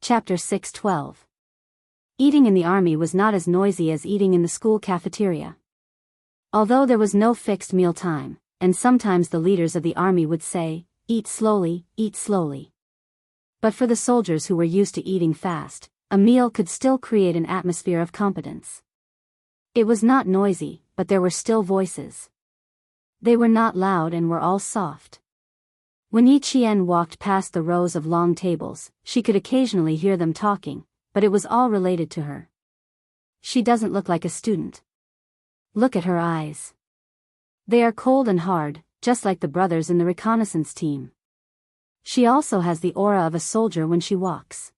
Chapter 6:12. Eating in the army was not as noisy as eating in the school cafeteria. Although there was no fixed meal time, and sometimes the leaders of the army would say, "Eat slowly, eat slowly." But for the soldiers who were used to eating fast, a meal could still create an atmosphere of competence. It was not noisy, but there were still voices. They were not loud and were all soft. When Yi Qian walked past the rows of long tables, she could occasionally hear them talking, but it was all related to her. She doesn't look like a student. Look at her eyes. They are cold and hard, just like the brothers in the reconnaissance team. She also has the aura of a soldier when she walks.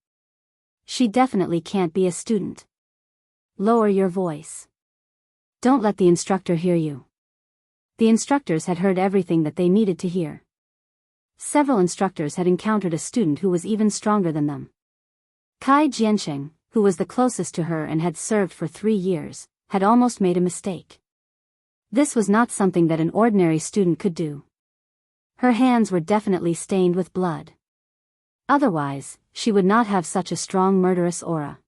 She definitely can't be a student. Lower your voice. Don't let the instructor hear you. The instructors had heard everything that they needed to hear. Several instructors had encountered a student who was even stronger than them. Kai Jiansheng, who was the closest to her and had served for 3 years, had almost made a mistake. This was not something that an ordinary student could do. Her hands were definitely stained with blood. Otherwise, she would not have such a strong murderous aura.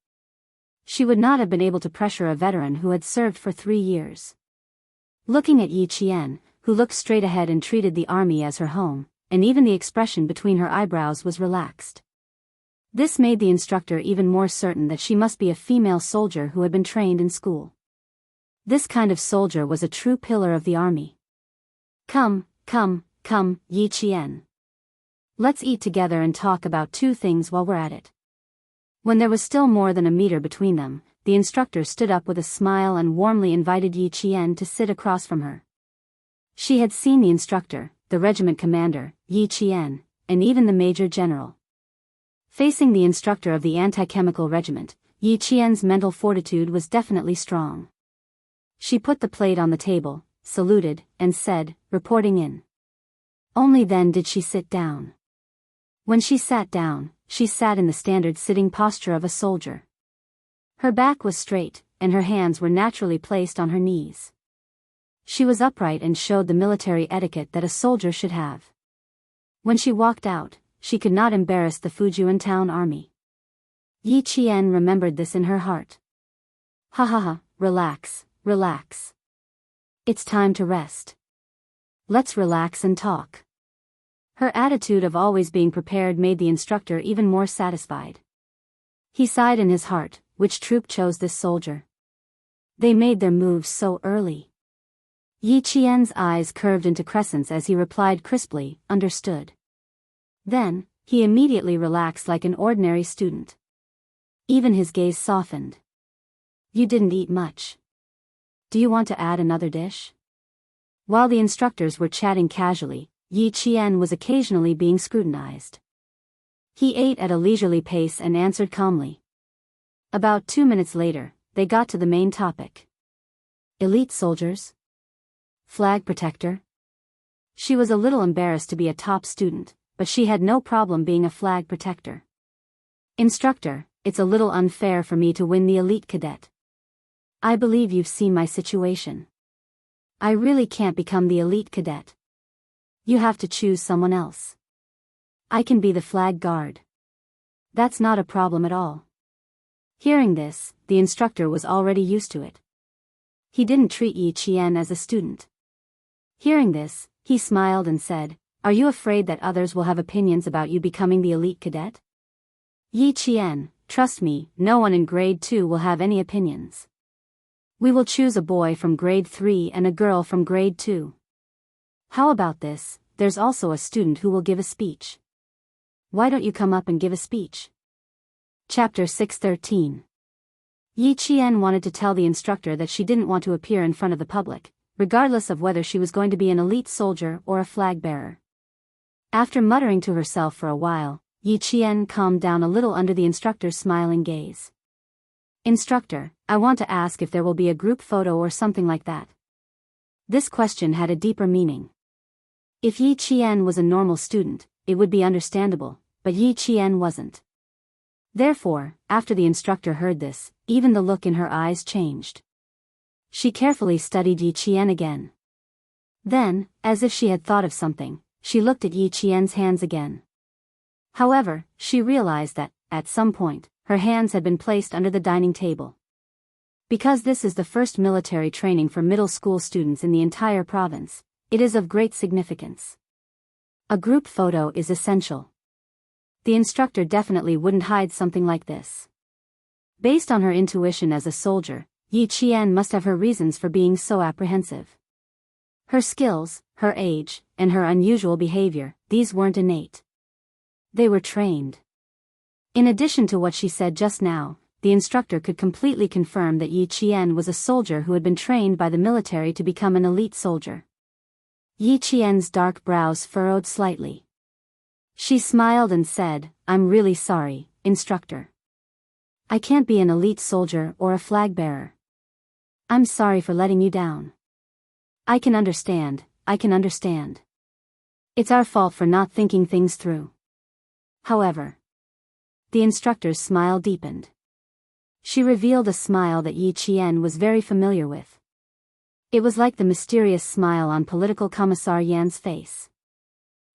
She would not have been able to pressure a veteran who had served for 3 years. Looking at Yi Qian, who looked straight ahead and treated the army as her home, and even the expression between her eyebrows was relaxed. This made the instructor even more certain that she must be a female soldier who had been trained in school. This kind of soldier was a true pillar of the army. Come, Yi Qian. Let's eat together and talk about 2 things while we're at it. When there was still more than a meter between them, the instructor stood up with a smile and warmly invited Yi Qian to sit across from her. She had seen the instructor, the regiment commander, Yi Qian, and even the major general. Facing the instructor of the anti-chemical regiment, Yi Qian's mental fortitude was definitely strong. She put the plate on the table, saluted, and said, "Reporting in." Only then did she sit down. When she sat down, she sat in the standard sitting posture of a soldier. Her back was straight, and her hands were naturally placed on her knees. She was upright and showed the military etiquette that a soldier should have. When she walked out, she could not embarrass the Fujian town army. Yi Qian remembered this in her heart. Ha ha ha, relax, relax. It's time to rest. Let's relax and talk. Her attitude of always being prepared made the instructor even more satisfied. He sighed in his heart, which troop chose this soldier? They made their moves so early. Yi Qian's eyes curved into crescents as he replied crisply, "Understood." Then, he immediately relaxed like an ordinary student. Even his gaze softened. "You didn't eat much. Do you want to add another dish?" While the instructors were chatting casually, Yi Qian was occasionally being scrutinized. He ate at a leisurely pace and answered calmly. About 2 minutes later, they got to the main topic. Elite soldiers? Flag protector? She was a little embarrassed to be a top student, but she had no problem being a flag protector. "Instructor, it's a little unfair for me to win the elite cadet. I believe you've seen my situation. I really can't become the elite cadet. You have to choose someone else. I can be the flag guard. That's not a problem at all." Hearing this, the instructor was already used to it. He didn't treat Yi Qian as a student. Hearing this, he smiled and said, "Are you afraid that others will have opinions about you becoming the elite cadet?" "Yi Qian, trust me, no one in grade 2 will have any opinions. We will choose a boy from grade 3 and a girl from grade 2. How about this? There's also a student who will give a speech. Why don't you come up and give a speech?" Chapter 6:13. Yi Qian wanted to tell the instructor that she didn't want to appear in front of the public, regardless of whether she was going to be an elite soldier or a flag bearer. After muttering to herself for a while, Yi Qian calmed down a little under the instructor's smiling gaze. "Instructor, I want to ask if there will be a group photo or something like that." This question had a deeper meaning. If Yi Qian was a normal student, it would be understandable, but Yi Qian wasn't. Therefore, after the instructor heard this, even the look in her eyes changed. She carefully studied Yi Qian again. Then, as if she had thought of something, she looked at Yi Qian's hands again. However, she realized that, at some point, her hands had been placed under the dining table. Because this is the first military training for middle school students in the entire province, it is of great significance. A group photo is essential. The instructor definitely wouldn't hide something like this. Based on her intuition as a soldier, Yi Qian must have her reasons for being so apprehensive. Her skills, her age, and her unusual behavior, these weren't innate. They were trained. In addition to what she said just now, the instructor could completely confirm that Yi Qian was a soldier who had been trained by the military to become an elite soldier. Yi Qian's dark brows furrowed slightly. She smiled and said, "I'm really sorry, instructor. I can't be an elite soldier or a flag bearer. I'm sorry for letting you down. I can understand. It's our fault for not thinking things through." However, the instructor's smile deepened. She revealed a smile that Yi Qian was very familiar with. It was like the mysterious smile on Political Commissar Yan's face.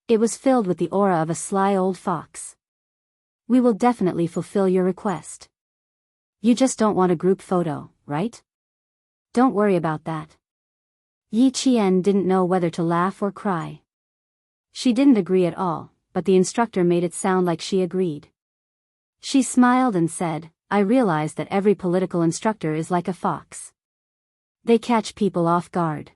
It was filled with the aura of a sly old fox. "We will definitely fulfill your request. You just don't want a group photo, right? Don't worry about that." Yi Qian didn't know whether to laugh or cry. She didn't agree at all, but the instructor made it sound like she agreed. She smiled and said, "I realize that every political instructor is like a fox. They catch people off guard.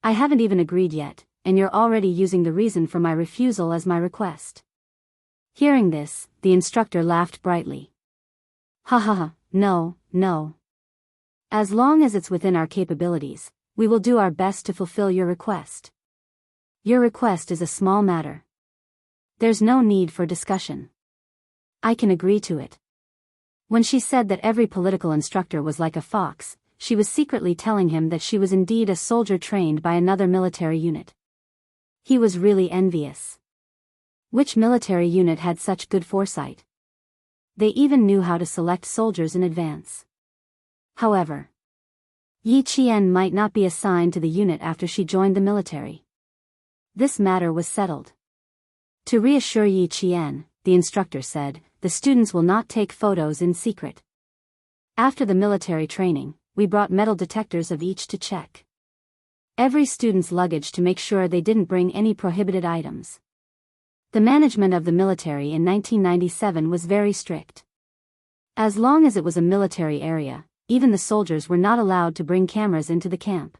I haven't even agreed yet, and you're already using the reason for my refusal as my request." Hearing this, the instructor laughed brightly. "Ha ha ha, no. As long as it's within our capabilities, we will do our best to fulfill your request. Your request is a small matter. There's no need for discussion. I can agree to it." When she said that every political instructor was like a fox, she was secretly telling him that she was indeed a soldier trained by another military unit. He was really envious. Which military unit had such good foresight? They even knew how to select soldiers in advance. However, Yi Qian might not be assigned to the unit after she joined the military. This matter was settled. To reassure Yi Qian, the instructor said, "The students will not take photos in secret. After the military training, we brought metal detectors of each to check every student's luggage to make sure they didn't bring any prohibited items." The management of the military in 1997 was very strict. As long as it was a military area, even the soldiers were not allowed to bring cameras into the camp.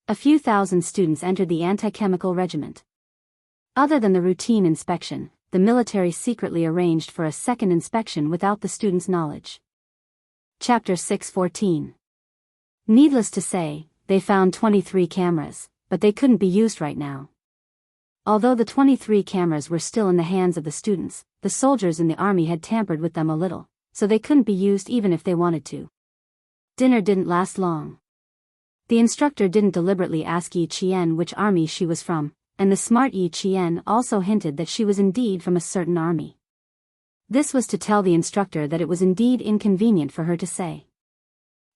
A few thousand students entered the anti-chemical regiment. Other than the routine inspection, the military secretly arranged for a second inspection without the students' knowledge. Chapter 6:14. Needless to say, they found 23 cameras, but they couldn't be used right now. Although the 23 cameras were still in the hands of the students, the soldiers in the army had tampered with them a little, so they couldn't be used even if they wanted to. Dinner didn't last long. The instructor didn't deliberately ask Yi Qian which army she was from, and the smart Yi Qian also hinted that she was indeed from a certain army. This was to tell the instructor that it was indeed inconvenient for her to say.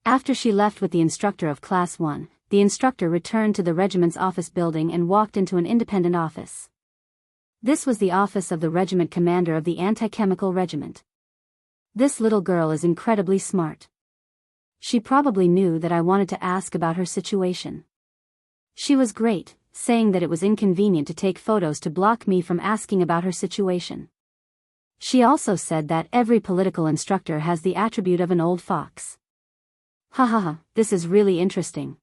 After she left with the instructor of Class 1, the instructor returned to the regiment's office building and walked into an independent office. This was the office of the regiment commander of the anti-chemical regiment. "This little girl is incredibly smart. She probably knew that I wanted to ask about her situation. She was great, saying that it was inconvenient to take photos to block me from asking about her situation. She also said that every political instructor has the attribute of an old fox. Ha ha ha, this is really interesting."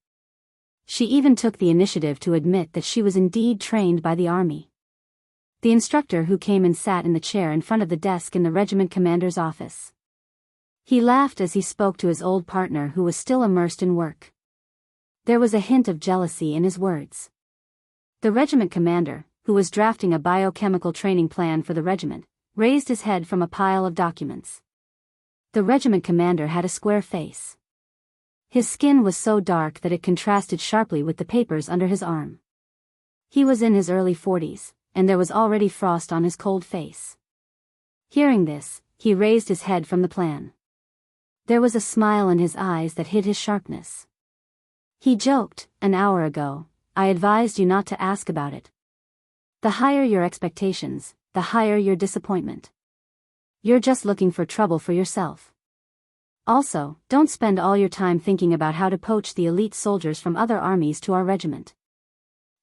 She even took the initiative to admit that she was indeed trained by the army. The instructor who came and sat in the chair in front of the desk in the regiment commander's office. He laughed as he spoke to his old partner who was still immersed in work. There was a hint of jealousy in his words. The regiment commander, who was drafting a biochemical training plan for the regiment, raised his head from a pile of documents. The regiment commander had a square face. His skin was so dark that it contrasted sharply with the papers under his arm. He was in his early 40s, and there was already frost on his cold face. Hearing this, he raised his head from the plan. There was a smile in his eyes that hid his sharpness. He joked, "An hour ago, I advised you not to ask about it. The higher your expectations, the higher your disappointment. You're just looking for trouble for yourself. Also, don't spend all your time thinking about how to poach the elite soldiers from other armies to our regiment.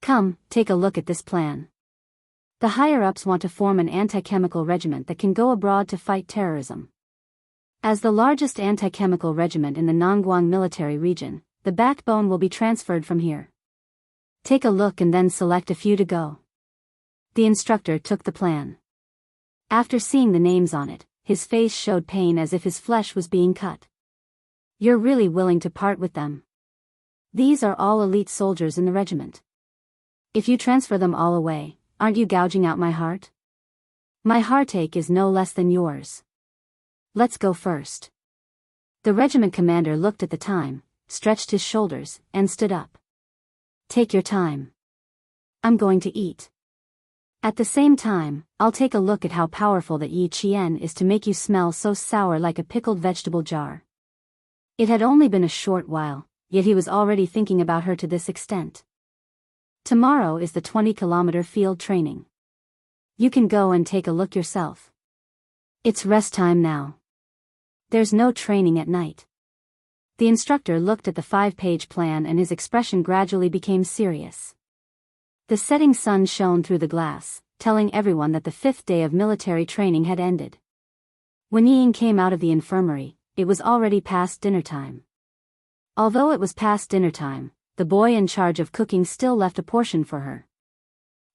Come, take a look at this plan. The higher-ups want to form an anti-chemical regiment that can go abroad to fight terrorism. As the largest anti-chemical regiment in the Nongguang military region, the backbone will be transferred from here. Take a look and then select a few to go. The instructor took the plan. After seeing the names on it, his face showed pain as if his flesh was being cut. You're really willing to part with them? These are all elite soldiers in the regiment. If you transfer them all away, aren't you gouging out my heart? My heartache is no less than yours. Let's go first. The regiment commander looked at the time, stretched his shoulders, and stood up. Take your time. I'm going to eat. At the same time, I'll take a look at how powerful that Yi Qian is to make you smell so sour like a pickled vegetable jar. It had only been a short while, yet he was already thinking about her to this extent. Tomorrow is the 20-kilometer field training. You can go and take a look yourself. It's rest time now. There's no training at night. The instructor looked at the 5-page plan and his expression gradually became serious. The setting sun shone through the glass, telling everyone that the 5th day of military training had ended. When Ying came out of the infirmary, it was already past dinner time. Although it was past dinner time, the boy in charge of cooking still left a portion for her.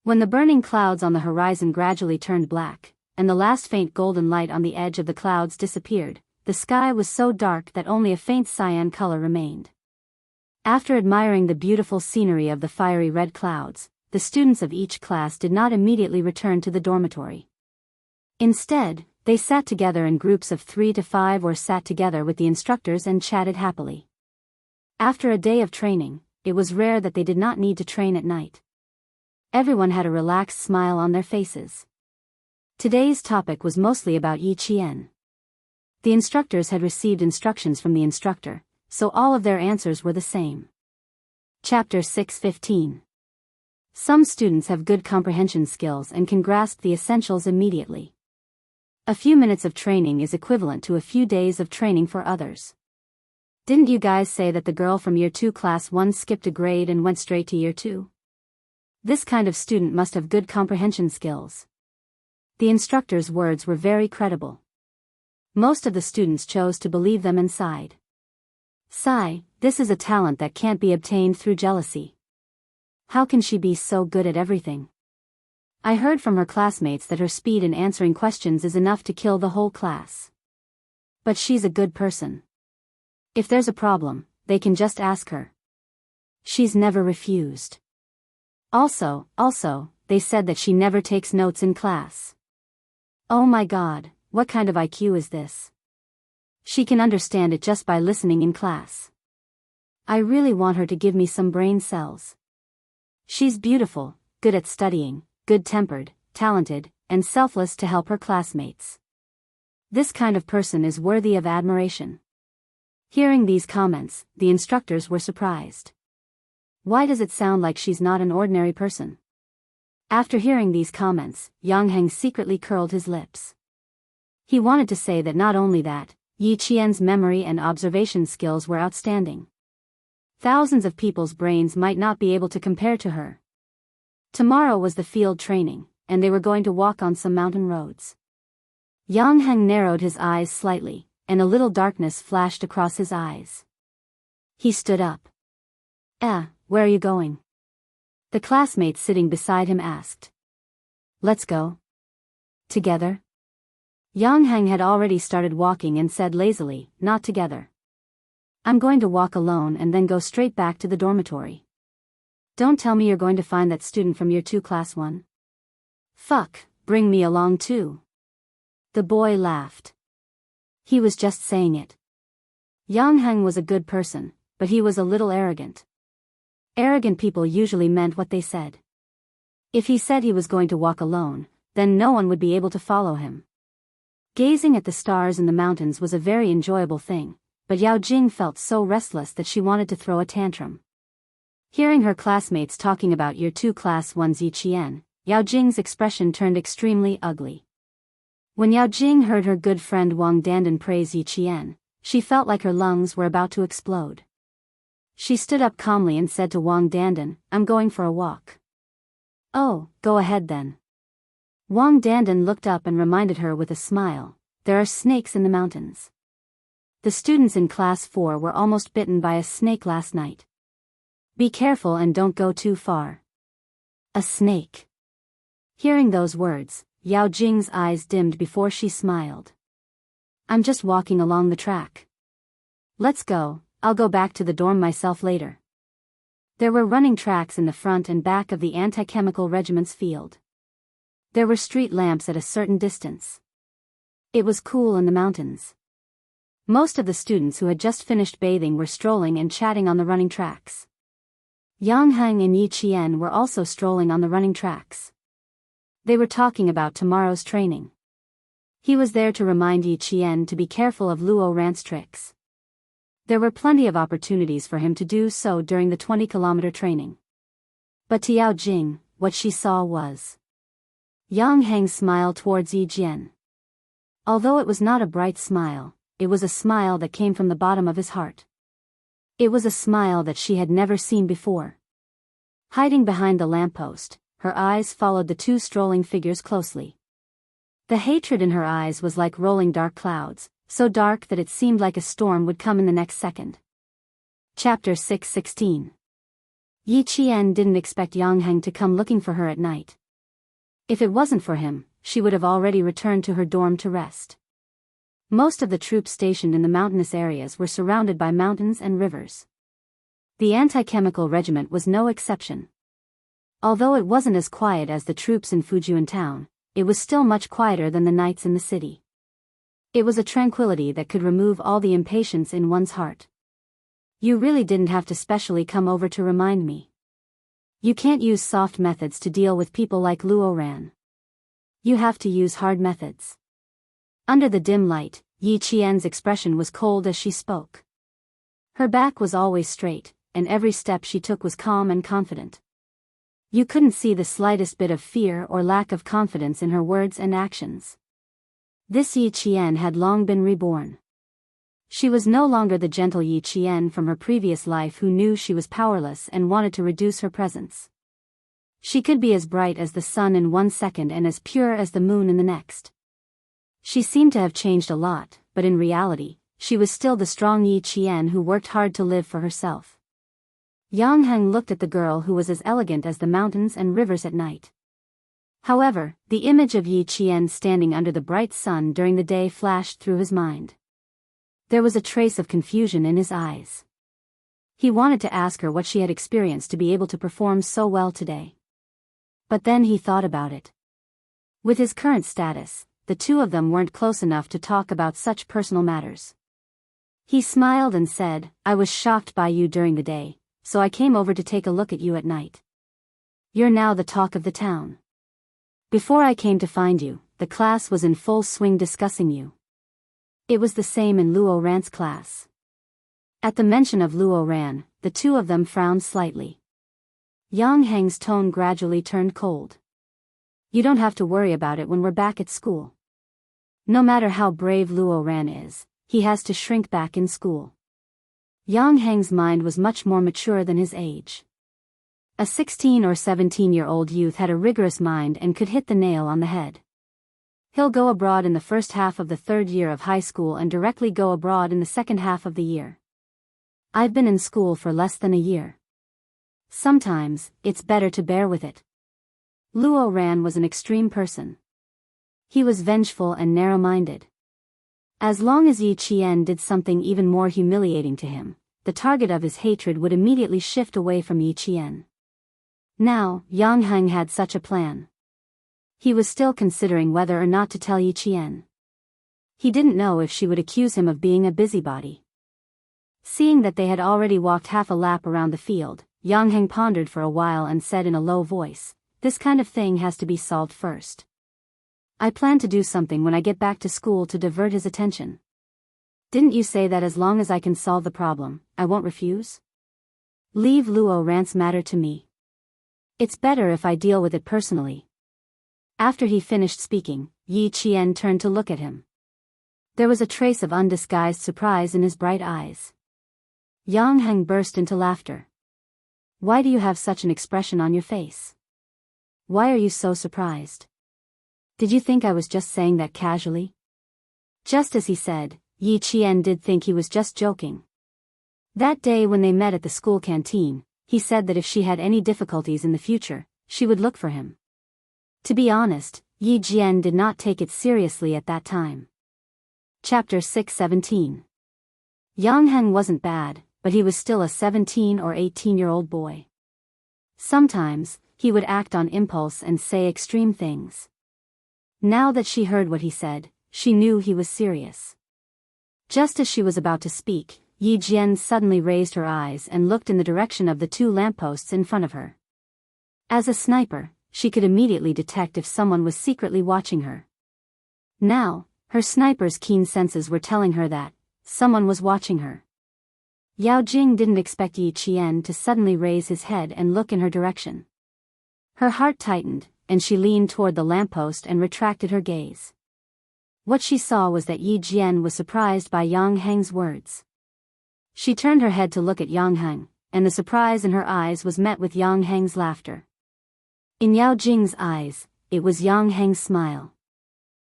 When the burning clouds on the horizon gradually turned black, and the last faint golden light on the edge of the clouds disappeared, the sky was so dark that only a faint cyan color remained. After admiring the beautiful scenery of the fiery red clouds, the students of each class did not immediately return to the dormitory. Instead, they sat together in groups of 3 to 5 or sat together with the instructors and chatted happily. After a day of training, it was rare that they did not need to train at night. Everyone had a relaxed smile on their faces. Today's topic was mostly about Yi Qian. The instructors had received instructions from the instructor, so all of their answers were the same. Chapter 6:15. Some students have good comprehension skills and can grasp the essentials immediately. A few minutes of training is equivalent to a few days of training for others. Didn't you guys say that the girl from Year 2 Class 1 skipped a grade and went straight to Year 2? This kind of student must have good comprehension skills. The instructor's words were very credible. Most of the students chose to believe them and sighed. Sigh, this is a talent that can't be obtained through jealousy. How can she be so good at everything? I heard from her classmates that her speed in answering questions is enough to kill the whole class. But she's a good person. If there's a problem, they can just ask her. She's never refused. Also, they said that she never takes notes in class. Oh my God, what kind of IQ is this? She can understand it just by listening in class. I really want her to give me some brain cells. She's beautiful, good at studying, good-tempered, talented, and selfless to help her classmates. This kind of person is worthy of admiration. Hearing these comments, the instructors were surprised. Why does it sound like she's not an ordinary person? After hearing these comments, Yang Heng secretly curled his lips. He wanted to say that not only that, Yi Qian's memory and observation skills were outstanding. Thousands of people's brains might not be able to compare to her. Tomorrow was the field training, and they were going to walk on some mountain roads. Yang Heng narrowed his eyes slightly, and a little darkness flashed across his eyes. He stood up. Where are you going? The classmate sitting beside him asked. Let's go. Together? Yang Heng had already started walking and said lazily, not together. I'm going to walk alone and then go straight back to the dormitory. Don't tell me you're going to find that student from Year 2 Class 1. Fuck, bring me along too. The boy laughed. He was just saying it. Yang Heng was a good person, but he was a little arrogant. Arrogant people usually meant what they said. If he said he was going to walk alone, then no one would be able to follow him. Gazing at the stars in the mountains was a very enjoyable thing, but Yao Jing felt so restless that she wanted to throw a tantrum. Hearing her classmates talking about Year 2 Class 1's Yi Qian, Yao Jing's expression turned extremely ugly. When Yao Jing heard her good friend Wang Dandan praise Yi Qian, she felt like her lungs were about to explode. She stood up calmly and said to Wang Dandan, "I'm going for a walk." "Oh, go ahead then." Wang Dandan looked up and reminded her with a smile, "There are snakes in the mountains. The students in class 4 were almost bitten by a snake last night. Be careful and don't go too far." A snake. Hearing those words, Yao Jing's eyes dimmed before she smiled. "I'm just walking along the track. Let's go, I'll go back to the dorm myself later." There were running tracks in the front and back of the anti-chemical regiment's field. There were street lamps at a certain distance. It was cool in the mountains. Most of the students who had just finished bathing were strolling and chatting on the running tracks. Yang Heng and Yi Qian were also strolling on the running tracks. They were talking about tomorrow's training. He was there to remind Yi Qian to be careful of Luo Ran's tricks. There were plenty of opportunities for him to do so during the 20-kilometer training. But to Yao Jing, what she saw was Yang Heng's smile towards Yi Jian. Although it was not a bright smile, it was a smile that came from the bottom of his heart. It was a smile that she had never seen before. Hiding behind the lamppost, her eyes followed the two strolling figures closely. The hatred in her eyes was like rolling dark clouds, so dark that it seemed like a storm would come in the next second. Chapter 6:16. Yi Qian didn't expect Yang Heng to come looking for her at night. If it wasn't for him, she would have already returned to her dorm to rest. Most of the troops stationed in the mountainous areas were surrounded by mountains and rivers. The anti-chemical regiment was no exception. Although it wasn't as quiet as the troops in Fujian town, it was still much quieter than the nights in the city. It was a tranquility that could remove all the impatience in one's heart. "You really didn't have to specially come over to remind me. You can't use soft methods to deal with people like Luo Ran. You have to use hard methods." Under the dim light, Yi Qian's expression was cold as she spoke. Her back was always straight, and every step she took was calm and confident. You couldn't see the slightest bit of fear or lack of confidence in her words and actions. This Yi Qian had long been reborn. She was no longer the gentle Yi Qian from her previous life who knew she was powerless and wanted to reduce her presence. She could be as bright as the sun in 1 second and as pure as the moon in the next. She seemed to have changed a lot, but in reality, she was still the strong Yi Qian who worked hard to live for herself. Yang Heng looked at the girl who was as elegant as the mountains and rivers at night. However, the image of Yi Qian standing under the bright sun during the day flashed through his mind. There was a trace of confusion in his eyes. He wanted to ask her what she had experienced to be able to perform so well today. But then he thought about it. With his current status, the two of them weren't close enough to talk about such personal matters. He smiled and said, "I was shocked by you during the day, so I came over to take a look at you at night. You're now the talk of the town. Before I came to find you, the class was in full swing discussing you." It was the same in Luo Ran's class. At the mention of Luo Ran, the two of them frowned slightly. Yang Heng's tone gradually turned cold. "You don't have to worry about it when we're back at school. No matter how brave Luo Ran is, he has to shrink back in school." Yang Heng's mind was much more mature than his age. A 16 or 17-year-old youth had a rigorous mind and could hit the nail on the head. He'll go abroad in the first half of the 3rd year of high school and directly go abroad in the second half of the year. I've been in school for less than a year. Sometimes, it's better to bear with it. Luo Ran was an extreme person. He was vengeful and narrow-minded. As long as Yi Qian did something even more humiliating to him, the target of his hatred would immediately shift away from Yi Qian. Now, Yang Heng had such a plan. He was still considering whether or not to tell Yi Qian. He didn't know if she would accuse him of being a busybody. Seeing that they had already walked half a lap around the field, Yang Heng pondered for a while and said in a low voice, "This kind of thing has to be solved first. I plan to do something when I get back to school to divert his attention. Didn't you say that as long as I can solve the problem, I won't refuse? Leave Luo Ran's matter to me. It's better if I deal with it personally." After he finished speaking, Yi Qian turned to look at him. There was a trace of undisguised surprise in his bright eyes. Yang Heng burst into laughter. Why do you have such an expression on your face? Why are you so surprised? Did you think I was just saying that casually? Just as he said, Yi Qian did think he was just joking. That day when they met at the school canteen, he said that if she had any difficulties in the future, she would look for him. To be honest, Yi Jian did not take it seriously at that time. Chapter 6:17. Yang Heng wasn't bad, but he was still a 17 or 18-year-old boy. Sometimes, he would act on impulse and say extreme things. Now that she heard what he said, she knew he was serious. Just as she was about to speak, Yi Jian suddenly raised her eyes and looked in the direction of the two lampposts in front of her. As a sniper, she could immediately detect if someone was secretly watching her. Now, her sniper's keen senses were telling her that someone was watching her. Yao Jing didn't expect Yi Qian to suddenly raise his head and look in her direction. Her heart tightened, and she leaned toward the lamppost and retracted her gaze. What she saw was that Yi Jian was surprised by Yang Heng's words. She turned her head to look at Yang Heng, and the surprise in her eyes was met with Yang Heng's laughter. In Yao Jing's eyes, it was Yang Heng's smile.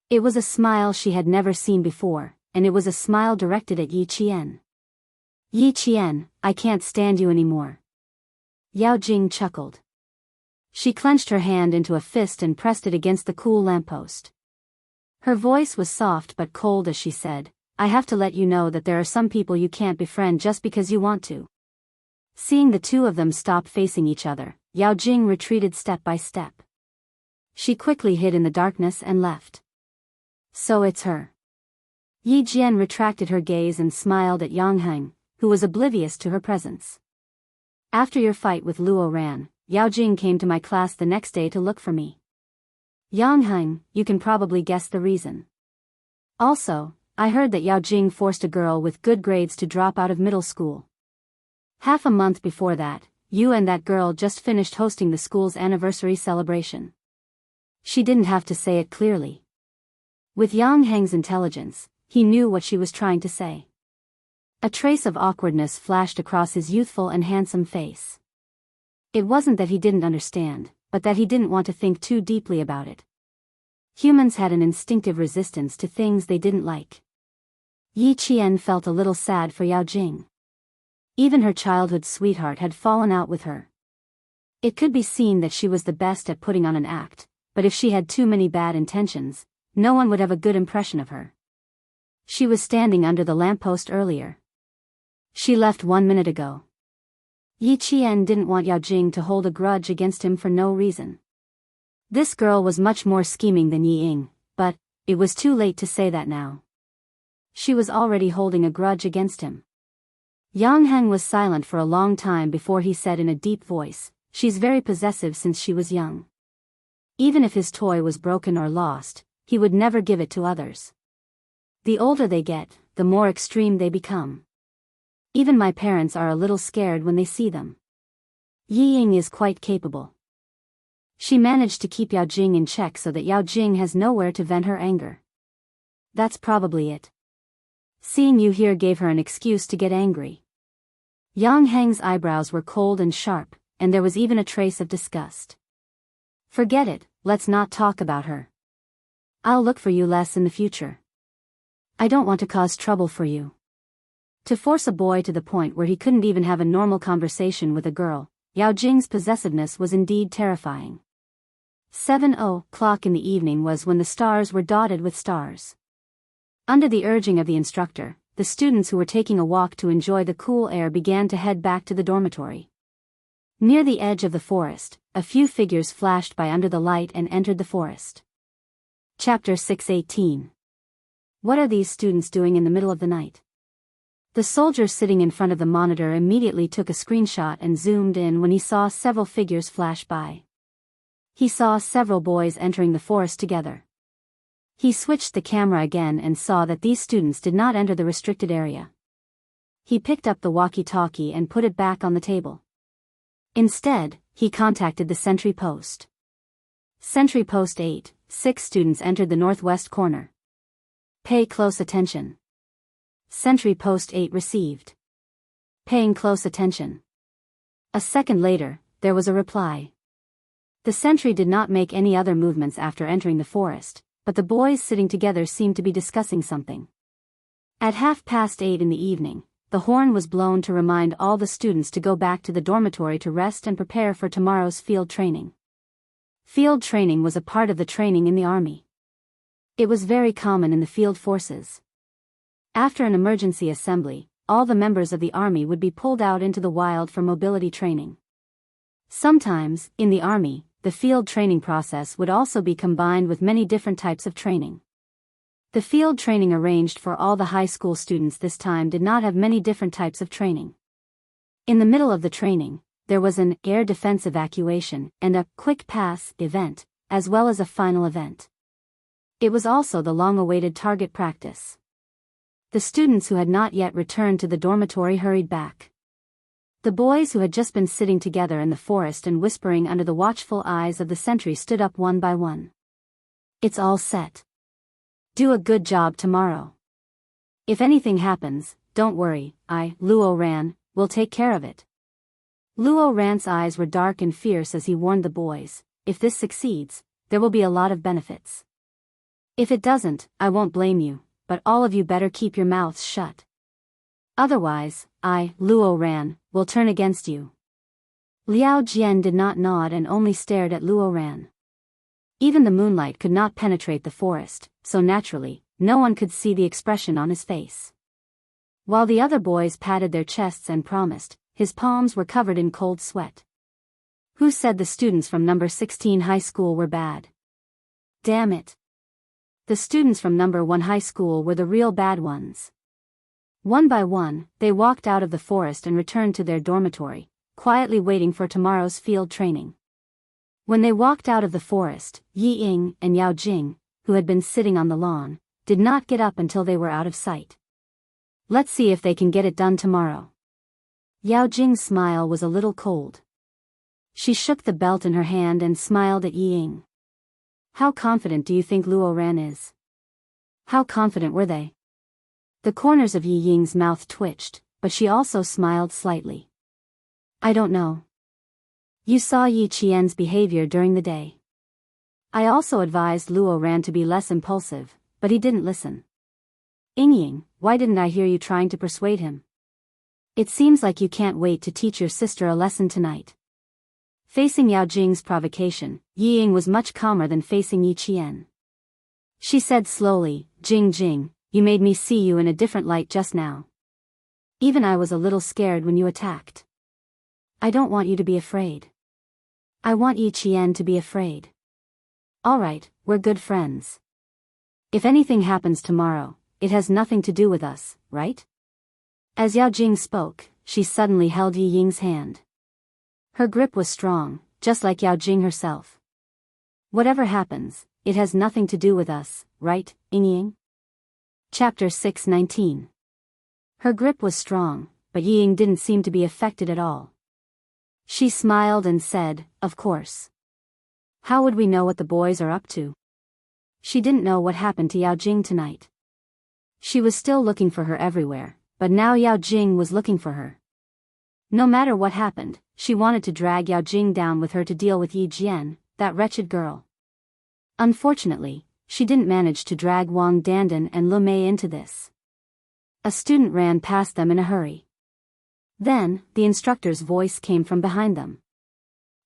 It was a smile she had never seen before, and it was a smile directed at Yi Qian. Yi Qian, I can't stand you anymore. Yao Jing chuckled. She clenched her hand into a fist and pressed it against the cool lamppost. Her voice was soft but cold as she said, I have to let you know that there are some people you can't befriend just because you want to. Seeing the two of them stop facing each other, Yao Jing retreated step by step. She quickly hid in the darkness and left. So it's her. Yi Jian retracted her gaze and smiled at Yang Heng, who was oblivious to her presence. After your fight with Luo Ran, Yao Jing came to my class the next day to look for me. Yang Heng, you can probably guess the reason. Also, I heard that Yao Jing forced a girl with good grades to drop out of middle school. Half a month before that, you and that girl just finished hosting the school's anniversary celebration. She didn't have to say it clearly. With Yang Heng's intelligence, he knew what she was trying to say. A trace of awkwardness flashed across his youthful and handsome face. It wasn't that he didn't understand, but that he didn't want to think too deeply about it. Humans had an instinctive resistance to things they didn't like. Yi Qian felt a little sad for Yao Jing. Even her childhood sweetheart had fallen out with her. It could be seen that she was the best at putting on an act, but if she had too many bad intentions, no one would have a good impression of her. She was standing under the lamppost earlier. She left 1 minute ago. Yi Qian didn't want Yao Jing to hold a grudge against him for no reason. This girl was much more scheming than Yi Ying, but it was too late to say that now. She was already holding a grudge against him. Yang Heng was silent for a long time before he said in a deep voice, she's very possessive since she was young. Even if his toy was broken or lost, he would never give it to others. The older they get, the more extreme they become. Even my parents are a little scared when they see them. Yi Ying is quite capable. She managed to keep Yao Jing in check so that Yao Jing has nowhere to vent her anger. That's probably it. Seeing you here gave her an excuse to get angry. Yang Heng's eyebrows were cold and sharp, and there was even a trace of disgust. Forget it, let's not talk about her. I'll look for you less in the future. I don't want to cause trouble for you. To force a boy to the point where he couldn't even have a normal conversation with a girl, Yao Jing's possessiveness was indeed terrifying. 7:00 in the evening was when the stars were dotted with stars. Under the urging of the instructor, the students who were taking a walk to enjoy the cool air began to head back to the dormitory. Near the edge of the forest, a few figures flashed by under the light and entered the forest. Chapter 6:18. What are these students doing in the middle of the night? The soldier sitting in front of the monitor immediately took a screenshot and zoomed in when he saw several figures flash by. He saw several boys entering the forest together. He switched the camera again and saw that these students did not enter the restricted area. He picked up the walkie-talkie and put it back on the table. Instead, he contacted the sentry post. Sentry Post 8, 6 students entered the northwest corner. Pay close attention. Sentry Post 8 received. Paying close attention. A second later, there was a reply. The sentry did not make any other movements after entering the forest, but the boys sitting together seemed to be discussing something. At 8:30 in the evening, the horn was blown to remind all the students to go back to the dormitory to rest and prepare for tomorrow's field training. Field training was a part of the training in the army. It was very common in the field forces. After an emergency assembly, all the members of the army would be pulled out into the wild for mobility training. Sometimes, in the army, the field training process would also be combined with many different types of training. The field training arranged for all the high school students this time did not have many different types of training. In the middle of the training, there was an air defense evacuation and a quick pass event, as well as a final event. It was also the long-awaited target practice. The students who had not yet returned to the dormitory hurried back. The boys who had just been sitting together in the forest and whispering under the watchful eyes of the sentry stood up one by one. It's all set. Do a good job tomorrow. If anything happens, don't worry, Luo Ran, will take care of it. Luo Ran's eyes were dark and fierce as he warned the boys, if this succeeds, there will be a lot of benefits. If it doesn't, I won't blame you, but all of you better keep your mouths shut. Otherwise, Luo Ran, will turn against you. Liao Jian did not nod and only stared at Luo Ran. Even the moonlight could not penetrate the forest, so naturally, no one could see the expression on his face. While the other boys patted their chests and promised, his palms were covered in cold sweat. Who said the students from number 16 high school were bad? Damn it. The students from number 1 high school were the real bad ones. One by one, they walked out of the forest and returned to their dormitory, quietly waiting for tomorrow's field training. When they walked out of the forest, Yi Ying and Yao Jing, who had been sitting on the lawn, did not get up until they were out of sight. Let's see if they can get it done tomorrow. Yao Jing's smile was a little cold. She shook the belt in her hand and smiled at Yi Ying. How confident do you think Luo Ran is? How confident were they? The corners of Yi Ying's mouth twitched, but she also smiled slightly. I don't know. You saw Yi Qian's behavior during the day. I also advised Luo Ran to be less impulsive, but he didn't listen. Ying, why didn't I hear you trying to persuade him? It seems like you can't wait to teach your sister a lesson tonight. Facing Yao Jing's provocation, Yi Ying was much calmer than facing Yi Qian. She said slowly, Jing, you made me see you in a different light just now. Even I was a little scared when you attacked. I don't want you to be afraid. I want Yi Qian to be afraid. Alright, we're good friends. If anything happens tomorrow, it has nothing to do with us, right? As Yao Jing spoke, she suddenly held Yi Ying's hand. Her grip was strong, just like Yao Jing herself. Whatever happens, it has nothing to do with us, right, Ying? Chapter 6:19. Her grip was strong, but Yi Ying didn't seem to be affected at all. She smiled and said, of course. How would we know what the boys are up to? She didn't know what happened to Yao Jing tonight. She was still looking for her everywhere, but now Yao Jing was looking for her. No matter what happened, she wanted to drag Yao Jing down with her to deal with Yi Jian, that wretched girl. Unfortunately, she didn't manage to drag Wang Dandan and Lu Mei into this. A student ran past them in a hurry. Then, the instructor's voice came from behind them.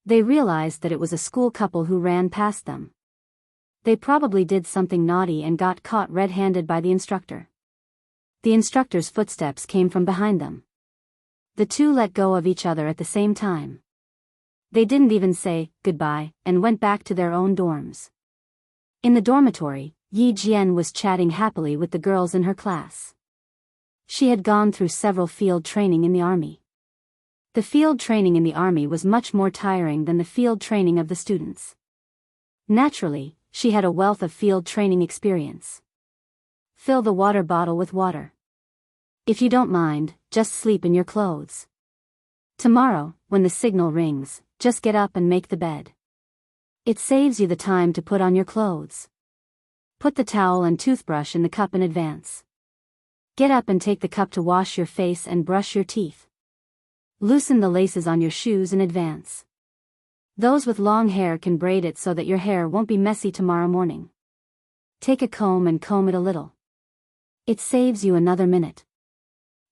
They realized that it was a school couple who ran past them. They probably did something naughty and got caught red-handed by the instructor. The instructor's footsteps came from behind them. The two let go of each other at the same time. They didn't even say goodbye and went back to their own dorms. In the dormitory, Yi Jian was chatting happily with the girls in her class. She had gone through several field training in the army. The field training in the army was much more tiring than the field training of the students. Naturally, she had a wealth of field training experience. Fill the water bottle with water. If you don't mind, just sleep in your clothes. Tomorrow, when the signal rings, just get up and make the bed. It saves you the time to put on your clothes. Put the towel and toothbrush in the cup in advance. Get up and take the cup to wash your face and brush your teeth. Loosen the laces on your shoes in advance. Those with long hair can braid it so that your hair won't be messy tomorrow morning. Take a comb and comb it a little. It saves you another minute.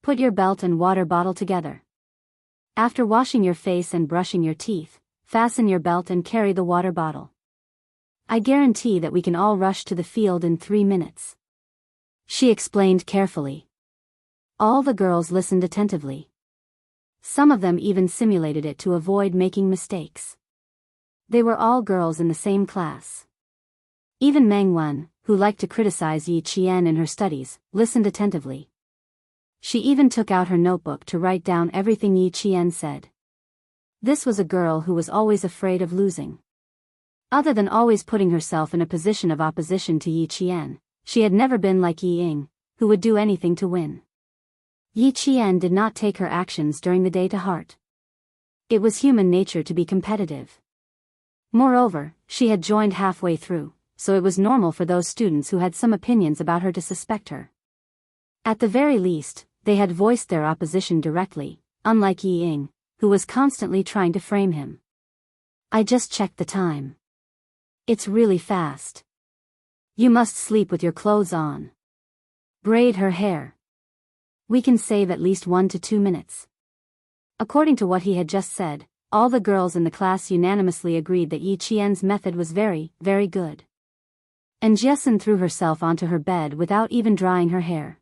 Put your belt and water bottle together. After washing your face and brushing your teeth, fasten your belt and carry the water bottle. I guarantee that we can all rush to the field in 3 minutes. She explained carefully. All the girls listened attentively. Some of them even simulated it to avoid making mistakes. They were all girls in the same class. Even Meng Wen, who liked to criticize Yi Qian in her studies, listened attentively. She even took out her notebook to write down everything Yi Qian said. This was a girl who was always afraid of losing. Other than always putting herself in a position of opposition to Yi Qian, she had never been like Yi Ying, who would do anything to win. Yi Qian did not take her actions during the day to heart. It was human nature to be competitive. Moreover, she had joined halfway through, so it was normal for those students who had some opinions about her to suspect her. At the very least, they had voiced their opposition directly, unlike Yi Ying, who was constantly trying to frame him. I just checked the time. It's really fast. You must sleep with your clothes on. Braid her hair. We can save at least 1 to 2 minutes. According to what he had just said, all the girls in the class unanimously agreed that Yi Qian's method was very, very good. And Jessen threw herself onto her bed without even drying her hair.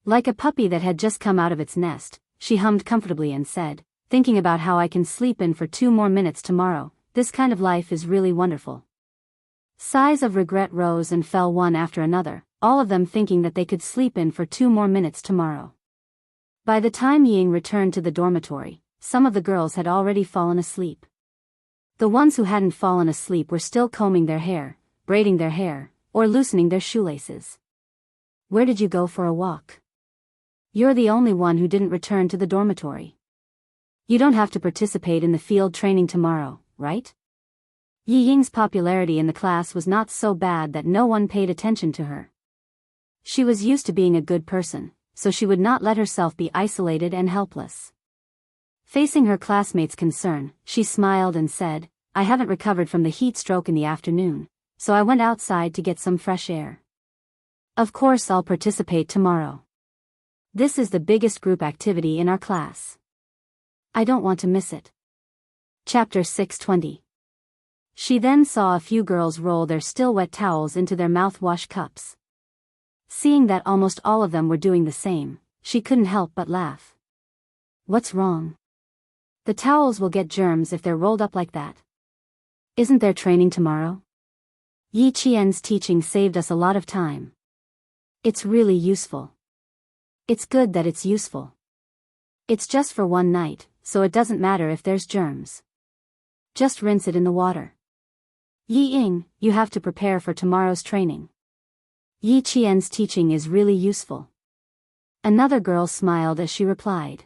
Like a puppy that had just come out of its nest, she hummed comfortably and said, thinking about how I can sleep in for 2 more minutes tomorrow, this kind of life is really wonderful. Sighs of regret rose and fell one after another, all of them thinking that they could sleep in for 2 more minutes tomorrow. By the time Ying returned to the dormitory, some of the girls had already fallen asleep. The ones who hadn't fallen asleep were still combing their hair, braiding their hair, or loosening their shoelaces. Where did you go for a walk? You're the only one who didn't return to the dormitory. You don't have to participate in the field training tomorrow, right? Yi Ying's popularity in the class was not so bad that no one paid attention to her. She was used to being a good person, so she would not let herself be isolated and helpless. Facing her classmates' concern, she smiled and said, I haven't recovered from the heat stroke in the afternoon, so I went outside to get some fresh air. Of course I'll participate tomorrow. This is the biggest group activity in our class. I don't want to miss it. Chapter 620. She then saw a few girls roll their still wet towels into their mouthwash cups. Seeing that almost all of them were doing the same, she couldn't help but laugh. What's wrong? The towels will get germs if they're rolled up like that. Isn't there training tomorrow? Yi Qian's teaching saved us a lot of time. It's really useful. It's good that it's useful. It's just for one night, so it doesn't matter if there's germs. Just rinse it in the water. Yi Ying, you have to prepare for tomorrow's training. Yi Qian's teaching is really useful. Another girl smiled as she replied.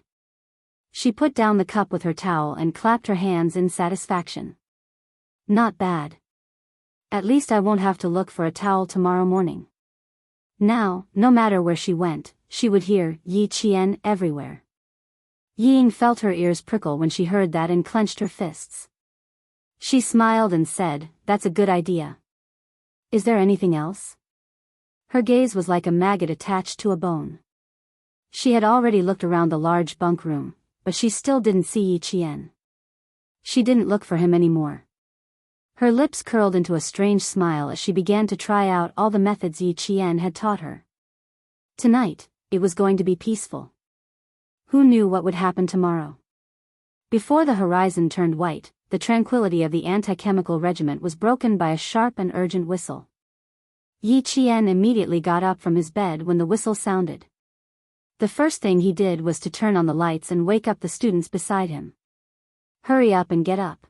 She put down the cup with her towel and clapped her hands in satisfaction. Not bad. At least I won't have to look for a towel tomorrow morning. Now, no matter where she went, she would hear Yi Qian everywhere. Yi Ying felt her ears prickle when she heard that and clenched her fists. She smiled and said, that's a good idea. Is there anything else? Her gaze was like a maggot attached to a bone. She had already looked around the large bunk room, but she still didn't see Yi Qian. She didn't look for him anymore. Her lips curled into a strange smile as she began to try out all the methods Yi Qian had taught her. Tonight, it was going to be peaceful. Who knew what would happen tomorrow? Before the horizon turned white, the tranquility of the anti-chemical regiment was broken by a sharp and urgent whistle. Yi Qian immediately got up from his bed when the whistle sounded. The first thing he did was to turn on the lights and wake up the students beside him. Hurry up and get up.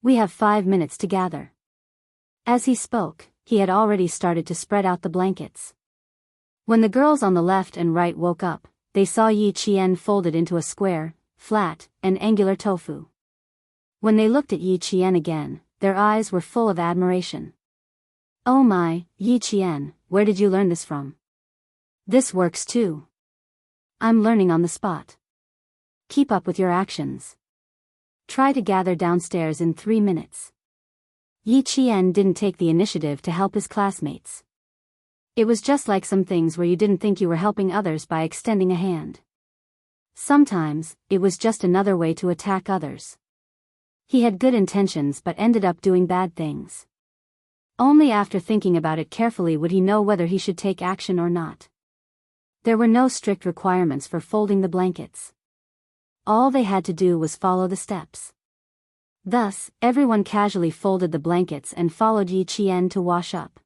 We have 5 minutes to gather. As he spoke, he had already started to spread out the blankets. When the girls on the left and right woke up, they saw Yi Qian folded into a square, flat, and angular tofu. When they looked at Yi Qian again, their eyes were full of admiration. "Oh my, Yi Qian, where did you learn this from?" "This works too. I'm learning on the spot." "Keep up with your actions. Try to gather downstairs in 3 minutes." Yi Qian didn't take the initiative to help his classmates. It was just like some things where you didn't think you were helping others by extending a hand. Sometimes, it was just another way to attack others. He had good intentions but ended up doing bad things. Only after thinking about it carefully would he know whether he should take action or not. There were no strict requirements for folding the blankets. All they had to do was follow the steps. Thus, everyone casually folded the blankets and followed Yi Qian to wash up.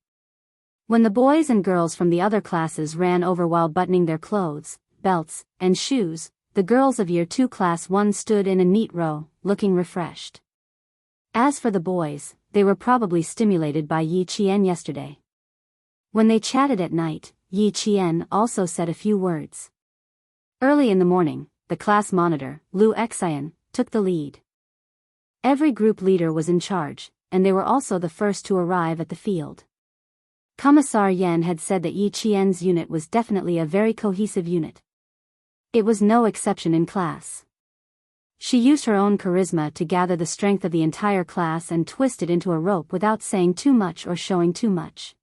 When the boys and girls from the other classes ran over while buttoning their clothes, belts, and shoes, the girls of Year 2 Class 1 stood in a neat row, looking refreshed. As for the boys, they were probably stimulated by Yi Qian yesterday. When they chatted at night, Yi Qian also said a few words. Early in the morning, the class monitor, Lu Xian, took the lead. Every group leader was in charge, and they were also the first to arrive at the field. Commissar Yan had said that Yi Qian's unit was definitely a very cohesive unit. It was no exception in class. She used her own charisma to gather the strength of the entire class and twist it into a rope without saying too much or showing too much.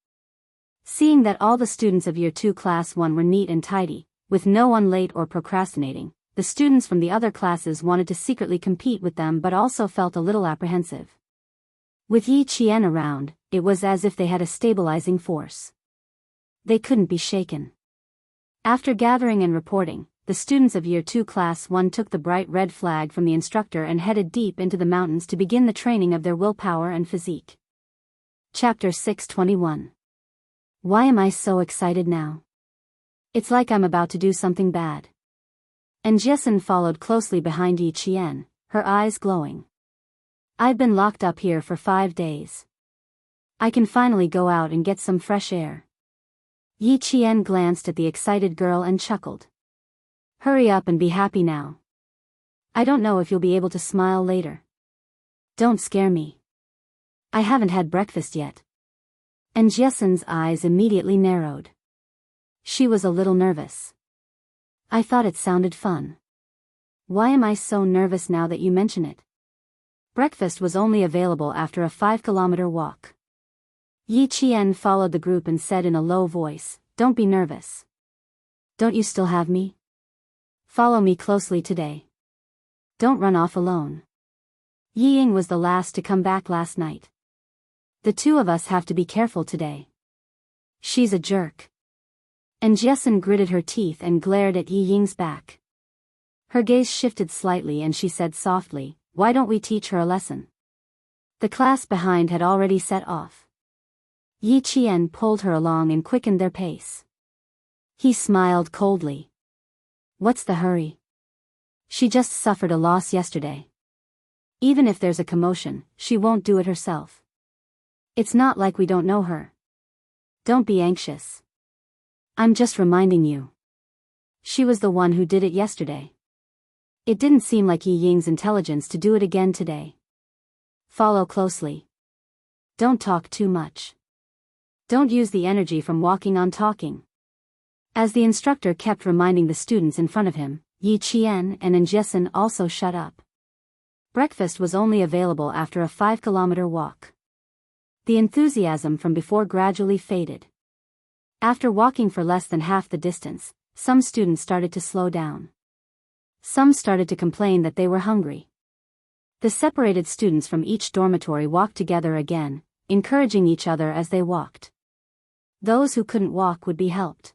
Seeing that all the students of Year 2 Class 1 were neat and tidy, with no one late or procrastinating, the students from the other classes wanted to secretly compete with them but also felt a little apprehensive. With Yi Qian around, it was as if they had a stabilizing force. They couldn't be shaken. After gathering and reporting, the students of Year 2 Class 1 took the bright red flag from the instructor and headed deep into the mountains to begin the training of their willpower and physique. Chapter 621. Why am I so excited now? It's like I'm about to do something bad. And Jessen followed closely behind Yi Qian, her eyes glowing. I've been locked up here for 5 days. I can finally go out and get some fresh air. Yi Qian glanced at the excited girl and chuckled. Hurry up and be happy now. I don't know if you'll be able to smile later. Don't scare me. I haven't had breakfast yet. And Jessen's eyes immediately narrowed. She was a little nervous. I thought it sounded fun. Why am I so nervous now that you mention it? Breakfast was only available after a 5-kilometer walk. Yi Qian followed the group and said in a low voice, Don't be nervous. Don't you still have me? Follow me closely today. Don't run off alone. Yi Ying was the last to come back last night. The two of us have to be careful today. She's a jerk. And Jessen gritted her teeth and glared at Yi Ying's back. Her gaze shifted slightly and she said softly, Why don't we teach her a lesson? The class behind had already set off. Yi Qian pulled her along and quickened their pace. He smiled coldly. What's the hurry? She just suffered a loss yesterday. Even if there's a commotion, she won't do it herself. It's not like we don't know her. Don't be anxious. I'm just reminding you. She was the one who did it yesterday. It didn't seem like Yi Ying's intelligence to do it again today. Follow closely. Don't talk too much. Don't use the energy from walking on talking. As the instructor kept reminding the students in front of him, Yi Qian and Jessen also shut up. Breakfast was only available after a 5-kilometer walk. The enthusiasm from before gradually faded. After walking for less than half the distance, some students started to slow down. Some started to complain that they were hungry. The separated students from each dormitory walked together again, encouraging each other as they walked. Those who couldn't walk would be helped.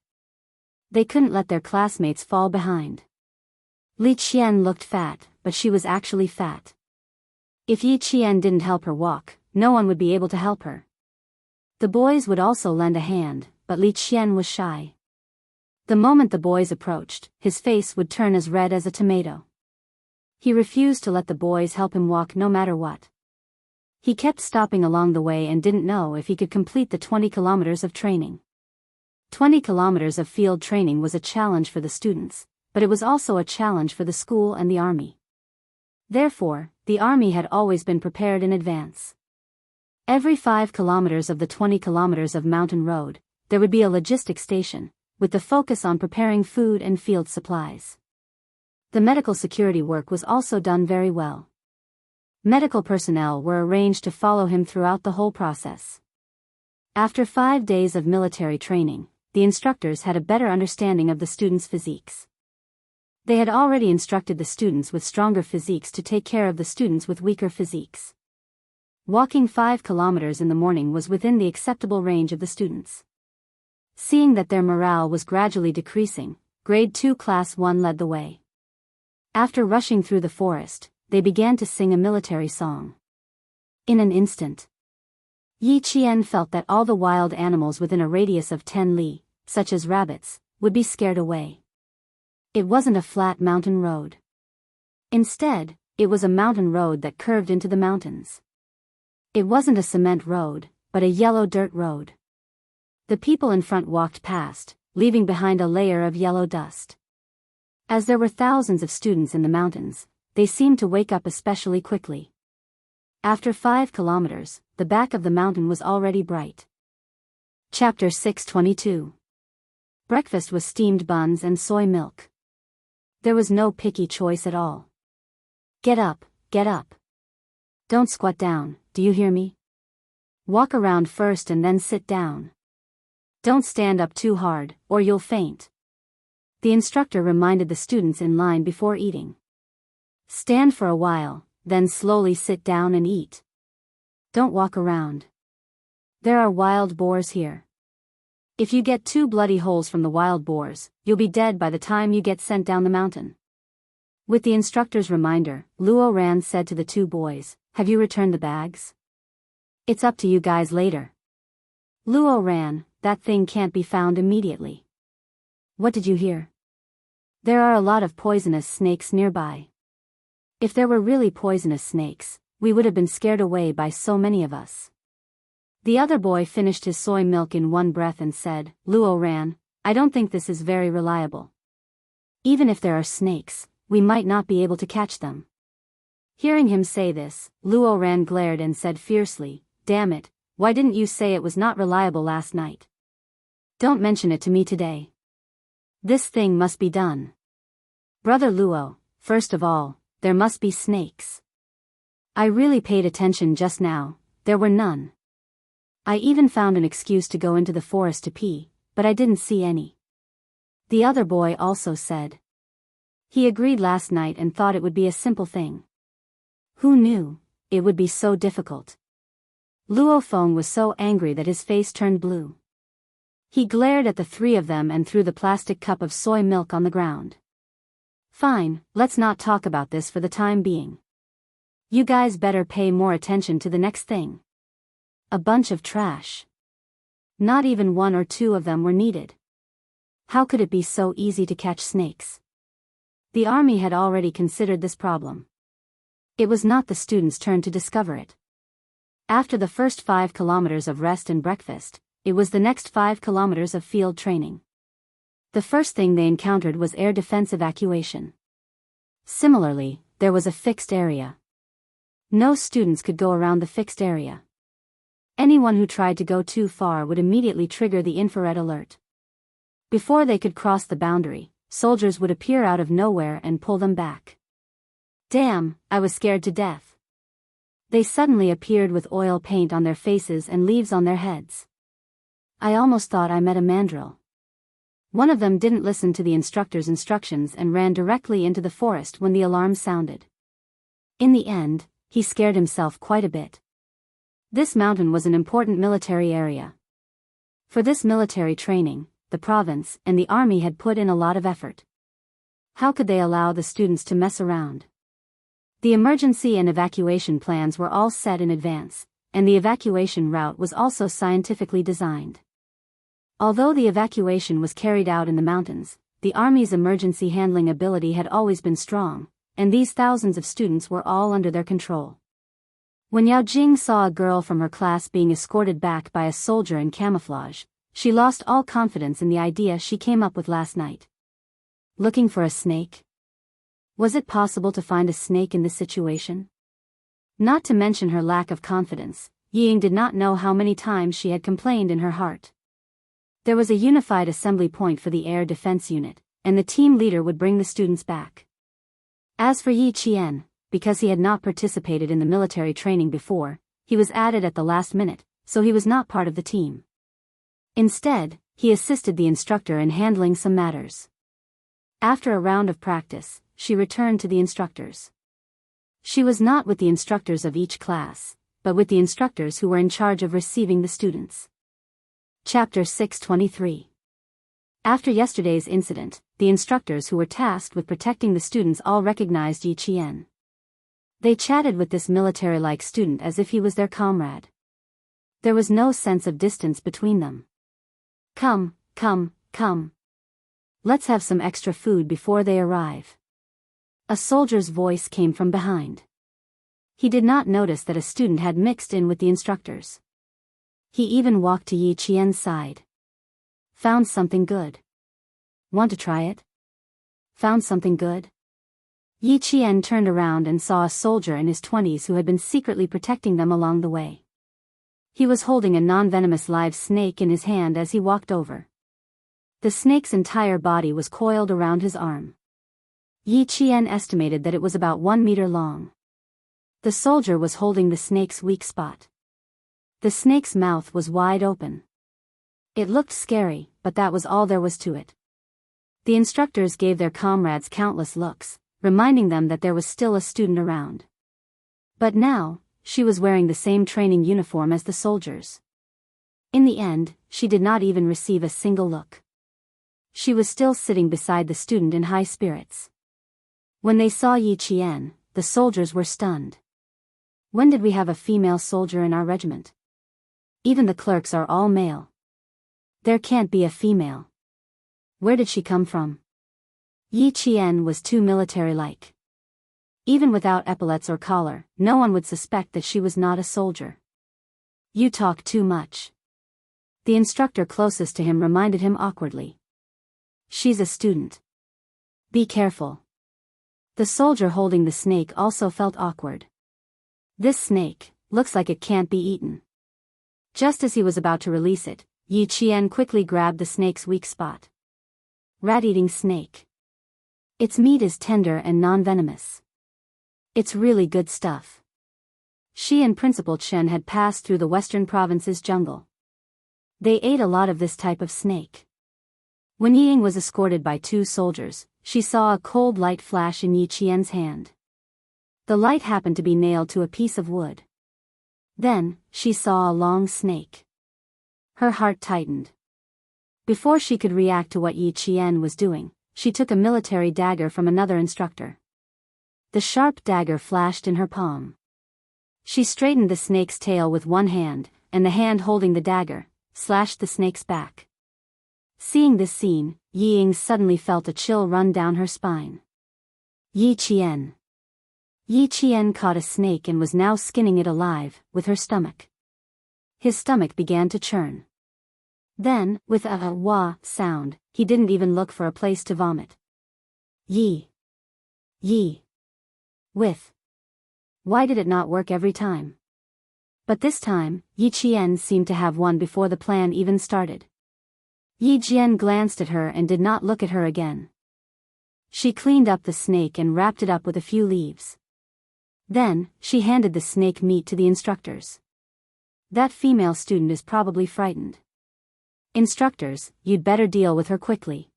They couldn't let their classmates fall behind. Li Qian looked fat, but she was actually fat. If Yi Qian didn't help her walk, no one would be able to help her. The boys would also lend a hand, but Li Qian was shy. The moment the boys approached, his face would turn as red as a tomato. He refused to let the boys help him walk no matter what. He kept stopping along the way and didn't know if he could complete the 20 kilometers of training. 20 kilometers of field training was a challenge for the students, but it was also a challenge for the school and the army. Therefore, the army had always been prepared in advance. Every 5 kilometers of the 20 kilometers of mountain road, there would be a logistics station, with the focus on preparing food and field supplies. The medical security work was also done very well. Medical personnel were arranged to follow him throughout the whole process. After 5 days of military training, the instructors had a better understanding of the students' physiques. They had already instructed the students with stronger physiques to take care of the students with weaker physiques. Walking 5 kilometers in the morning was within the acceptable range of the students. Seeing that their morale was gradually decreasing, Grade 2 Class 1 led the way. After rushing through the forest, they began to sing a military song. In an instant, Yi Qian felt that all the wild animals within a radius of 10 li, such as rabbits, would be scared away. It wasn't a flat mountain road. Instead, it was a mountain road that curved into the mountains. It wasn't a cement road, but a yellow dirt road. The people in front walked past, leaving behind a layer of yellow dust. As there were thousands of students in the mountains, they seemed to wake up especially quickly. After 5 kilometers, the back of the mountain was already bright. Chapter 622. Breakfast was steamed buns and soy milk. There was no picky choice at all. Get up, get up. Don't squat down, do you hear me? Walk around first and then sit down. Don't stand up too hard, or you'll faint. The instructor reminded the students in line before eating. Stand for a while, then slowly sit down and eat. Don't walk around. There are wild boars here. If you get 2 bloody holes from the wild boars, you'll be dead by the time you get sent down the mountain. With the instructor's reminder, Luo Ran said to the 2 boys, "Have you returned the bags? It's up to you guys later." Luo Ran, that thing can't be found immediately. What did you hear? There are a lot of poisonous snakes nearby. If there were really poisonous snakes, we would have been scared away by so many of us. The other boy finished his soy milk in one breath and said, "Luo Ran, I don't think this is very reliable. Even if there are snakes, we might not be able to catch them." Hearing him say this, Luo Ran glared and said fiercely, "Damn it, why didn't you say it was not reliable last night? Don't mention it to me today. This thing must be done. Brother Luo, first of all, there must be snakes. I really paid attention just now, there were none. I even found an excuse to go into the forest to pee, but I didn't see any." The other boy also said. He agreed last night and thought it would be a simple thing. Who knew it would be so difficult? Luo Feng was so angry that his face turned blue. He glared at the 3 of them and threw the plastic cup of soy milk on the ground. "Fine, let's not talk about this for the time being. You guys better pay more attention to the next thing." A bunch of trash. Not even 1 or 2 of them were needed. How could it be so easy to catch snakes? The army had already considered this problem. It was not the students' turn to discover it. After the first 5 kilometers of rest and breakfast, it was the next 5 kilometers of field training. The first thing they encountered was air defense evacuation. Similarly, there was a fixed area. No students could go around the fixed area. Anyone who tried to go too far would immediately trigger the infrared alert. Before they could cross the boundary, soldiers would appear out of nowhere and pull them back. Damn, I was scared to death. They suddenly appeared with oil paint on their faces and leaves on their heads. I almost thought I met a mandrill. One of them didn't listen to the instructor's instructions and ran directly into the forest when the alarm sounded. In the end, he scared himself quite a bit. This mountain was an important military area. For this military training, the province and the army had put in a lot of effort. How could they allow the students to mess around? The emergency and evacuation plans were all set in advance, and the evacuation route was also scientifically designed. Although the evacuation was carried out in the mountains, the Army's emergency handling ability had always been strong, and these thousands of students were all under their control. When Yao Jing saw a girl from her class being escorted back by a soldier in camouflage, she lost all confidence in the idea she came up with last night. Looking for a snake? Was it possible to find a snake in this situation? Not to mention her lack of confidence, Ying did not know how many times she had complained in her heart. There was a unified assembly point for the air defense unit, and the team leader would bring the students back. As for Yi Qian, because he had not participated in the military training before, he was added at the last minute, so he was not part of the team. Instead, he assisted the instructor in handling some matters. After a round of practice, she returned to the instructors. She was not with the instructors of each class, but with the instructors who were in charge of receiving the students. Chapter 623. After yesterday's incident, the instructors who were tasked with protecting the students all recognized Yi Qian. They chatted with this military-like student as if he was their comrade. There was no sense of distance between them. Come, come, come. Let's have some extra food before they arrive. A soldier's voice came from behind. He did not notice that a student had mixed in with the instructors. He even walked to Yi Qian's side. Found something good. Want to try it? Found something good? Yi Qian turned around and saw a soldier in his 20s who had been secretly protecting them along the way. He was holding a non-venomous live snake in his hand as he walked over. The snake's entire body was coiled around his arm. Yi Qian estimated that it was about 1 meter long. The soldier was holding the snake's weak spot. The snake's mouth was wide open. It looked scary, but that was all there was to it. The instructors gave their comrades countless looks, reminding them that there was still a student around. But now, she was wearing the same training uniform as the soldiers. In the end, she did not even receive a single look. She was still sitting beside the student in high spirits. When they saw Yi Qian, the soldiers were stunned. When did we have a female soldier in our regiment? Even the clerks are all male. There can't be a female. Where did she come from? Yi Qian was too military-like. Even without epaulets or collar, no one would suspect that she was not a soldier. You talk too much. The instructor closest to him reminded him awkwardly. She's a student. Be careful. The soldier holding the snake also felt awkward. This snake looks like it can't be eaten. Just as he was about to release it, Yi Qian quickly grabbed the snake's weak spot. Rat-eating snake. Its meat is tender and non-venomous. It's really good stuff. She and Principal Chen had passed through the western province's jungle. They ate a lot of this type of snake. When Ying was escorted by 2 soldiers, she saw a cold light flash in Yi Qian's hand. The light happened to be nailed to a piece of wood. Then, she saw a long snake. Her heart tightened. Before she could react to what Yi Qian was doing, she took a military dagger from another instructor. The sharp dagger flashed in her palm. She straightened the snake's tail with one hand, and the hand holding the dagger slashed the snake's back. Seeing this scene, Ying suddenly felt a chill run down her spine. Yi Qian. Yi Qian caught a snake and was now skinning it alive, with her stomach. His stomach began to churn. Then, with a wah sound, he didn't even look for a place to vomit. Yi. With. Why did it not work every time? But this time, Yi Qian seemed to have won before the plan even started. Yi Qian glanced at her and did not look at her again. She cleaned up the snake and wrapped it up with a few leaves. Then, she handed the snake meat to the instructors. That female student is probably frightened. Instructors, you'd better deal with her quickly.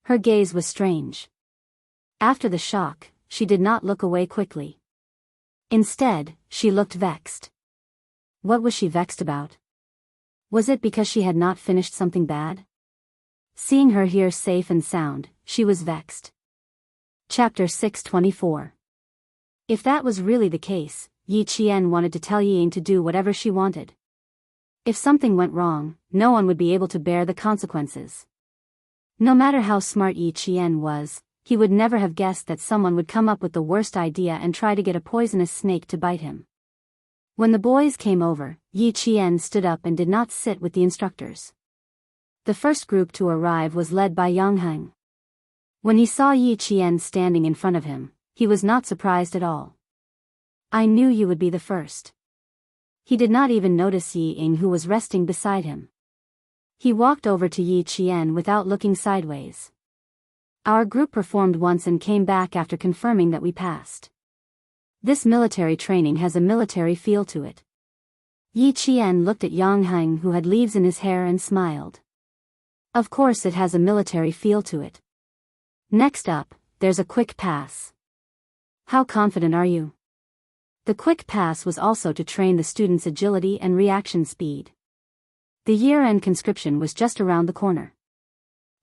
Her gaze was strange. After the shock, she did not look away quickly. Instead, she looked vexed. What was she vexed about? Was it because she had not finished something bad? Seeing her here safe and sound, she was vexed. Chapter 624. If that was really the case, Yi Qian wanted to tell Ying to do whatever she wanted. If something went wrong, no one would be able to bear the consequences. No matter how smart Yi Qian was, he would never have guessed that someone would come up with the worst idea and try to get a poisonous snake to bite him. When the boys came over, Yi Qian stood up and did not sit with the instructors. The first group to arrive was led by Yang Heng. When he saw Yi Qian standing in front of him, he was not surprised at all. I knew you would be the first. He did not even notice Yi Ying, who was resting beside him. He walked over to Yi Qian without looking sideways. Our group performed once and came back after confirming that we passed. This military training has a military feel to it. Yi Qian looked at Yang Heng, who had leaves in his hair, and smiled. Of course it has a military feel to it. Next up, there's a quick pass. How confident are you? The quick pass was also to train the students' agility and reaction speed. The year-end conscription was just around the corner.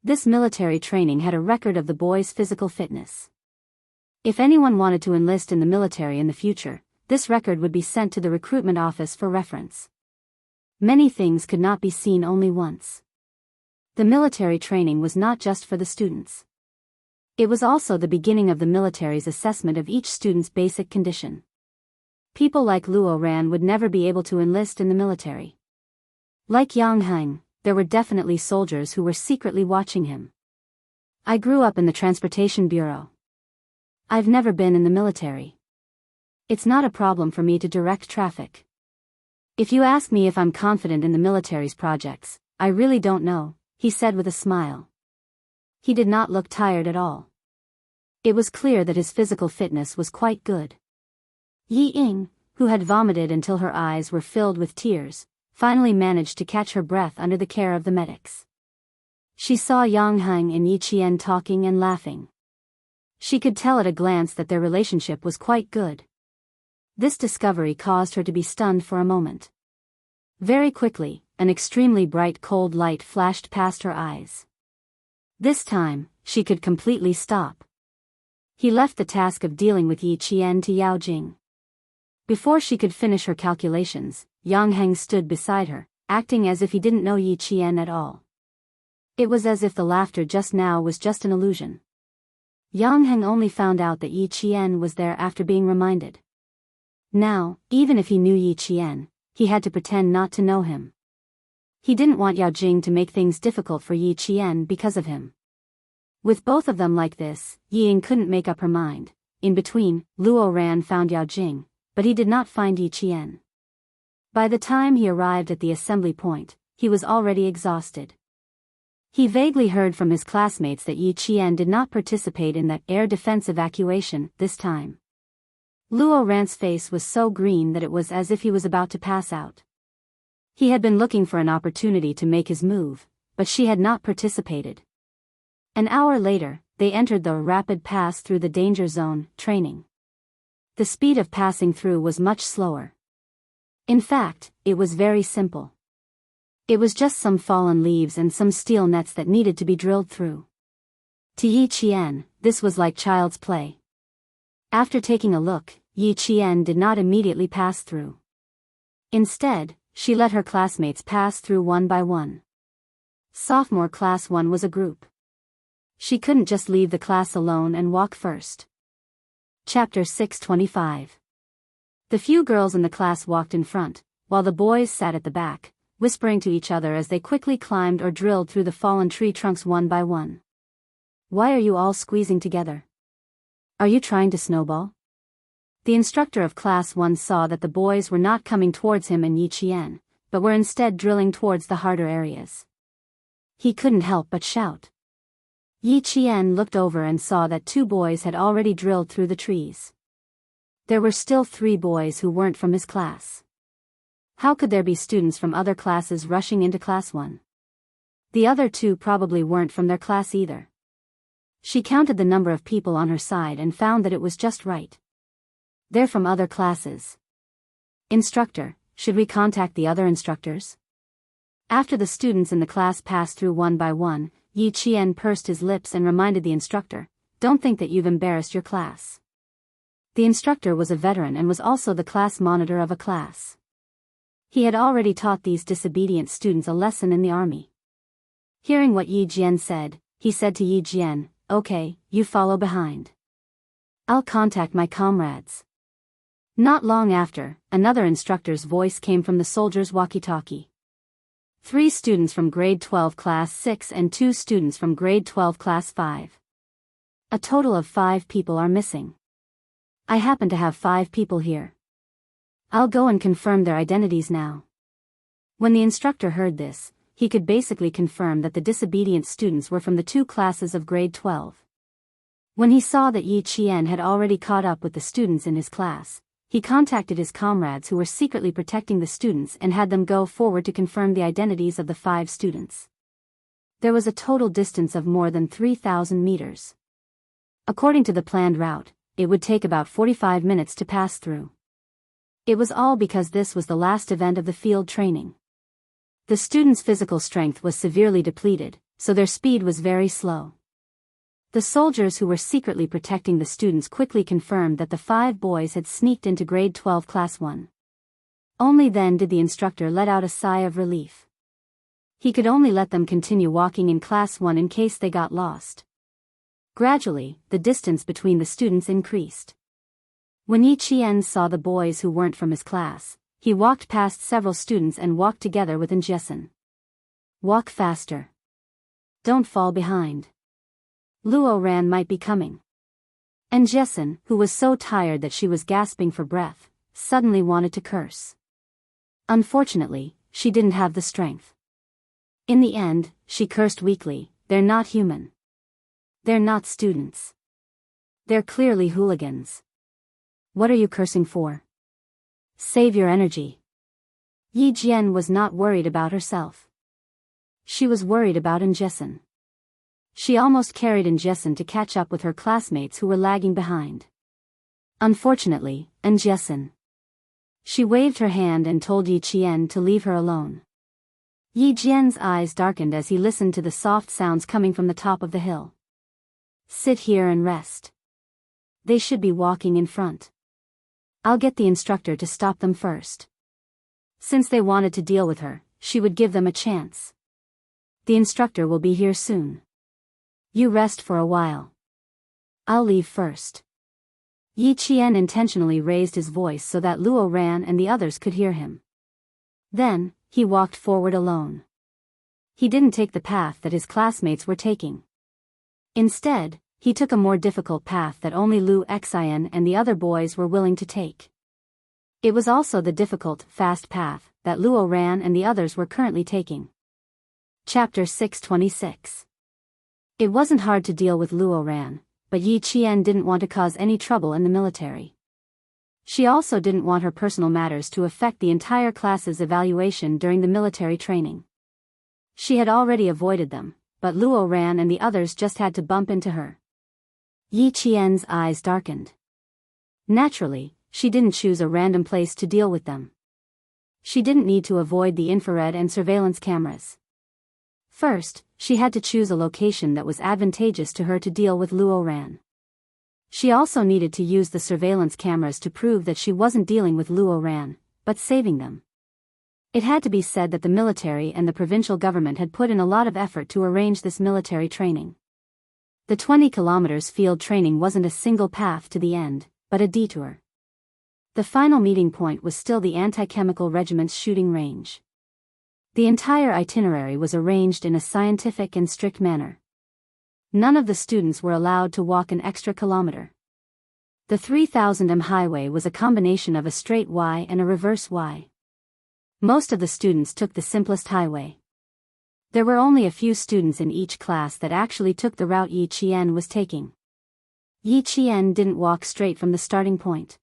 This military training had a record of the boys' physical fitness. If anyone wanted to enlist in the military in the future, this record would be sent to the recruitment office for reference. Many things could not be seen only once. The military training was not just for the students. It was also the beginning of the military's assessment of each student's basic condition. People like Luo Ran would never be able to enlist in the military. Like Yang Heng, there were definitely soldiers who were secretly watching him. I grew up in the Transportation Bureau. I've never been in the military. It's not a problem for me to direct traffic. If you ask me if I'm confident in the military's projects, I really don't know, he said with a smile. He did not look tired at all. It was clear that his physical fitness was quite good. Yi Ying, who had vomited until her eyes were filled with tears, finally managed to catch her breath under the care of the medics. She saw Yang Heng and Yi Qian talking and laughing. She could tell at a glance that their relationship was quite good. This discovery caused her to be stunned for a moment. Very quickly, an extremely bright cold light flashed past her eyes. This time, she could completely stop. He left the task of dealing with Yi Qian to Yao Jing. Before she could finish her calculations, Yang Heng stood beside her, acting as if he didn't know Yi Qian at all. It was as if the laughter just now was just an illusion. Yang Heng only found out that Yi Qian was there after being reminded. Now, even if he knew Yi Qian, he had to pretend not to know him. He didn't want Yao Jing to make things difficult for Yi Qian because of him. With both of them like this, Yi Ying couldn't make up her mind. In between, Luo Ran found Yao Jing, but he did not find Yi Qian. By the time he arrived at the assembly point, he was already exhausted. He vaguely heard from his classmates that Yi Qian did not participate in that air defense evacuation this time. Luo Ran's face was so green that it was as if he was about to pass out. He had been looking for an opportunity to make his move, but she had not participated. An hour later, they entered the rapid pass through the danger zone training. The speed of passing through was much slower. In fact, it was very simple. It was just some fallen leaves and some steel nets that needed to be drilled through. To Yi Qian, this was like child's play. After taking a look, Yi Qian did not immediately pass through. Instead, she let her classmates pass through one by one. Sophomore Class 1 was a group. She couldn't just leave the class alone and walk first. Chapter 625. The few girls in the class walked in front, while the boys sat at the back, whispering to each other as they quickly climbed or drilled through the fallen tree trunks one by one. Why are you all squeezing together? Are you trying to snowball? The instructor of Class 1 saw that the boys were not coming towards him and Yi Qian, but were instead drilling towards the harder areas. He couldn't help but shout. Yi Qian looked over and saw that 2 boys had already drilled through the trees. There were still 3 boys who weren't from his class. How could there be students from other classes rushing into Class 1? The other 2 probably weren't from their class either. She counted the number of people on her side and found that it was just right. They're from other classes. Instructor, should we contact the other instructors? After the students in the class passed through one by one, Yi Qian pursed his lips and reminded the instructor, "Don't think that you've embarrassed your class." The instructor was a veteran and was also the class monitor of a class. He had already taught these disobedient students a lesson in the army. Hearing what Yi Jian said, he said to Yi Jian, "Okay, you follow behind. I'll contact my comrades." Not long after, another instructor's voice came from the soldiers' walkie-talkie. 3 students from grade 12 class 6 and 2 students from grade 12 class 5. A total of 5 people are missing. I happen to have 5 people here. I'll go and confirm their identities now." When the instructor heard this, he could basically confirm that the disobedient students were from the 2 classes of grade 12. When he saw that Yi Qian had already caught up with the students in his class, he contacted his comrades who were secretly protecting the students and had them go forward to confirm the identities of the 5 students. There was a total distance of more than 3,000 meters. According to the planned route, it would take about 45 minutes to pass through. It was all because this was the last event of the field training. The students' physical strength was severely depleted, so their speed was very slow. The soldiers who were secretly protecting the students quickly confirmed that the 5 boys had sneaked into grade 12 class 1. Only then did the instructor let out a sigh of relief. He could only let them continue walking in class 1 in case they got lost. Gradually, the distance between the students increased. When Yi Qian saw the boys who weren't from his class, he walked past several students and walked together with Jessen. "Walk faster. Don't fall behind. Luo Ran might be coming." And Jessen, who was so tired that she was gasping for breath, suddenly wanted to curse. Unfortunately, she didn't have the strength. In the end, she cursed weakly, "They're not human. They're not students. They're clearly hooligans. What are you cursing for? Save your energy." Yi Jian was not worried about herself. She was worried about Jessen. She almost carried Jessen to catch up with her classmates who were lagging behind. Unfortunately, Jessen. She waved her hand and told Yi Qian to leave her alone. Yi Jian's eyes darkened as he listened to the soft sounds coming from the top of the hill. "Sit here and rest. They should be walking in front. I'll get the instructor to stop them first. Since they wanted to deal with her, she would give them a chance. The instructor will be here soon. You rest for a while. I'll leave first." Yi Qian intentionally raised his voice so that Luo Ran and the others could hear him. Then, he walked forward alone. He didn't take the path that his classmates were taking. Instead, he took a more difficult path that only Lu Xian and the other boys were willing to take. It was also the difficult, fast path that Luo Ran and the others were currently taking. Chapter 626. It wasn't hard to deal with Luo Ran, but Yi Qian didn't want to cause any trouble in the military. She also didn't want her personal matters to affect the entire class's evaluation during the military training. She had already avoided them, but Luo Ran and the others just had to bump into her. Yi Qian's eyes darkened. Naturally, she didn't choose a random place to deal with them. She didn't need to avoid the infrared and surveillance cameras. First, she had to choose a location that was advantageous to her to deal with Luo Ran. She also needed to use the surveillance cameras to prove that she wasn't dealing with Luo Ran, but saving them. It had to be said that the military and the provincial government had put in a lot of effort to arrange this military training. The 20 kilometers field training wasn't a single path to the end, but a detour. The final meeting point was still the anti-chemical regiment's shooting range. The entire itinerary was arranged in a scientific and strict manner. None of the students were allowed to walk an extra kilometer. The 3000 m highway was a combination of a straight Y and a reverse Y. Most of the students took the simplest highway. There were only a few students in each class that actually took the route Yi Qian was taking. Yi Qian didn't walk straight from the starting point.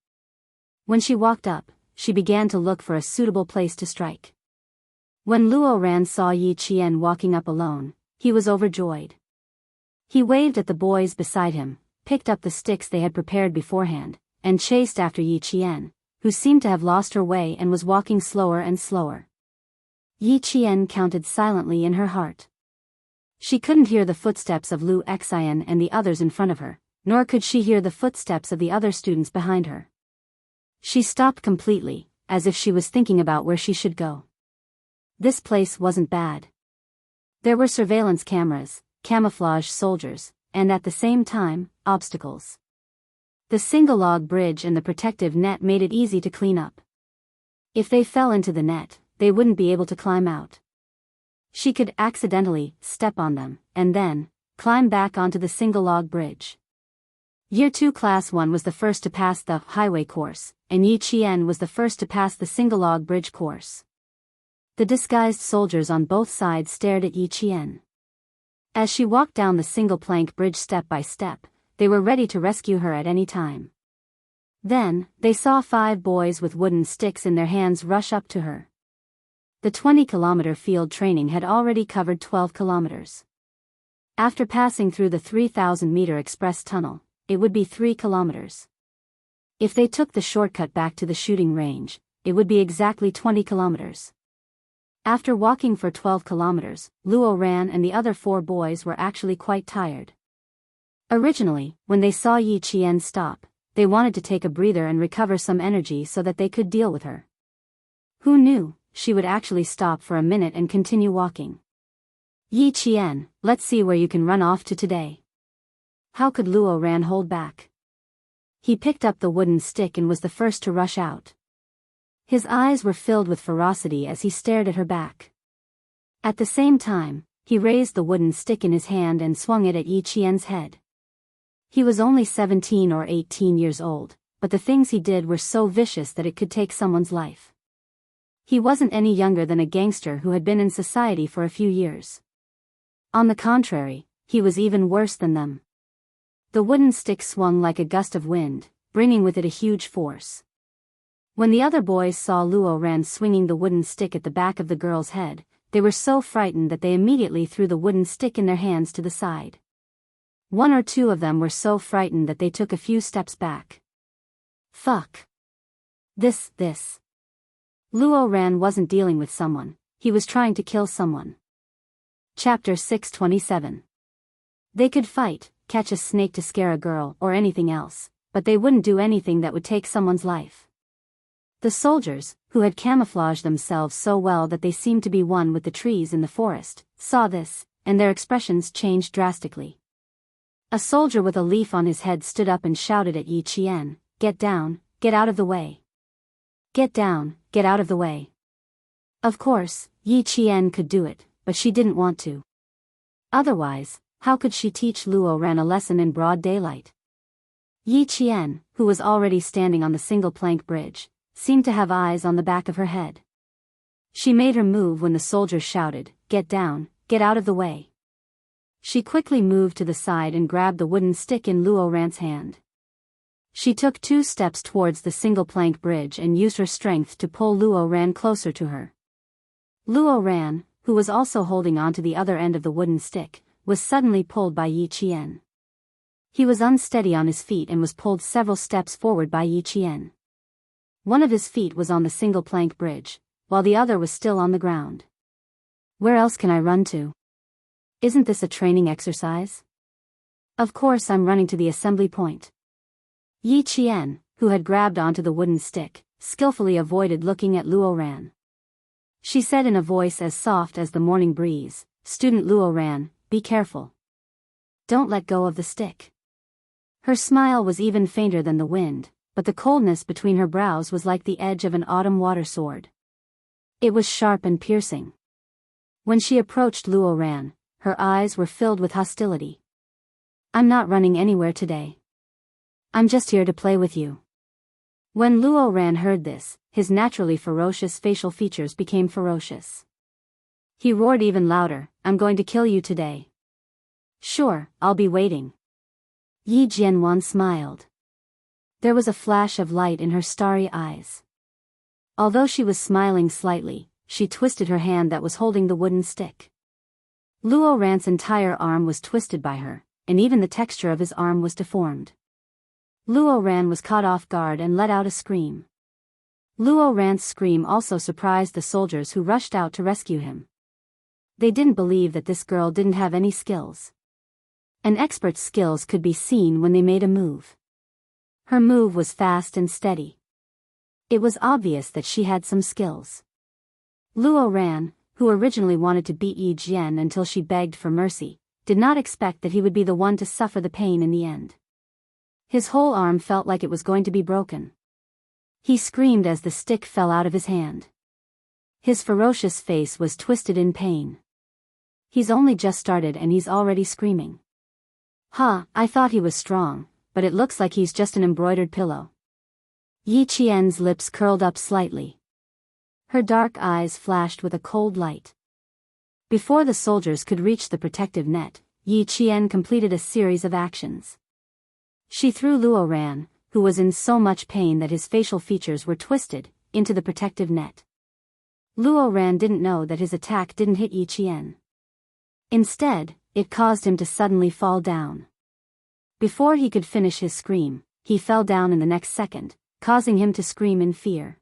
When she walked up, she began to look for a suitable place to strike. When Luo Ran saw Yi Qian walking up alone, he was overjoyed. He waved at the boys beside him, picked up the sticks they had prepared beforehand, and chased after Yi Qian, who seemed to have lost her way and was walking slower and slower. Yi Qian counted silently in her heart. She couldn't hear the footsteps of Lu Xian and the others in front of her, nor could she hear the footsteps of the other students behind her. She stopped completely, as if she was thinking about where she should go. This place wasn't bad. There were surveillance cameras, camouflage soldiers, and at the same time, obstacles. The single log bridge and the protective net made it easy to clean up. If they fell into the net, they wouldn't be able to climb out. She could accidentally step on them, and then climb back onto the single log bridge. Year 2 Class 1 was the first to pass the highway course, and Yi Qian was the first to pass the single-log bridge course. The disguised soldiers on both sides stared at Yi Qian. As she walked down the single-plank bridge step by step, they were ready to rescue her at any time. Then, they saw 5 boys with wooden sticks in their hands rush up to her. The 20-kilometer field training had already covered 12 kilometers. After passing through the 3,000-meter express tunnel, it would be 3 kilometers. If they took the shortcut back to the shooting range, it would be exactly 20 kilometers. After walking for 12 kilometers, Luo Ran and the other 4 boys were actually quite tired. Originally, when they saw Yi Qian stop, they wanted to take a breather and recover some energy so that they could deal with her. Who knew, she would actually stop for a minute and continue walking. Yi Qian, let's see where you can run off to today. How could Luo Ran hold back? He picked up the wooden stick and was the first to rush out. His eyes were filled with ferocity as he stared at her back. At the same time, he raised the wooden stick in his hand and swung it at Yi Qian's head. He was only 17 or 18 years old, but the things he did were so vicious that it could take someone's life. He wasn't any younger than a gangster who had been in society for a few years. On the contrary, he was even worse than them. The wooden stick swung like a gust of wind, bringing with it a huge force. When the other boys saw Luo Ran swinging the wooden stick at the back of the girl's head, they were so frightened that they immediately threw the wooden stick in their hands to the side. 1 or 2 of them were so frightened that they took a few steps back. Fuck. This. Luo Ran wasn't dealing with someone, he was trying to kill someone. Chapter 627. They could fight, catch a snake to scare a girl or anything else, but they wouldn't do anything that would take someone's life. The soldiers, who had camouflaged themselves so well that they seemed to be one with the trees in the forest, saw this, and their expressions changed drastically. A soldier with a leaf on his head stood up and shouted at Yi Qian, "Get down, get out of the way. Get down, get out of the way." Of course, Yi Qian could do it, but she didn't want to. Otherwise, how could she teach Luo Ran a lesson in broad daylight? Yi Qian, who was already standing on the single-plank bridge, seemed to have eyes on the back of her head. She made her move when the soldier shouted, "Get down, get out of the way." She quickly moved to the side and grabbed the wooden stick in Luo Ran's hand. She took 2 steps towards the single-plank bridge and used her strength to pull Luo Ran closer to her. Luo Ran, who was also holding on to the other end of the wooden stick, was suddenly pulled by Yi Qian. He was unsteady on his feet and was pulled several steps forward by Yi Qian. One of his feet was on the single-plank bridge, while the other was still on the ground. Where else can I run to? Isn't this a training exercise? Of course I'm running to the assembly point. Yi Qian, who had grabbed onto the wooden stick, skillfully avoided looking at Luo Ran. She said in a voice as soft as the morning breeze, "Student Luo Ran, be careful. Don't let go of the stick." Her smile was even fainter than the wind, but the coldness between her brows was like the edge of an autumn water sword. It was sharp and piercing. When she approached Luo Ran, her eyes were filled with hostility. "I'm not running anywhere today. I'm just here to play with you." When Luo Ran heard this, his naturally ferocious facial features became ferocious. He roared even louder, "I'm going to kill you today." "Sure, I'll be waiting." Yi Jianwan smiled. There was a flash of light in her starry eyes. Although she was smiling slightly, she twisted her hand that was holding the wooden stick. Luo Ran's entire arm was twisted by her, and even the texture of his arm was deformed. Luo Ran was caught off guard and let out a scream. Luo Ran's scream also surprised the soldiers who rushed out to rescue him. They didn't believe that this girl didn't have any skills. An expert's skills could be seen when they made a move. Her move was fast and steady. It was obvious that she had some skills. Luo Ran, who originally wanted to beat Yi Jian until she begged for mercy, did not expect that he would be the one to suffer the pain in the end. His whole arm felt like it was going to be broken. He screamed as the stick fell out of his hand. His ferocious face was twisted in pain. He's only just started and he's already screaming. I thought he was strong, but it looks like he's just an embroidered pillow. Yi Qian's lips curled up slightly. Her dark eyes flashed with a cold light. Before the soldiers could reach the protective net, Yi Qian completed a series of actions. She threw Luo Ran, who was in so much pain that his facial features were twisted, into the protective net. Luo Ran didn't know that his attack didn't hit Yi Qian. Instead, it caused him to suddenly fall down. Before he could finish his scream, he fell down in the next second, causing him to scream in fear.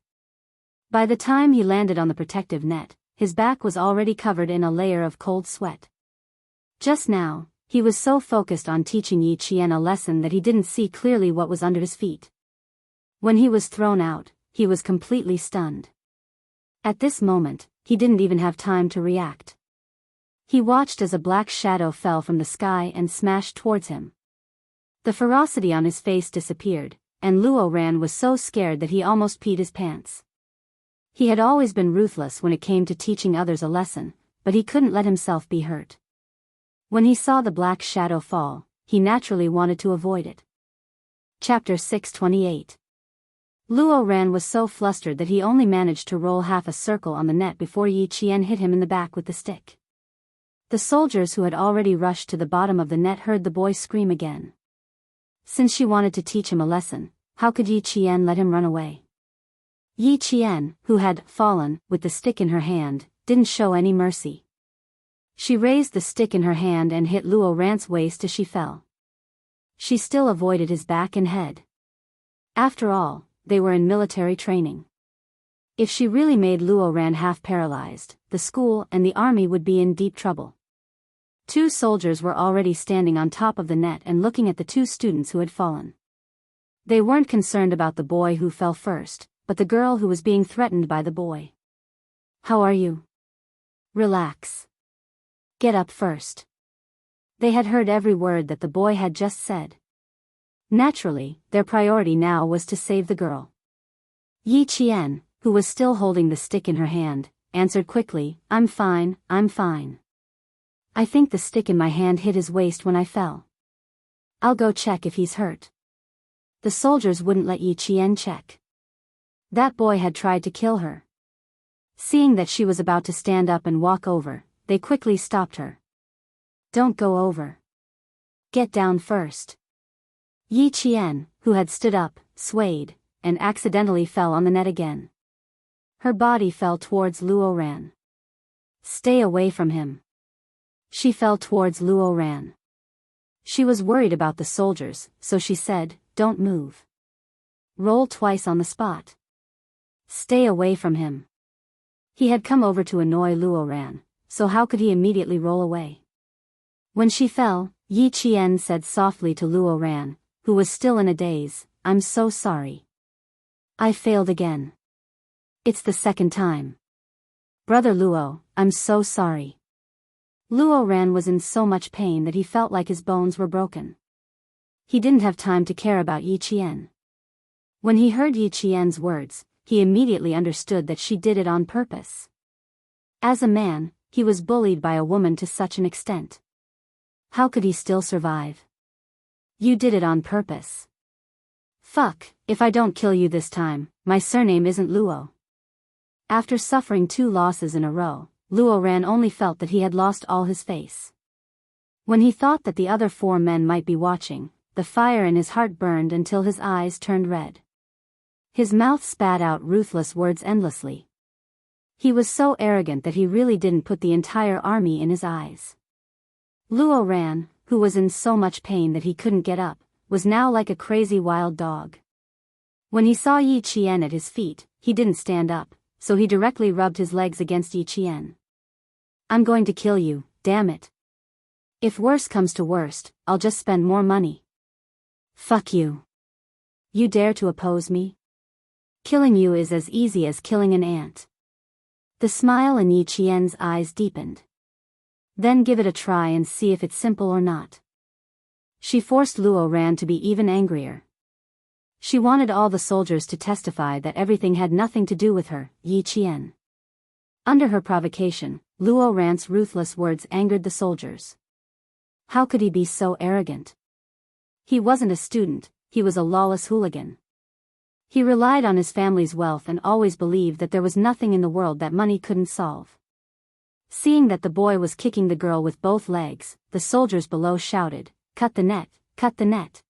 By the time he landed on the protective net, his back was already covered in a layer of cold sweat. Just now, he was so focused on teaching Yi Qian a lesson that he didn't see clearly what was under his feet. When he was thrown out, he was completely stunned. At this moment, he didn't even have time to react. He watched as a black shadow fell from the sky and smashed towards him. The ferocity on his face disappeared, and Luo Ran was so scared that he almost peed his pants. He had always been ruthless when it came to teaching others a lesson, but he couldn't let himself be hurt. When he saw the black shadow fall, he naturally wanted to avoid it. Chapter 628. Luo Ran was so flustered that he only managed to roll half a circle on the net before Yi Qian hit him in the back with the stick. The soldiers who had already rushed to the bottom of the net heard the boy scream again. Since she wanted to teach him a lesson, how could Yi Qian let him run away? Yi Qian, who had fallen with the stick in her hand, didn't show any mercy. She raised the stick in her hand and hit Luo Ran's waist as she fell. She still avoided his back and head. After all, they were in military training. If she really made Luo Ran half paralyzed, the school and the army would be in deep trouble. Two soldiers were already standing on top of the net and looking at the two students who had fallen. They weren't concerned about the boy who fell first, but the girl who was being threatened by the boy. "How are you?" "Relax. Get up first." They had heard every word that the boy had just said. Naturally, their priority now was to save the girl. Yi Qian, who was still holding the stick in her hand, answered quickly, "I'm fine, I'm fine. I think the stick in my hand hit his waist when I fell. I'll go check if he's hurt." The soldiers wouldn't let Yi Qian check. That boy had tried to kill her. Seeing that she was about to stand up and walk over, they quickly stopped her. "Don't go over. Get down first." Yi Qian, who had stood up, swayed, and accidentally fell on the net again. Her body fell towards Luo Ran. "Stay away from him." She fell towards Luo Ran. She was worried about the soldiers, so she said, "Don't move. Roll twice on the spot. Stay away from him." He had come over to annoy Luo Ran, so how could he immediately roll away? When she fell, Yi Qian said softly to Luo Ran, who was still in a daze, "I'm so sorry. I failed again. It's the second time. Brother Luo, I'm so sorry." Luo Ran was in so much pain that he felt like his bones were broken. He didn't have time to care about Yi Qian. When he heard Yi Qian's words, he immediately understood that she did it on purpose. As a man, he was bullied by a woman to such an extent. How could he still survive? "You did it on purpose. Fuck, if I don't kill you this time, my surname isn't Luo." After suffering 2 losses in a row, Luo Ran only felt that he had lost all his face. When he thought that the other 4 men might be watching, the fire in his heart burned until his eyes turned red. His mouth spat out ruthless words endlessly. He was so arrogant that he really didn't put the entire army in his eyes. Luo Ran, who was in so much pain that he couldn't get up, was now like a crazy wild dog. When he saw Yi Qian at his feet, he didn't stand up, so he directly rubbed his legs against Yi Qian. "I'm going to kill you, damn it. If worse comes to worst, I'll just spend more money. Fuck you. You dare to oppose me? Killing you is as easy as killing an ant." The smile in Yi Qian's eyes deepened. "Then give it a try and see if it's simple or not." She forced Luo Ran to be even angrier. She wanted all the soldiers to testify that everything had nothing to do with her, Yi Qian. Under her provocation, Luo Ran's ruthless words angered the soldiers. How could he be so arrogant? He wasn't a student, he was a lawless hooligan. He relied on his family's wealth and always believed that there was nothing in the world that money couldn't solve. Seeing that the boy was kicking the girl with both legs, the soldiers below shouted, "Cut the net, cut the net."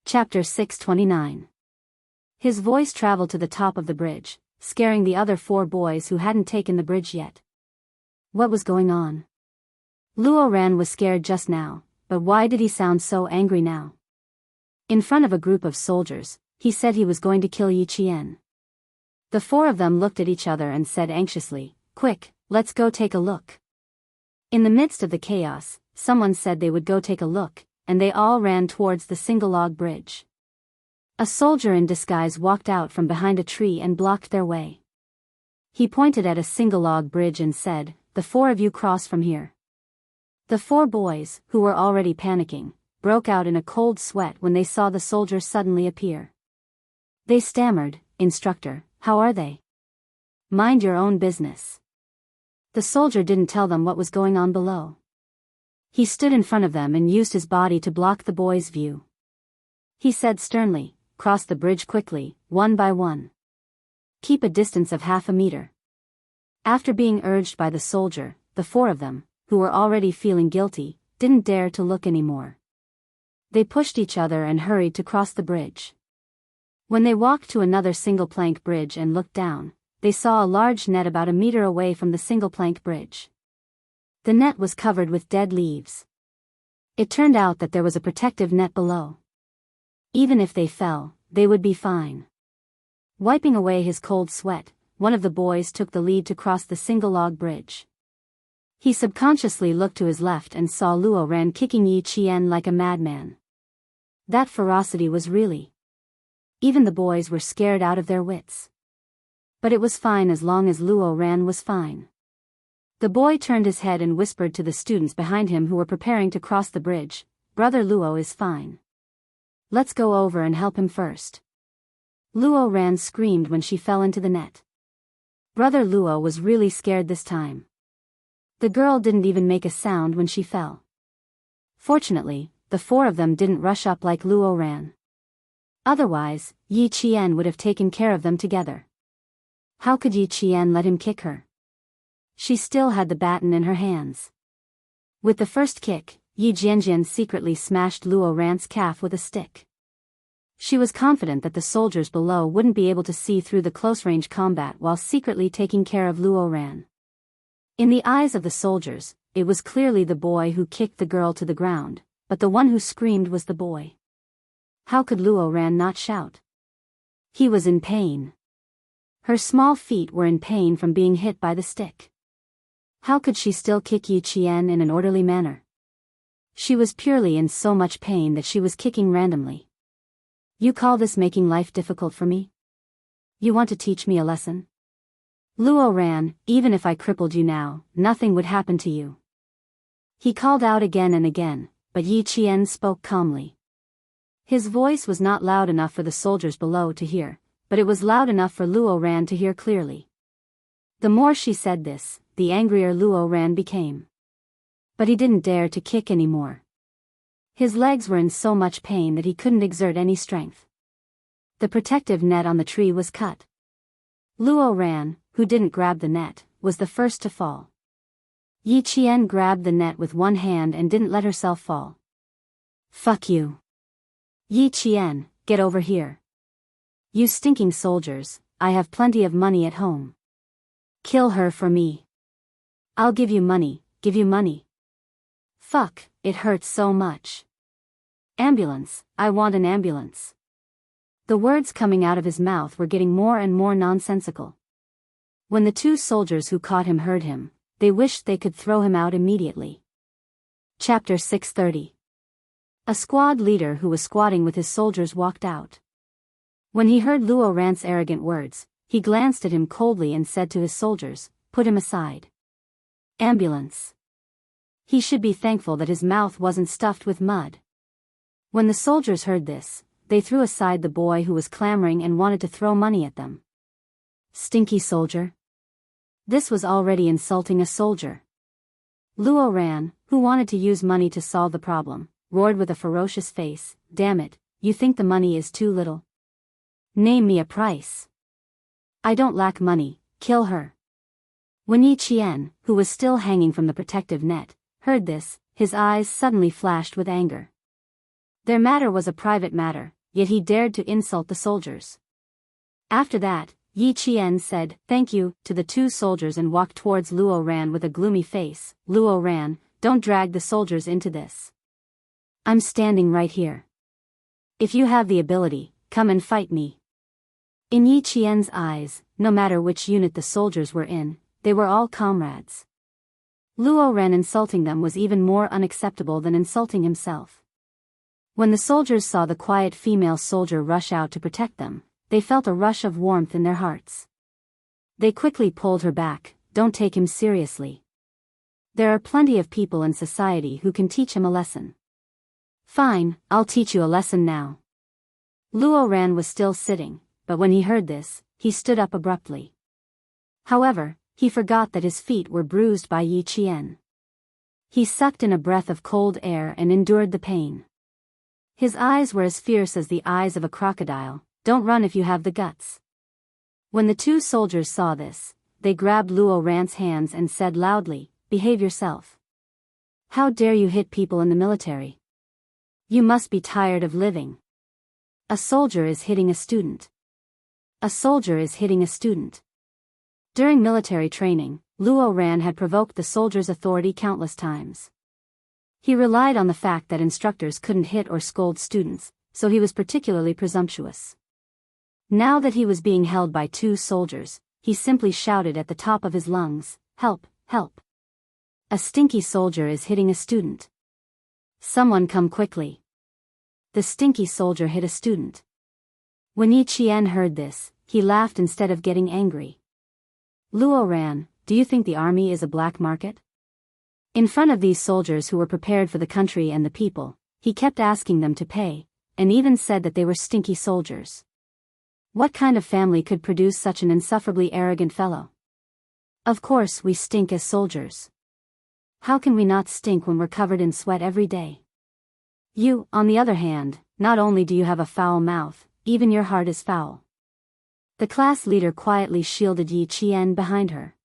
Chapter 629. His voice traveled to the top of the bridge, scaring the other 4 boys who hadn't taken the bridge yet. What was going on? Luo Ran was scared just now, but why did he sound so angry now? In front of a group of soldiers, he said he was going to kill Yi Qian. The 4 of them looked at each other and said anxiously, "Quick, let's go take a look." In the midst of the chaos, someone said they would go take a look, and they all ran towards the single-log bridge. A soldier in disguise walked out from behind a tree and blocked their way. He pointed at a single-log bridge and said, "The 4 of you cross from here." The 4 boys, who were already panicking, broke out in a cold sweat when they saw the soldier suddenly appear. They stammered, "Instructor, how are they?" "Mind your own business." The soldier didn't tell them what was going on below. He stood in front of them and used his body to block the boys' view. He said sternly, "Cross the bridge quickly, one by one. Keep a distance of half a meter." After being urged by the soldier, the 4 of them, who were already feeling guilty, didn't dare to look anymore. They pushed each other and hurried to cross the bridge. When they walked to another single-plank bridge and looked down, they saw a large net about a meter away from the single-plank bridge. The net was covered with dead leaves. It turned out that there was a protective net below. Even if they fell, they would be fine. Wiping away his cold sweat, one of the boys took the lead to cross the single-log bridge. He subconsciously looked to his left and saw Luo Ran kicking Yi Qian like a madman. That ferocity was really. Even the boys were scared out of their wits. But it was fine as long as Luo Ran was fine. The boy turned his head and whispered to the students behind him who were preparing to cross the bridge, "Brother Luo is fine. Let's go over and help him first." Luo Ran screamed when she fell into the net. Brother Luo was really scared this time. The girl didn't even make a sound when she fell. Fortunately, the 4 of them didn't rush up like Luo Ran. Otherwise, Yi Qian would have taken care of them together. How could Yi Qian let him kick her? She still had the baton in her hands. With the first kick, Yi Jianjian secretly smashed Luo Ran's calf with a stick. She was confident that the soldiers below wouldn't be able to see through the close-range combat while secretly taking care of Luo Ran. In the eyes of the soldiers, it was clearly the boy who kicked the girl to the ground, but the one who screamed was the boy. How could Luo Ran not shout? He was in pain. Her small feet were in pain from being hit by the stick. How could she still kick Yi Qian in an orderly manner? She was purely in so much pain that she was kicking randomly. You call this making life difficult for me? You want to teach me a lesson? Luo Ran, even if I crippled you now, nothing would happen to you. He called out again and again, but Yi Qian spoke calmly. His voice was not loud enough for the soldiers below to hear, but it was loud enough for Luo Ran to hear clearly. The more she said this, the angrier Luo Ran became. But he didn't dare to kick anymore. His legs were in so much pain that he couldn't exert any strength. The protective net on the tree was cut. Luo Ran, who didn't grab the net, was the first to fall. Yi Qian grabbed the net with one hand and didn't let herself fall. "Fuck you. Yi Qian, get over here. You stinking soldiers, I have plenty of money at home. Kill her for me. I'll give you money, give you money. Fuck, it hurts so much. Ambulance, I want an ambulance." The words coming out of his mouth were getting more and more nonsensical. When the 2 soldiers who caught him heard him, they wished they could throw him out immediately. Chapter 630. A squad leader who was squatting with his soldiers walked out. When he heard Luo Ran's arrogant words, he glanced at him coldly and said to his soldiers, "Put him aside." Ambulance. He should be thankful that his mouth wasn't stuffed with mud. When the soldiers heard this, they threw aside the boy who was clamoring and wanted to throw money at them. Stinky soldier. This was already insulting a soldier. Luo Ran, who wanted to use money to solve the problem, roared with a ferocious face, "Damn it, you think the money is too little? Name me a price. I don't lack money, kill her. When Yi Qian, who was still hanging from the protective net, heard this, his eyes suddenly flashed with anger. Their matter was a private matter, yet he dared to insult the soldiers. After that, Yi Qian said, "Thank you," to the two soldiers and walked towards Luo Ran with a gloomy face. "Luo Ran, don't drag the soldiers into this. I'm standing right here. If you have the ability, come and fight me." In Yi Qian's eyes, no matter which unit the soldiers were in, they were all comrades. Luo Ran insulting them was even more unacceptable than insulting himself. When the soldiers saw the quiet female soldier rush out to protect them, they felt a rush of warmth in their hearts. They quickly pulled her back. "Don't take him seriously. There are plenty of people in society who can teach him a lesson." "Fine, I'll teach you a lesson now." Luo Ran was still sitting, but when he heard this, he stood up abruptly. However, he forgot that his feet were bruised by Yi Qian. He sucked in a breath of cold air and endured the pain. His eyes were as fierce as the eyes of a crocodile. "Don't run if you have the guts." When the two soldiers saw this, they grabbed Luo Ran's hands and said loudly, "Behave yourself. How dare you hit people in the military? You must be tired of living. A soldier is hitting a student. A soldier is hitting a student." During military training, Luo Ran had provoked the soldiers' authority countless times. He relied on the fact that instructors couldn't hit or scold students, so he was particularly presumptuous. Now that he was being held by two soldiers, he simply shouted at the top of his lungs, "Help, help. A stinky soldier is hitting a student. Someone come quickly." The stinky soldier hit a student. When Yi Qian heard this, he laughed instead of getting angry. "Luo Ran, do you think the army is a black market?" In front of these soldiers who were prepared for the country and the people, he kept asking them to pay, and even said that they were stinky soldiers. What kind of family could produce such an insufferably arrogant fellow? Of course we stink as soldiers. How can we not stink when we're covered in sweat every day? You, on the other hand, not only do you have a foul mouth, even your heart is foul. The class leader quietly shielded Yi Qian behind her.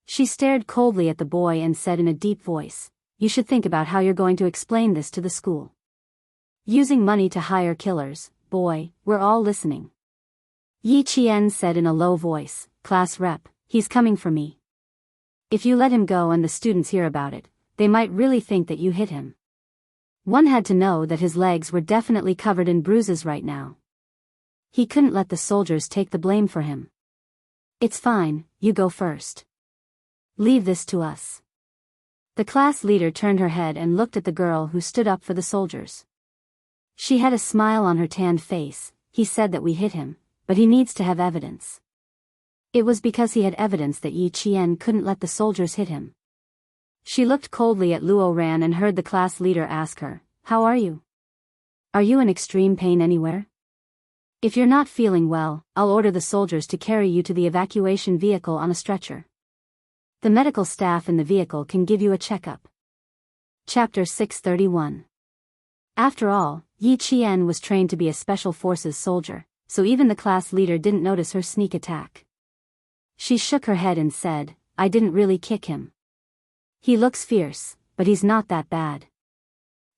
She stared coldly at the boy and said in a deep voice, "You should think about how you're going to explain this to the school. Using money to hire killers, boy, we're all listening." Yi Qian said in a low voice, "Class rep, he's coming for me. If you let him go and the students hear about it, they might really think that you hit him." One had to know that his legs were definitely covered in bruises right now. He couldn't let the soldiers take the blame for him. "It's fine, you go first. Leave this to us." The class leader turned her head and looked at the girl who stood up for the soldiers. She had a smile on her tanned face. "He said that we hit him, but he needs to have evidence." It was because he had evidence that Yi Qian couldn't let the soldiers hit him. She looked coldly at Luo Ran and heard the class leader ask her, "How are you? Are you in extreme pain anywhere? If you're not feeling well, I'll order the soldiers to carry you to the evacuation vehicle on a stretcher. The medical staff in the vehicle can give you a checkup." Chapter 631. After all, Yi Qian was trained to be a special forces soldier, so even the class leader didn't notice her sneak attack. She shook her head and said, "I didn't really kick him. He looks fierce, but he's not that bad."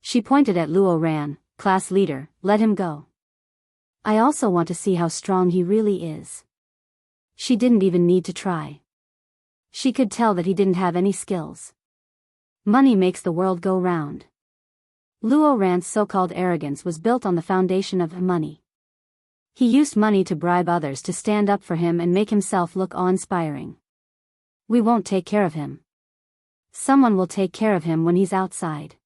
She pointed at Luo Ran, "Class leader, let him go. I also want to see how strong he really is." She didn't even need to try. She could tell that he didn't have any skills. Money makes the world go round. Luo Ran's so-called arrogance was built on the foundation of money. He used money to bribe others to stand up for him and make himself look awe-inspiring. "We won't take care of him. Someone will take care of him when he's outside."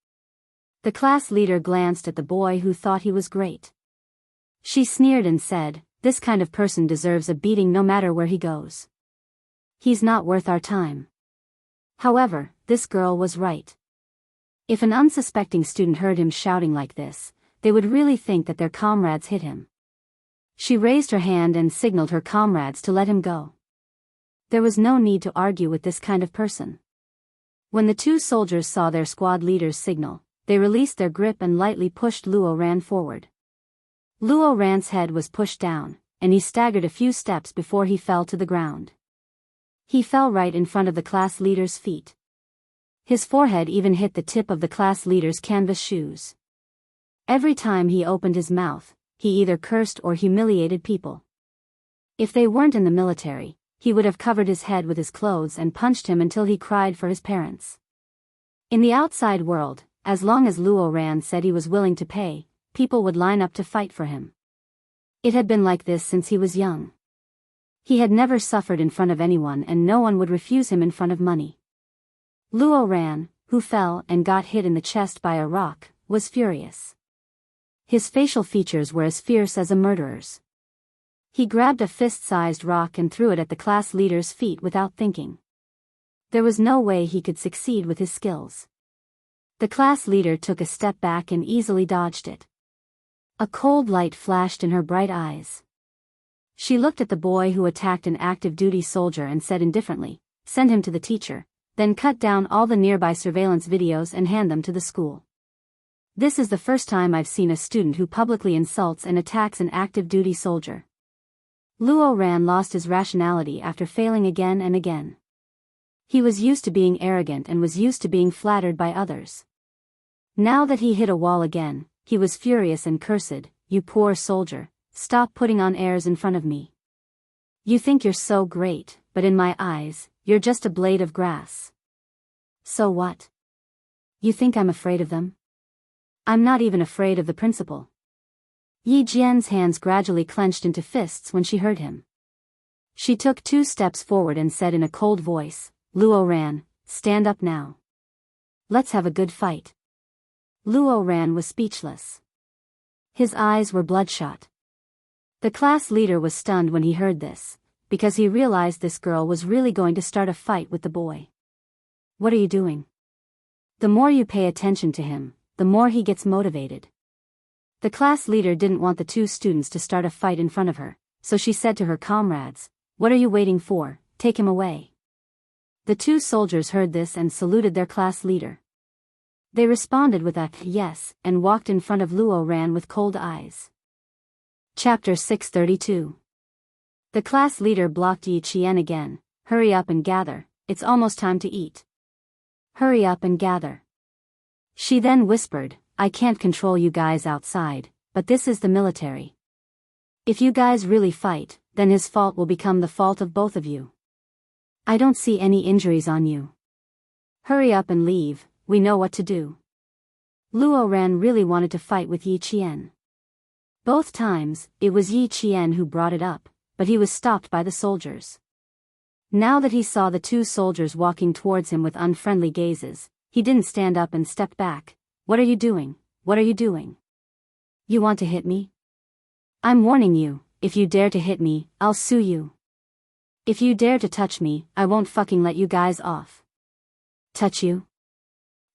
The class leader glanced at the boy who thought he was great. She sneered and said, "This kind of person deserves a beating no matter where he goes. He's not worth our time." However, this girl was right. If an unsuspecting student heard him shouting like this, they would really think that their comrades hit him. She raised her hand and signaled her comrades to let him go. There was no need to argue with this kind of person. When the two soldiers saw their squad leader's signal, they released their grip and lightly pushed Luo Ran forward. Luo Ran's head was pushed down, and he staggered a few steps before he fell to the ground. He fell right in front of the class leader's feet. His forehead even hit the tip of the class leader's canvas shoes. Every time he opened his mouth, he either cursed or humiliated people. If they weren't in the military, he would have covered his head with his clothes and punched him until he cried for his parents. In the outside world, as long as Luo Ran said he was willing to pay, people would line up to fight for him. It had been like this since he was young. He had never suffered in front of anyone and no one would refuse him in front of money. Luo Ran, who fell and got hit in the chest by a rock, was furious. His facial features were as fierce as a murderer's. He grabbed a fist-sized rock and threw it at the class leader's feet without thinking. There was no way he could succeed with his skills. The class leader took a step back and easily dodged it. A cold light flashed in her bright eyes. She looked at the boy who attacked an active-duty soldier and said indifferently, "Send him to the teacher," then cut down all the nearby surveillance videos and hand them to the school. This is the first time I've seen a student who publicly insults and attacks an active-duty soldier. Luo Ran lost his rationality after failing again and again. He was used to being arrogant and was used to being flattered by others. Now that he hit a wall again, he was furious and cursed, "You poor soldier, stop putting on airs in front of me. You think you're so great, but in my eyes, you're just a blade of grass. So what? You think I'm afraid of them? I'm not even afraid of the principal." Yi Jian's hands gradually clenched into fists when she heard him. She took 2 steps forward and said in a cold voice, "Luo Ran, stand up now. Let's have a good fight." Luo Ran was speechless. His eyes were bloodshot. The class leader was stunned when he heard this, because he realized this girl was really going to start a fight with the boy. "What are you doing?" The more you pay attention to him, the more he gets motivated. The class leader didn't want the 2 students to start a fight in front of her, so she said to her comrades, "What are you waiting for? Take him away." The 2 soldiers heard this and saluted their class leader. They responded with a "yes" and walked in front of Luo Ran with cold eyes. Chapter 632. The class leader blocked Yi Qian again. "Hurry up and gather, it's almost time to eat. Hurry up and gather." She then whispered, "I can't control you guys outside, but this is the military. If you guys really fight, then his fault will become the fault of both of you. I don't see any injuries on you. Hurry up and leave, we know what to do." Luo Ran really wanted to fight with Yi Qian. Both times, it was Yi Qian who brought it up, but he was stopped by the soldiers. Now that he saw the 2 soldiers walking towards him with unfriendly gazes, he didn't stand up and stepped back. "What are you doing? What are you doing? You want to hit me? I'm warning you, if you dare to hit me, I'll sue you. If you dare to touch me, I won't fucking let you guys off." "Touch you?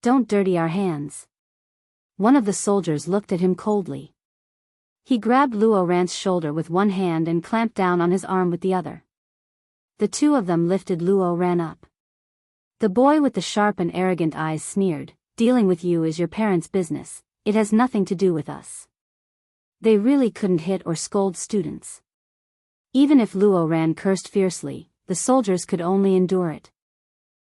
Don't dirty our hands." One of the soldiers looked at him coldly. He grabbed Luo Ran's shoulder with one hand and clamped down on his arm with the other. The 2 of them lifted Luo Ran up. The boy with the sharp and arrogant eyes sneered, "Dealing with you is your parents' business, it has nothing to do with us." They really couldn't hit or scold students. Even if Luo Ran cursed fiercely, the soldiers could only endure it.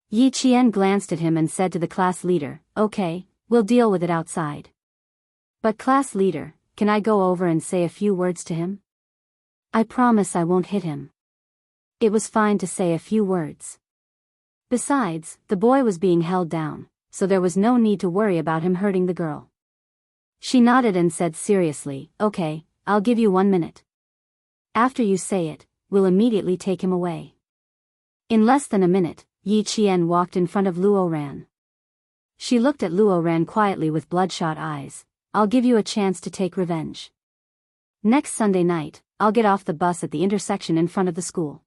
Yi Qian glanced at him and said to the class leader, "Okay, we'll deal with it outside. But class leader, can I go over and say a few words to him? I promise I won't hit him." It was fine to say a few words. Besides, the boy was being held down, so there was no need to worry about him hurting the girl. She nodded and said seriously, "Okay, I'll give you 1 minute. After you say it, we'll immediately take him away." In less than a minute, Yi Qian walked in front of Luo Ran. She looked at Luo Ran quietly with bloodshot eyes. "I'll give you a chance to take revenge. Next Sunday night, I'll get off the bus at the intersection in front of the school.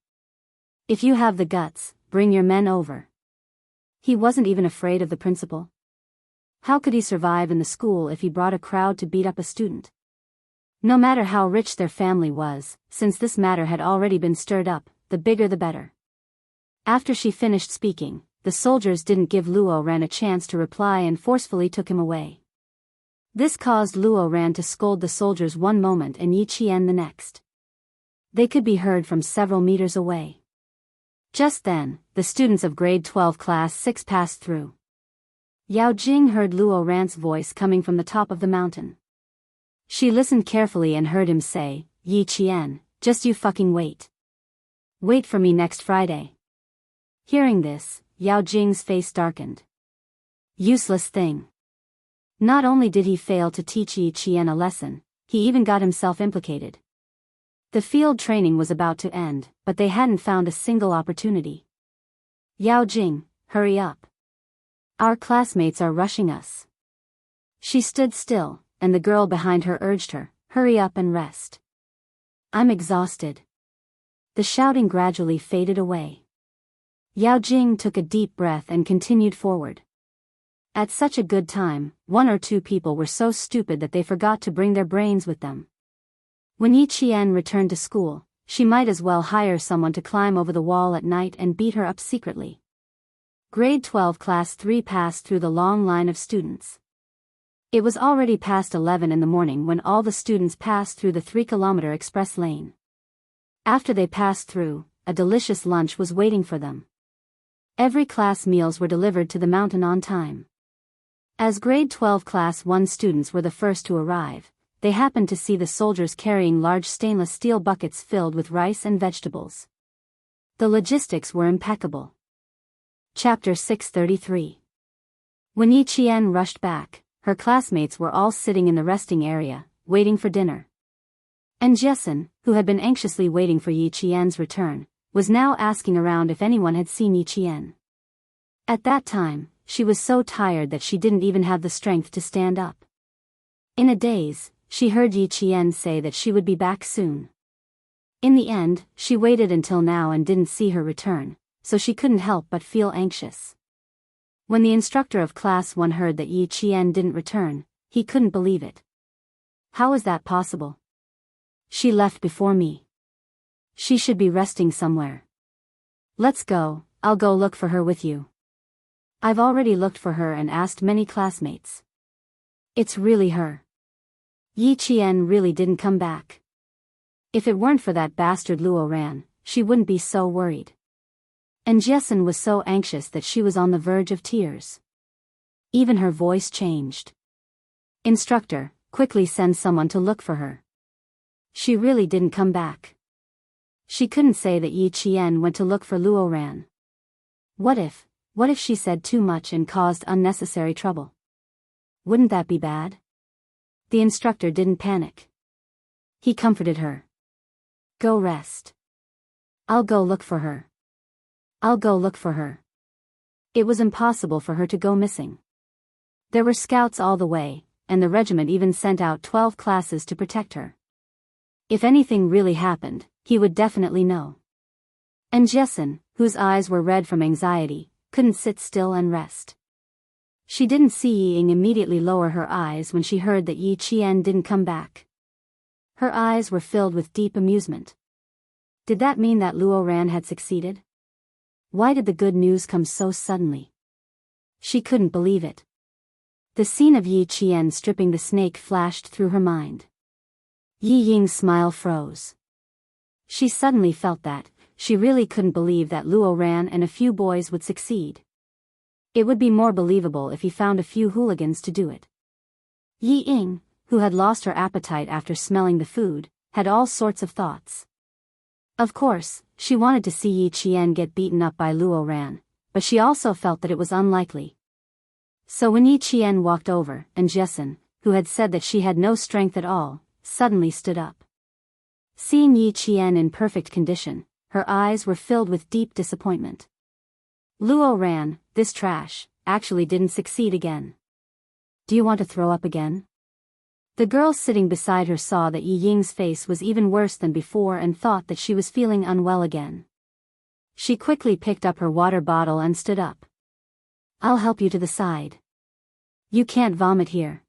If you have the guts, bring your men over." He wasn't even afraid of the principal. How could he survive in the school if he brought a crowd to beat up a student? No matter how rich their family was, since this matter had already been stirred up, the bigger the better. After she finished speaking, the soldiers didn't give Luo Ran a chance to reply and forcefully took him away. This caused Luo Ran to scold the soldiers one moment and Yi Qian the next. They could be heard from several meters away. Just then, the students of grade 12 class 6 passed through. Yao Jing heard Luo Ran's voice coming from the top of the mountain. She listened carefully and heard him say, "Yi Qian, just you fucking wait. Wait for me next Friday." Hearing this, Yao Jing's face darkened. Useless thing. Not only did he fail to teach Yi Qian a lesson, he even got himself implicated. The field training was about to end, but they hadn't found a single opportunity. "Yao Jing, hurry up. Our classmates are rushing us." She stood still, and the girl behind her urged her, "Hurry up and rest. I'm exhausted." The shouting gradually faded away. Yao Jing took a deep breath and continued forward. At such a good time, one or two people were so stupid that they forgot to bring their brains with them. When Yi Qian returned to school, she might as well hire someone to climb over the wall at night and beat her up secretly. Grade 12 Class 3 passed through the long line of students. It was already past 11 in the morning when all the students passed through the 3-kilometer express lane. After they passed through, a delicious lunch was waiting for them. Every class meals were delivered to the mountain on time. As grade 12 Class 1 students were the first to arrive, they happened to see the soldiers carrying large stainless steel buckets filled with rice and vegetables. The logistics were impeccable. Chapter 633. When Yi Qian rushed back, her classmates were all sitting in the resting area, waiting for dinner. And Jessen, who had been anxiously waiting for Yi Qian's return, was now asking around if anyone had seen Yi Qian. At that time, she was so tired that she didn't even have the strength to stand up. In a daze, she heard Yi Qian say that she would be back soon. In the end, she waited until now and didn't see her return, so she couldn't help but feel anxious. When the instructor of Class 1 heard that Yi Qian didn't return, he couldn't believe it. "How is that possible? She left before me. She should be resting somewhere. Let's go, I'll go look for her with you. I've already looked for her and asked many classmates. It's really her. Yi Qian really didn't come back. If it weren't for that bastard Luo Ran, she wouldn't be so worried." And Jessen was so anxious that she was on the verge of tears. Even her voice changed. "Instructor, quickly send someone to look for her. She really didn't come back." She couldn't say that Yi Qian went to look for Luo Ran. What if she said too much and caused unnecessary trouble? Wouldn't that be bad? The instructor didn't panic. He comforted her. "Go rest. I'll go look for her. I'll go look for her." It was impossible for her to go missing. There were scouts all the way, and the regiment even sent out 12 classes to protect her. If anything really happened, he would definitely know. And Jessen, whose eyes were red from anxiety, couldn't sit still and rest. She didn't see Yi Ying immediately lower her eyes when she heard that Yi Qian didn't come back. Her eyes were filled with deep amusement. Did that mean that Luo Ran had succeeded? Why did the good news come so suddenly? She couldn't believe it. The scene of Yi Qian stripping the snake flashed through her mind. Yi Ying's smile froze. She suddenly felt that she really couldn't believe that Luo Ran and a few boys would succeed. It would be more believable if he found a few hooligans to do it. Yi Ying, who had lost her appetite after smelling the food, had all sorts of thoughts. Of course, she wanted to see Yi Qian get beaten up by Luo Ran, but she also felt that it was unlikely. So when Yi Qian walked over, and Jessen, who had said that she had no strength at all, suddenly stood up. Seeing Yi Qian in perfect condition, her eyes were filled with deep disappointment. Luo Ran, this trash, actually didn't succeed again. "Do you want to throw up again?" The girl sitting beside her saw that Yi Ying's face was even worse than before and thought that she was feeling unwell again. She quickly picked up her water bottle and stood up. "I'll help you to the side. You can't vomit here."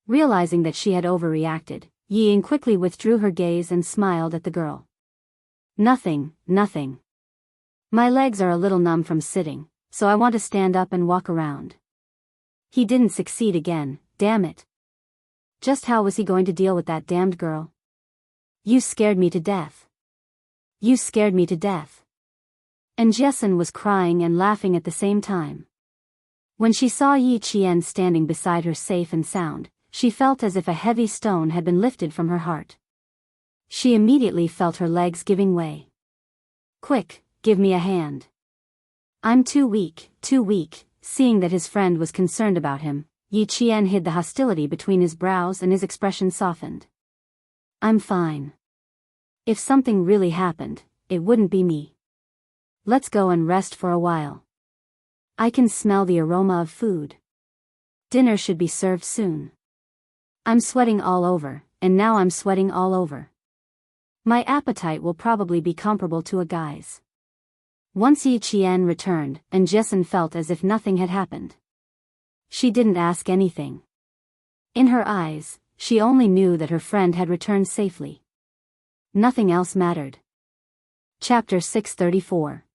Realizing that she had overreacted, Yi Ying quickly withdrew her gaze and smiled at the girl. Nothing. My legs are a little numb from sitting, so I want to stand up and walk around." He didn't succeed again, damn it. Just how was he going to deal with that damned girl? You scared me to death. You scared me to death. And Jessen was crying and laughing at the same time. When she saw Yi Qian standing beside her safe and sound, she felt as if a heavy stone had been lifted from her heart. She immediately felt her legs giving way. Quick, give me a hand. I'm too weak, too weak. Seeing that his friend was concerned about him, Yi Qian hid the hostility between his brows and his expression softened. I'm fine. If something really happened, it wouldn't be me. Let's go and rest for a while. I can smell the aroma of food. Dinner should be served soon. I'm sweating all over, and now I'm sweating all over. My appetite will probably be comparable to a guy's. Once Yi Qian returned, and Jessen felt as if nothing had happened. She didn't ask anything. In her eyes, she only knew that her friend had returned safely. Nothing else mattered. Chapter 634.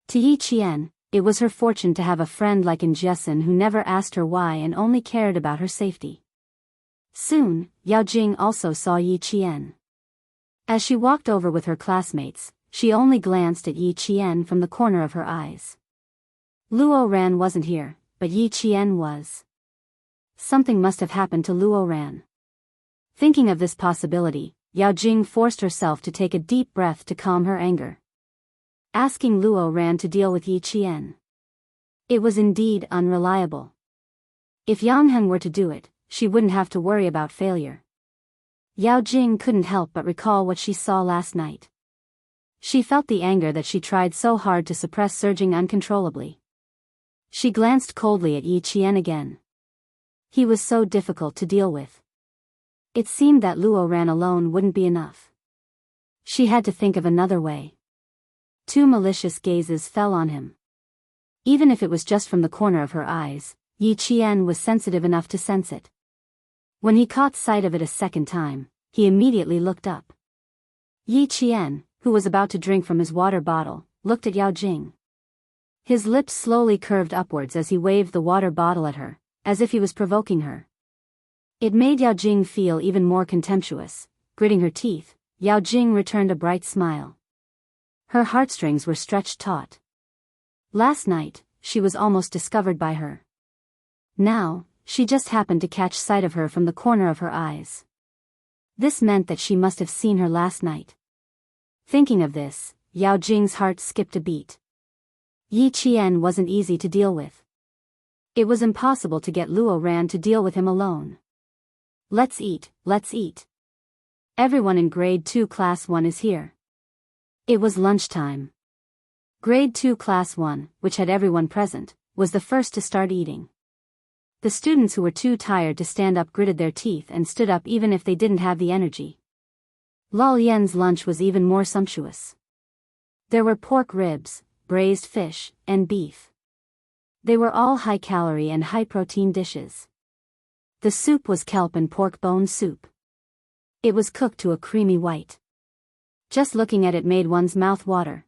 To Yi Qian, it was her fortune to have a friend like Jessen who never asked her why and only cared about her safety. Soon, Yao Jing also saw Yi Qian. As she walked over with her classmates, she only glanced at Yi Qian from the corner of her eyes. Luo Ran wasn't here, but Yi Qian was. Something must have happened to Luo Ran. Thinking of this possibility, Yao Jing forced herself to take a deep breath to calm her anger. Asking Luo Ran to deal with Yi Qian. It was indeed unreliable. If Yang Heng were to do it, she wouldn't have to worry about failure. Yao Jing couldn't help but recall what she saw last night. She felt the anger that she tried so hard to suppress surging uncontrollably. She glanced coldly at Yi Qian again. He was so difficult to deal with. It seemed that Luo Ran alone wouldn't be enough. She had to think of another way. Two malicious gazes fell on him. Even if it was just from the corner of her eyes, Yi Qian was sensitive enough to sense it. When he caught sight of it a second time, he immediately looked up. Yi Qian, who was about to drink from his water bottle, looked at Yao Jing. His lips slowly curved upwards as he waved the water bottle at her, as if he was provoking her. It made Yao Jing feel even more contemptuous. Gritting her teeth, Yao Jing returned a bright smile. Her heartstrings were stretched taut. Last night, she was almost discovered by her. Now, she just happened to catch sight of her from the corner of her eyes. This meant that she must have seen her last night. Thinking of this, Yao Jing's heart skipped a beat. Yi Qian wasn't easy to deal with. It was impossible to get Luo Ran to deal with him alone. Let's eat, let's eat. Everyone in Grade 2 Class 1 is here. It was lunchtime. Grade 2 Class 1, which had everyone present, was the first to start eating. The students who were too tired to stand up gritted their teeth and stood up even if they didn't have the energy. Lal Yen's lunch was even more sumptuous. There were pork ribs, braised fish, and beef. They were all high-calorie and high-protein dishes. The soup was kelp and pork bone soup. It was cooked to a creamy white. Just looking at it made one's mouth water.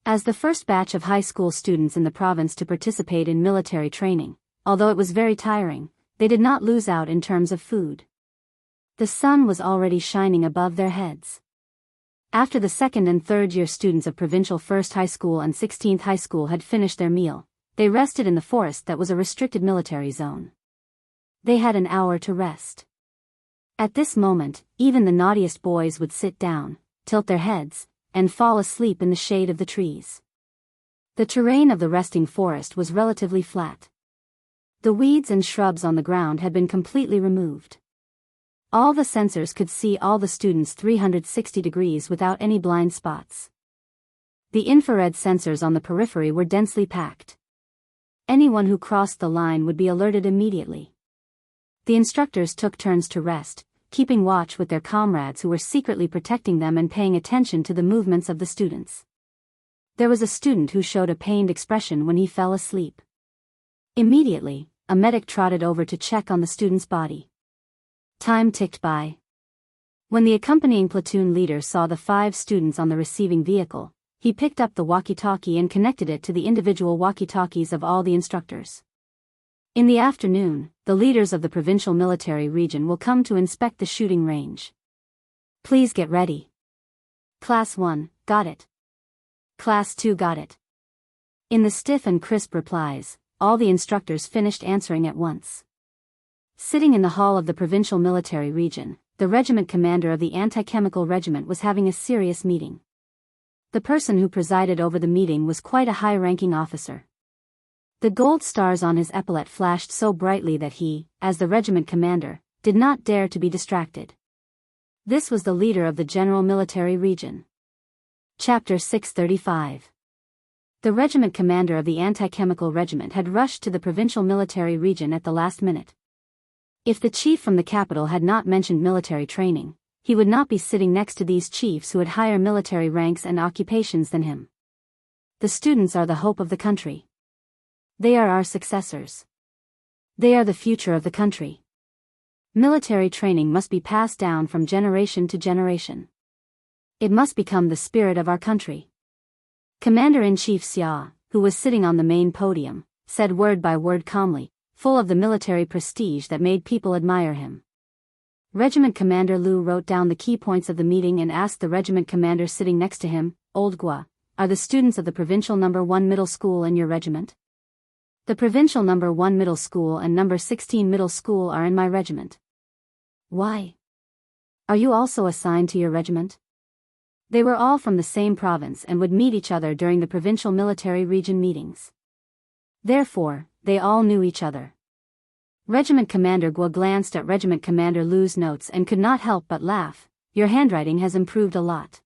As the first batch of high school students in the province to participate in military training, although it was very tiring, they did not lose out in terms of food. The sun was already shining above their heads. After the second and third year students of Provincial 1st High School and 16th High School had finished their meal, they rested in the forest that was a restricted military zone. They had an hour to rest. At this moment, even the naughtiest boys would sit down, tilt their heads, and fall asleep in the shade of the trees. The terrain of the resting forest was relatively flat. The weeds and shrubs on the ground had been completely removed. All the sensors could see all the students 360 degrees without any blind spots. The infrared sensors on the periphery were densely packed. Anyone who crossed the line would be alerted immediately. The instructors took turns to rest, keeping watch with their comrades who were secretly protecting them and paying attention to the movements of the students. There was a student who showed a pained expression when he fell asleep. Immediately, a medic trotted over to check on the student's body. Time ticked by. When the accompanying platoon leader saw the 5 students on the receiving vehicle, he picked up the walkie-talkie and connected it to the individual walkie-talkies of all the instructors. In the afternoon, the leaders of the provincial military region will come to inspect the shooting range. Please get ready. Class 1, got it. Class 2, got it. In the stiff and crisp replies, all the instructors finished answering at once. Sitting in the hall of the provincial military region, the regiment commander of the anti-chemical regiment was having a serious meeting. The person who presided over the meeting was quite a high-ranking officer. The gold stars on his epaulette flashed so brightly that he, as the regiment commander, did not dare to be distracted. This was the leader of the general military region. Chapter 635. The regiment commander of the anti-chemical regiment had rushed to the provincial military region at the last minute. If the chief from the capital had not mentioned military training, he would not be sitting next to these chiefs who had higher military ranks and occupations than him. The students are the hope of the country. They are our successors. They are the future of the country. Military training must be passed down from generation to generation. It must become the spirit of our country. Commander-in-Chief Xia, who was sitting on the main podium, said word by word calmly, full of the military prestige that made people admire him. Regiment Commander Lu wrote down the key points of the meeting and asked the regiment commander sitting next to him, Old Gua, are the students of the provincial No. 1 middle school in your regiment? The provincial No. 1 middle school and No. 16 middle school are in my regiment. Why? Are you also assigned to your regiment? They were all from the same province and would meet each other during the provincial military region meetings. Therefore, they all knew each other. Regiment Commander Gua glanced at Regiment Commander Lu's notes and could not help but laugh. Your handwriting has improved a lot.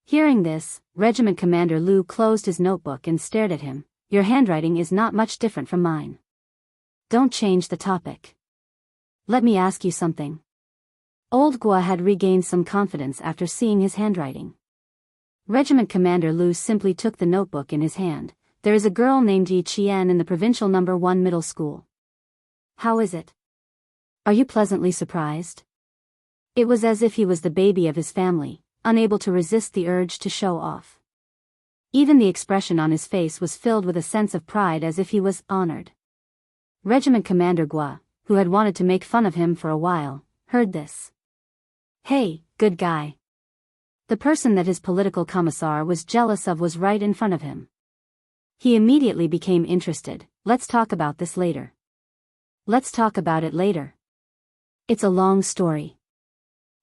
Hearing this, Regiment Commander Lu closed his notebook and stared at him. Your handwriting is not much different from mine. Don't change the topic. Let me ask you something. Old Gua had regained some confidence after seeing his handwriting. Regiment Commander Lu simply took the notebook in his hand. There is a girl named Yi Qian in the provincial No. 1 middle school. How is it? Are you pleasantly surprised? It was as if he was the baby of his family, unable to resist the urge to show off. Even the expression on his face was filled with a sense of pride as if he was honored. Regiment Commander Gua, who had wanted to make fun of him for a while, heard this. Hey, good guy. The person that his political commissar was jealous of was right in front of him. He immediately became interested. Let's talk about this later. Let's talk about it later. It's a long story.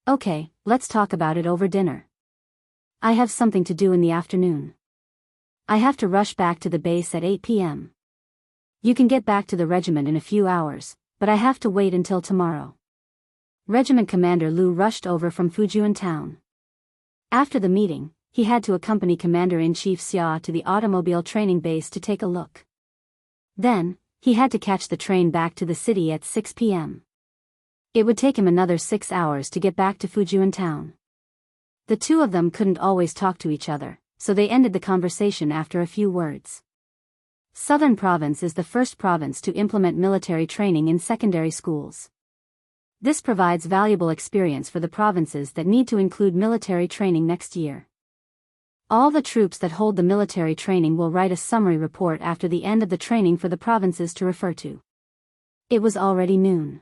Okay, let's talk about it over dinner. I have something to do in the afternoon. I have to rush back to the base at 8 p.m. You can get back to the regiment in a few hours, but I have to wait until tomorrow. Regiment Commander Lu rushed over from Fujian town. After the meeting, he had to accompany Commander-in-Chief Xia to the automobile training base to take a look. Then, he had to catch the train back to the city at 6 p.m. It would take him another 6 hours to get back to Fujian town. The two of them couldn't always talk to each other, so they ended the conversation after a few words. Southern Province is the first province to implement military training in secondary schools. This provides valuable experience for the provinces that need to include military training next year. All the troops that hold the military training will write a summary report after the end of the training for the provinces to refer to. It was already noon.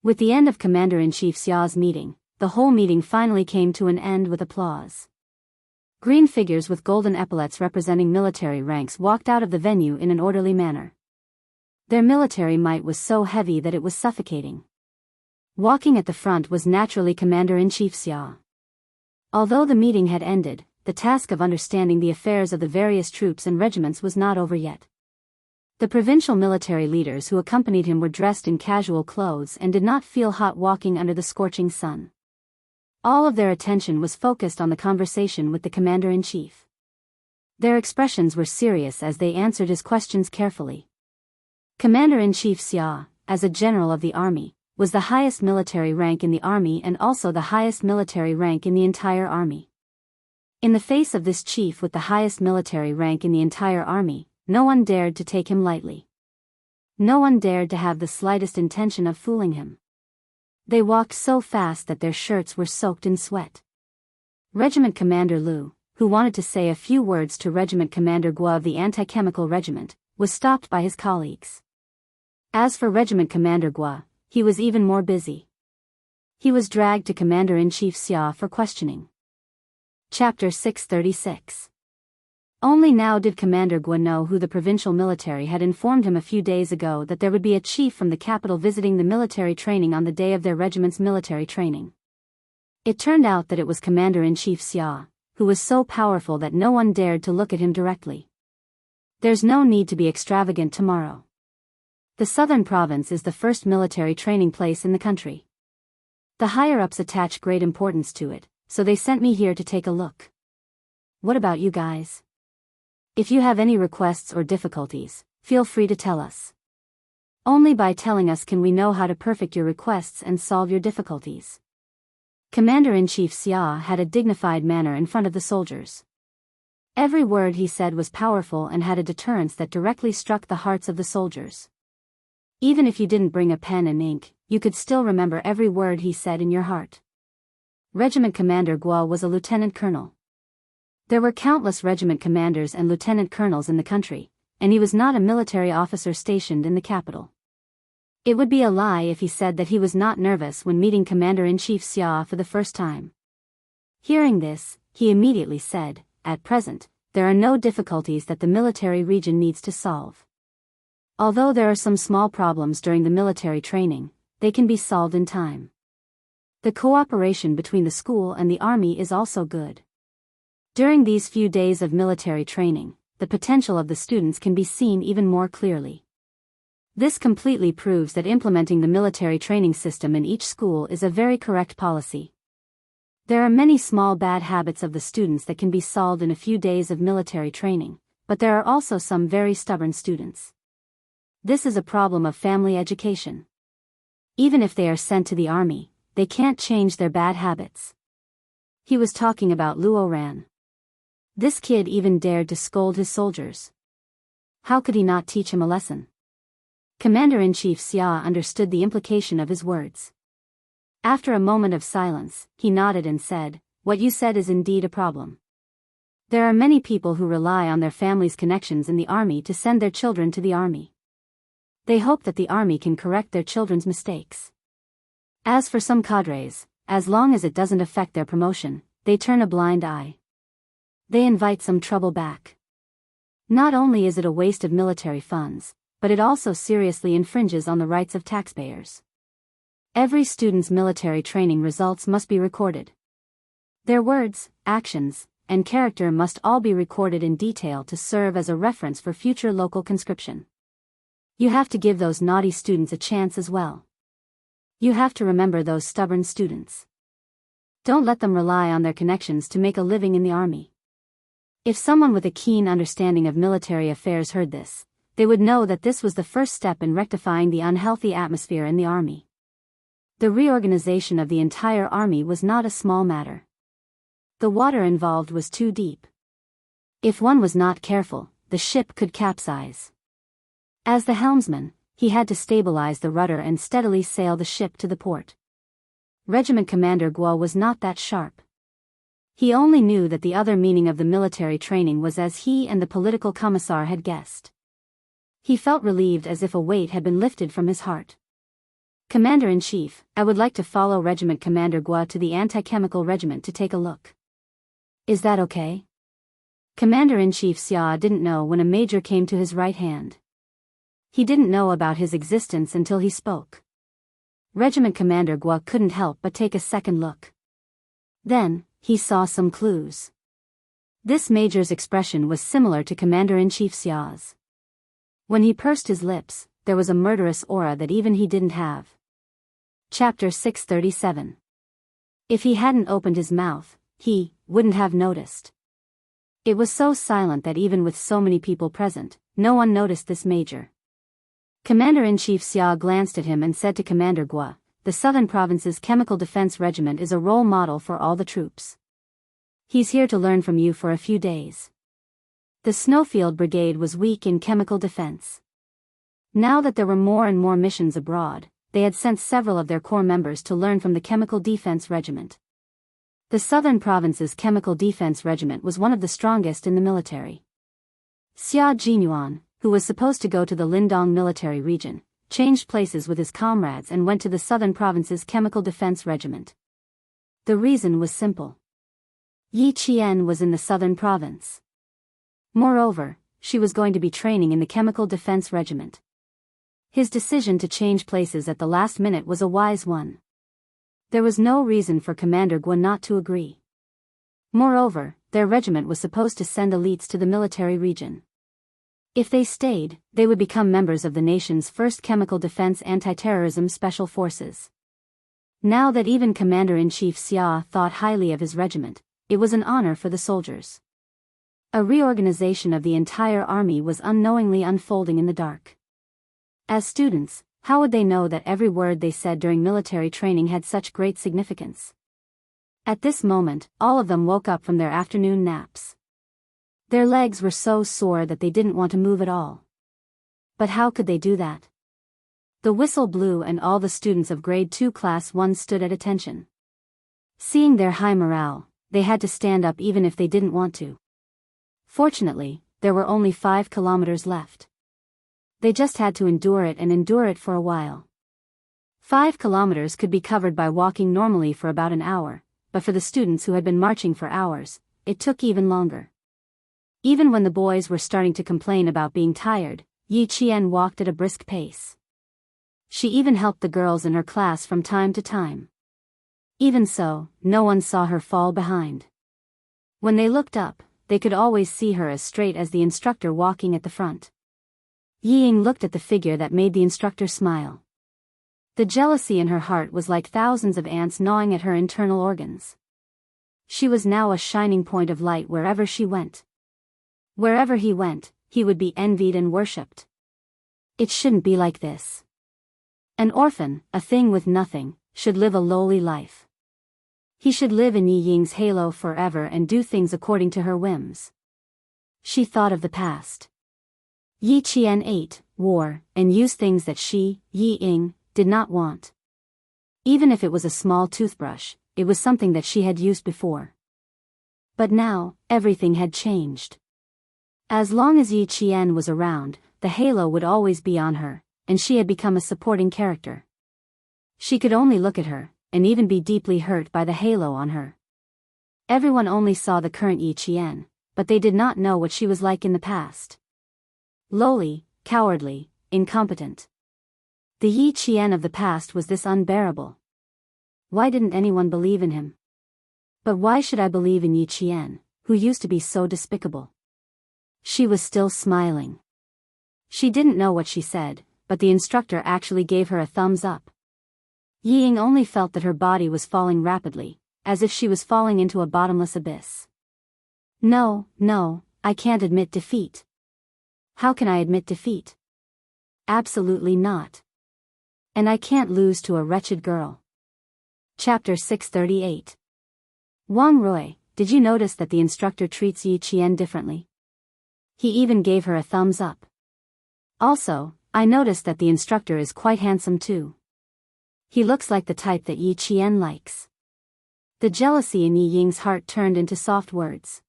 With the end of Commander-in-Chief Xia's meeting, the whole meeting finally came to an end with applause. Green figures with golden epaulettes representing military ranks walked out of the venue in an orderly manner. Their military might was so heavy that it was suffocating. Walking at the front was naturally Commander-in-Chief Xia. Although the meeting had ended, the task of understanding the affairs of the various troops and regiments was not over yet. The provincial military leaders who accompanied him were dressed in casual clothes and did not feel hot walking under the scorching sun. All of their attention was focused on the conversation with the commander-in-chief. Their expressions were serious as they answered his questions carefully. Commander-in-Chief Xia, as a general of the army, was the highest military rank in the army and also the highest military rank in the entire army. In the face of this chief with the highest military rank in the entire army, no one dared to take him lightly. No one dared to have the slightest intention of fooling him. They walked so fast that their shirts were soaked in sweat. Regiment Commander Lu, who wanted to say a few words to Regiment Commander Gua of the anti-chemical regiment, was stopped by his colleagues. As for Regiment Commander Gua, he was even more busy. He was dragged to Commander-in-Chief Xia for questioning. Chapter 636. Only now did Commander Gua know who the provincial military had informed him a few days ago that there would be a chief from the capital visiting the military training on the day of their regiment's military training. It turned out that it was Commander-in-Chief Xia, who was so powerful that no one dared to look at him directly. There's no need to be extravagant tomorrow. The southern province is the first military training place in the country. The higher-ups attach great importance to it, so they sent me here to take a look. What about you guys? If you have any requests or difficulties, feel free to tell us. Only by telling us can we know how to perfect your requests and solve your difficulties. Commander-in-Chief Xia had a dignified manner in front of the soldiers. Every word he said was powerful and had a deterrence that directly struck the hearts of the soldiers. Even if you didn't bring a pen and ink, you could still remember every word he said in your heart. Regiment Commander Gua was a lieutenant colonel. There were countless regiment commanders and lieutenant colonels in the country, and he was not a military officer stationed in the capital. It would be a lie if he said that he was not nervous when meeting Commander-in-Chief Xia for the first time. Hearing this, he immediately said, "At present, there are no difficulties that the military region needs to solve. Although there are some small problems during the military training, they can be solved in time. The cooperation between the school and the army is also good. During these few days of military training, the potential of the students can be seen even more clearly. This completely proves that implementing the military training system in each school is a very correct policy. There are many small bad habits of the students that can be solved in a few days of military training, but there are also some very stubborn students. This is a problem of family education. Even if they are sent to the army, they can't change their bad habits." He was talking about Luo Ran. This kid even dared to scold his soldiers. How could he not teach him a lesson? Commander-in-Chief Xia understood the implication of his words. After a moment of silence, he nodded and said, "What you said is indeed a problem. There are many people who rely on their family's connections in the army to send their children to the army. They hope that the army can correct their children's mistakes. As for some cadres, as long as it doesn't affect their promotion, they turn a blind eye. They invite some trouble back. Not only is it a waste of military funds, but it also seriously infringes on the rights of taxpayers. Every student's military training results must be recorded. Their words, actions, and character must all be recorded in detail to serve as a reference for future local conscription. You have to give those naughty students a chance as well. You have to remember those stubborn students. Don't let them rely on their connections to make a living in the army." If someone with a keen understanding of military affairs heard this, they would know that this was the first step in rectifying the unhealthy atmosphere in the army. The reorganization of the entire army was not a small matter. The water involved was too deep. If one was not careful, the ship could capsize. As the helmsman, he had to stabilize the rudder and steadily sail the ship to the port. Regiment Commander Guo was not that sharp. He only knew that the other meaning of the military training was as he and the political commissar had guessed. He felt relieved as if a weight had been lifted from his heart. "Commander-in-Chief, I would like to follow Regiment Commander Gua to the anti-chemical regiment to take a look. Is that okay?" Commander-in-Chief Xia didn't know when a major came to his right hand. He didn't know about his existence until he spoke. Regiment Commander Gua couldn't help but take a second look. Then, he saw some clues. This major's expression was similar to Commander-in-Chief Xia's. When he pursed his lips, there was a murderous aura that even he didn't have. Chapter 637. If he hadn't opened his mouth, he wouldn't have noticed. It was so silent that even with so many people present, no one noticed this major. Commander-in-Chief Xia glanced at him and said to Commander Gua, "The Southern Province's Chemical Defense Regiment is a role model for all the troops. He's here to learn from you for a few days." The Snowfield Brigade was weak in chemical defense. Now that there were more and more missions abroad, they had sent several of their corps members to learn from the Chemical Defense Regiment. The Southern Province's Chemical Defense Regiment was one of the strongest in the military. Xia Jinyuan, who was supposed to go to the Lindong military region, changed places with his comrades and went to the Southern Province's Chemical Defense Regiment. The reason was simple. Yi Qian was in the Southern Province. Moreover, she was going to be training in the Chemical Defense Regiment. His decision to change places at the last minute was a wise one. There was no reason for Commander Guan not to agree. Moreover, their regiment was supposed to send elites to the military region. If they stayed, they would become members of the nation's first chemical defense anti-terrorism special forces. Now that even Commander-in-Chief Xia thought highly of his regiment, it was an honor for the soldiers. A reorganization of the entire army was unknowingly unfolding in the dark. As students, how would they know that every word they said during military training had such great significance? At this moment, all of them woke up from their afternoon naps. Their legs were so sore that they didn't want to move at all. But how could they do that? The whistle blew and all the students of Grade 2 Class 1 stood at attention. Seeing their high morale, they had to stand up even if they didn't want to. Fortunately, there were only 5 kilometers left. They just had to endure it and endure it for a while. 5 kilometers could be covered by walking normally for about an hour, but for the students who had been marching for hours, it took even longer. Even when the boys were starting to complain about being tired, Yi Qian walked at a brisk pace. She even helped the girls in her class from time to time. Even so, no one saw her fall behind. When they looked up, they could always see her as straight as the instructor walking at the front. Yi Ying looked at the figure that made the instructor smile. The jealousy in her heart was like thousands of ants gnawing at her internal organs. She was now a shining point of light wherever she went. Wherever he went, he would be envied and worshipped. It shouldn't be like this. An orphan, a thing with nothing, should live a lowly life. He should live in Yi Ying's halo forever and do things according to her whims. She thought of the past. Yi Qian ate, wore, and used things that she, Yi Ying, did not want. Even if it was a small toothbrush, it was something that she had used before. But now, everything had changed. As long as Yi Qian was around, the halo would always be on her, and she had become a supporting character. She could only look at her, and even be deeply hurt by the halo on her. Everyone only saw the current Yi Qian, but they did not know what she was like in the past. Lowly, cowardly, incompetent. The Yi Qian of the past was this unbearable. Why didn't anyone believe in him? But why should I believe in Yi Qian, who used to be so despicable? She was still smiling. She didn't know what she said, but the instructor actually gave her a thumbs up. Yi Ying only felt that her body was falling rapidly, as if she was falling into a bottomless abyss. No, I can't admit defeat. How can I admit defeat? Absolutely not. And I can't lose to a wretched girl. Chapter 638. Wang Rui, did you notice that the instructor treats Yi Qian differently? He even gave her a thumbs up. Also, I noticed that the instructor is quite handsome too. He looks like the type that Yi Qian likes. The jealousy in Yi Ying's heart turned into soft words.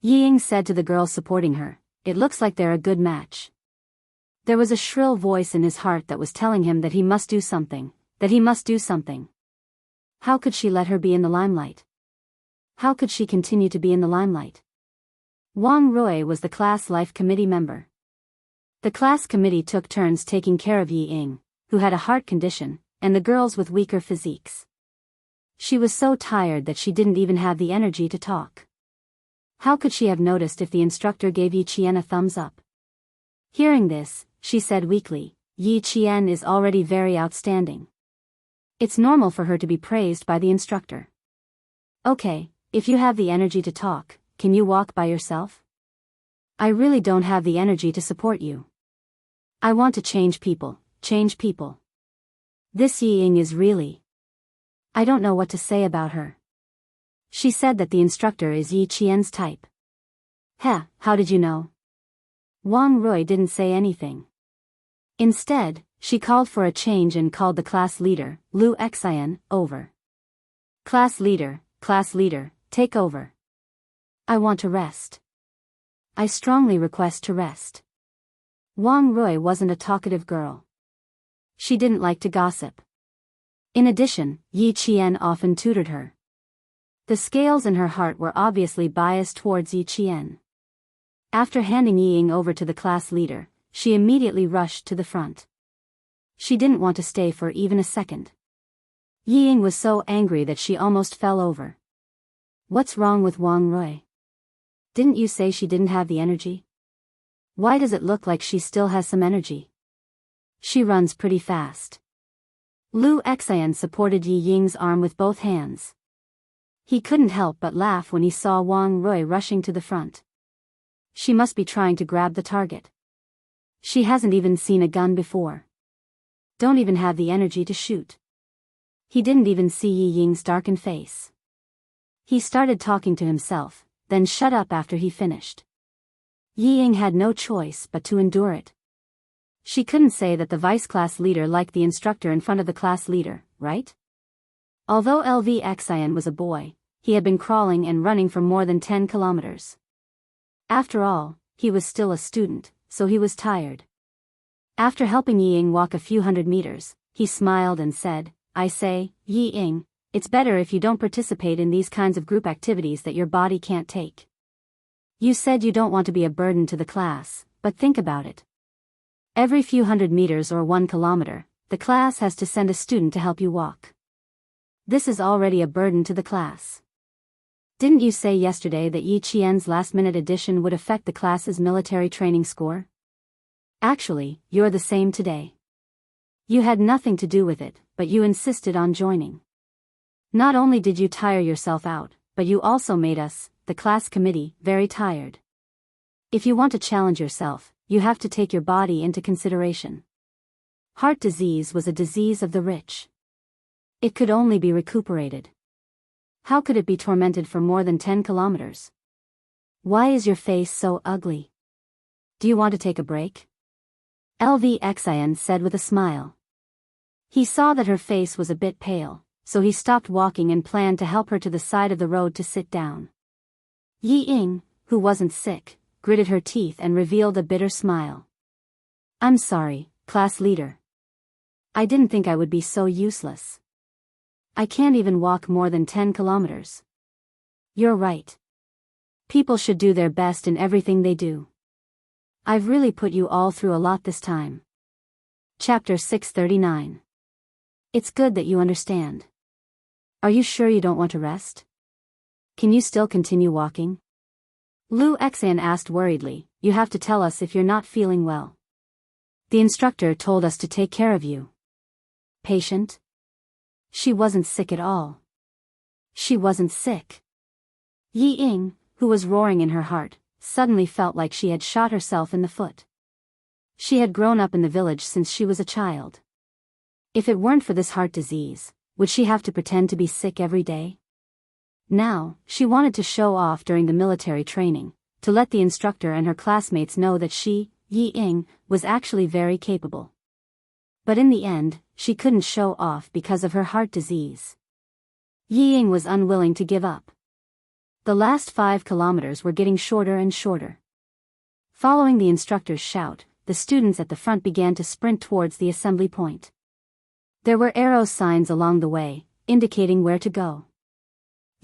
Yi Ying said to the girl supporting her, "It looks like they're a good match." There was a shrill voice in his heart that was telling him that he must do something, that he must do something. How could she let her be in the limelight? How could she continue to be in the limelight? Wang Rui was the class life committee member. The class committee took turns taking care of Yi Ying, who had a heart condition, and the girls with weaker physiques. She was so tired that she didn't even have the energy to talk. How could she have noticed if the instructor gave Yi Qian a thumbs up? Hearing this, she said weakly, "Yi Qian is already very outstanding. It's normal for her to be praised by the instructor. Okay, if you have the energy to talk, can you walk by yourself? I really don't have the energy to support you. I want to change people, change people. This Yi Ying is really... I don't know what to say about her." She said that the instructor is Yi Qian's type. "Heh, how did you know?" Wang Rui didn't say anything. Instead, she called for a change and called the class leader, Lu Xian, over. Class leader, take over. I want to rest. I strongly request to rest." Wang Rui wasn't a talkative girl. She didn't like to gossip. In addition, Yi Qian often tutored her. The scales in her heart were obviously biased towards Yi Qian. After handing Yi Ying over to the class leader, she immediately rushed to the front. She didn't want to stay for even a second. Yi Ying was so angry that she almost fell over. What's wrong with Wang Rui? Didn't you say she didn't have the energy? Why does it look like she still has some energy? She runs pretty fast. Lu Xian supported Yi Ying's arm with both hands. He couldn't help but laugh when he saw Wang Rui rushing to the front. She must be trying to grab the target. She hasn't even seen a gun before. Don't even have the energy to shoot. He didn't even see Yi Ying's darkened face. He started talking to himself, then shut up after he finished. Yi Ying had no choice but to endure it. She couldn't say that the vice class leader liked the instructor in front of the class leader, right? Although Xian was a boy, he had been crawling and running for more than 10 kilometers. After all, he was still a student, so he was tired. After helping Yi Ying walk a few hundred meters, he smiled and said, I say, Yi Ying, it's better if you don't participate in these kinds of group activities that your body can't take. You said you don't want to be a burden to the class, but think about it. Every few hundred meters or 1 kilometer, the class has to send a student to help you walk. This is already a burden to the class. Didn't you say yesterday that Yi Qian's last-minute addition would affect the class's military training score? Actually, you're the same today. You had nothing to do with it, but you insisted on joining. Not only did you tire yourself out, but you also made us, the class committee, very tired. If you want to challenge yourself, you have to take your body into consideration. Heart disease was a disease of the rich. It could only be recuperated. How could it be tormented for more than 10 kilometers? Why is your face so ugly? Do you want to take a break? Xian said with a smile. He saw that her face was a bit pale, so he stopped walking and planned to help her to the side of the road to sit down. Yi Ying, who wasn't sick, gritted her teeth and revealed a bitter smile. I'm sorry, class leader. I didn't think I would be so useless. I can't even walk more than 10 kilometers. You're right. People should do their best in everything they do. I've really put you all through a lot this time. Chapter 639. It's good that you understand. Are you sure you don't want to rest? Can you still continue walking? Lu Xian asked worriedly, you have to tell us if you're not feeling well. The instructor told us to take care of you. Patient? She wasn't sick at all. She wasn't sick. Yi Ying, who was roaring in her heart, suddenly felt like she had shot herself in the foot. She had grown up in the village since she was a child. If it weren't for this heart disease, would she have to pretend to be sick every day? Now, she wanted to show off during the military training, to let the instructor and her classmates know that she, Yi Ying, was actually very capable. But in the end, she couldn't show off because of her heart disease. Yi Ying was unwilling to give up. The last 5 kilometers were getting shorter and shorter. Following the instructor's shout, the students at the front began to sprint towards the assembly point. There were arrow signs along the way, indicating where to go.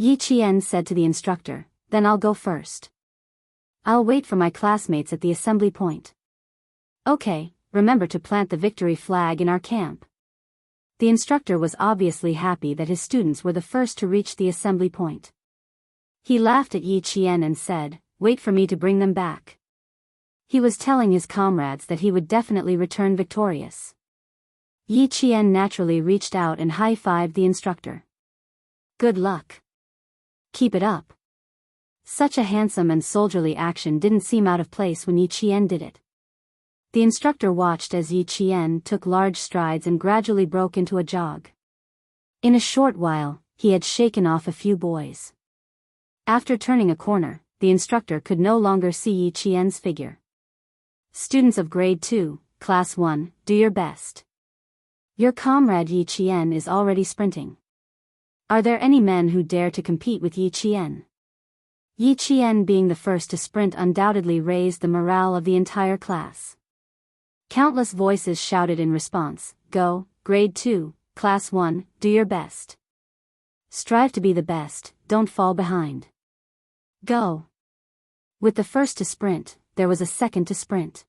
Yi Qian said to the instructor, then I'll go first. I'll wait for my classmates at the assembly point. Okay, remember to plant the victory flag in our camp. The instructor was obviously happy that his students were the first to reach the assembly point. He laughed at Yi Qian and said, wait for me to bring them back. He was telling his comrades that he would definitely return victorious. Yi Qian naturally reached out and high-fived the instructor. Good luck. Keep it up. Such a handsome and soldierly action didn't seem out of place when Yi Qian did it. The instructor watched as Yi Qian took large strides and gradually broke into a jog. In a short while, he had shaken off a few boys. After turning a corner, the instructor could no longer see Yi Qian's figure. Students of grade 2, class 1, do your best. Your comrade Yi Qian is already sprinting. Are there any men who dare to compete with Yi Qian? Yi Qian being the first to sprint undoubtedly raised the morale of the entire class. Countless voices shouted in response, go, grade 2, class 1, do your best. Strive to be the best, don't fall behind. Go. With the first to sprint, there was a second to sprint.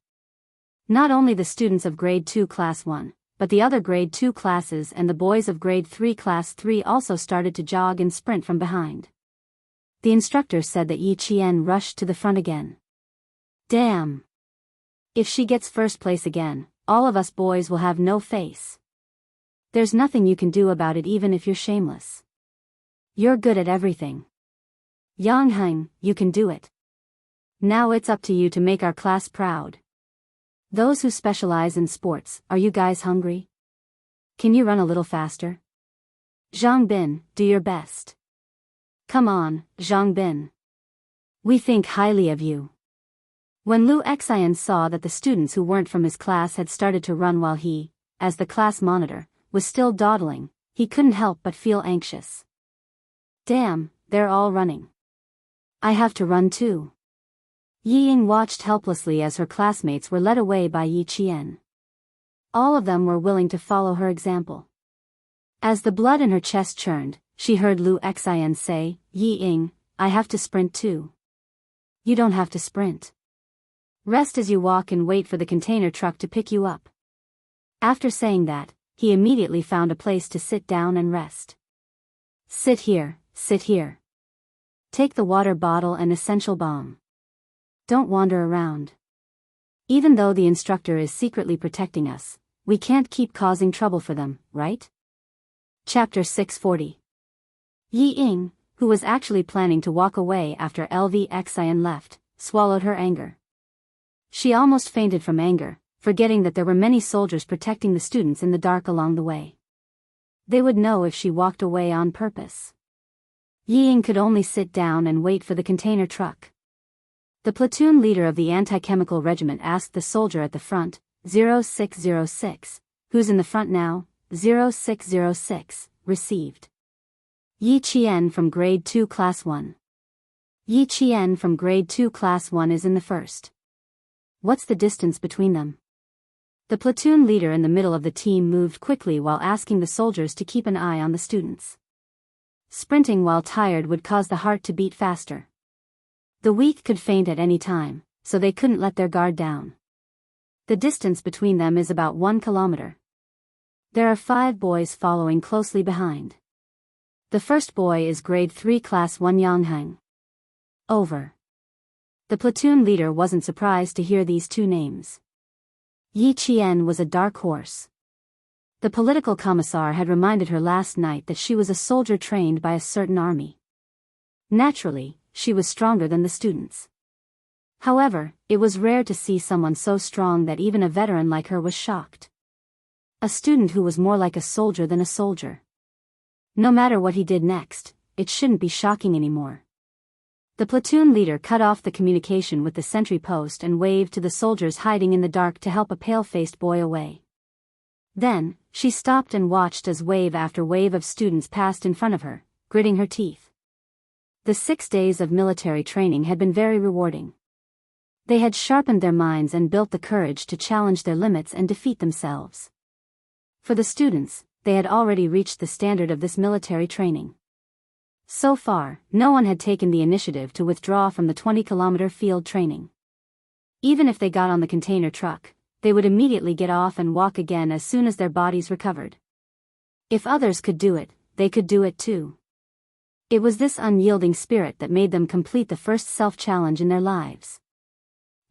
Not only the students of grade 2 class 1, but the other grade 2 classes and the boys of grade 3 class 3 also started to jog and sprint from behind. The instructor said that Yi Qian rushed to the front again. Damn! If she gets first place again, all of us boys will have no face. There's nothing you can do about it even if you're shameless. You're good at everything. Yang Heng, you can do it. Now it's up to you to make our class proud. Those who specialize in sports, are you guys hungry? Can you run a little faster? Zhang Bin, do your best. Come on, Zhang Bin. We think highly of you. When Lu Xian saw that the students who weren't from his class had started to run while he, as the class monitor, was still dawdling, he couldn't help but feel anxious. Damn, they're all running. I have to run too. Yi Ying watched helplessly as her classmates were led away by Yi Qian. All of them were willing to follow her example. As the blood in her chest churned, she heard Lu Xian say, Yi Ying, I have to sprint too. You don't have to sprint. Rest as you walk and wait for the container truck to pick you up. After saying that, he immediately found a place to sit down and rest. Sit here, sit here. Take the water bottle and essential balm. Don't wander around. Even though the instructor is secretly protecting us, we can't keep causing trouble for them, right? Chapter 640. Yi Ying, who was actually planning to walk away after LV Xian left, swallowed her anger. She almost fainted from anger, forgetting that there were many soldiers protecting the students in the dark along the way. They would know if she walked away on purpose. Yi Ying could only sit down and wait for the container truck. The platoon leader of the anti-chemical regiment asked the soldier at the front, 0606, who's in the front now? 0606, received. Yi Qian from grade 2 class 1. Yi Qian from grade 2 class 1 is in the first. What's the distance between them? The platoon leader in the middle of the team moved quickly while asking the soldiers to keep an eye on the students. Sprinting while tired would cause the heart to beat faster. The weak could faint at any time, so they couldn't let their guard down. The distance between them is about 1 kilometer. There are 5 boys following closely behind. The first boy is grade 3 class 1 Yang Heng. Over. The platoon leader wasn't surprised to hear these 2 names. Yi Qian was a dark horse. The political commissar had reminded her last night that she was a soldier trained by a certain army. Naturally, she was stronger than the students. However, it was rare to see someone so strong that even a veteran like her was shocked. A student who was more like a soldier than a soldier. No matter what he did next, it shouldn't be shocking anymore. The platoon leader cut off the communication with the sentry post and waved to the soldiers hiding in the dark to help a pale-faced boy away. Then, she stopped and watched as wave after wave of students passed in front of her, gritting her teeth. The 6 days of military training had been very rewarding. They had sharpened their minds and built the courage to challenge their limits and defeat themselves. For the students, they had already reached the standard of this military training. So far, no one had taken the initiative to withdraw from the 20-kilometer field training. Even if they got on the container truck, they would immediately get off and walk again as soon as their bodies recovered. If others could do it, they could do it too. It was this unyielding spirit that made them complete the first self-challenge in their lives.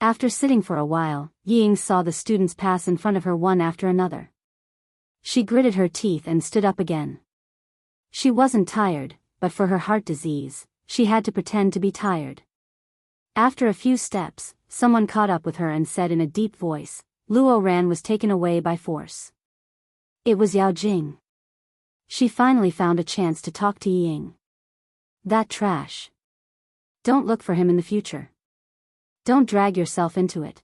After sitting for a while, Yi Ying saw the students pass in front of her one after another. She gritted her teeth and stood up again. She wasn't tired, but for her heart disease, she had to pretend to be tired. After a few steps, someone caught up with her and said in a deep voice, Luo Ran was taken away by force. It was Yao Jing. She finally found a chance to talk to Yi Ying. That trash. Don't look for him in the future. Don't drag yourself into it.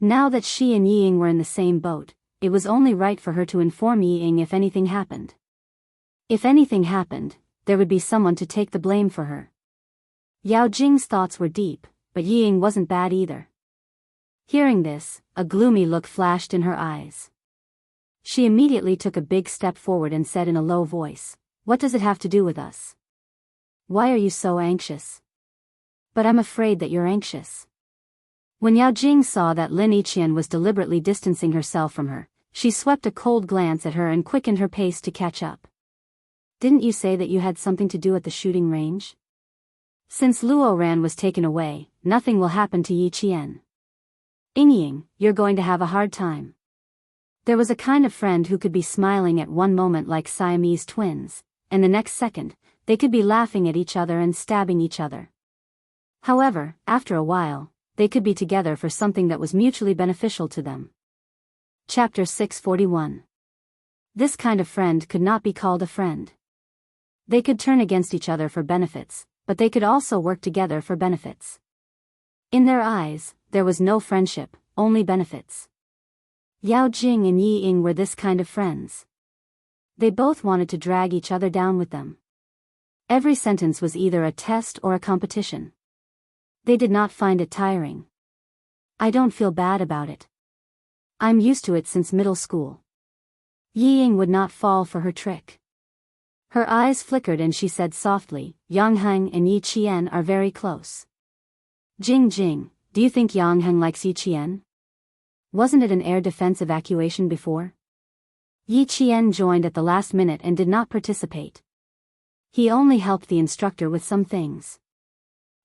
Now that she and Yi Ying were in the same boat, it was only right for her to inform Yi Ying if anything happened. If anything happened, there would be someone to take the blame for her. Yao Jing's thoughts were deep, but Yi Ying wasn't bad either. Hearing this, a gloomy look flashed in her eyes. She immediately took a big step forward and said in a low voice, "What does it have to do with us? Why are you so anxious?" "But I'm afraid that you're anxious." When Yao Jing saw that Lin Yiqian was deliberately distancing herself from her, she swept a cold glance at her and quickened her pace to catch up. "Didn't you say that you had something to do at the shooting range? Since Luo Ran was taken away, nothing will happen to Yiqian. Ying, you're going to have a hard time." There was a kind of friend who could be smiling at one moment like Siamese twins, and the next second, they could be laughing at each other and stabbing each other. However, after a while, they could be together for something that was mutually beneficial to them. Chapter 641. This kind of friend could not be called a friend. They could turn against each other for benefits, but they could also work together for benefits. In their eyes, there was no friendship, only benefits. Yao Jing and Yi Ying were this kind of friends. They both wanted to drag each other down with them. Every sentence was either a test or a competition. They did not find it tiring. "I don't feel bad about it. I'm used to it since middle school." Yi Ying would not fall for her trick. Her eyes flickered and she said softly, "Yang Heng and Yi Qian are very close." "Jing Jing, do you think Yang Heng likes Yi Qian? Wasn't it an air defense evacuation before?" Yi Qian joined at the last minute and did not participate. He only helped the instructor with some things.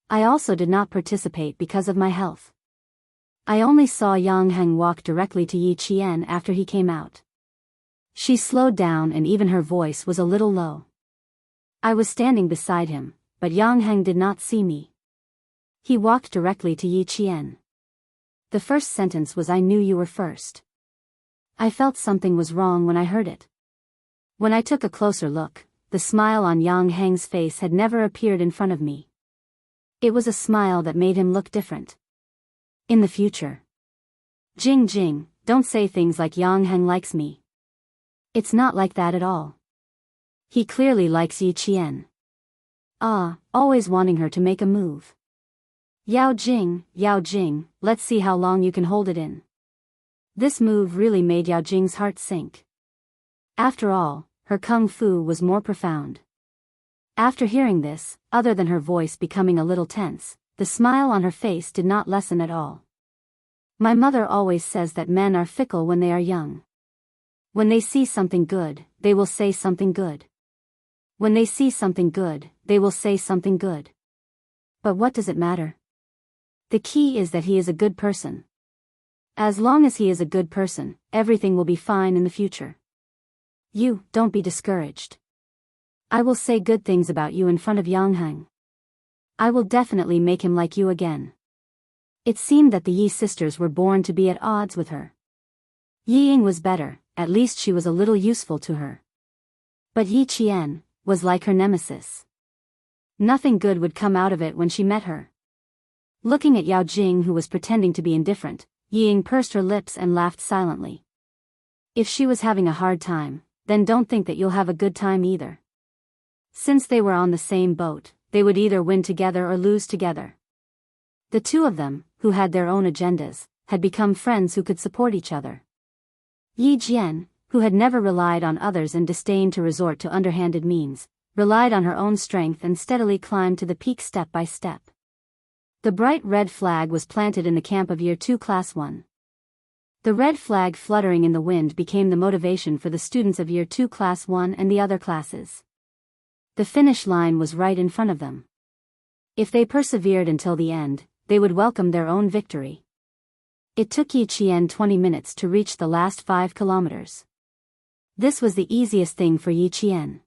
"I also did not participate because of my health. I only saw Yang Heng walk directly to Yi Qian after he came out." She slowed down and even her voice was a little low. "I was standing beside him, but Yang Heng did not see me. He walked directly to Yi Qian. The first sentence was 'I knew you were first.' I felt something was wrong when I heard it. When I took a closer look, the smile on Yang Heng's face had never appeared in front of me. It was a smile that made him look different. In the future. Jing Jing, don't say things like Yang Heng likes me. It's not like that at all. He clearly likes Yi Qian. Always wanting her to make a move. Yao Jing, let's see how long you can hold it in." This move really made Yao Jing's heart sink. After all, her kung fu was more profound. After hearing this, other than her voice becoming a little tense, the smile on her face did not lessen at all. "My mother always says that men are fickle when they are young. When they see something good, they will say something good. When they see something good, they will say something good. But what does it matter? The key is that he is a good person. As long as he is a good person, everything will be fine in the future. You, don't be discouraged. I will say good things about you in front of Yang Heng. I will definitely make him like you again." It seemed that the Yi sisters were born to be at odds with her. Yi Ying was better, at least she was a little useful to her. But Yi Qian was like her nemesis. Nothing good would come out of it when she met her. Looking at Yao Jing, who was pretending to be indifferent, Yi Ying pursed her lips and laughed silently. If she was having a hard time, then don't think that you'll have a good time either. Since they were on the same boat, they would either win together or lose together. The two of them, who had their own agendas, had become friends who could support each other. Yi Jian, who had never relied on others and disdained to resort to underhanded means, relied on her own strength and steadily climbed to the peak step by step. The bright red flag was planted in the camp of Year 2 Class 1. The red flag fluttering in the wind became the motivation for the students of Year 2 Class 1 and the other classes. The finish line was right in front of them. If they persevered until the end, they would welcome their own victory. It took Yi Qian 20 minutes to reach the last 5 kilometers. This was the easiest thing for Yi Qian.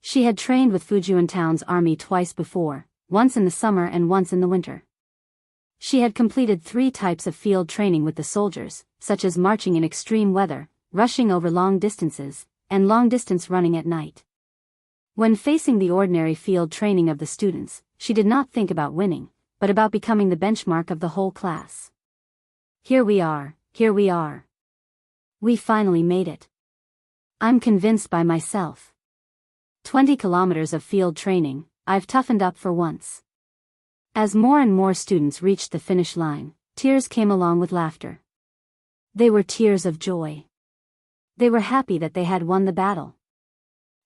She had trained with Fujian Town's army twice before, once in the summer and once in the winter. She had completed 3 types of field training with the soldiers, such as marching in extreme weather, rushing over long distances, and long-distance running at night. When facing the ordinary field training of the students, she did not think about winning, but about becoming the benchmark of the whole class. Here we are. We finally made it. I'm convinced by myself. 20 kilometers of field training, I've toughened up for once. As more and more students reached the finish line, tears came along with laughter. They were tears of joy. They were happy that they had won the battle.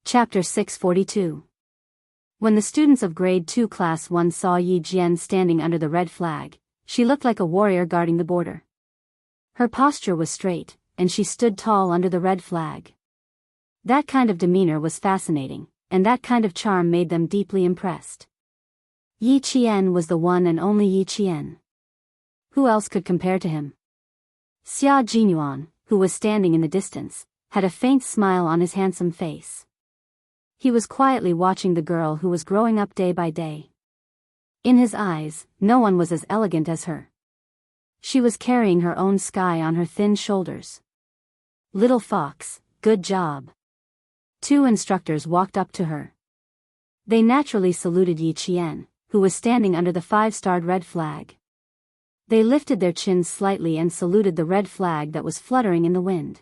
Chapter 642. When the students of Grade 2 Class 1 saw Yi Jian standing under the red flag, she looked like a warrior guarding the border. Her posture was straight, and she stood tall under the red flag. That kind of demeanor was fascinating, and that kind of charm made them deeply impressed. Yi Qian was the one and only Yi Qian. Who else could compare to him? Xia Jinyuan, who was standing in the distance, had a faint smile on his handsome face. He was quietly watching the girl who was growing up day by day. In his eyes, no one was as elegant as her. She was carrying her own sky on her thin shoulders. Little fox, good job. Two instructors walked up to her. They naturally saluted Yi Qian, who was standing under the 5-starred red flag. They lifted their chins slightly and saluted the red flag that was fluttering in the wind.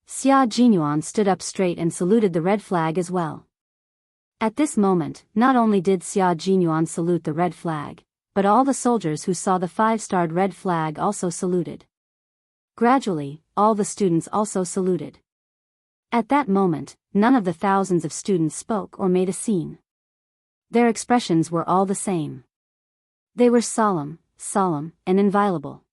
Xia Jinyuan stood up straight and saluted the red flag as well. At this moment, not only did Xia Jinyuan salute the red flag, but all the soldiers who saw the 5-starred red flag also saluted. Gradually, all the students also saluted. At that moment, none of the thousands of students spoke or made a scene. Their expressions were all the same. They were solemn, and inviolable.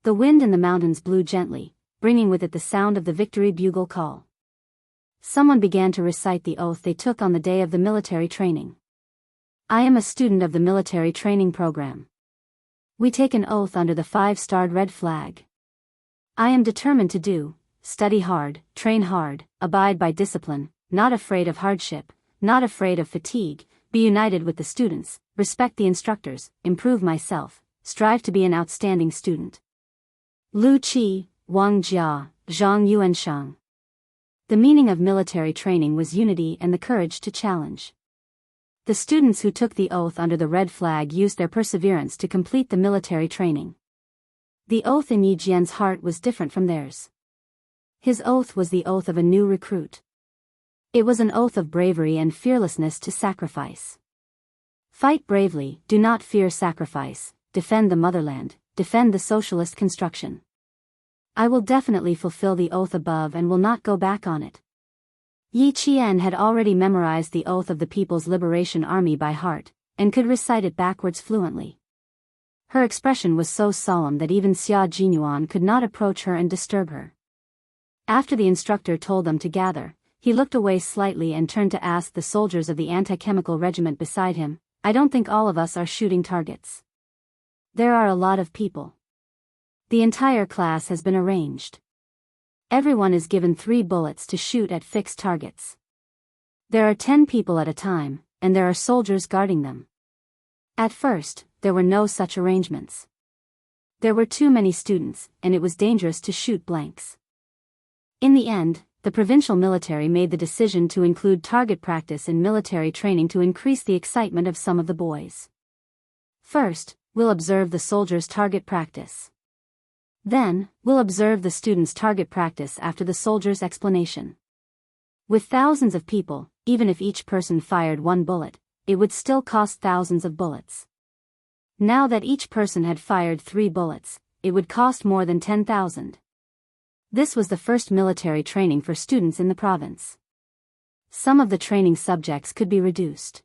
The wind in the mountains blew gently, bringing with it the sound of the victory bugle call. Someone began to recite the oath they took on the day of the military training. I am a student of the military training program. We take an oath under the 5-starred red flag. I am determined to study hard, train hard, abide by discipline, not afraid of hardship, not afraid of fatigue, be united with the students, respect the instructors, improve myself, strive to be an outstanding student. Lu Qi, Wang Jia, Zhang Yuanshang. The meaning of military training was unity and the courage to challenge. The students who took the oath under the red flag used their perseverance to complete the military training. The oath in Yi Jian's heart was different from theirs. His oath was the oath of a new recruit. It was an oath of bravery and fearlessness to sacrifice. Fight bravely, do not fear sacrifice, defend the motherland, defend the socialist construction. I will definitely fulfill the oath above and will not go back on it. Yi Qian had already memorized the oath of the People's Liberation Army by heart, and could recite it backwards fluently. Her expression was so solemn that even Xia Jinyuan could not approach her and disturb her. After the instructor told them to gather, he looked away slightly and turned to ask the soldiers of the anti-chemical regiment beside him, I don't think all of us are shooting targets. There are a lot of people. The entire class has been arranged. Everyone is given 3 bullets to shoot at fixed targets. There are 10 people at a time, and there are soldiers guarding them. At first, there were no such arrangements. There were too many students, and it was dangerous to shoot blanks. In the end, the provincial military made the decision to include target practice in military training to increase the excitement of some of the boys. First, we'll observe the soldiers' target practice. Then, we'll observe the students' target practice after the soldiers' explanation. With thousands of people, even if each person fired 1 bullet, it would still cost thousands of bullets. Now that each person had fired 3 bullets, it would cost more than 10,000. This was the first military training for students in the province. Some of the training subjects could be reduced.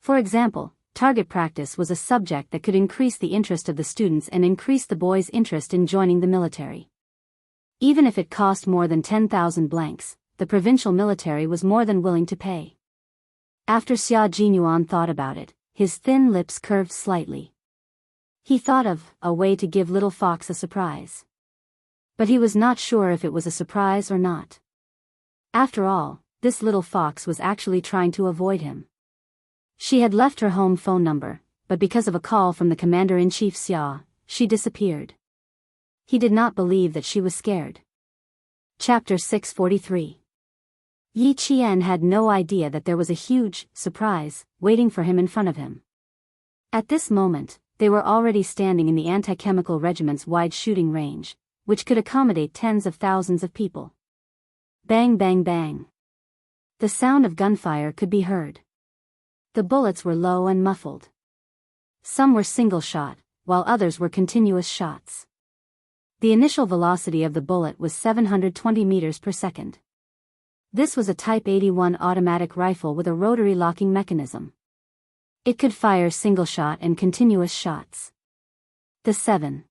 For example, target practice was a subject that could increase the interest of the students and increase the boys' interest in joining the military. Even if it cost more than 10,000 blanks, the provincial military was more than willing to pay. After Xia Jinyuan thought about it, his thin lips curved slightly. He thought of a way to give little fox a surprise. But he was not sure if it was a surprise or not. After all, this little fox was actually trying to avoid him. She had left her home phone number, but because of a call from the commander-in-chief Xia, she disappeared. He did not believe that she was scared. Chapter 643. Yi Qian had no idea that there was a huge surprise waiting for him in front of him. At this moment, they were already standing in the anti-chemical regiment's wide shooting range, which could accommodate tens of thousands of people. Bang bang bang. The sound of gunfire could be heard. The bullets were low and muffled. Some were single shot, while others were continuous shots. The initial velocity of the bullet was 720 meters per second. This was a Type 81 automatic rifle with a rotary locking mechanism. It could fire single-shot and continuous shots. The 7.62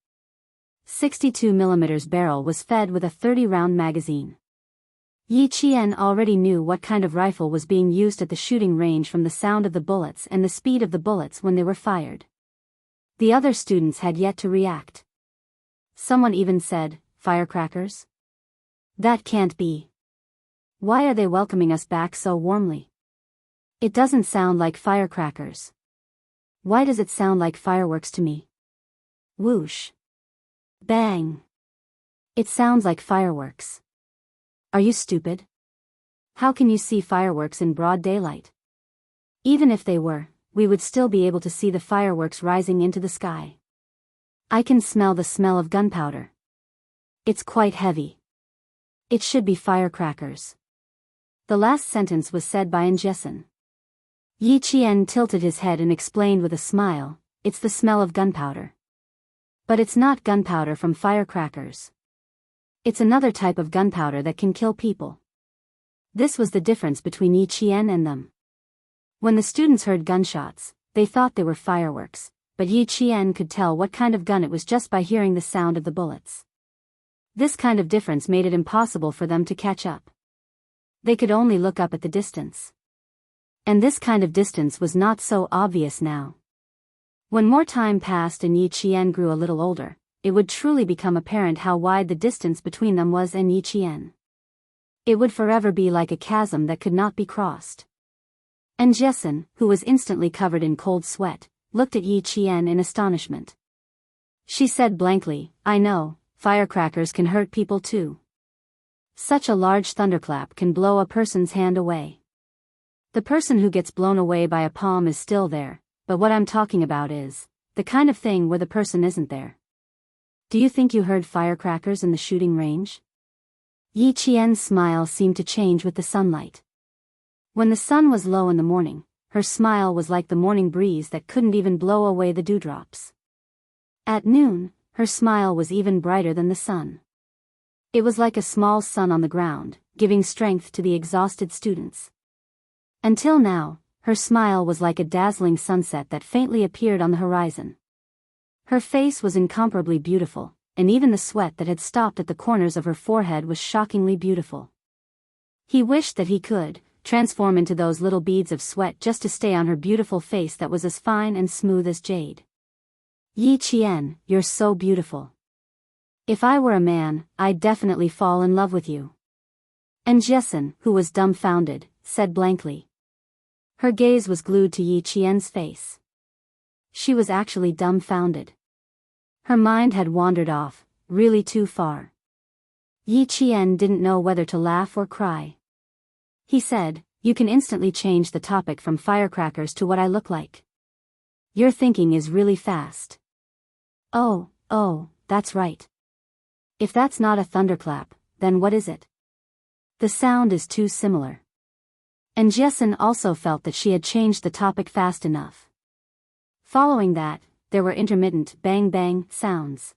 mm barrel was fed with a 30-round magazine. Yi Qian already knew what kind of rifle was being used at the shooting range from the sound of the bullets and the speed of the bullets when they were fired. The other students had yet to react. Someone even said, "Firecrackers? That can't be. Why are they welcoming us back so warmly? It doesn't sound like firecrackers. Why does it sound like fireworks to me? Whoosh. Bang. It sounds like fireworks. Are you stupid? How can you see fireworks in broad daylight? Even if they were, we would still be able to see the fireworks rising into the sky. I can smell the smell of gunpowder. It's quite heavy. It should be firecrackers." The last sentence was said by Jessen. Yi Qian tilted his head and explained with a smile, "It's the smell of gunpowder. But it's not gunpowder from firecrackers. It's another type of gunpowder that can kill people." This was the difference between Yi Qian and them. When the students heard gunshots, they thought they were fireworks, but Yi Qian could tell what kind of gun it was just by hearing the sound of the bullets. This kind of difference made it impossible for them to catch up. They could only look up at the distance. And this kind of distance was not so obvious now. When more time passed and Yi Qian grew a little older, it would truly become apparent how wide the distance between them was and Yi Qian. It would forever be like a chasm that could not be crossed. And Jessen, who was instantly covered in cold sweat, looked at Yi Qian in astonishment. She said blankly, "I know, firecrackers can hurt people too. Such a large thunderclap can blow a person's hand away. The person who gets blown away by a palm is still there, but what I'm talking about is the kind of thing where the person isn't there. Do you think you heard firecrackers in the shooting range?" Yi Qian's smile seemed to change with the sunlight. When the sun was low in the morning, her smile was like the morning breeze that couldn't even blow away the dewdrops. At noon, her smile was even brighter than the sun. It was like a small sun on the ground, giving strength to the exhausted students. Until now, her smile was like a dazzling sunset that faintly appeared on the horizon. Her face was incomparably beautiful, and even the sweat that had stopped at the corners of her forehead was shockingly beautiful. He wished that he could transform into those little beads of sweat just to stay on her beautiful face that was as fine and smooth as jade. "Yi Qian, you're so beautiful. If I were a man, I'd definitely fall in love with you." And Jessen, who was dumbfounded, said blankly. Her gaze was glued to Yi Qian's face. She was actually dumbfounded. Her mind had wandered off, really too far. Yi Qian didn't know whether to laugh or cry. He said, "You can instantly change the topic from firecrackers to what I look like. Your thinking is really fast." Oh, that's right. If that's not a thunderclap, then what is it? The sound is too similar. And Jessen also felt that she had changed the topic fast enough. Following that, there were intermittent bang-bang sounds.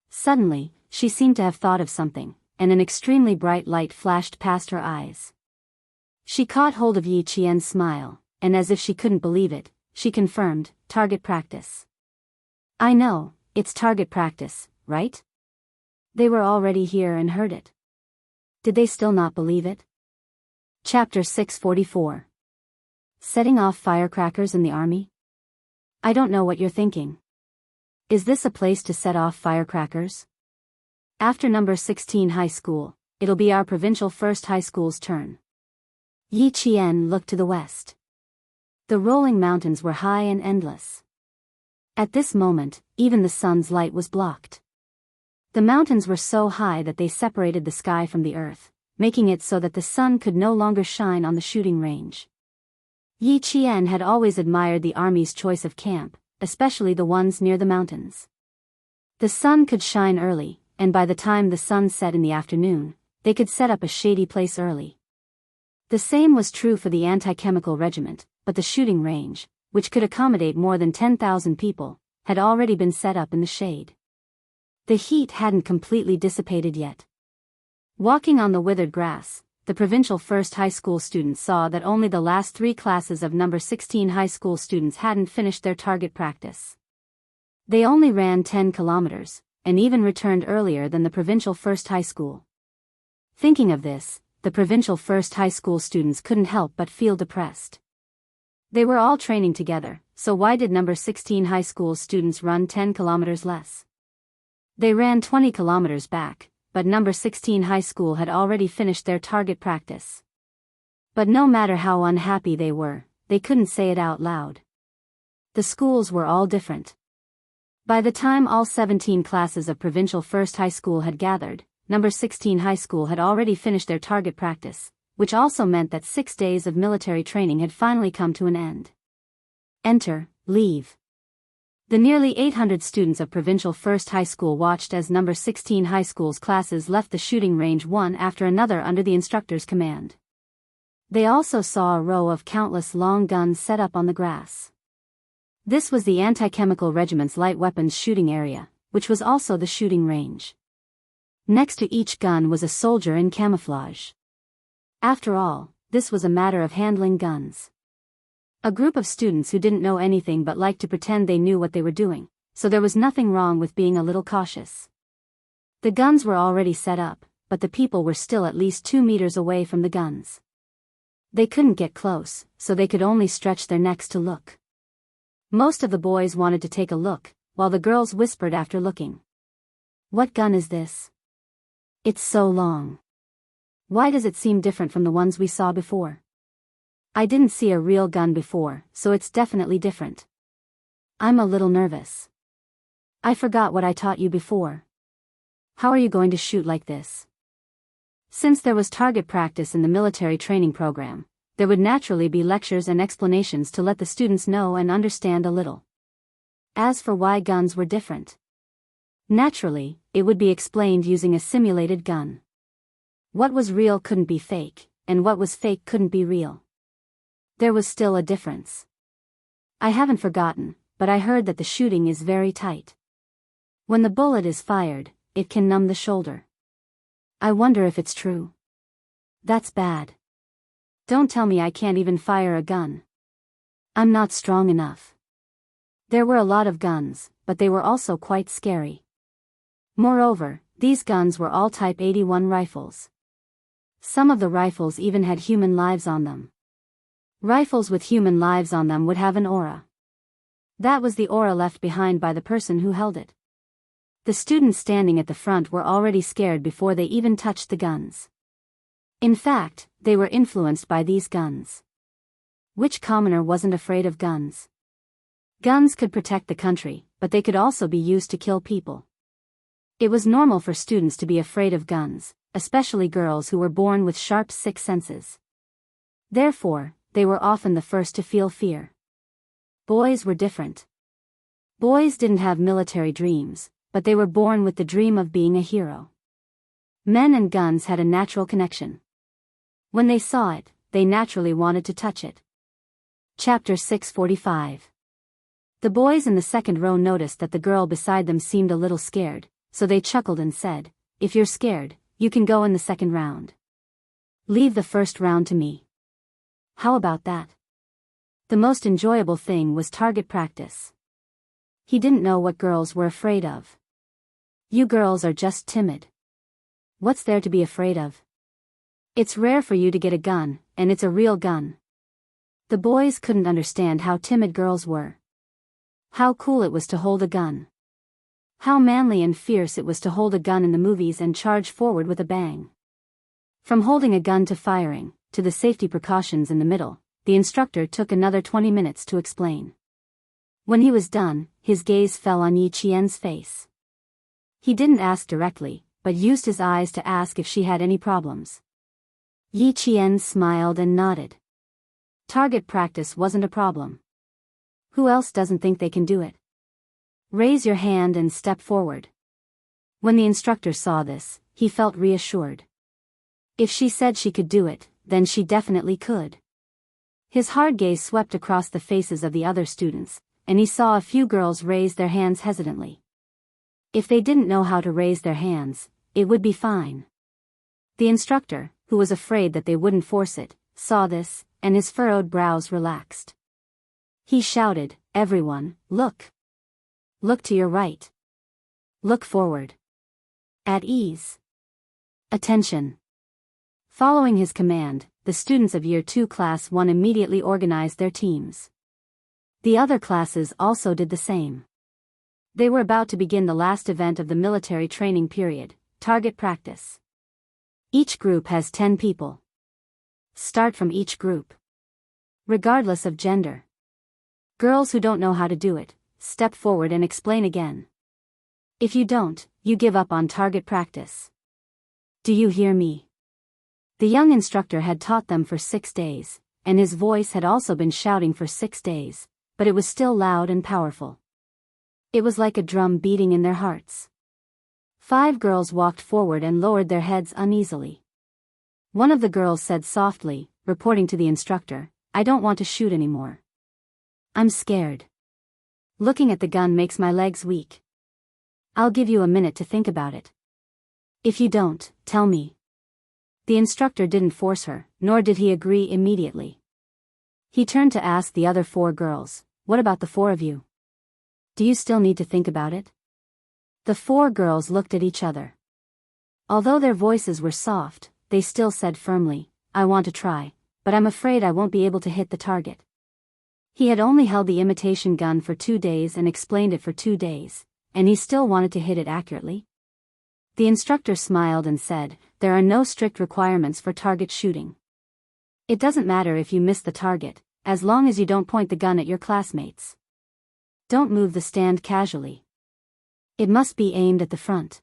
Suddenly, she seemed to have thought of something, and an extremely bright light flashed past her eyes. She caught hold of Yi Qian's smile, and as if she couldn't believe it, she confirmed, "Target practice." "I know, it's target practice, right?" They were already here and heard it. Did they still not believe it? Chapter 644. Setting off firecrackers in the army? I don't know what you're thinking. Is this a place to set off firecrackers? After number 16 high school, it'll be our provincial first high school's turn. Yi Qian looked to the west. The rolling mountains were high and endless. At this moment, even the sun's light was blocked. The mountains were so high that they separated the sky from the earth, making it so that the sun could no longer shine on the shooting range. Yi Qian had always admired the army's choice of camp, especially the ones near the mountains. The sun could shine early, and by the time the sun set in the afternoon, they could set up a shady place early. The same was true for the anti-chemical regiment, but the shooting range, which could accommodate more than 10,000 people, had already been set up in the shade. The heat hadn't completely dissipated yet. Walking on the withered grass, the provincial first high school students saw that only the last 3 classes of number 16 high school students hadn't finished their target practice. They only ran 10 kilometers, and even returned earlier than the provincial first high school. Thinking of this, the provincial first high school students couldn't help but feel depressed. They were all training together, so why did number 16 high school students run 10 kilometers less? They ran 20 kilometers back, but number 16 high school had already finished their target practice. But no matter how unhappy they were, they couldn't say it out loud. The schools were all different. By the time all 17 classes of provincial first high school had gathered, number 16 high school had already finished their target practice, which also meant that 6 days of military training had finally come to an end. Enter, leave. The nearly 800 students of provincial first high school watched as number 16 high school's classes left the shooting range one after another under the instructor's command. They also saw a row of countless long guns set up on the grass. This was the anti-chemical regiment's light weapons shooting area, which was also the shooting range. Next to each gun was a soldier in camouflage. After all, this was a matter of handling guns. A group of students who didn't know anything but liked to pretend they knew what they were doing, so there was nothing wrong with being a little cautious. The guns were already set up, but the people were still at least 2 meters away from the guns. They couldn't get close, so they could only stretch their necks to look. Most of the boys wanted to take a look, while the girls whispered after looking. "What gun is this? It's so long. Why does it seem different from the ones we saw before? I didn't see a real gun before, so it's definitely different. I'm a little nervous. I forgot what I taught you before. How are you going to shoot like this?" Since there was target practice in the military training program, there would naturally be lectures and explanations to let the students know and understand a little. As for why guns were different, naturally, it would be explained using a simulated gun. What was real couldn't be fake, and what was fake couldn't be real. There was still a difference. I haven't forgotten, but I heard that the shooting is very tight. When the bullet is fired, it can numb the shoulder. I wonder if it's true. That's bad. Don't tell me I can't even fire a gun. I'm not strong enough. There were a lot of guns, but they were also quite scary. Moreover, these guns were all Type 81 rifles. Some of the rifles even had human lives on them. Rifles with human lives on them would have an aura. That was the aura left behind by the person who held it. The students standing at the front were already scared before they even touched the guns. In fact, they were influenced by these guns. Which commoner wasn't afraid of guns? Guns could protect the country, but they could also be used to kill people. It was normal for students to be afraid of guns, especially girls who were born with sharp sixth senses. Therefore, they were often the first to feel fear. Boys were different. Boys didn't have military dreams, but they were born with the dream of being a hero. Men and guns had a natural connection. When they saw it, they naturally wanted to touch it. Chapter 645. The boys in the second row noticed that the girl beside them seemed a little scared, so they chuckled and said, "If you're scared, you can go in the second round. Leave the first round to me." How about that? The most enjoyable thing was target practice. He didn't know what girls were afraid of. You girls are just timid. What's there to be afraid of? It's rare for you to get a gun, and it's a real gun. The boys couldn't understand how timid girls were. How cool it was to hold a gun. How manly and fierce it was to hold a gun in the movies and charge forward with a bang. From holding a gun to firing, to the safety precautions in the middle, the instructor took another 20 minutes to explain. When he was done, his gaze fell on Yi Qian's face. He didn't ask directly, but used his eyes to ask if she had any problems. Yi Qian smiled and nodded. Target practice wasn't a problem. Who else doesn't think they can do it? Raise your hand and step forward. When the instructor saw this, he felt reassured. If she said she could do it, then she definitely could. His hard gaze swept across the faces of the other students, and he saw a few girls raise their hands hesitantly. If they didn't know how to raise their hands, it would be fine. The instructor, who was afraid that they wouldn't force it, saw this, and his furrowed brows relaxed. He shouted, "Everyone, look! Look to your right. Look forward. At ease. Attention." Following his command, the students of Year 2 Class 1 immediately organized their teams. The other classes also did the same. They were about to begin the last event of the military training period, target practice. Each group has 10 people. Start from each group. Regardless of gender. Girls who don't know how to do it, step forward and explain again. If you don't, you give up on target practice. Do you hear me? The young instructor had taught them for 6 days, and his voice had also been shouting for 6 days, but it was still loud and powerful. It was like a drum beating in their hearts. 5 girls walked forward and lowered their heads uneasily. One of the girls said softly, reporting to the instructor, "I don't want to shoot anymore. I'm scared. Looking at the gun makes my legs weak. I'll give you a minute to think about it. If you don't, tell me." The instructor didn't force her, nor did he agree immediately. He turned to ask the other 4 girls, "What about the 4 of you? Do you still need to think about it?" The 4 girls looked at each other. Although their voices were soft, they still said firmly, "I want to try, but I'm afraid I won't be able to hit the target." He had only held the imitation gun for 2 days and explained it for 2 days, and he still wanted to hit it accurately. The instructor smiled and said, "There are no strict requirements for target shooting. It doesn't matter if you miss the target, as long as you don't point the gun at your classmates. Don't move the stand casually. It must be aimed at the front."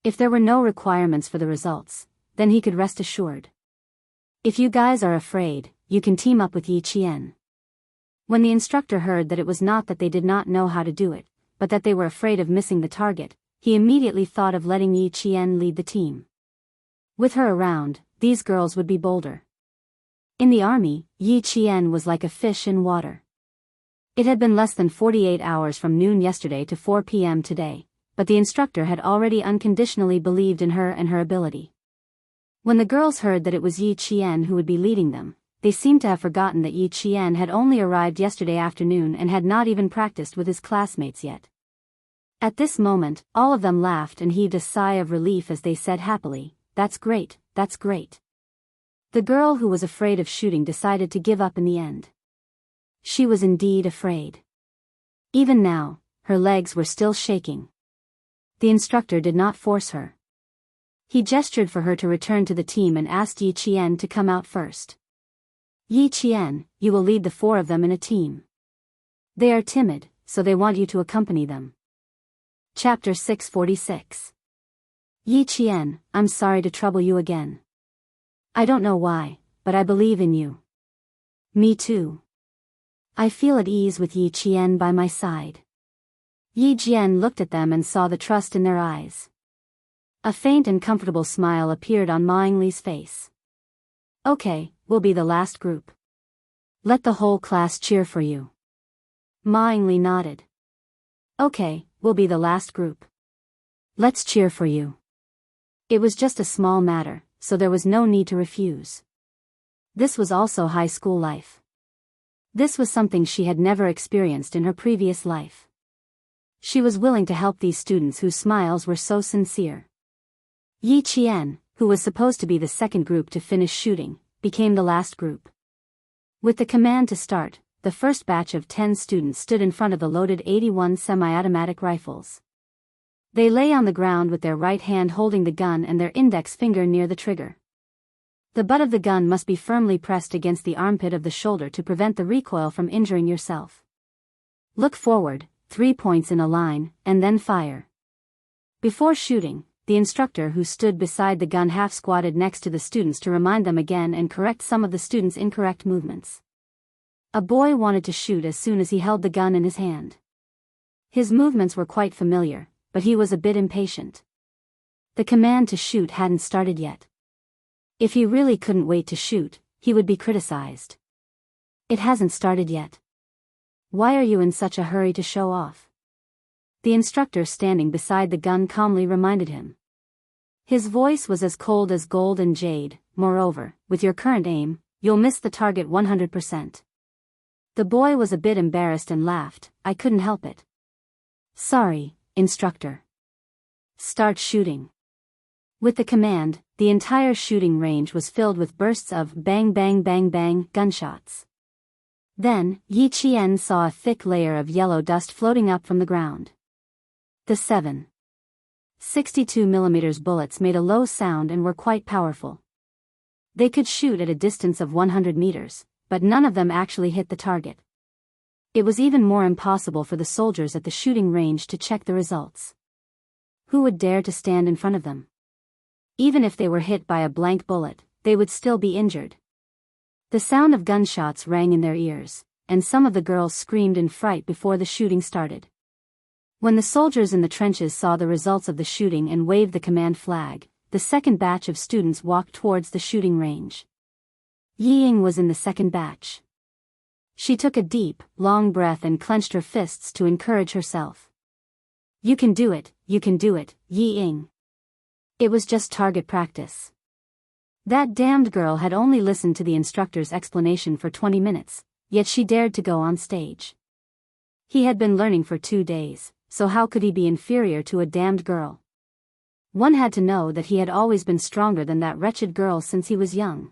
If there were no requirements for the results, then he could rest assured. "If you guys are afraid, you can team up with Yi Qian." When the instructor heard that it was not that they did not know how to do it, but that they were afraid of missing the target, he immediately thought of letting Yi Qian lead the team. With her around, these girls would be bolder. In the army, Yi Qian was like a fish in water. It had been less than 48 hours from noon yesterday to 4 p.m. today, but the instructor had already unconditionally believed in her and her ability. When the girls heard that it was Yi Qian who would be leading them, they seemed to have forgotten that Yi Qian had only arrived yesterday afternoon and had not even practiced with his classmates yet. At this moment, all of them laughed and heaved a sigh of relief as they said happily, "That's great, that's great." The girl who was afraid of shooting decided to give up in the end. She was indeed afraid. Even now, her legs were still shaking. The instructor did not force her. He gestured for her to return to the team and asked Yi Qian to come out first. "Yi Qian, you will lead the 4 of them in a team. They are timid, so they want you to accompany them." Chapter 646. "Yi Qian, I'm sorry to trouble you again. I don't know why, but I believe in you." "Me too. I feel at ease with Yi Qian by my side." Yi Jian looked at them and saw the trust in their eyes. A faint and comfortable smile appeared on Ma Yingli's face. "Okay, we'll be the last group. Let the whole class cheer for you." Ma Yingli nodded. "Okay, we'll be the last group. Let's cheer for you." It was just a small matter, so there was no need to refuse. This was also high school life. This was something she had never experienced in her previous life. She was willing to help these students whose smiles were so sincere. Yi Qian, who was supposed to be the second group to finish shooting, became the last group. With the command to start, the first batch of 10 students stood in front of the loaded 81 semi-automatic rifles. They lay on the ground with their right hand holding the gun and their index finger near the trigger. The butt of the gun must be firmly pressed against the armpit of the shoulder to prevent the recoil from injuring yourself. Look forward, 3 points in a line, and then fire. Before shooting, the instructor who stood beside the gun half squatted next to the students to remind them again and correct some of the students' incorrect movements. A boy wanted to shoot as soon as he held the gun in his hand. His movements were quite familiar, but he was a bit impatient. The command to shoot hadn't started yet. If he really couldn't wait to shoot, he would be criticized. "It hasn't started yet. Why are you in such a hurry to show off?" the instructor standing beside the gun calmly reminded him. His voice was as cold as gold and jade. Moreover, with your current aim, you'll miss the target 100%. The boy was a bit embarrassed and laughed. I couldn't help it. Sorry, instructor. Start shooting. With the command, the entire shooting range was filled with bursts of bang bang bang bang gunshots. Then, Yi Qian saw a thick layer of yellow dust floating up from the ground. The 7.62 mm bullets made a low sound and were quite powerful. They could shoot at a distance of 100 meters, but none of them actually hit the target. It was even more impossible for the soldiers at the shooting range to check the results. Who would dare to stand in front of them? Even if they were hit by a blank bullet, they would still be injured. The sound of gunshots rang in their ears, and some of the girls screamed in fright before the shooting started. When the soldiers in the trenches saw the results of the shooting and waved the command flag, the second batch of students walked towards the shooting range. Yi Ying was in the second batch. She took a deep, long breath and clenched her fists to encourage herself. You can do it, Yi Ying. It was just target practice. That damned girl had only listened to the instructor's explanation for 20 minutes, yet she dared to go on stage. He had been learning for 2 days, so how could he be inferior to a damned girl? One had to know that he had always been stronger than that wretched girl since he was young.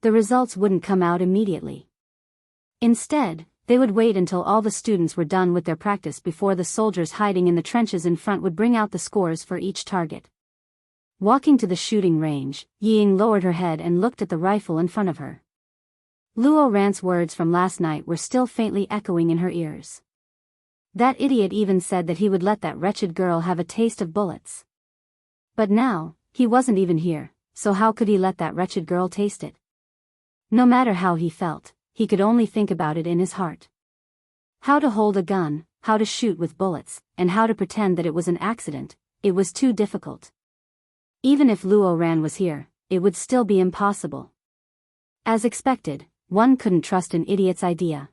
The results wouldn't come out immediately. Instead, they would wait until all the students were done with their practice before the soldiers hiding in the trenches in front would bring out the scores for each target. Walking to the shooting range, Yi Ying lowered her head and looked at the rifle in front of her. Luo Ran's words from last night were still faintly echoing in her ears. That idiot even said that he would let that wretched girl have a taste of bullets. But now, he wasn't even here, so how could he let that wretched girl taste it? No matter how he felt, he could only think about it in his heart. How to hold a gun, how to shoot with bullets, and how to pretend that it was an accident, it was too difficult. Even if Luo Ran was here, it would still be impossible. As expected, one couldn't trust an idiot's idea.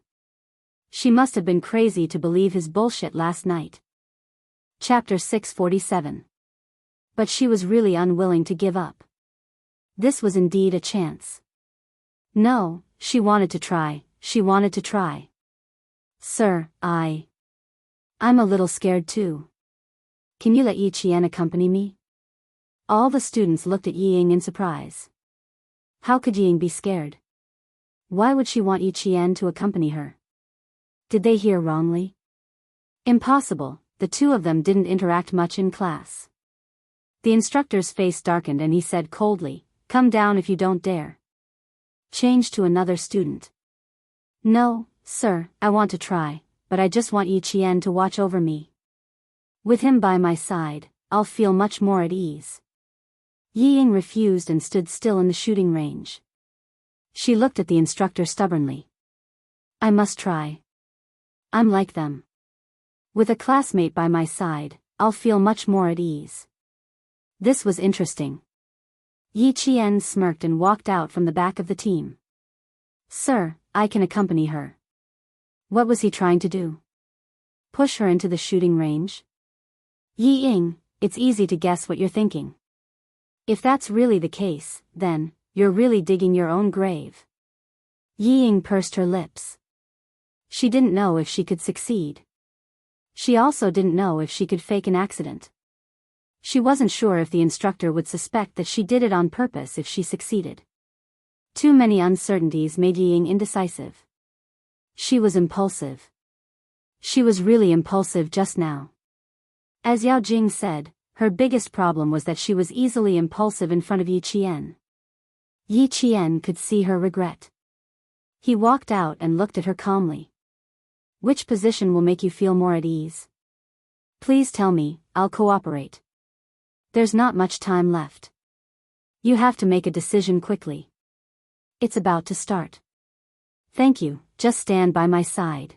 She must have been crazy to believe his bullshit last night. Chapter 647. But she was really unwilling to give up. This was indeed a chance. No, she wanted to try, Sir, I'm a little scared too. Can you let Yi Qian accompany me? All the students looked at Yi Ying in surprise. How could Yi Ying be scared? Why would she want Yi Qian to accompany her? Did they hear wrongly? Impossible, the two of them didn't interact much in class. The instructor's face darkened and he said coldly, "Come down if you don't dare." Change to another student. "No, sir, I want to try, but I just want Yi Qian to watch over me. With him by my side, I'll feel much more at ease." Yi Ying refused and stood still in the shooting range. She looked at the instructor stubbornly. "I must try. I'm like them. With a classmate by my side, I'll feel much more at ease." This was interesting. Yi Qian smirked and walked out from the back of the team. "Sir, I can accompany her." What was he trying to do? Push her into the shooting range? Yi Ying, it's easy to guess what you're thinking. If that's really the case, then, you're really digging your own grave. Yi Ying pursed her lips. She didn't know if she could succeed. She also didn't know if she could fake an accident. She wasn't sure if the instructor would suspect that she did it on purpose if she succeeded. Too many uncertainties made Yi Ying indecisive. She was impulsive. She was really impulsive just now. As Yao Jing said, her biggest problem was that she was easily impulsive in front of Yi Qian. Yi Qian could see her regret. He walked out and looked at her calmly. "Which position will make you feel more at ease? Please tell me, I'll cooperate. There's not much time left. You have to make a decision quickly. It's about to start." "Thank you, just stand by my side."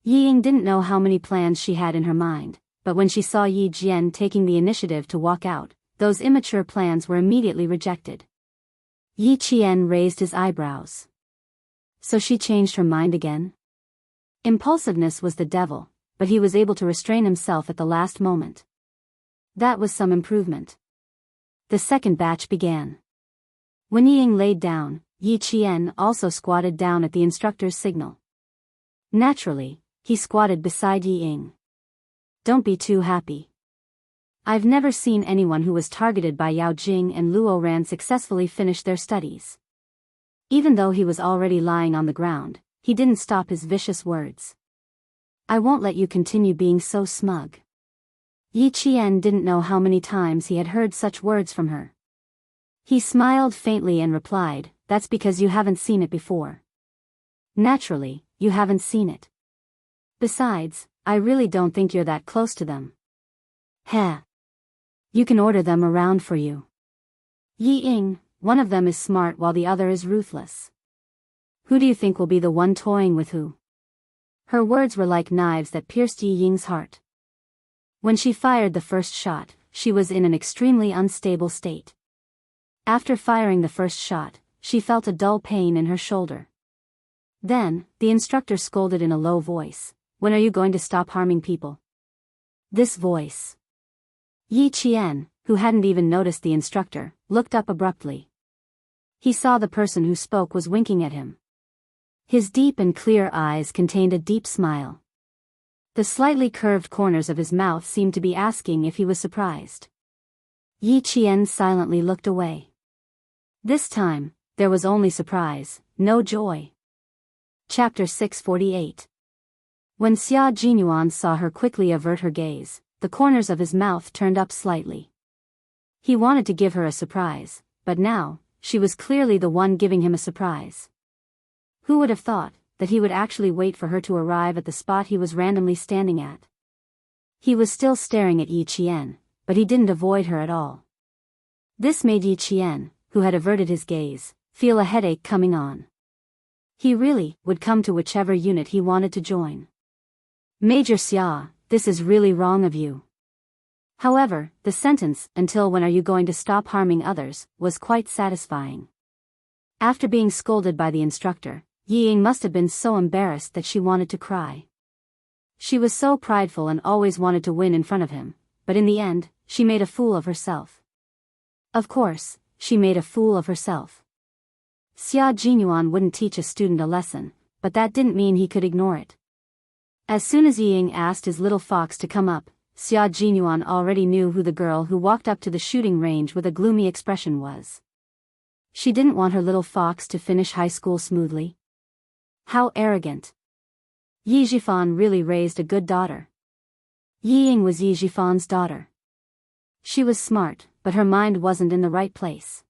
Yi Ying didn't know how many plans she had in her mind, but when she saw Yi Jian taking the initiative to walk out, those immature plans were immediately rejected. Yi Qian raised his eyebrows. So she changed her mind again? Impulsiveness was the devil, but he was able to restrain himself at the last moment. That was some improvement. The second batch began. When Yi Ying laid down, Yi Qian also squatted down at the instructor's signal. Naturally, he squatted beside Yi Ying. Don't be too happy. I've never seen anyone who was targeted by Yao Jing and Luo Ran successfully finish their studies. Even though he was already lying on the ground, he didn't stop his vicious words. I won't let you continue being so smug. Yi Qian didn't know how many times he had heard such words from her. He smiled faintly and replied, that's because you haven't seen it before. Naturally, you haven't seen it. Besides, I really don't think you're that close to them. Heh. You can order them around for you. Yi Ying, one of them is smart while the other is ruthless. Who do you think will be the one toying with who? Her words were like knives that pierced Yi Ying's heart. When she fired the first shot, she was in an extremely unstable state. After firing the first shot, she felt a dull pain in her shoulder. Then, the instructor scolded in a low voice, when are you going to stop harming people? This voice. Yi Qian, who hadn't even noticed the instructor, looked up abruptly. He saw the person who spoke was winking at him. His deep and clear eyes contained a deep smile. The slightly curved corners of his mouth seemed to be asking if he was surprised. Yi Qian silently looked away. This time, there was only surprise, no joy. Chapter 648. When Xia Jinyuan saw her quickly avert her gaze, the corners of his mouth turned up slightly. He wanted to give her a surprise, but now, she was clearly the one giving him a surprise. Who would have thought that he would actually wait for her to arrive at the spot he was randomly standing at? He was still staring at Yi Qian, but he didn't avoid her at all. This made Yi Qian, who had averted his gaze, feel a headache coming on. He really would come to whichever unit he wanted to join. Major Xia, this is really wrong of you. However, the sentence, until when are you going to stop harming others, was quite satisfying. After being scolded by the instructor, Yi Ying must have been so embarrassed that she wanted to cry. She was so prideful and always wanted to win in front of him, but in the end, she made a fool of herself. Of course, she made a fool of herself. Xia Jinyuan wouldn't teach a student a lesson, but that didn't mean he could ignore it. As soon as Yi Ying asked his little fox to come up, Xia Jinyuan already knew who the girl who walked up to the shooting range with a gloomy expression was. She didn't want her little fox to finish high school smoothly. How arrogant. Yi Zhifan really raised a good daughter. Yi Ying was Yi Zhifan's daughter. She was smart, but her mind wasn't in the right place.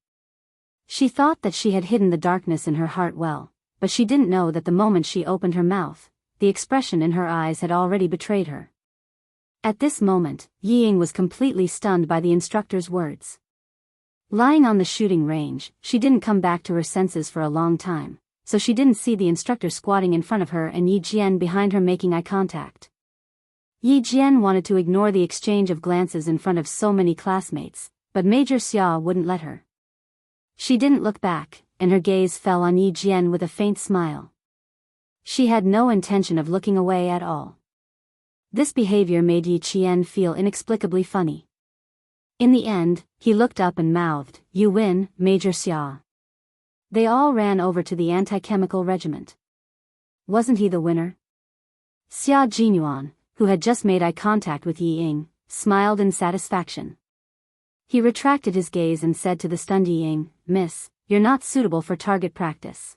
She thought that she had hidden the darkness in her heart well, but she didn't know that the moment she opened her mouth, the expression in her eyes had already betrayed her. At this moment, Yi Ying was completely stunned by the instructor's words. Lying on the shooting range, she didn't come back to her senses for a long time, so she didn't see the instructor squatting in front of her and Yi Jian behind her making eye contact. Yi Jian wanted to ignore the exchange of glances in front of so many classmates, but Major Xia wouldn't let her. She didn't look back, and her gaze fell on Yi Jian with a faint smile. She had no intention of looking away at all. This behavior made Yi Qian feel inexplicably funny. In the end, he looked up and mouthed, "You win, Major Xia." They all ran over to the anti-chemical regiment. Wasn't he the winner? Xia Jinyuan, who had just made eye contact with Yi Ying, smiled in satisfaction. He retracted his gaze and said to the stunned Yi Ying, "Miss, you're not suitable for target practice.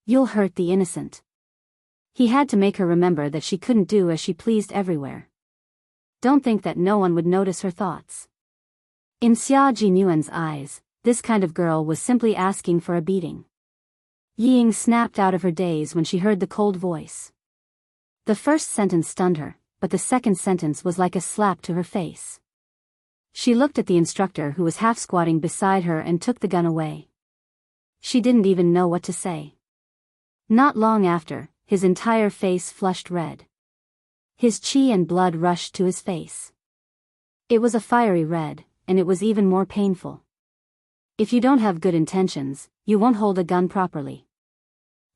You'll hurt the innocent." He had to make her remember that she couldn't do as she pleased everywhere. Don't think that no one would notice her thoughts. In Xia Jinyuan's eyes, this kind of girl was simply asking for a beating. Yi Ying snapped out of her daze when she heard the cold voice. The first sentence stunned her, but the second sentence was like a slap to her face. She looked at the instructor who was half squatting beside her and took the gun away. She didn't even know what to say. Not long after, his entire face flushed red. His chi and blood rushed to his face. It was a fiery red, and it was even more painful. If you don't have good intentions, you won't hold a gun properly.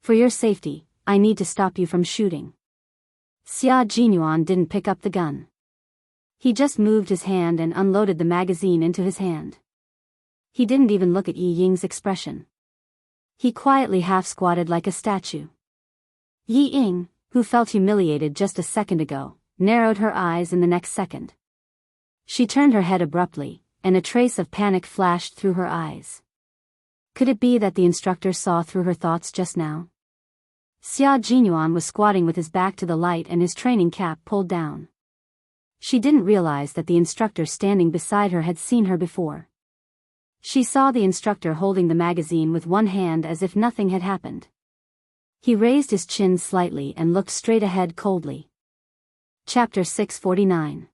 For your safety, I need to stop you from shooting. Xia Jinyuan didn't pick up the gun. He just moved his hand and unloaded the magazine into his hand. He didn't even look at Yi Ying's expression. He quietly half-squatted like a statue. Yi Ying, who felt humiliated just a second ago, narrowed her eyes in the next second. She turned her head abruptly, and a trace of panic flashed through her eyes. Could it be that the instructor saw through her thoughts just now? Xia Jinyuan was squatting with his back to the light and his training cap pulled down. She didn't realize that the instructor standing beside her had seen her before. She saw the instructor holding the magazine with one hand as if nothing had happened. He raised his chin slightly and looked straight ahead coldly. Chapter 649.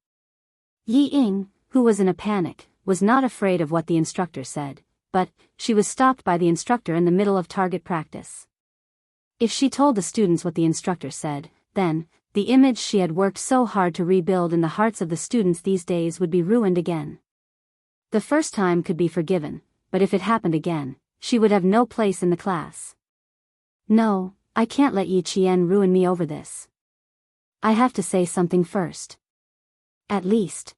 Yi Ying, who was in a panic, was not afraid of what the instructor said, but she was stopped by the instructor in the middle of target practice. If she told the students what the instructor said, then the image she had worked so hard to rebuild in the hearts of the students these days would be ruined again. The first time could be forgiven, but if it happened again, she would have no place in the class. No, I can't let Yi Qian ruin me over this. I have to say something first. At least,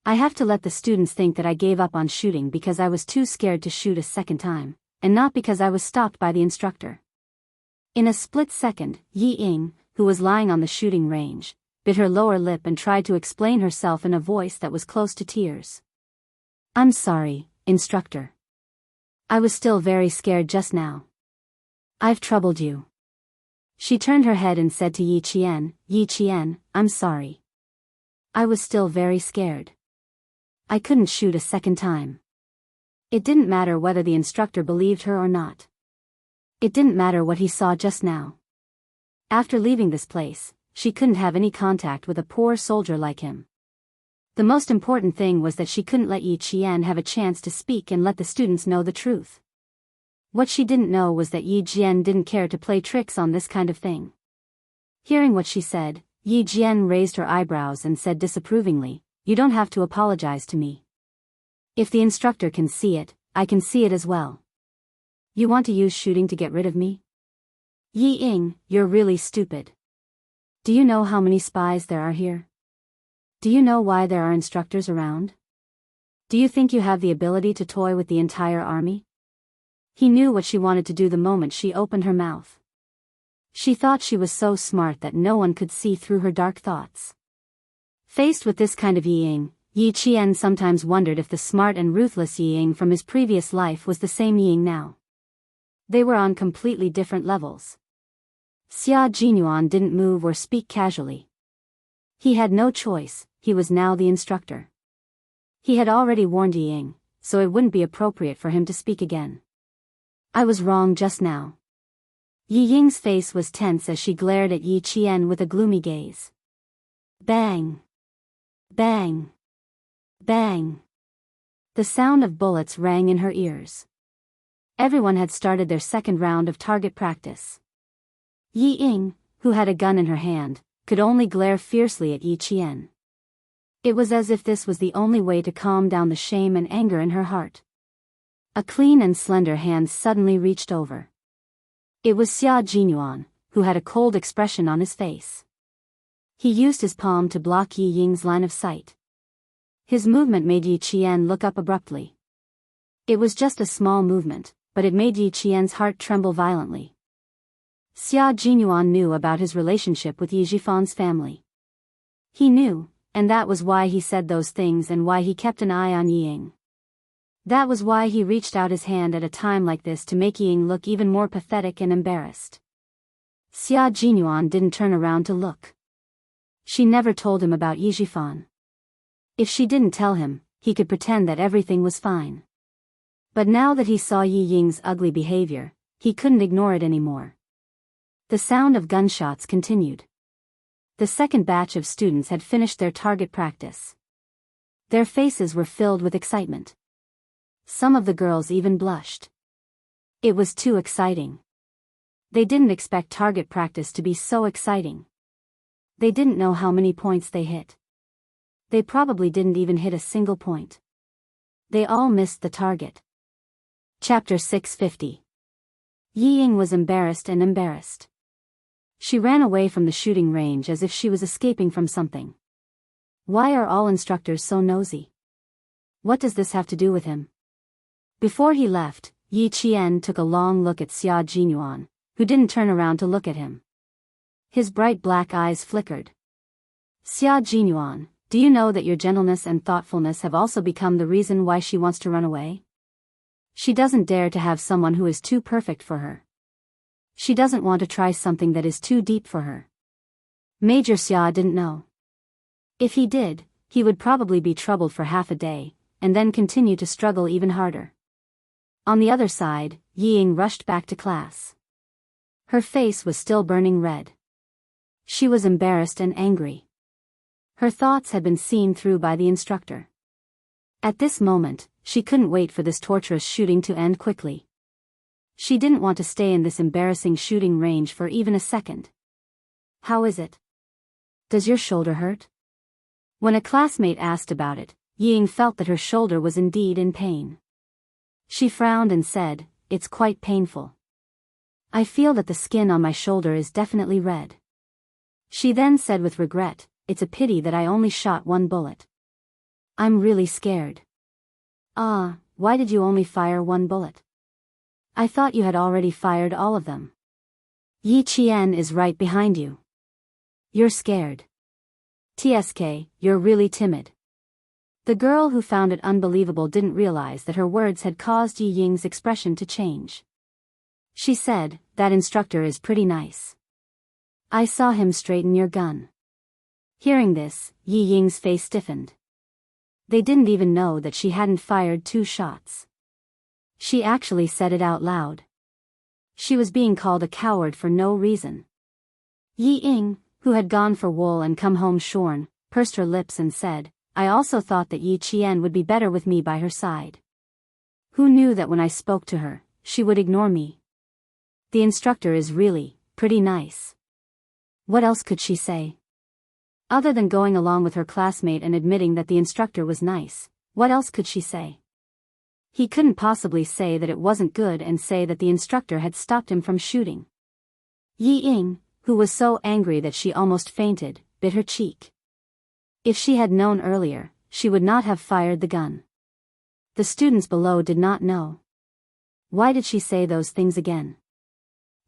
I have to let the students think that I gave up on shooting because I was too scared to shoot a second time, and not because I was stopped by the instructor. In a split second, Yi Ying, who was lying on the shooting range, bit her lower lip and tried to explain herself in a voice that was close to tears. I'm sorry, instructor. I was still very scared just now. I've troubled you. She turned her head and said to Yi Qian, I'm sorry. I was still very scared. I couldn't shoot a second time. It didn't matter whether the instructor believed her or not. It didn't matter what he saw just now. After leaving this place, she couldn't have any contact with a poor soldier like him. The most important thing was that she couldn't let Yi Qian have a chance to speak and let the students know the truth. What she didn't know was that Yi Jian didn't care to play tricks on this kind of thing. Hearing what she said, Yi Jian raised her eyebrows and said disapprovingly, You don't have to apologize to me. If the instructor can see it, I can see it as well. You want to use shooting to get rid of me? Yi Ying, you're really stupid. Do you know how many spies there are here? Do you know why there are instructors around? Do you think you have the ability to toy with the entire army? He knew what she wanted to do the moment she opened her mouth. She thought she was so smart that no one could see through her dark thoughts. Faced with this kind of Yi Ying, Yi Qian sometimes wondered if the smart and ruthless Yi Ying from his previous life was the same Yi Ying now. They were on completely different levels. Xia Jinyuan didn't move or speak casually. He had no choice, he was now the instructor. He had already warned Yi Ying, so it wouldn't be appropriate for him to speak again. I was wrong just now. Yi Ying's face was tense as she glared at Yi Qian with a gloomy gaze. Bang! Bang! Bang! The sound of bullets rang in her ears. Everyone had started their second round of target practice. Yi Ying, who had a gun in her hand, could only glare fiercely at Yi Qian. It was as if this was the only way to calm down the shame and anger in her heart. A clean and slender hand suddenly reached over. It was Xia Jinyuan, who had a cold expression on his face. He used his palm to block Yi Ying's line of sight. His movement made Yi Qian look up abruptly. It was just a small movement, but it made Yi Qian's heart tremble violently. Xia Jinyuan knew about his relationship with Yi Jifan's family. He knew, and that was why he said those things and why he kept an eye on Yi Ying. That was why he reached out his hand at a time like this to make Yi Ying look even more pathetic and embarrassed. Xia Jinyuan didn't turn around to look. She never told him about Yi Jifan. If she didn't tell him, he could pretend that everything was fine. But now that he saw Yi Ying's ugly behavior, he couldn't ignore it anymore. The sound of gunshots continued. The second batch of students had finished their target practice. Their faces were filled with excitement. Some of the girls even blushed. It was too exciting. They didn't expect target practice to be so exciting. They didn't know how many points they hit. They probably didn't even hit a single point. They all missed the target. Chapter 650. Yi Ying was embarrassed and embarrassed. She ran away from the shooting range as if she was escaping from something. Why are all instructors so nosy? What does this have to do with him? Before he left, Yi Qian took a long look at Xia Jinyuan, who didn't turn around to look at him. His bright black eyes flickered. Xia Jinyuan, do you know that your gentleness and thoughtfulness have also become the reason why she wants to run away? She doesn't dare to have someone who is too perfect for her. She doesn't want to try something that is too deep for her. Major Xia didn't know. If he did, he would probably be troubled for half a day, and then continue to struggle even harder. On the other side, Yi Ying rushed back to class. Her face was still burning red. She was embarrassed and angry. Her thoughts had been seen through by the instructor. At this moment, she couldn't wait for this torturous shooting to end quickly. She didn't want to stay in this embarrassing shooting range for even a second. How is it? Does your shoulder hurt? When a classmate asked about it, Yi Ying felt that her shoulder was indeed in pain. She frowned and said, "It's quite painful. I feel that the skin on my shoulder is definitely red." She then said with regret, "It's a pity that I only shot one bullet. I'm really scared." "Ah, why did you only fire one bullet? I thought you had already fired all of them." "Yi Qian is right behind you. You're scared. TSK, you're really timid." The girl who found it unbelievable didn't realize that her words had caused Yi Ying's expression to change. She said, "That instructor is pretty nice. I saw him straighten your gun." Hearing this, Yi Ying's face stiffened. They didn't even know that she hadn't fired 2 shots. She actually said it out loud. She was being called a coward for no reason. Yi Ying, who had gone for wool and come home shorn, pursed her lips and said, "I also thought that Yi Qian would be better with me by her side. Who knew that when I spoke to her, she would ignore me? The instructor is really pretty nice." What else could she say? Other than going along with her classmate and admitting that the instructor was nice, what else could she say? He couldn't possibly say that it wasn't good and say that the instructor had stopped him from shooting. Yi Ying, who was so angry that she almost fainted, bit her cheek. If she had known earlier, she would not have fired the gun. The students below did not know. Why did she say those things again?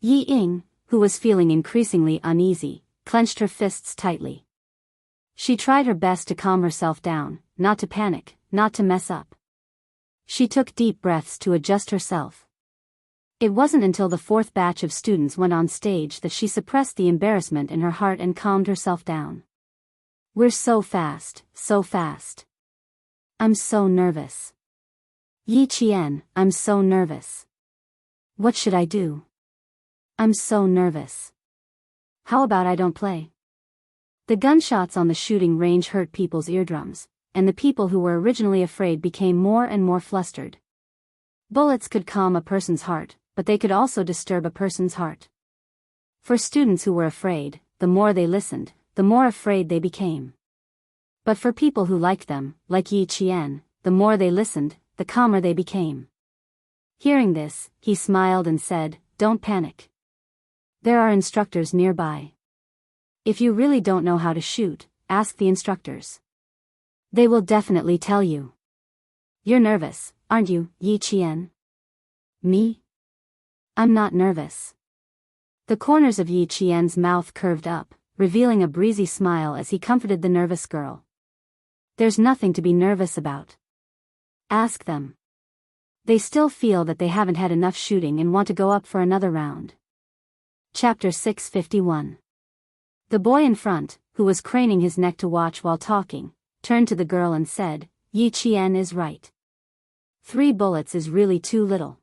Yi Ying, who was feeling increasingly uneasy, clenched her fists tightly. She tried her best to calm herself down, not to panic, not to mess up. She took deep breaths to adjust herself. It wasn't until the 4th batch of students went on stage that she suppressed the embarrassment in her heart and calmed herself down. "We're so fast, so fast. I'm so nervous. Yi Qian, I'm so nervous. What should I do? I'm so nervous. How about I don't play?" The gunshots on the shooting range hurt people's eardrums, and the people who were originally afraid became more and more flustered. Bullets could calm a person's heart, but they could also disturb a person's heart. For students who were afraid, the more they listened, the more afraid they became. But for people who liked them, like Yi Qian, the more they listened, the calmer they became. Hearing this, he smiled and said, "Don't panic. There are instructors nearby. If you really don't know how to shoot, ask the instructors. They will definitely tell you." "You're nervous, aren't you, Yi Qian?" "Me? I'm not nervous." The corners of Yi Qian's mouth curved up, revealing a breezy smile as he comforted the nervous girl. "There's nothing to be nervous about. Ask them. They still feel that they haven't had enough shooting and want to go up for another round." Chapter 651. The boy in front, who was craning his neck to watch while talking, turned to the girl and said, "Yi Qian is right. 3 bullets is really too little.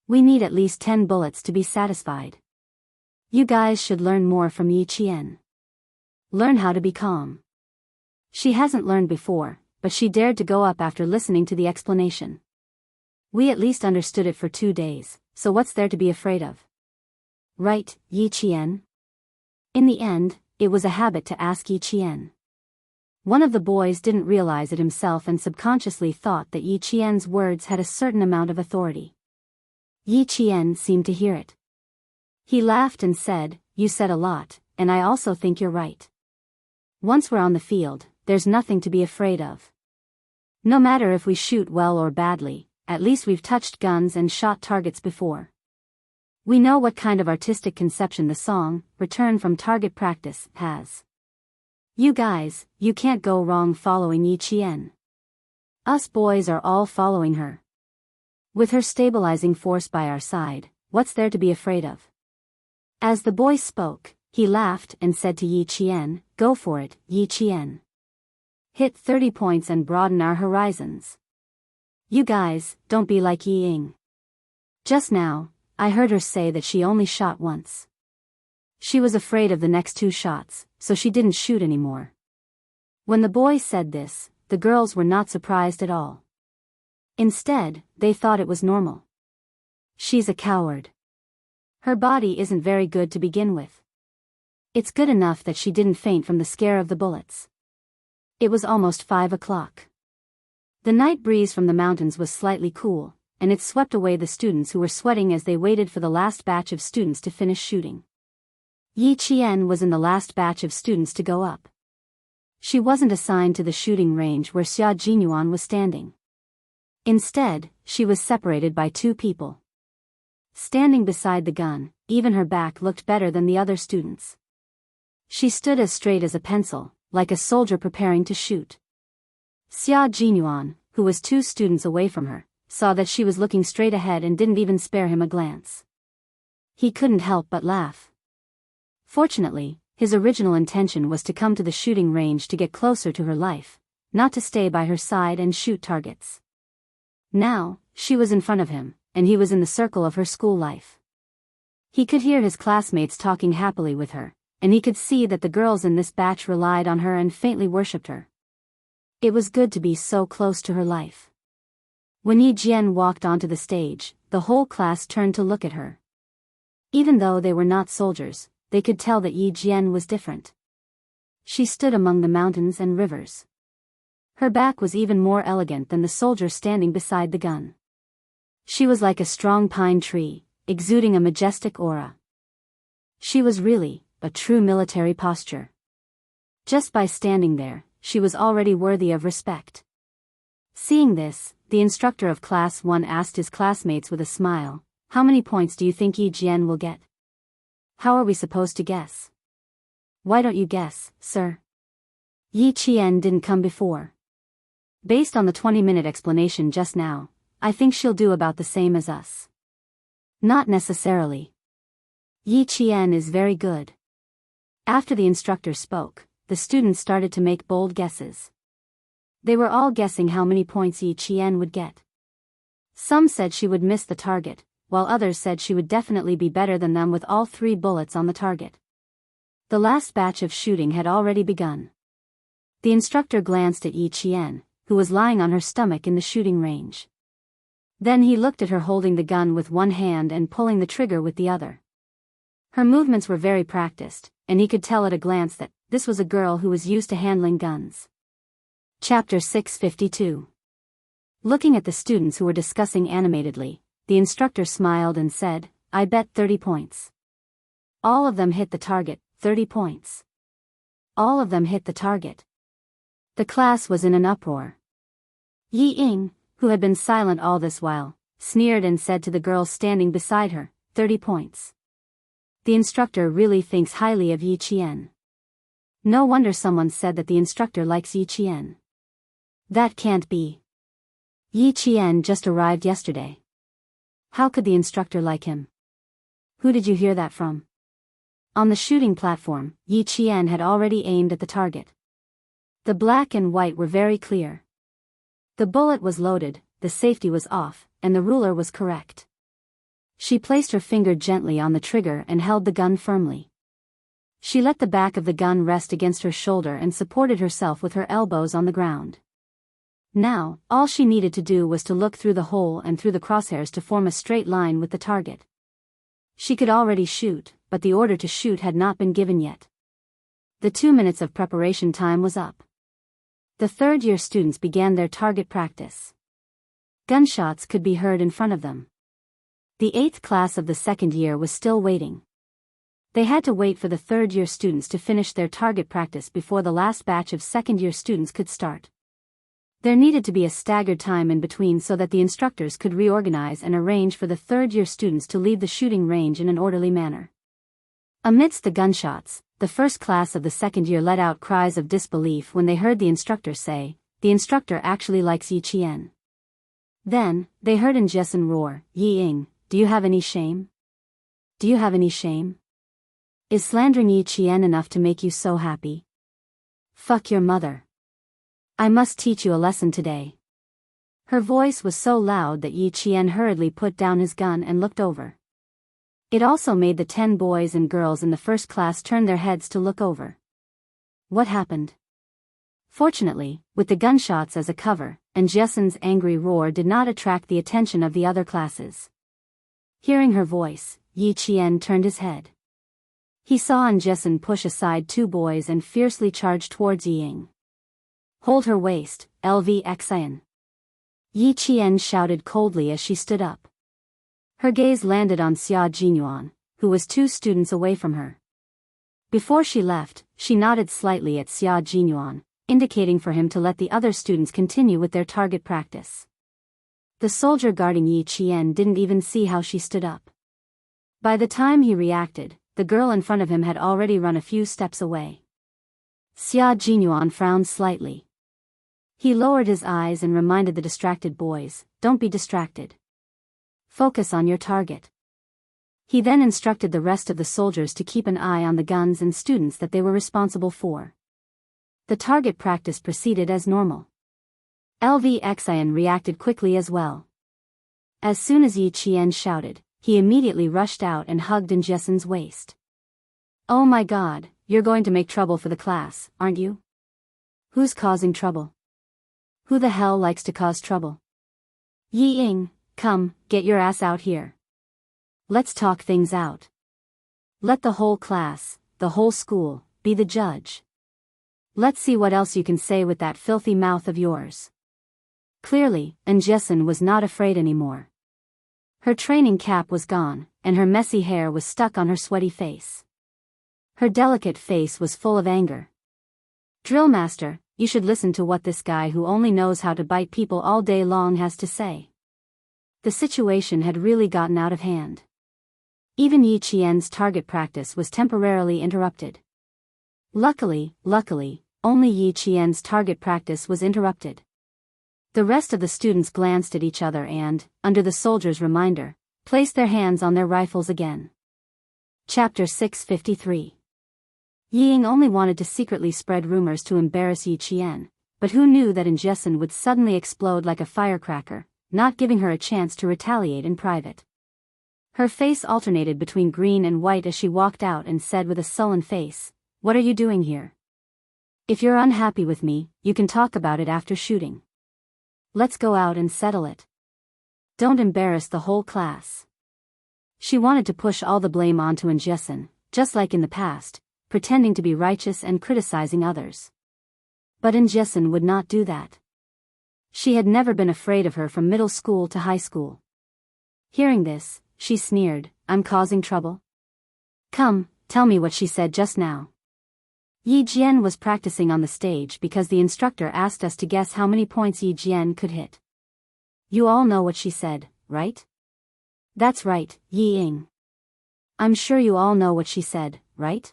We need at least 10 bullets to be satisfied. You guys should learn more from Yi Qian. Learn how to be calm." She hasn't learned before, but she dared to go up after listening to the explanation. "We at least understood it for 2 days, so what's there to be afraid of? Right, Yi Qian?" In the end, it was a habit to ask Yi Qian. One of the boys didn't realize it himself and subconsciously thought that Yi Qian's words had a certain amount of authority. Yi Qian seemed to hear it. He laughed and said, you said a lot, and I also think you're right. Once we're on the field, there's nothing to be afraid of. No matter if we shoot well or badly, at least we've touched guns and shot targets before. We know what kind of artistic conception the song, Return from Target Practice, has. You guys, you can't go wrong following Yi Qian. Us boys are all following her. With her stabilizing force by our side, what's there to be afraid of? As the boy spoke, he laughed and said to Yi Qian, "Go for it, Yi Qian. Hit 30 points and broaden our horizons. You guys, don't be like Yi Ying. Just now, I heard her say that she only shot once. She was afraid of the next 2 shots, so she didn't shoot anymore." When the boy said this, the girls were not surprised at all. Instead, they thought it was normal. She's a coward. Her body isn't very good to begin with. It's good enough that she didn't faint from the scare of the bullets. It was almost 5 o'clock. The night breeze from the mountains was slightly cool, and it swept away the students who were sweating as they waited for the last batch of students to finish shooting. Yi Qian was in the last batch of students to go up. She wasn't assigned to the shooting range where Xia Jinyuan was standing. Instead, she was separated by 2 people. Standing beside the gun, even her back looked better than the other students. She stood as straight as a pencil, like a soldier preparing to shoot. Xia Jinyuan, who was 2 students away from her, saw that she was looking straight ahead and didn't even spare him a glance. He couldn't help but laugh. Fortunately, his original intention was to come to the shooting range to get closer to her life, not to stay by her side and shoot targets. Now, she was in front of him, and he was in the circle of her school life. He could hear his classmates talking happily with her, and he could see that the girls in this batch relied on her and faintly worshipped her. It was good to be so close to her life. When Yi Jian walked onto the stage, the whole class turned to look at her. Even though they were not soldiers, they could tell that Yi Jian was different. She stood among the mountains and rivers. Her back was even more elegant than the soldier standing beside the gun. She was like a strong pine tree, exuding a majestic aura. She was really a true military posture. Just by standing there, she was already worthy of respect. Seeing this, the instructor of Class 1 asked his classmates with a smile, "How many points do you think Yi Jian will get?" "How are we supposed to guess?" "Why don't you guess, sir?" Yi Qian didn't come before. Based on the 20-minute explanation just now, I think she'll do about the same as us. Not necessarily. Yi Qian is very good. After the instructor spoke, the students started to make bold guesses. They were all guessing how many points Yi Qian would get. Some said she would miss the target, while others said she would definitely be better than them with all 3 bullets on the target. The last batch of shooting had already begun. The instructor glanced at Yi Qian, who was lying on her stomach in the shooting range. Then he looked at her holding the gun with one hand and pulling the trigger with the other. Her movements were very practiced, and he could tell at a glance that this was a girl who was used to handling guns. Chapter 652. Looking at the students who were discussing animatedly, the instructor smiled and said, "I bet 30 points. All of them hit the target, 30 points. All of them hit the target." The class was in an uproar. Yi Ying, who had been silent all this while, sneered and said to the girls standing beside her, 30 points. The instructor really thinks highly of Yi Qian. No wonder someone said that the instructor likes Yi Qian. That can't be. Yi Qian just arrived yesterday. How could the instructor like him? Who did you hear that from? On the shooting platform, Yi Qian had already aimed at the target. The black and white were very clear. The bullet was loaded, the safety was off, and the ruler was correct. She placed her finger gently on the trigger and held the gun firmly. She let the back of the gun rest against her shoulder and supported herself with her elbows on the ground. Now, all she needed to do was to look through the hole and through the crosshairs to form a straight line with the target. She could already shoot, but the order to shoot had not been given yet. The 2 minutes of preparation time was up. The third-year students began their target practice. Gunshots could be heard in front of them. The 8th class of the second year was still waiting. They had to wait for the third-year students to finish their target practice before the last batch of second-year students could start. There needed to be a staggered time in between so that the instructors could reorganize and arrange for the third-year students to leave the shooting range in an orderly manner. Amidst the gunshots, the first class of the second year let out cries of disbelief when they heard the instructor say, "The instructor actually likes Yi Qian." Then, they heard Jessen roar, "Yi Ying, do you have any shame? Do you have any shame? Is slandering Yi Qian enough to make you so happy? Fuck your mother. I must teach you a lesson today." Her voice was so loud that Yi Qian hurriedly put down his gun and looked over. It also made the 10 boys and girls in the first class turn their heads to look over. What happened? Fortunately, with the gunshots as a cover, Jessen's angry roar did not attract the attention of the other classes. Hearing her voice, Yi Qian turned his head. He saw Jessen push aside 2 boys and fiercely charge towards Yi Ying. "Hold her waist, LV Yi Qian shouted coldly as she stood up. Her gaze landed on Xia Jinyuan, who was 2 students away from her. Before she left, she nodded slightly at Xia Jinyuan, indicating for him to let the other students continue with their target practice. The soldier guarding Yi Qian didn't even see how she stood up. By the time he reacted, the girl in front of him had already run a few steps away. Xia Jinyuan frowned slightly. He lowered his eyes and reminded the distracted boys, "Don't be distracted. Focus on your target." He then instructed the rest of the soldiers to keep an eye on the guns and students that they were responsible for. The target practice proceeded as normal. LV reacted quickly as well. As soon as Yi Qian shouted, he immediately rushed out and hugged Jessen's waist. "Oh my god, you're going to make trouble for the class, aren't you? Who's causing trouble? Who the hell likes to cause trouble? Yi Ying, come, get your ass out here. Let's talk things out. Let the whole class, the whole school, be the judge. Let's see what else you can say with that filthy mouth of yours." Clearly, Jessen was not afraid anymore. Her training cap was gone, and her messy hair was stuck on her sweaty face. Her delicate face was full of anger. "Drillmaster, you should listen to what this guy who only knows how to bite people all day long has to say." The situation had really gotten out of hand. Even Yi Qian's target practice was temporarily interrupted. Luckily, only Yi Qian's target practice was interrupted. The rest of the students glanced at each other and, under the soldier's reminder, placed their hands on their rifles again. Chapter 653. Yi Ying only wanted to secretly spread rumors to embarrass Yi Qian, but who knew that Jessen would suddenly explode like a firecracker, not giving her a chance to retaliate in private. Her face alternated between green and white as she walked out and said with a sullen face, "What are you doing here? If you're unhappy with me, you can talk about it after shooting. Let's go out and settle it. Don't embarrass the whole class." She wanted to push all the blame onto Jessen, just like in the past, pretending to be righteous and criticizing others. But Jessen would not do that. She had never been afraid of her from middle school to high school. Hearing this, she sneered, "I'm causing trouble? Come, tell me what she said just now." Yi Jian was practicing on the stage because the instructor asked us to guess how many points Yi Jian could hit. "You all know what she said, right?" "That's right, Yi Ying. I'm sure you all know what she said, right?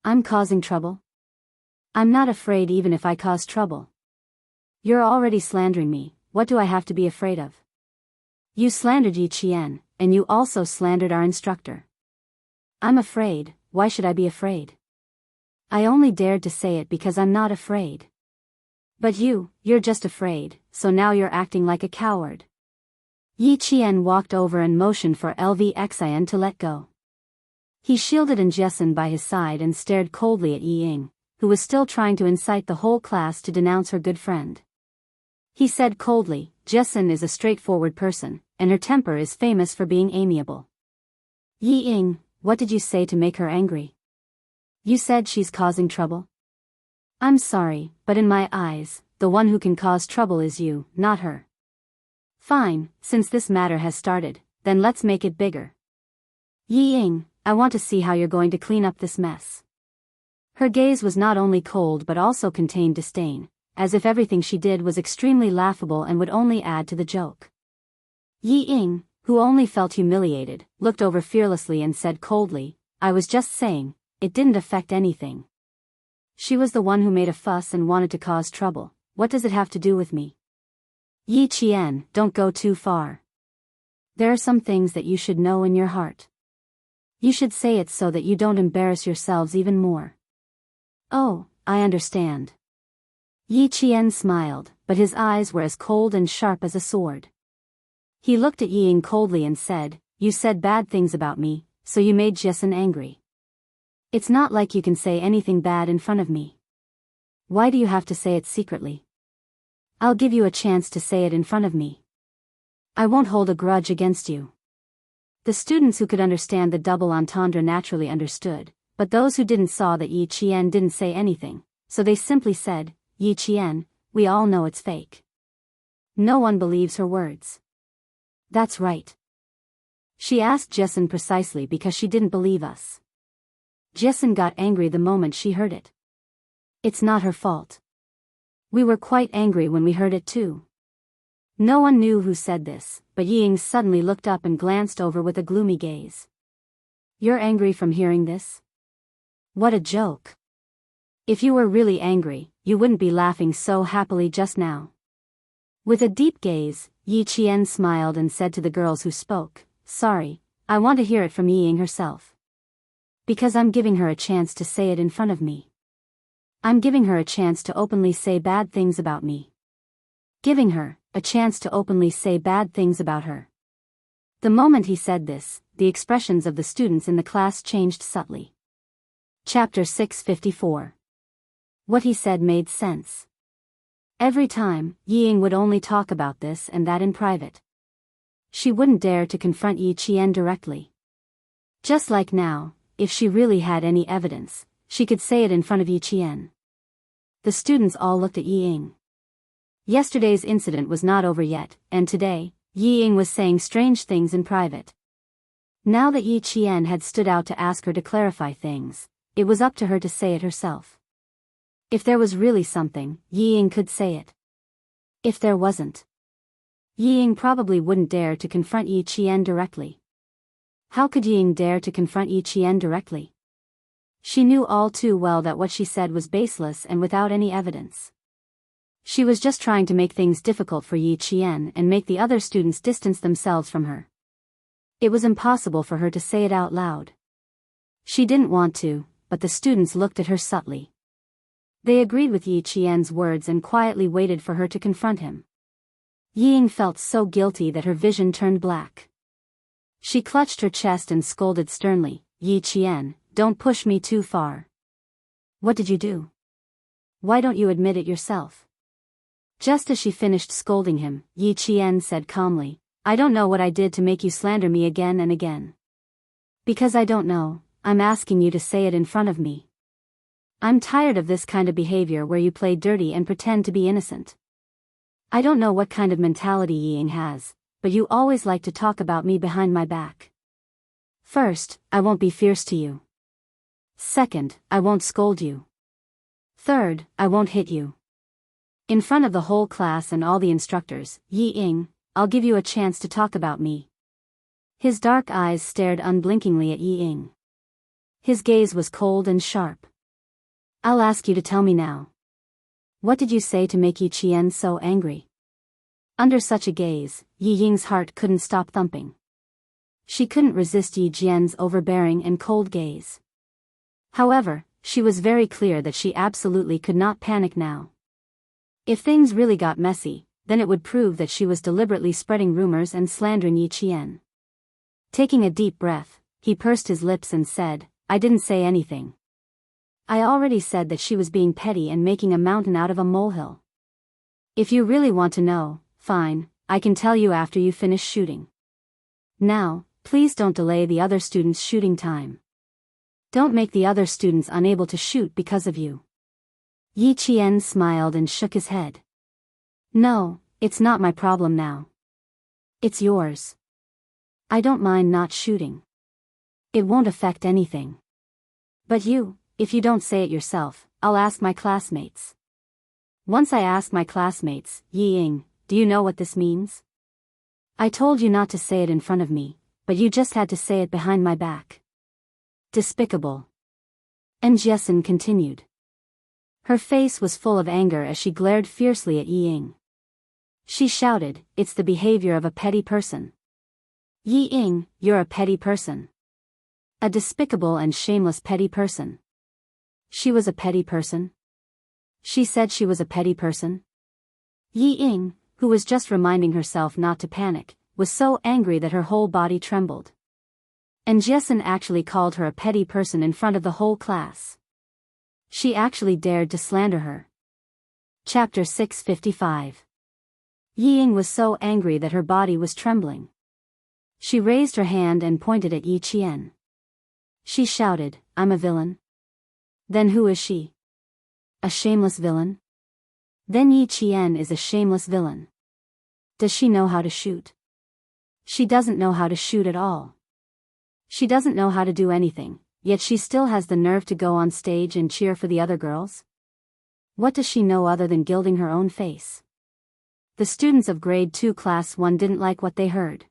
I'm causing trouble? I'm not afraid even if I cause trouble. You're already slandering me, what do I have to be afraid of? You slandered Yi Qian, and you also slandered our instructor. I'm afraid, why should I be afraid? I only dared to say it because I'm not afraid. But you're just afraid, so now you're acting like a coward." Yi Qian walked over and motioned for LV to let go. He shielded Jessen by his side and stared coldly at Yi Ying, who was still trying to incite the whole class to denounce her good friend. He said coldly, "Jessen is a straightforward person, and her temper is famous for being amiable. Yi Ying, what did you say to make her angry? You said she's causing trouble? I'm sorry, but in my eyes, the one who can cause trouble is you, not her. Fine, since this matter has started, then let's make it bigger. Yi Ying, I want to see how you're going to clean up this mess. Her gaze was not only cold but also contained disdain, as if everything she did was extremely laughable and would only add to the joke. Yi Ying, who only felt humiliated, looked over fearlessly and said coldly, I was just saying, it didn't affect anything. She was the one who made a fuss and wanted to cause trouble. What does it have to do with me? Yi Qian, don't go too far. There are some things that you should know in your heart. You should say it so that you don't embarrass yourselves even more. Oh, I understand. Yi Qian smiled, but his eyes were as cold and sharp as a sword. He looked at Yi Ying coldly and said, you said bad things about me, so you made Jessen angry. It's not like you can say anything bad in front of me. Why do you have to say it secretly? I'll give you a chance to say it in front of me. I won't hold a grudge against you. The students who could understand the double entendre naturally understood, but those who didn't saw that Yi Qian didn't say anything, so they simply said, Yi Qian, we all know it's fake. No one believes her words. That's right. She asked Jessen precisely because she didn't believe us. Jessen got angry the moment she heard it. It's not her fault. We were quite angry when we heard it too. No one knew who said this, but Yi Ying suddenly looked up and glanced over with a gloomy gaze. You're angry from hearing this? What a joke. If you were really angry, you wouldn't be laughing so happily just now. With a deep gaze, Yi Qian smiled and said to the girls who spoke, sorry, I want to hear it from Yi Ying herself. Because I'm giving her a chance to say it in front of me. I'm giving her a chance to openly say bad things about me. Giving her a chance to openly say bad things about her. The moment he said this, the expressions of the students in the class changed subtly. Chapter 654. What he said made sense. Every time, Yi Ying would only talk about this and that in private. She wouldn't dare to confront Yi Qian directly. Just like now, if she really had any evidence, she could say it in front of Yi Qian. The students all looked at Yi Ying. Yesterday's incident was not over yet, and today, Yi Ying was saying strange things in private. Now that Yi Qian had stood out to ask her to clarify things, it was up to her to say it herself. If there was really something, Yi Ying could say it. If there wasn't, Yi Ying probably wouldn't dare to confront Yi Qian directly. How could Yi Ying dare to confront Yi Qian directly? She knew all too well that what she said was baseless and without any evidence. She was just trying to make things difficult for Yi Qian and make the other students distance themselves from her. It was impossible for her to say it out loud. She didn't want to, but the students looked at her subtly. They agreed with Yi Qian's words and quietly waited for her to confront him. Yi Ying felt so guilty that her vision turned black. She clutched her chest and scolded sternly, Yi Qian, don't push me too far. What did you do? Why don't you admit it yourself? Just as she finished scolding him, Yi Qian said calmly, I don't know what I did to make you slander me again and again. Because I don't know, I'm asking you to say it in front of me. I'm tired of this kind of behavior where you play dirty and pretend to be innocent. I don't know what kind of mentality Yi Ying has, but you always like to talk about me behind my back. First, I won't be fierce to you. Second, I won't scold you. Third, I won't hit you. In front of the whole class and all the instructors, Yi Ying, I'll give you a chance to talk about me. His dark eyes stared unblinkingly at Yi Ying. His gaze was cold and sharp. I'll ask you to tell me now. What did you say to make Yi Qian so angry? Under such a gaze, Yi Ying's heart couldn't stop thumping. She couldn't resist Yi Jian's overbearing and cold gaze. However, she was very clear that she absolutely could not panic now. If things really got messy, then it would prove that she was deliberately spreading rumors and slandering Yi Qian. Taking a deep breath, he pursed his lips and said, I didn't say anything. I already said that she was being petty and making a mountain out of a molehill. If you really want to know, fine, I can tell you after you finish shooting. Now, please don't delay the other students' shooting time. Don't make the other students unable to shoot because of you. Yi Qian smiled and shook his head. No, it's not my problem now. It's yours. I don't mind not shooting. It won't affect anything. But if you don't say it yourself, I'll ask my classmates. Once I asked my classmates, Yi Ying, do you know what this means? I told you not to say it in front of me, but you just had to say it behind my back. Despicable. And Jessen continued. Her face was full of anger as she glared fiercely at Yi Ying. She shouted, it's the behavior of a petty person. Yi Ying, you're a petty person. A despicable and shameless petty person. She was a petty person? She said she was a petty person? Yi Ying, who was just reminding herself not to panic, was so angry that her whole body trembled. And Jessen actually called her a petty person in front of the whole class. She actually dared to slander her. Chapter 655. Yi Ying was so angry that her body was trembling. She raised her hand and pointed at Yi Qian. She shouted, I'm a villain. Then who is she? A shameless villain? Then Yi Qian is a shameless villain. Does she know how to shoot? She doesn't know how to shoot at all. She doesn't know how to do anything, yet she still has the nerve to go on stage and cheer for the other girls? What does she know other than gilding her own face? The students of grade 2 class 1 didn't like what they heard.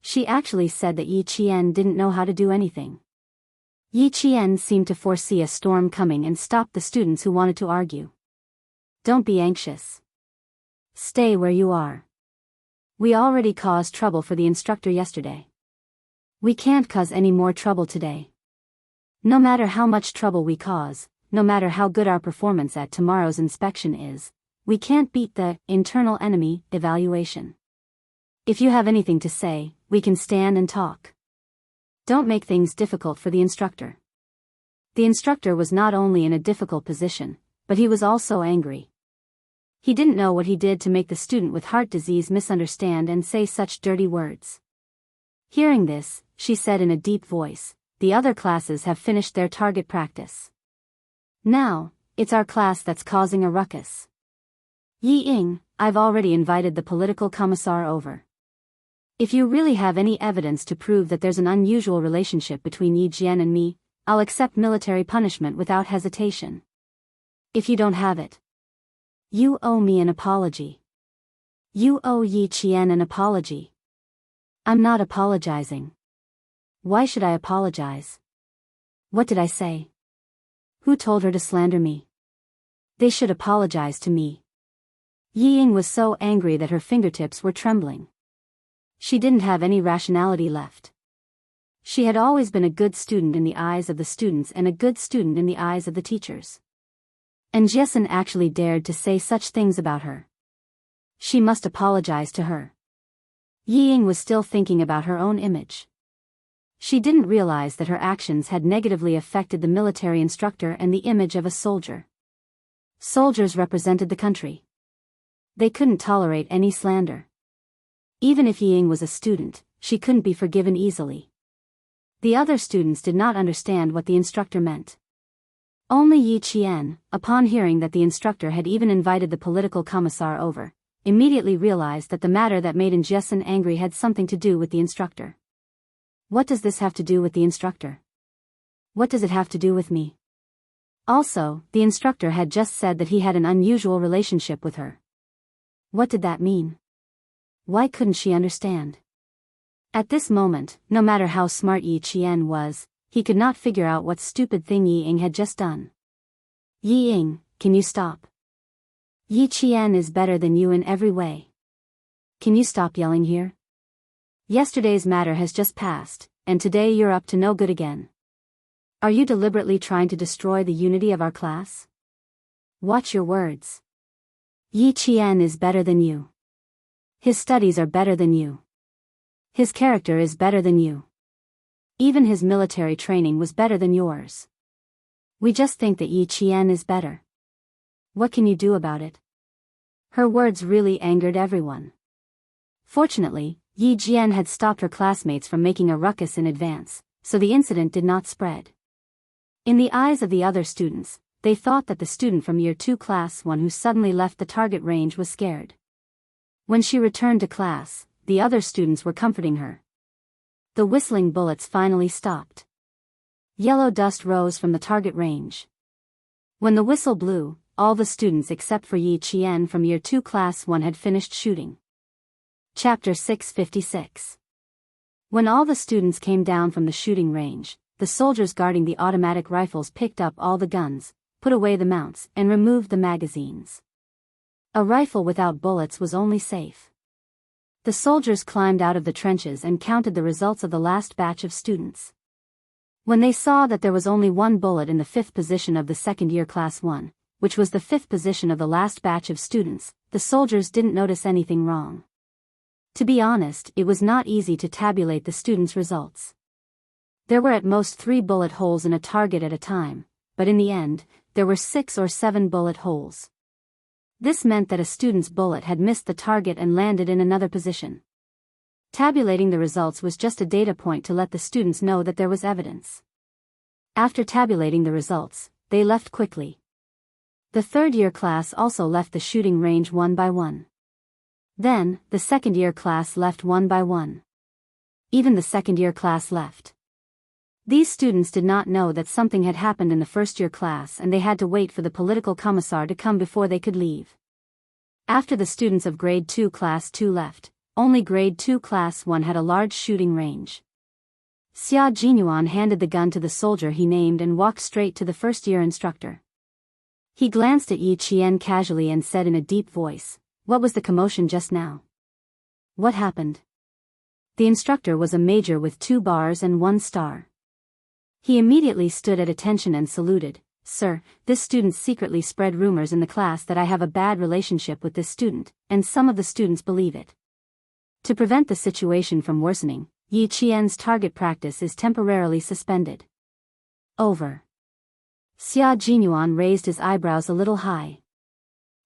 She actually said that Yi Qian didn't know how to do anything. Yi Qian seemed to foresee a storm coming and stopped the students who wanted to argue. Don't be anxious. Stay where you are. We already caused trouble for the instructor yesterday. We can't cause any more trouble today. No matter how much trouble we cause, no matter how good our performance at tomorrow's inspection is, we can't beat the internal enemy evaluation. If you have anything to say, we can stand and talk. Don't make things difficult for the instructor. The instructor was not only in a difficult position, but he was also angry. He didn't know what he did to make the student with heart disease misunderstand and say such dirty words. Hearing this, she said in a deep voice, the other classes have finished their target practice. Now, it's our class that's causing a ruckus. Yi Ying, I've already invited the political commissar over. If you really have any evidence to prove that there's an unusual relationship between Yi Jian and me, I'll accept military punishment without hesitation. If you don't have it, you owe me an apology. You owe Yi Qian an apology. I'm not apologizing. Why should I apologize? What did I say? Who told her to slander me? They should apologize to me. Yi Ying was so angry that her fingertips were trembling. She didn't have any rationality left. She had always been a good student in the eyes of the students and a good student in the eyes of the teachers. And Jessen actually dared to say such things about her. She must apologize to her. Yi Ying was still thinking about her own image. She didn't realize that her actions had negatively affected the military instructor and the image of a soldier. Soldiers represented the country. They couldn't tolerate any slander. Even if Yi Ying was a student, she couldn't be forgiven easily. The other students did not understand what the instructor meant. Only Yi Qian, upon hearing that the instructor had even invited the political commissar over, immediately realized that the matter that made Jessen angry had something to do with the instructor. What does this have to do with the instructor? What does it have to do with me? Also, the instructor had just said that he had an unusual relationship with her. What did that mean? Why couldn't she understand? At this moment, no matter how smart Yi Qian was, he could not figure out what stupid thing Yi Ying had just done. Yi Ying, can you stop? Yi Qian is better than you in every way. Can you stop yelling here? Yesterday's matter has just passed, and today you're up to no good again. Are you deliberately trying to destroy the unity of our class? Watch your words. Yi Qian is better than you. His studies are better than you. His character is better than you. Even his military training was better than yours. We just think that Yi Qian is better. What can you do about it? Her words really angered everyone. Fortunately, Yi Jian had stopped her classmates from making a ruckus in advance, so the incident did not spread. In the eyes of the other students, they thought that the student from Year 2 Class 1 who suddenly left the target range was scared. When she returned to class, the other students were comforting her. The whistling bullets finally stopped. Yellow dust rose from the target range. When the whistle blew, all the students except for Yi Qian from Year 2 Class 1 had finished shooting. Chapter 656. When all the students came down from the shooting range, the soldiers guarding the automatic rifles picked up all the guns, put away the mounts, and removed the magazines. A rifle without bullets was only safe. The soldiers climbed out of the trenches and counted the results of the last batch of students. When they saw that there was only one bullet in the 5th position of the 2nd year Class 1, which was the 5th position of the last batch of students, the soldiers didn't notice anything wrong. To be honest, it was not easy to tabulate the students' results. There were at most 3 bullet holes in a target at a time, but in the end, there were 6 or 7 bullet holes. This meant that a student's bullet had missed the target and landed in another position. Tabulating the results was just a data point to let the students know that there was evidence. After tabulating the results, they left quickly. The 3rd year class also left the shooting range one by one. Then, the 2nd year class left one by one. Even the 2nd year class left. These students did not know that something had happened in the 1st year class and they had to wait for the political commissar to come before they could leave. After the students of Grade 2 Class 2 left, only Grade 2 Class 1 had a large shooting range. Xia Jinyuan handed the gun to the soldier he named and walked straight to the 1st year instructor. He glanced at Yi Qian casually and said in a deep voice, "What was the commotion just now? What happened?" The instructor was a major with 2 bars and 1 star. He immediately stood at attention and saluted. "Sir, this student secretly spread rumors in the class that I have a bad relationship with this student, and some of the students believe it. To prevent the situation from worsening, Yi Qian's target practice is temporarily suspended." Over. Xia Jinyuan raised his eyebrows a little high.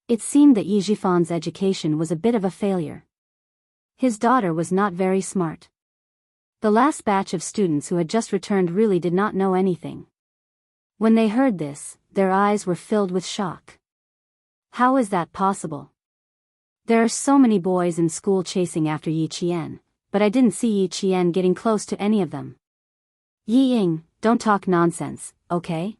It seemed that Yi Jifan's education was a bit of a failure. His daughter was not very smart. The last batch of students who had just returned really did not know anything. When they heard this, their eyes were filled with shock. How is that possible? There are so many boys in school chasing after Yi Qian, but I didn't see Yi Qian getting close to any of them. Yi Ying, don't talk nonsense, okay?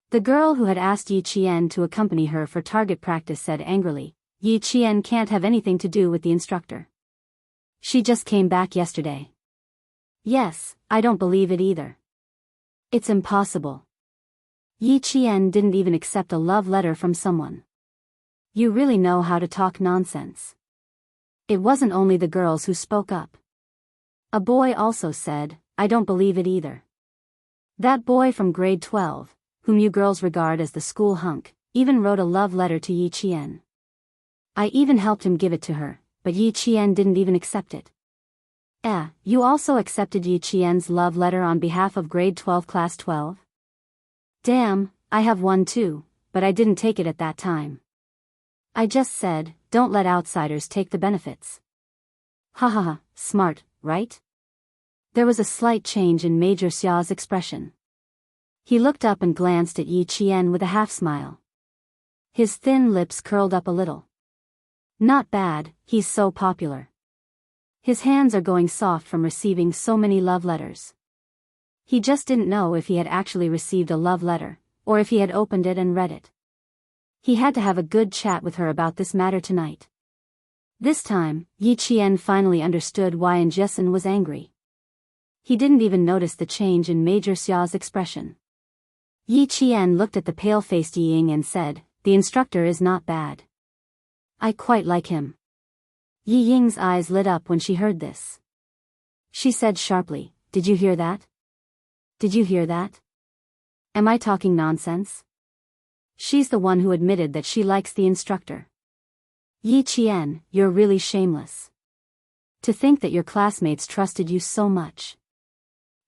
The girl who had asked Yi Qian to accompany her for target practice said angrily, "Yi Qian can't have anything to do with the instructor. She just came back yesterday." "Yes, I don't believe it either. It's impossible. Yi Qian didn't even accept a love letter from someone. You really know how to talk nonsense." It wasn't only the girls who spoke up. A boy also said, "I don't believe it either." That boy from grade 12, whom you girls regard as the school hunk, even wrote a love letter to Yi Qian. I even helped him give it to her, but Yi Qian didn't even accept it. You also accepted Yi Qian's love letter on behalf of grade 12 class 12? Damn, I have one too, but I didn't take it at that time. I just said, don't let outsiders take the benefits. Ha, smart, right? There was a slight change in Major Xia's expression. He looked up and glanced at Yi Qian with a half-smile. His thin lips curled up a little. Not bad, he's so popular. His hands are going soft from receiving so many love letters. He just didn't know if he had actually received a love letter, or if he had opened it and read it. He had to have a good chat with her about this matter tonight. This time, Yi Qian finally understood why Jessen was angry. He didn't even notice the change in Major Xia's expression. Yi Qian looked at the pale-faced Yi Ying and said, "The instructor is not bad. I quite like him." Yi Ying's eyes lit up when she heard this. She said sharply, "Did you hear that? Did you hear that? Am I talking nonsense?" She's the one who admitted that she likes the instructor. Yi Qian, you're really shameless. To think that your classmates trusted you so much.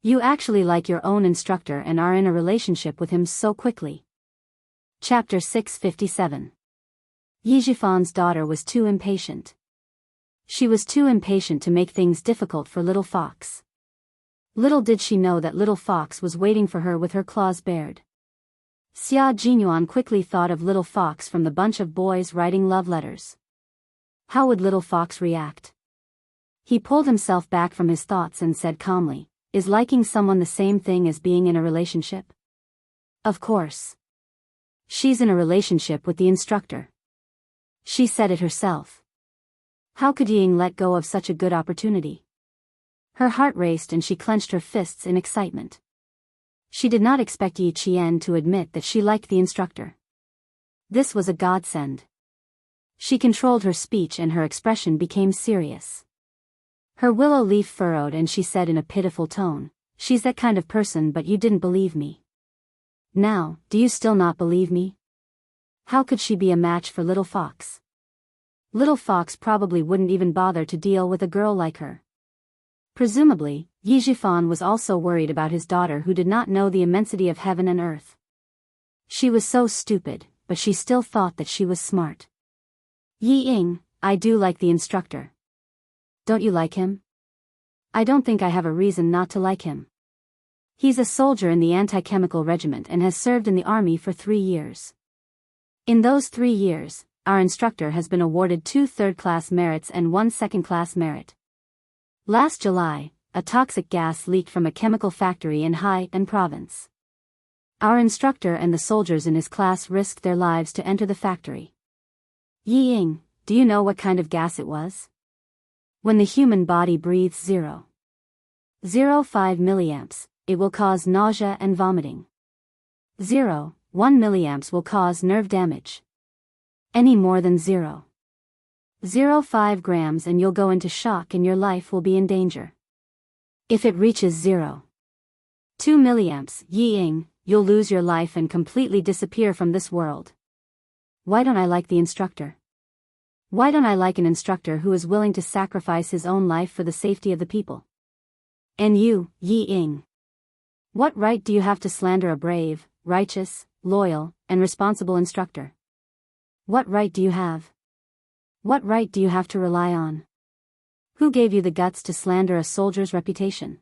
You actually like your own instructor and are in a relationship with him so quickly. Chapter 657. Yi Jifan's daughter was too impatient. She was too impatient to make things difficult for Little Fox. Little did she know that Little Fox was waiting for her with her claws bared. Xia Jinyuan quickly thought of Little Fox from the bunch of boys writing love letters. How would Little Fox react? He pulled himself back from his thoughts and said calmly, "Is liking someone the same thing as being in a relationship?" "Of course. She's in a relationship with the instructor. She said it herself. How could Ying let go of such a good opportunity?" Her heart raced and she clenched her fists in excitement. She did not expect Yi Qian to admit that she liked the instructor. This was a godsend. She controlled her speech and her expression became serious. Her willow leaf furrowed and she said in a pitiful tone, "She's that kind of person, but you didn't believe me. Now, do you still not believe me? How could she be a match for Little Fox? Little Fox probably wouldn't even bother to deal with a girl like her." Presumably, Yi Zhifan was also worried about his daughter who did not know the immensity of heaven and earth. She was so stupid, but she still thought that she was smart. "Yi Ying, I do like the instructor. Don't you like him?" "I don't think I have a reason not to like him. He's a soldier in the anti-chemical regiment and has served in the army for 3 years. In those 3 years, our instructor has been awarded 2 third-class merits and 1 second-class merit. Last July, a toxic gas leaked from a chemical factory in Hainan province. Our instructor and the soldiers in his class risked their lives to enter the factory. Yi Ying, do you know what kind of gas it was? When the human body breathes 0.05 milliamps, it will cause nausea and vomiting. 0.1 milliamps will cause nerve damage. Any more than 0.05 grams and you'll go into shock and your life will be in danger. If it reaches 0.2 milliamps, Yi Ying, you'll lose your life and completely disappear from this world. Why don't I like the instructor? Why don't I like an instructor who is willing to sacrifice his own life for the safety of the people? And you, Yi Ying. What right do you have to slander a brave, righteous, loyal, and responsible instructor? What right do you have? What right do you have to rely on? Who gave you the guts to slander a soldier's reputation?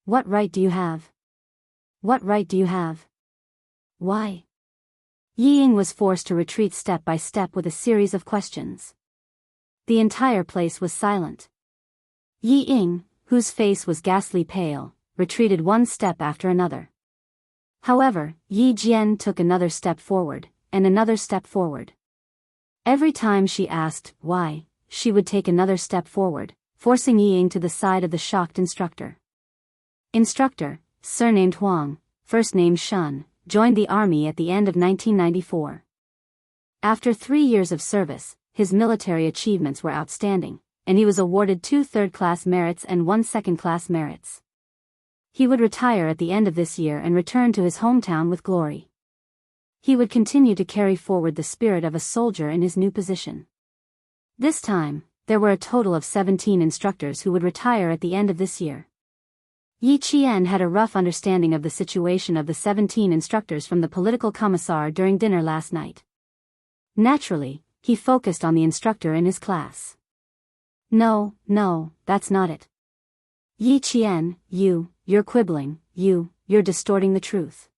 What right do you have? What right do you have? Why?" Yi Ying was forced to retreat step by step with a series of questions. The entire place was silent. Yi Ying, whose face was ghastly pale, retreated one step after another. However, Yi Jian took another step forward, and another step forward. Every time she asked, why, she would take another step forward, forcing Yi Ying to the side of the shocked instructor. Instructor, surnamed Huang, first name Shun, joined the army at the end of 1994. After 3 years of service, his military achievements were outstanding, and he was awarded 2 third-class merits and 1 second-class merits. He would retire at the end of this year and return to his hometown with glory. He would continue to carry forward the spirit of a soldier in his new position. This time, there were a total of 17 instructors who would retire at the end of this year. Yi Qian had a rough understanding of the situation of the 17 instructors from the political commissar during dinner last night. Naturally, he focused on the instructor in his class. No, that's not it. Yi Qian, you're quibbling, you're distorting the truth.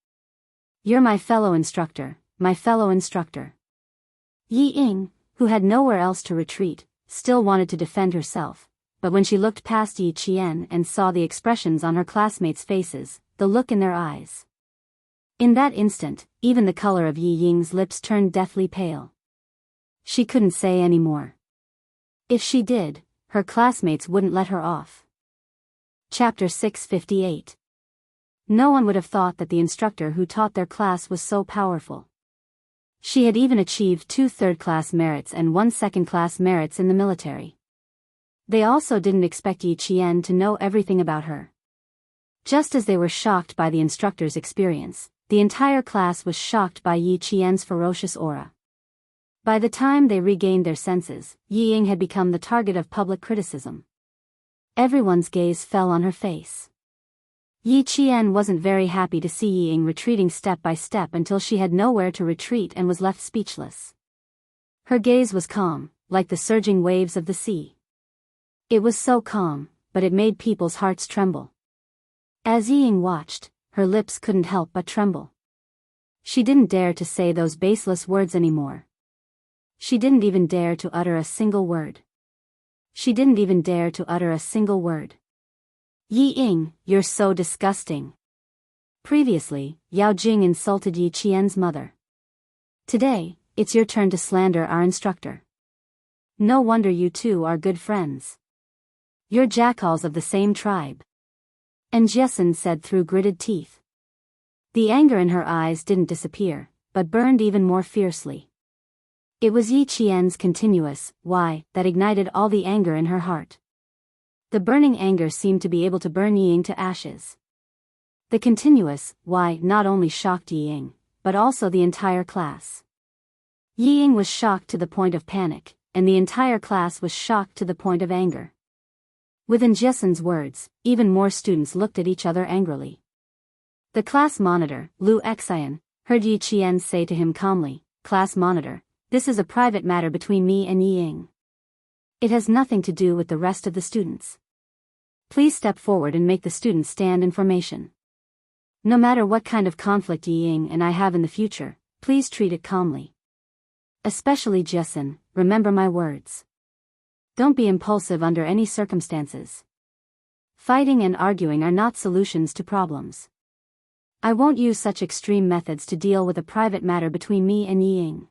You're my fellow instructor. Yi Ying, who had nowhere else to retreat, still wanted to defend herself, but when she looked past Yi Qian and saw the expressions on her classmates' faces, the look in their eyes. In that instant, even the color of Yi Ying's lips turned deathly pale. She couldn't say any more. If she did, her classmates wouldn't let her off. Chapter 658. No one would have thought that the instructor who taught their class was so powerful. She had even achieved 2 third-class merits and 1 second-class merits in the military. They also didn't expect Yi Qian to know everything about her. Just as they were shocked by the instructor's experience, the entire class was shocked by Yi Qian's ferocious aura. By the time they regained their senses, Yi Ying had become the target of public criticism. Everyone's gaze fell on her face. Yi Qian wasn't very happy to see Yi Ying retreating step by step until she had nowhere to retreat and was left speechless. Her gaze was calm, like the surging waves of the sea. It was so calm, but it made people's hearts tremble. As Yi Ying watched, her lips couldn't help but tremble. She didn't dare to say those baseless words anymore. She didn't even dare to utter a single word. She didn't even dare to utter a single word. Yi Ying, you're so disgusting. Previously, Yao Jing insulted Yi Qian's mother. Today, it's your turn to slander our instructor. No wonder you two are good friends. You're jackals of the same tribe. And Jessen said through gritted teeth. The anger in her eyes didn't disappear, but burned even more fiercely. It was Yi Qian's continuous why that ignited all the anger in her heart. The burning anger seemed to be able to burn Yi Ying to ashes. The continuous why not only shocked Yi Ying, but also the entire class. Yi Ying was shocked to the point of panic, and the entire class was shocked to the point of anger. Within Jessen's words, even more students looked at each other angrily. The class monitor, Lu Xian, heard Yi Qian say to him calmly, "Class monitor, this is a private matter between me and Yi Ying. It has nothing to do with the rest of the students. Please step forward and make the students stand in formation. No matter what kind of conflict Yi Ying and I have in the future, please treat it calmly. Especially Jessen, remember my words. Don't be impulsive under any circumstances. Fighting and arguing are not solutions to problems. I won't use such extreme methods to deal with a private matter between me and Yi Ying.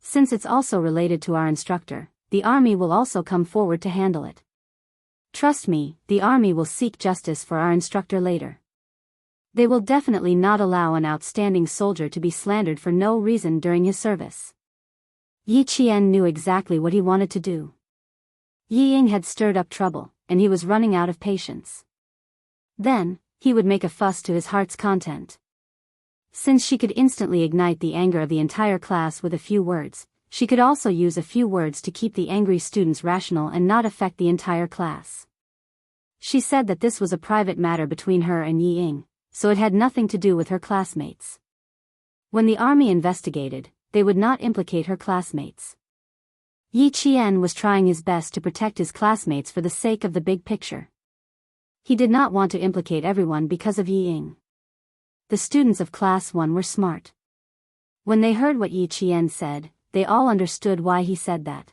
Since it's also related to our instructor, the army will also come forward to handle it. Trust me, the army will seek justice for our instructor later. They will definitely not allow an outstanding soldier to be slandered for no reason during his service." Yi Qian knew exactly what he wanted to do. Yi Ying had stirred up trouble, and he was running out of patience. Then, he would make a fuss to his heart's content. Since she could instantly ignite the anger of the entire class with a few words, she could also use a few words to keep the angry students rational and not affect the entire class. She said that this was a private matter between her and Yi Ying, so it had nothing to do with her classmates. When the army investigated, they would not implicate her classmates. Yi Qian was trying his best to protect his classmates for the sake of the big picture. He did not want to implicate everyone because of Yi Ying. The students of Class 1 were smart. When they heard what Yi Qian said, they all understood why he said that.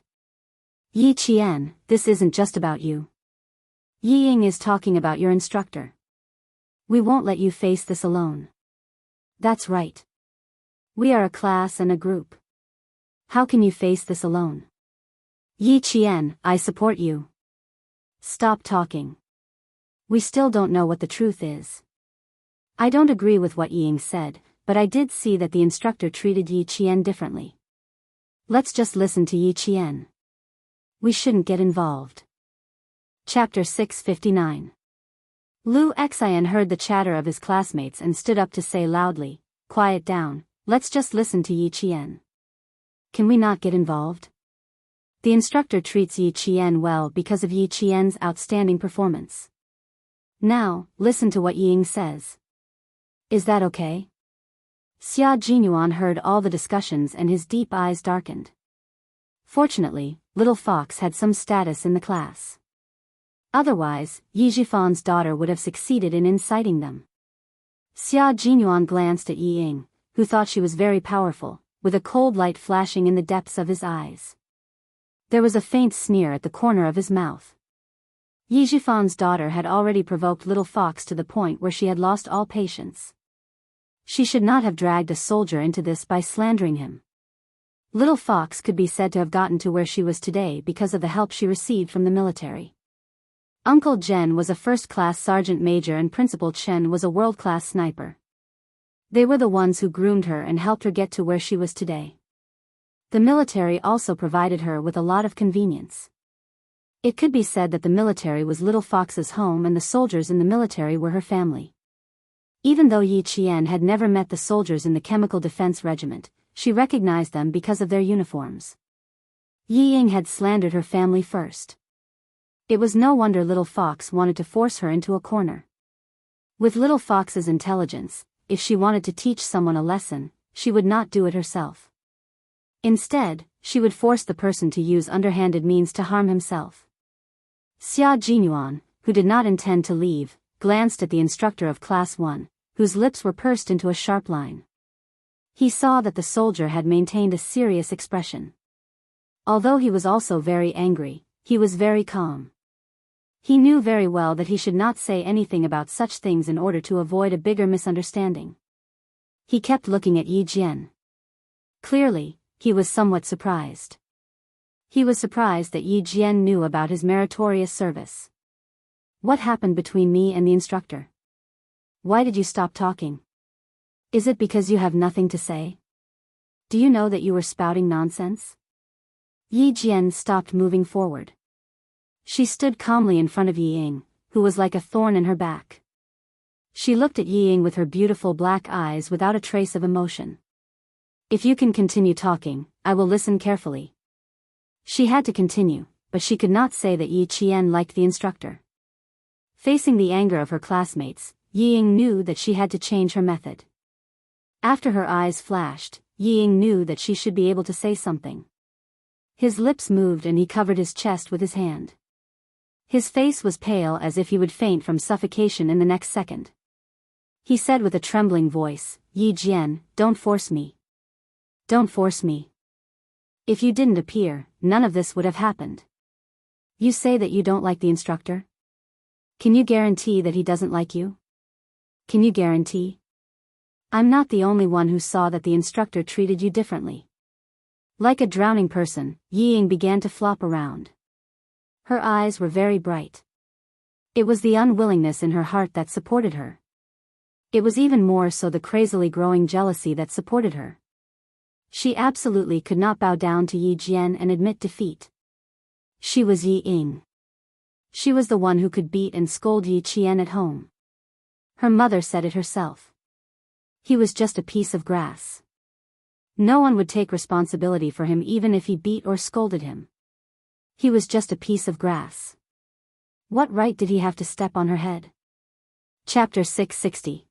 Yi Qian, this isn't just about you. Yi Ying is talking about your instructor. We won't let you face this alone. That's right. We are a class and a group. How can you face this alone? Yi Qian, I support you. Stop talking. We still don't know what the truth is. I don't agree with what Yi Ying said, but I did see that the instructor treated Yi Qian differently. Let's just listen to Yi Qian. We shouldn't get involved. Chapter 659. Lu Xian heard the chatter of his classmates and stood up to say loudly, "Quiet down, let's just listen to Yi Qian. Can we not get involved?" The instructor treats Yi Qian well because of Yi Qian's outstanding performance. Now, listen to what Yi Ying says. Is that okay? Xia Jinyuan heard all the discussions and his deep eyes darkened. Fortunately, Little Fox had some status in the class. Otherwise, Yi Jifan's daughter would have succeeded in inciting them. Xia Jinyuan glanced at Yi Ying, who thought she was very powerful, with a cold light flashing in the depths of his eyes. There was a faint sneer at the corner of his mouth. Yi Jifan's daughter had already provoked Little Fox to the point where she had lost all patience. She should not have dragged a soldier into this by slandering him. Little Fox could be said to have gotten to where she was today because of the help she received from the military. Uncle Jen was a first-class sergeant major and Principal Chen was a world-class sniper. They were the ones who groomed her and helped her get to where she was today. The military also provided her with a lot of convenience. It could be said that the military was Little Fox's home and the soldiers in the military were her family. Even though Yi Qian had never met the soldiers in the Chemical Defense Regiment, she recognized them because of their uniforms. Yi Ying had slandered her family first. It was no wonder Little Fox wanted to force her into a corner. With Little Fox's intelligence, if she wanted to teach someone a lesson, she would not do it herself. Instead, she would force the person to use underhanded means to harm himself. Xia Jinyuan, who did not intend to leave, glanced at the instructor of Class 1, whose lips were pursed into a sharp line. He saw that the soldier had maintained a serious expression. Although he was also very angry, he was very calm. He knew very well that he should not say anything about such things in order to avoid a bigger misunderstanding. He kept looking at Yi Jian. Clearly, he was somewhat surprised. He was surprised that Yi Jian knew about his meritorious service. What happened between me and the instructor? Why did you stop talking? Is it because you have nothing to say? Do you know that you were spouting nonsense? Yi Jian stopped moving forward. She stood calmly in front of Yi Ying, who was like a thorn in her back. She looked at Yi Ying with her beautiful black eyes without a trace of emotion. If you can continue talking, I will listen carefully. She had to continue, but she could not say that Yi Qian liked the instructor. Facing the anger of her classmates, Yi Ying knew that she had to change her method. After her eyes flashed, Yi Ying knew that she should be able to say something. His lips moved and he covered his chest with his hand. His face was pale as if he would faint from suffocation in the next second. He said with a trembling voice, Yi Jian, don't force me. Don't force me. If you didn't appear, none of this would have happened. You say that you don't like the instructor? Can you guarantee that he doesn't like you? Can you guarantee? I'm not the only one who saw that the instructor treated you differently. Like a drowning person, Yi Ying began to flop around. Her eyes were very bright. It was the unwillingness in her heart that supported her. It was even more so the crazily growing jealousy that supported her. She absolutely could not bow down to Yi Jian and admit defeat. She was Yi Ying. She was the one who could beat and scold Yi Qian at home. Her mother said it herself. He was just a piece of grass. No one would take responsibility for him even if he beat or scolded him. He was just a piece of grass. What right did he have to step on her head? Chapter 660.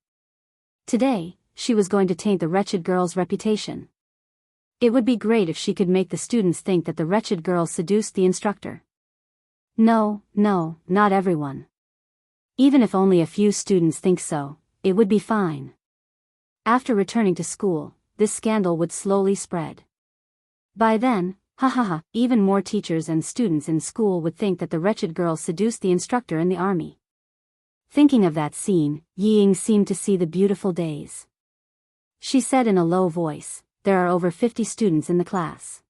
Today, she was going to taint the wretched girl's reputation. It would be great if she could make the students think that the wretched girl seduced the instructor. No, not everyone. Even if only a few students think so, it would be fine. After returning to school, this scandal would slowly spread. By then, even more teachers and students in school would think that the wretched girl seduced the instructor in the army. Thinking of that scene, Yi Ying seemed to see the beautiful days. She said in a low voice, there are over 50 students in the class.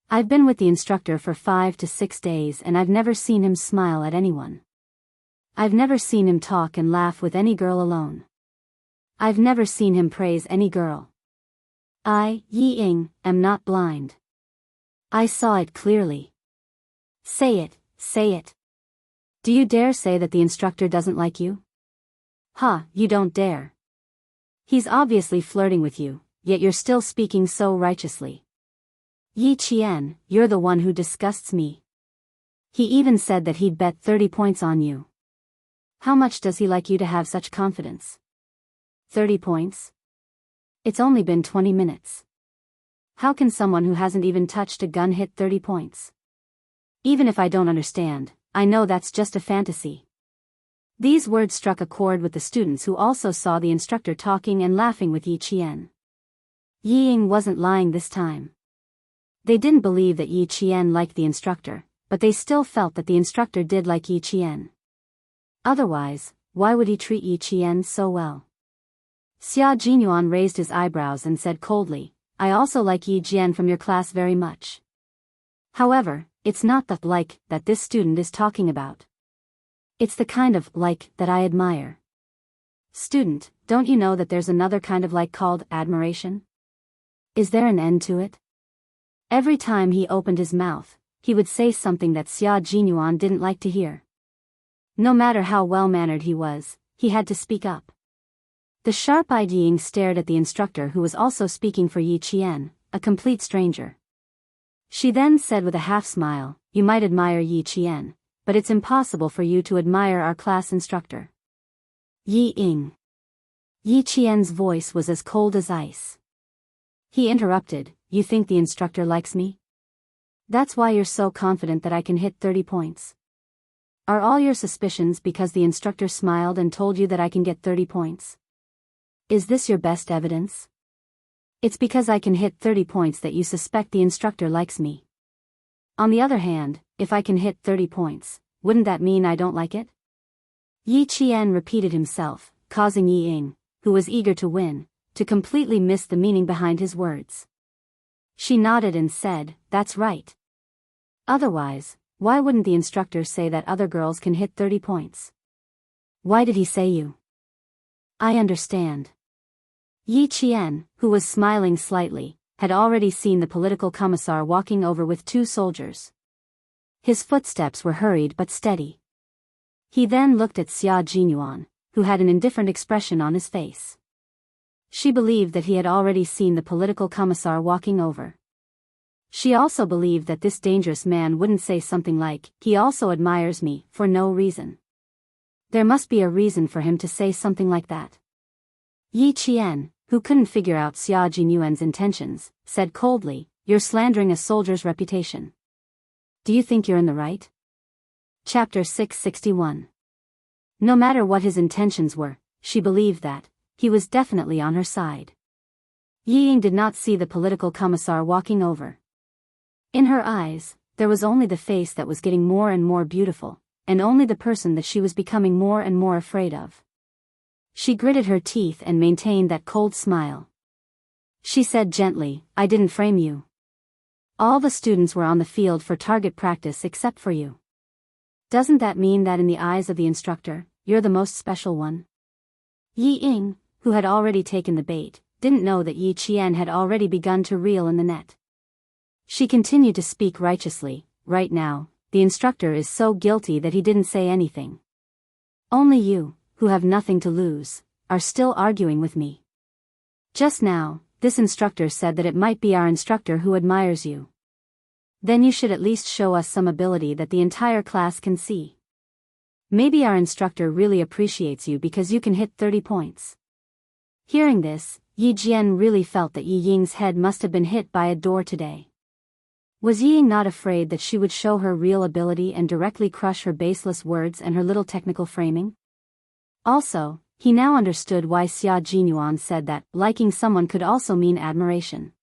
I've been with the instructor for 5 to 6 days and I've never seen him smile at anyone. I've never seen him talk and laugh with any girl alone. I've never seen him praise any girl. I, Yi Ying, am not blind. I saw it clearly. Say it, say it. Do you dare say that the instructor doesn't like you? You don't dare. He's obviously flirting with you, yet you're still speaking so righteously. Yi Qian, you're the one who disgusts me. He even said that he'd bet 30 points on you. How much does he like you to have such confidence? 30 points? It's only been 20 minutes. How can someone who hasn't even touched a gun hit 30 points? Even if I don't understand, I know that's just a fantasy. These words struck a chord with the students who also saw the instructor talking and laughing with Yi Qian. Yi Ying wasn't lying this time. They didn't believe that Yi Qian liked the instructor, but they still felt that the instructor did like Yi Qian. Otherwise, why would he treat Yi Qian so well? Xia Jinyuan raised his eyebrows and said coldly, I also like Yi Jian from your class very much. However, it's not the like that this student is talking about. It's the kind of like that I admire. Student, don't you know that there's another kind of like called admiration? Is there an end to it? Every time he opened his mouth, he would say something that Xia Jinyuan didn't like to hear. No matter how well-mannered he was, he had to speak up. The sharp-eyed Ying stared at the instructor who was also speaking for Yi Qian, a complete stranger. She then said with a half-smile, you might admire Yi Qian, but it's impossible for you to admire our class instructor. Yi Ying. Yi Qian's voice was as cold as ice. He interrupted, you think the instructor likes me? That's why you're so confident that I can hit 30 points. Are all your suspicions because the instructor smiled and told you that I can get 30 points? Is this your best evidence? It's because I can hit 30 points that you suspect the instructor likes me. On the other hand, if I can hit 30 points, wouldn't that mean I don't like it? Yi Qian repeated himself, causing Yi Ying, who was eager to win, to completely miss the meaning behind his words. She nodded and said, "That's right. Otherwise, why wouldn't the instructor say that other girls can hit 30 points? Why did he say you?" "I understand." Yi Qian, who was smiling slightly, had already seen the political commissar walking over with 2 soldiers. His footsteps were hurried but steady. He then looked at Xia Jinyuan, who had an indifferent expression on his face. She believed that he had already seen the political commissar walking over. She also believed that this dangerous man wouldn't say something like, "He also admires me," for no reason. There must be a reason for him to say something like that. Yi Qian, who couldn't figure out Xia Jinyuan's intentions, said coldly, "You're slandering a soldier's reputation. Do you think you're in the right?" Chapter 661. No matter what his intentions were, she believed that he was definitely on her side. Yi Ying did not see the political commissar walking over. In her eyes, there was only the face that was getting more and more beautiful, and only the person that she was becoming more and more afraid of. She gritted her teeth and maintained that cold smile. She said gently, "I didn't frame you. All the students were on the field for target practice except for you. Doesn't that mean that in the eyes of the instructor, you're the most special one?" Yi Ying, who had already taken the bait, didn't know that Yi Qian had already begun to reel in the net. She continued to speak righteously, "Right now, the instructor is so guilty that he didn't say anything. Only you, who have nothing to lose, are still arguing with me. Just now, this instructor said that it might be our instructor who admires you. Then you should at least show us some ability that the entire class can see. Maybe our instructor really appreciates you because you can hit 30 points." Hearing this, Yi Jian really felt that Yi Ying's head must have been hit by a door today. Was Yi Ying not afraid that she would show her real ability and directly crush her baseless words and her little technical framing? Also, he now understood why Xia Jinyuan said that liking someone could also mean admiration.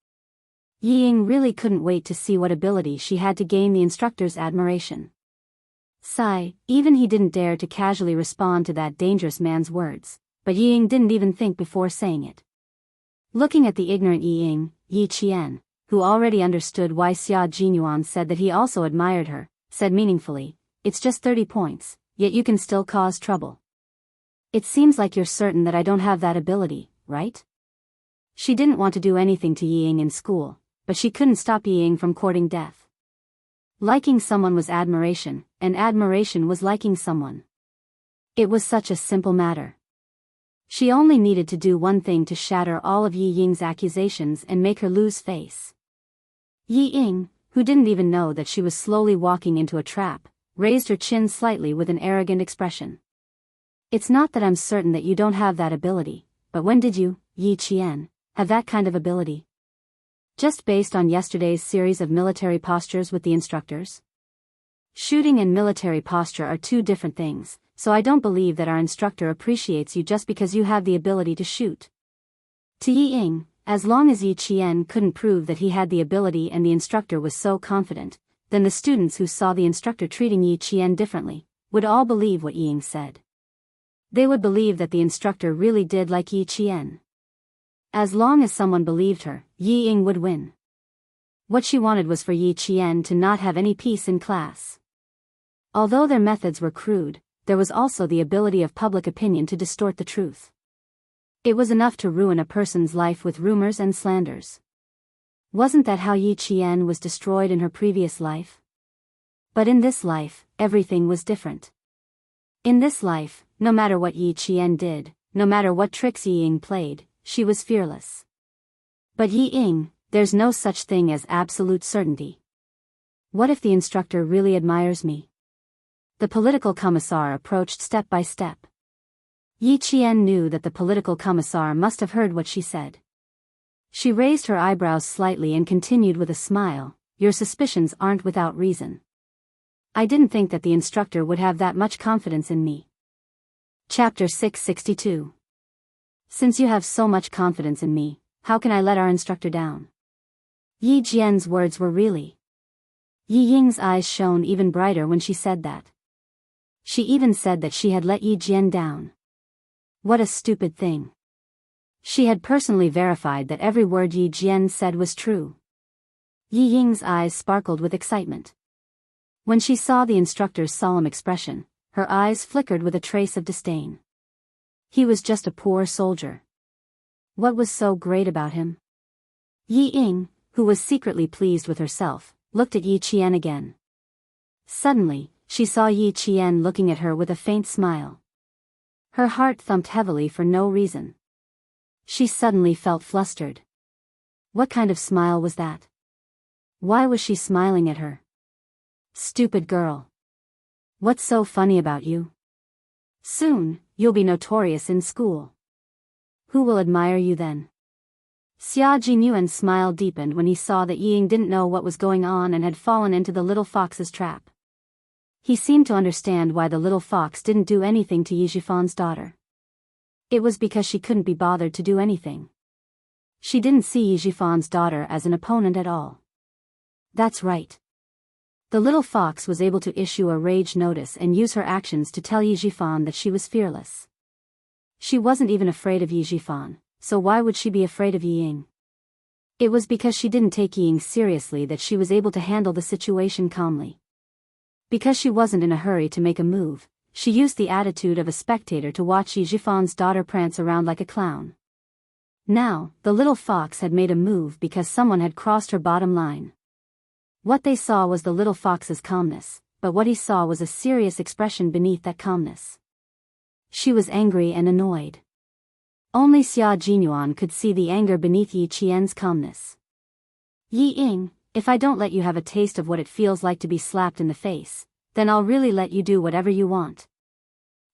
Yi Ying really couldn't wait to see what ability she had to gain the instructor's admiration. Sigh, even he didn't dare to casually respond to that dangerous man's words, but Yi Ying didn't even think before saying it. Looking at the ignorant Yi Ying, Yi Qian, who already understood why Xia Jinyuan said that he also admired her, said meaningfully, "It's just 30 points, yet you can still cause trouble. It seems like you're certain that I don't have that ability, right?" She didn't want to do anything to Yi Ying in school, but she couldn't stop Yi Ying from courting death. Liking someone was admiration, and admiration was liking someone. It was such a simple matter. She only needed to do one thing to shatter all of Yi Ying's accusations and make her lose face. Yi Ying, who didn't even know that she was slowly walking into a trap, raised her chin slightly with an arrogant expression. "It's not that I'm certain that you don't have that ability, but when did you, Yi Qian, have that kind of ability? Just based on yesterday's series of military postures with the instructors?" Shooting and military posture are 2 different things, so I don't believe that our instructor appreciates you just because you have the ability to shoot. To Yi Ying, as long as Yi Qian couldn't prove that he had the ability and the instructor was so confident, then the students who saw the instructor treating Yi Qian differently, would all believe what Yi Ying said. They would believe that the instructor really did like Yi Qian. As long as someone believed her, Yi Ying would win. What she wanted was for Yi Qian to not have any peace in class. Although their methods were crude, there was also the ability of public opinion to distort the truth. It was enough to ruin a person's life with rumors and slanders. Wasn't that how Yi Qian was destroyed in her previous life? But in this life, everything was different. In this life, no matter what Yi Qian did, no matter what tricks Yi Ying played, she was fearless. But Yi Ying, there's no such thing as absolute certainty. What if the instructor really admires me? The political commissar approached step by step. Yi Qian knew that the political commissar must have heard what she said. She raised her eyebrows slightly and continued with a smile, "Your suspicions aren't without reason. I didn't think that the instructor would have that much confidence in me." Chapter 662. Since you have so much confidence in me, how can I let our instructor down? Yi Jian's words were really Yi Ying's eyes shone even brighter when she said that. She even said that she had let Yi Jian down. What a stupid thing. She had personally verified that every word Yi Jian said was true. Yi Ying's eyes sparkled with excitement. When she saw the instructor's solemn expression, her eyes flickered with a trace of disdain. He was just a poor soldier. What was so great about him? Yi Ying, who was secretly pleased with herself, looked at Yi Qian again. Suddenly, she saw Yi Qian looking at her with a faint smile. Her heart thumped heavily for no reason. She suddenly felt flustered. What kind of smile was that? Why was she smiling at her? Stupid girl. What's so funny about you? Soon, you'll be notorious in school. Who will admire you then? Xia Jinyuan's smile deepened when he saw that Yi Ying didn't know what was going on and had fallen into the little fox's trap. He seemed to understand why the little fox didn't do anything to Yi Jifan's daughter. It was because she couldn't be bothered to do anything. She didn't see Yi Jifan's daughter as an opponent at all. That's right. The little fox was able to issue a rage notice and use her actions to tell Yi Jifan that she was fearless. She wasn't even afraid of Yi Jifan, so why would she be afraid of Yi Ying? It was because she didn't take Yi Ying seriously that she was able to handle the situation calmly. Because she wasn't in a hurry to make a move, she used the attitude of a spectator to watch Yi Jifan's daughter prance around like a clown. Now, the little fox had made a move because someone had crossed her bottom line. What they saw was the little fox's calmness, but what he saw was a serious expression beneath that calmness. She was angry and annoyed. Only Xia Jinyuan could see the anger beneath Yi Qian's calmness. Yi Ying, if I don't let you have a taste of what it feels like to be slapped in the face, then I'll really let you do whatever you want.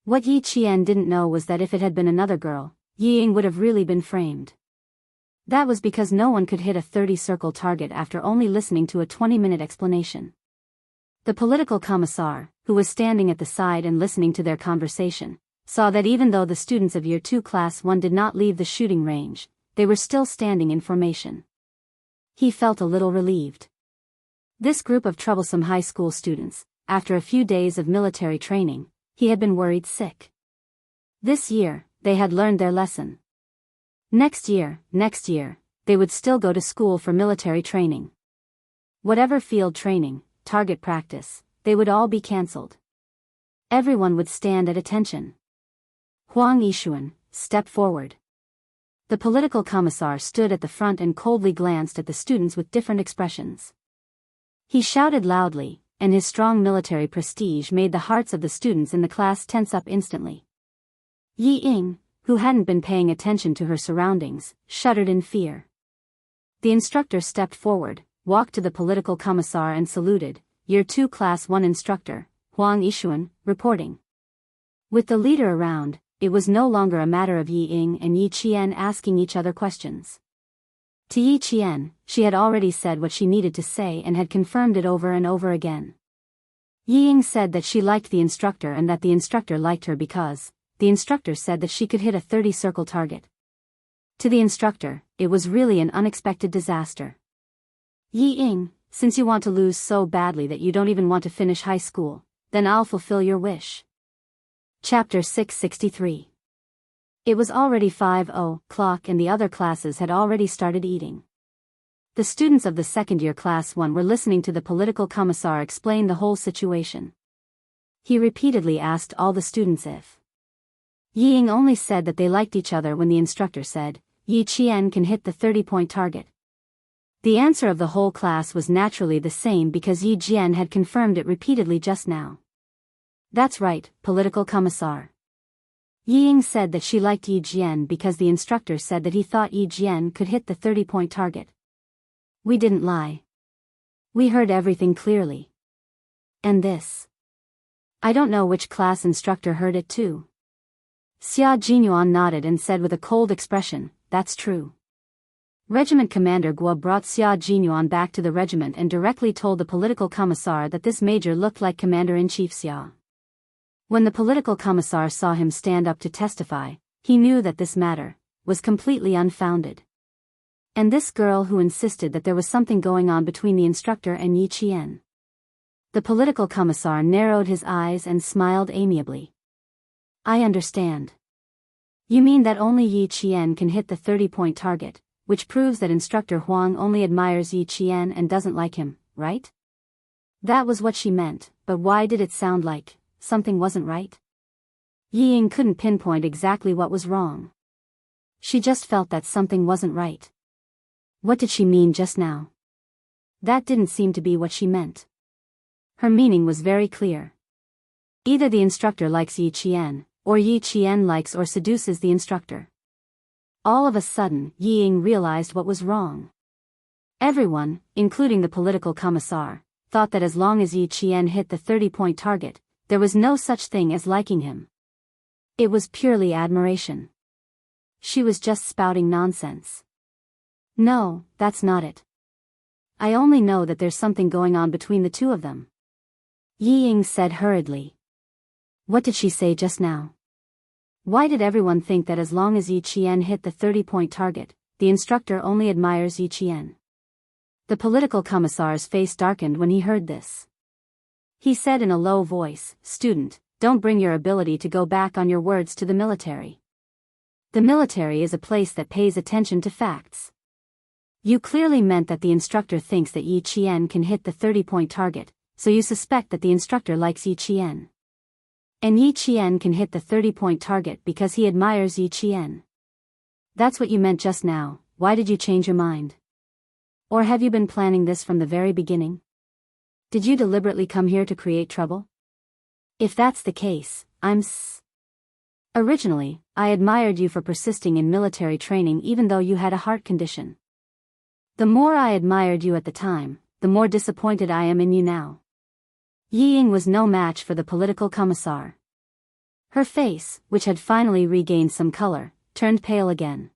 What Yi Qian didn't know was that if it had been another girl, Yi Ying would have really been framed. That was because no one could hit a 30-circle target after only listening to a 20-minute explanation. The political commissar, who was standing at the side and listening to their conversation, saw that even though the students of Year 2 Class 1 did not leave the shooting range, they were still standing in formation. He felt a little relieved. This group of troublesome high school students, after a few days of military training, he had been worried sick. This year, they had learned their lesson. Next year, they would still go to school for military training. Whatever field training, target practice, they would all be cancelled. Everyone would stand at attention. Huang Yishuan, step forward. The political commissar stood at the front and coldly glanced at the students with different expressions. He shouted loudly, and his strong military prestige made the hearts of the students in the class tense up instantly. Yi Ying, who hadn't been paying attention to her surroundings, shuddered in fear. The instructor stepped forward, walked to the political commissar and saluted, Year 2 Class 1 instructor, Huang Yishuan, reporting. With the leader around, it was no longer a matter of Yi Ying and Yi Qian asking each other questions. To Yi Qian, she had already said what she needed to say and had confirmed it over and over again. Yi Ying said that she liked the instructor and that the instructor liked her because the instructor said that she could hit a 30-circle target. To the instructor, it was really an unexpected disaster. Yi Ying, since you want to lose so badly that you don't even want to finish high school, then I'll fulfill your wish. Chapter 663. It was already 5:00 and the other classes had already started eating. The students of the second-year Class 1 were listening to the political commissar explain the whole situation. He repeatedly asked all the students if Yi Ying only said that they liked each other when the instructor said, Yi Qian can hit the 30-point target. The answer of the whole class was naturally the same because Yi Jian had confirmed it repeatedly just now. That's right, political commissar. Yi Ying said that she liked Yi Jian because the instructor said that he thought Yi Jian could hit the 30-point target. We didn't lie. We heard everything clearly. And this? I don't know which class instructor heard it too. Xia Jinyuan nodded and said with a cold expression, that's true. Regiment Commander Guo brought Xia Jinyuan back to the regiment and directly told the political commissar that this major looked like Commander-in-Chief Xia. When the political commissar saw him stand up to testify, he knew that this matter was completely unfounded. And this girl who insisted that there was something going on between the instructor and Yi Qian The political commissar narrowed his eyes and smiled amiably. I understand. You mean that only Yi Qian can hit the 30-point target, which proves that Instructor Huang only admires Yi Qian and doesn't like him, right? That was what she meant, but why did it sound like something wasn't right? Yi Ying couldn't pinpoint exactly what was wrong. She just felt that something wasn't right. What did she mean just now? That didn't seem to be what she meant. Her meaning was very clear. Either the instructor likes Yi Qian, or Yi Qian likes or seduces the instructor. All of a sudden, Yi Ying realized what was wrong. Everyone, including the political commissar, thought that as long as Yi Qian hit the 30-point target, there was no such thing as liking him. It was purely admiration. She was just spouting nonsense. No, that's not it. I only know that there's something going on between the two of them. Yi Ying said hurriedly. What did she say just now? Why did everyone think that as long as Yi Qian hit the 30-point target, the instructor only admires Yi Qian? The political commissar's face darkened when he heard this. He said in a low voice, Student, don't bring your ability to go back on your words to the military. The military is a place that pays attention to facts. You clearly meant that the instructor thinks that Yi Qian can hit the 30-point target, so you suspect that the instructor likes Yi Qian. And Yi Qian can hit the 30-point target because he admires Yi Qian. That's what you meant just now. Why did you change your mind? Or have you been planning this from the very beginning? Did you deliberately come here to create trouble? If that's the case, Originally, I admired you for persisting in military training even though you had a heart condition. The more I admired you at the time, the more disappointed I am in you now. Yi Ying was no match for the political commissar. Her face, which had finally regained some color, turned pale again.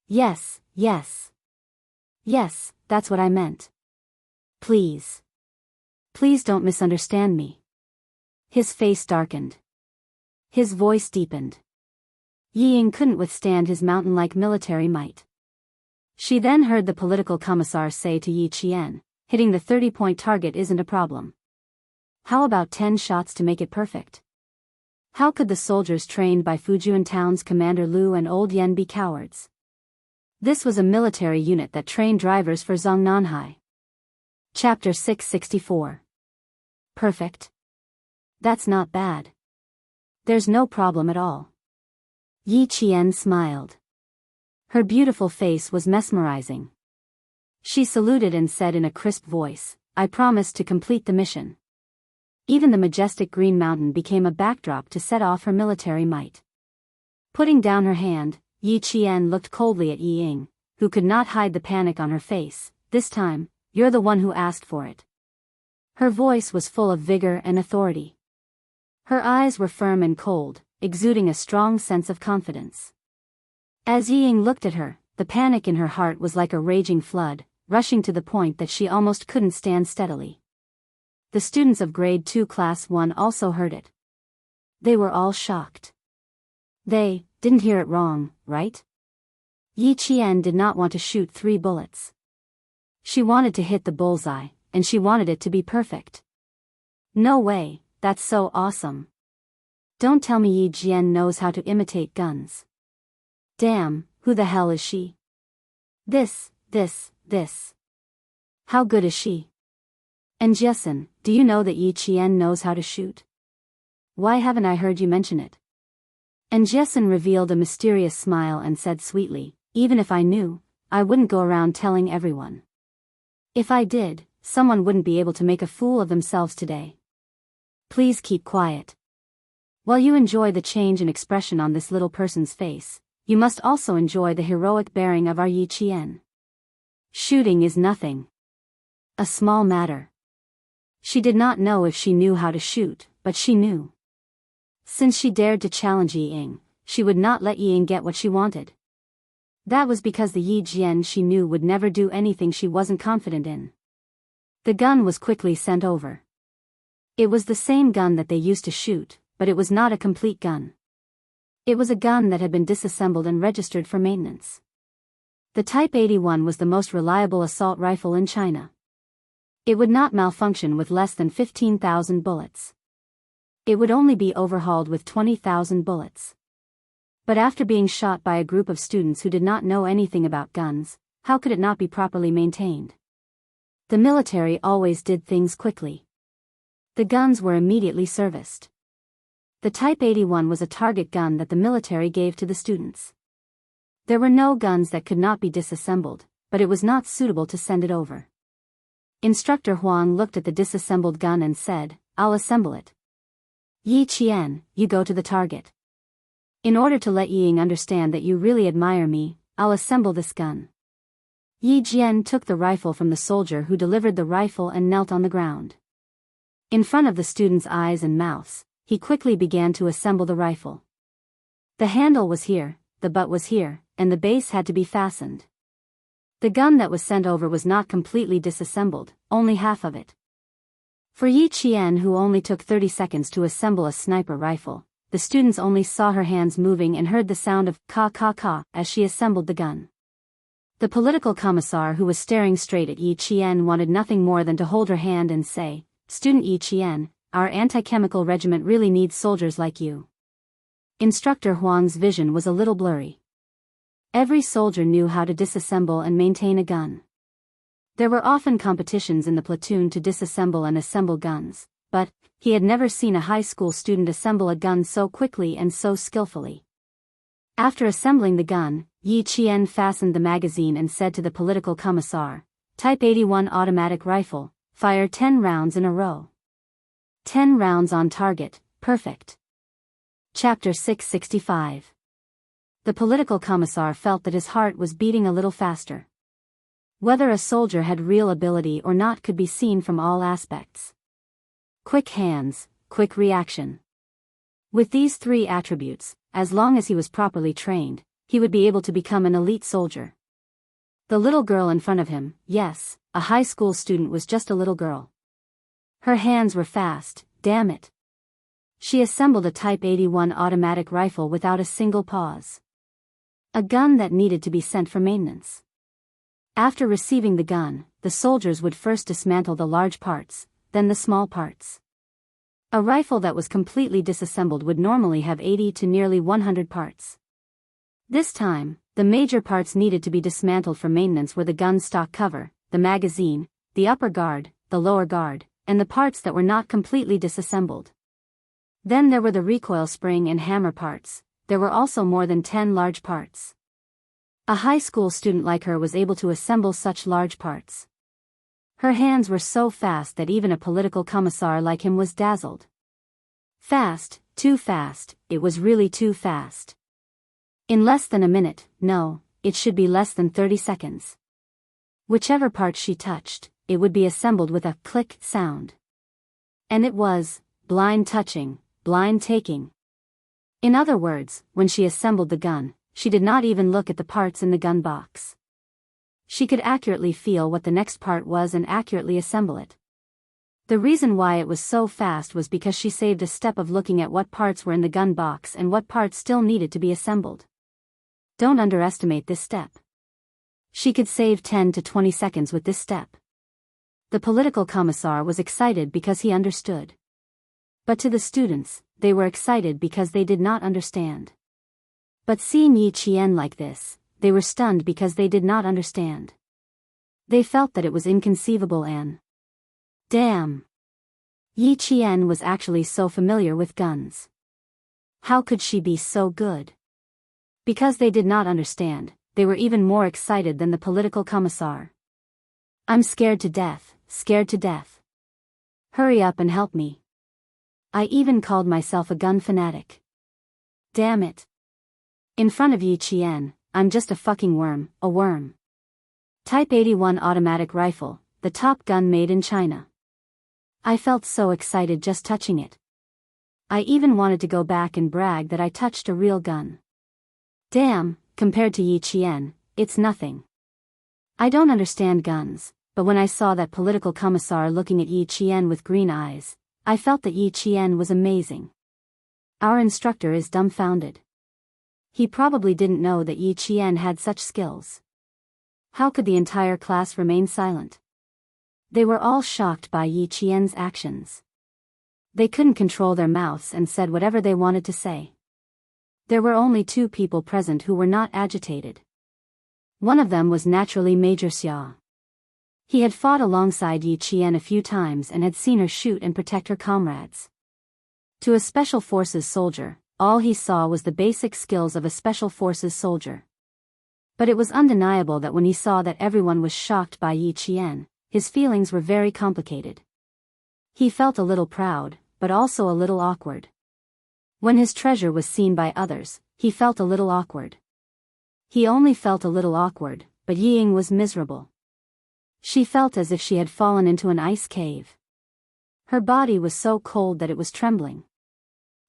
Yes, that's what I meant. Please don't misunderstand me. His face darkened. His voice deepened. Yi Ying couldn't withstand his mountain-like military might. She then heard the political commissar say to Yi Qian, hitting the 30-point target isn't a problem. How about 10 shots to make it perfect? How could the soldiers trained by Fujian Town's Commander Lu and Old Yen be cowards? This was a military unit that trained drivers for Zongnanhai. Chapter 664. Perfect. That's not bad. There's no problem at all. Yi Qian smiled. Her beautiful face was mesmerizing. She saluted and said in a crisp voice, I promise to complete the mission. Even the majestic green mountain became a backdrop to set off her military might. Putting down her hand, Yi Qian looked coldly at Yi Ying, who could not hide the panic on her face. This time, you're the one who asked for it. Her voice was full of vigor and authority. Her eyes were firm and cold, exuding a strong sense of confidence. As Yi Ying looked at her, the panic in her heart was like a raging flood, rushing to the point that she almost couldn't stand steadily. The students of Grade 2 Class 1 also heard it. They were all shocked. They didn't hear it wrong, right? Yi Qian did not want to shoot 3 bullets. She wanted to hit the bullseye, and she wanted it to be perfect. No way, that's so awesome. Don't tell me Yi Jian knows how to imitate guns. Damn, who the hell is she? This. How good is she? And Jessen, do you know that Yi Qian knows how to shoot? Why haven't I heard you mention it? And Jessen revealed a mysterious smile and said sweetly, even if I knew, I wouldn't go around telling everyone. If I did, someone wouldn't be able to make a fool of themselves today. Please keep quiet. While you enjoy the change in expression on this little person's face, you must also enjoy the heroic bearing of our Yi Qian. Shooting is nothing. A small matter. She did not know if she knew how to shoot, but she knew. Since she dared to challenge Yi Ying, she would not let Yi Ying get what she wanted. That was because the Yi Jian she knew would never do anything she wasn't confident in. The gun was quickly sent over. It was the same gun that they used to shoot, but it was not a complete gun. It was a gun that had been disassembled and registered for maintenance. The Type 81 was the most reliable assault rifle in China. It would not malfunction with less than 15,000 bullets. It would only be overhauled with 20,000 bullets. But after being shot by a group of students who did not know anything about guns, how could it not be properly maintained? The military always did things quickly. The guns were immediately serviced. The Type 81 was a target gun that the military gave to the students. There were no guns that could not be disassembled, but it was not suitable to send it over. Instructor Huang looked at the disassembled gun and said, "I'll assemble it. Yi Qian, you go to the target. In order to let Ying understand that you really admire me, I'll assemble this gun." Yi Jian took the rifle from the soldier who delivered the rifle and knelt on the ground. In front of the students' eyes and mouths, he quickly began to assemble the rifle. The handle was here, the butt was here, and the base had to be fastened. The gun that was sent over was not completely disassembled, only half of it. For Yi Qian, who only took 30 seconds to assemble a sniper rifle, the students only saw her hands moving and heard the sound of ka as she assembled the gun. The political commissar who was staring straight at Yi Qian wanted nothing more than to hold her hand and say, "Student Yi Qian, our anti-chemical regiment really needs soldiers like you." Instructor Huang's vision was a little blurry. Every soldier knew how to disassemble and maintain a gun. There were often competitions in the platoon to disassemble and assemble guns, but he had never seen a high school student assemble a gun so quickly and so skillfully. After assembling the gun, Yi Qian fastened the magazine and said to the political commissar, "Type 81 automatic rifle, fire 10 rounds in a row. 10 rounds on target, perfect." Chapter 665. The political commissar felt that his heart was beating a little faster. Whether a soldier had real ability or not could be seen from all aspects. Quick hands, quick reaction. With these 3 attributes, as long as he was properly trained, he would be able to become an elite soldier. The little girl in front of him, yes, a high school student, was just a little girl. Her hands were fast, damn it. She assembled a Type 81 automatic rifle without a single pause. A gun that needed to be sent for maintenance. After receiving the gun, the soldiers would first dismantle the large parts, then the small parts. A rifle that was completely disassembled would normally have 80 to nearly 100 parts. This time, the major parts needed to be dismantled for maintenance were the gun stock cover, the magazine, the upper guard, the lower guard, and the parts that were not completely disassembled. Then there were the recoil spring and hammer parts. There were also more than 10 large parts. A high school student like her was able to assemble such large parts. Her hands were so fast that even a political commissar like him was dazzled. Fast, too fast, it was really too fast. In less than a minute, no, it should be less than 30 seconds. Whichever part she touched, it would be assembled with a click sound. And it was blind touching, blind taking. In other words, when she assembled the gun, she did not even look at the parts in the gun box. She could accurately feel what the next part was and accurately assemble it. The reason why it was so fast was because she saved a step of looking at what parts were in the gun box and what parts still needed to be assembled. Don't underestimate this step. She could save 10 to 20 seconds with this step. The political commissar was excited because he understood. But to the students, they were excited because they did not understand. But seeing Yi Qian like this, they were stunned because they did not understand. They felt that it was inconceivable and damn! Yi Qian was actually so familiar with guns. How could she be so good? Because they did not understand, they were even more excited than the political commissar. "I'm scared to death, scared to death. Hurry up and help me. I even called myself a gun fanatic. Damn it. In front of Yi Qian, I'm just a fucking worm, a worm. Type 81 automatic rifle, the top gun made in China. I felt so excited just touching it. I even wanted to go back and brag that I touched a real gun. Damn, compared to Yi Qian, it's nothing. I don't understand guns, but when I saw that political commissar looking at Yi Qian with green eyes, I felt that Yi Qian was amazing. Our instructor is dumbfounded. He probably didn't know that Yi Qian had such skills. How could the entire class remain silent? They were all shocked by Yi Qian's actions. They couldn't control their mouths and said whatever they wanted to say. There were only 2 people present who were not agitated. One of them was naturally Major Xia. He had fought alongside Yi Qian a few times and had seen her shoot and protect her comrades. To a Special Forces soldier, all he saw was the basic skills of a Special Forces soldier. But it was undeniable that when he saw that everyone was shocked by Yi Qian, his feelings were very complicated. He felt a little proud, but also a little awkward. When his treasure was seen by others, he felt a little awkward. He only felt a little awkward, but Ying was miserable. She felt as if she had fallen into an ice cave. Her body was so cold that it was trembling.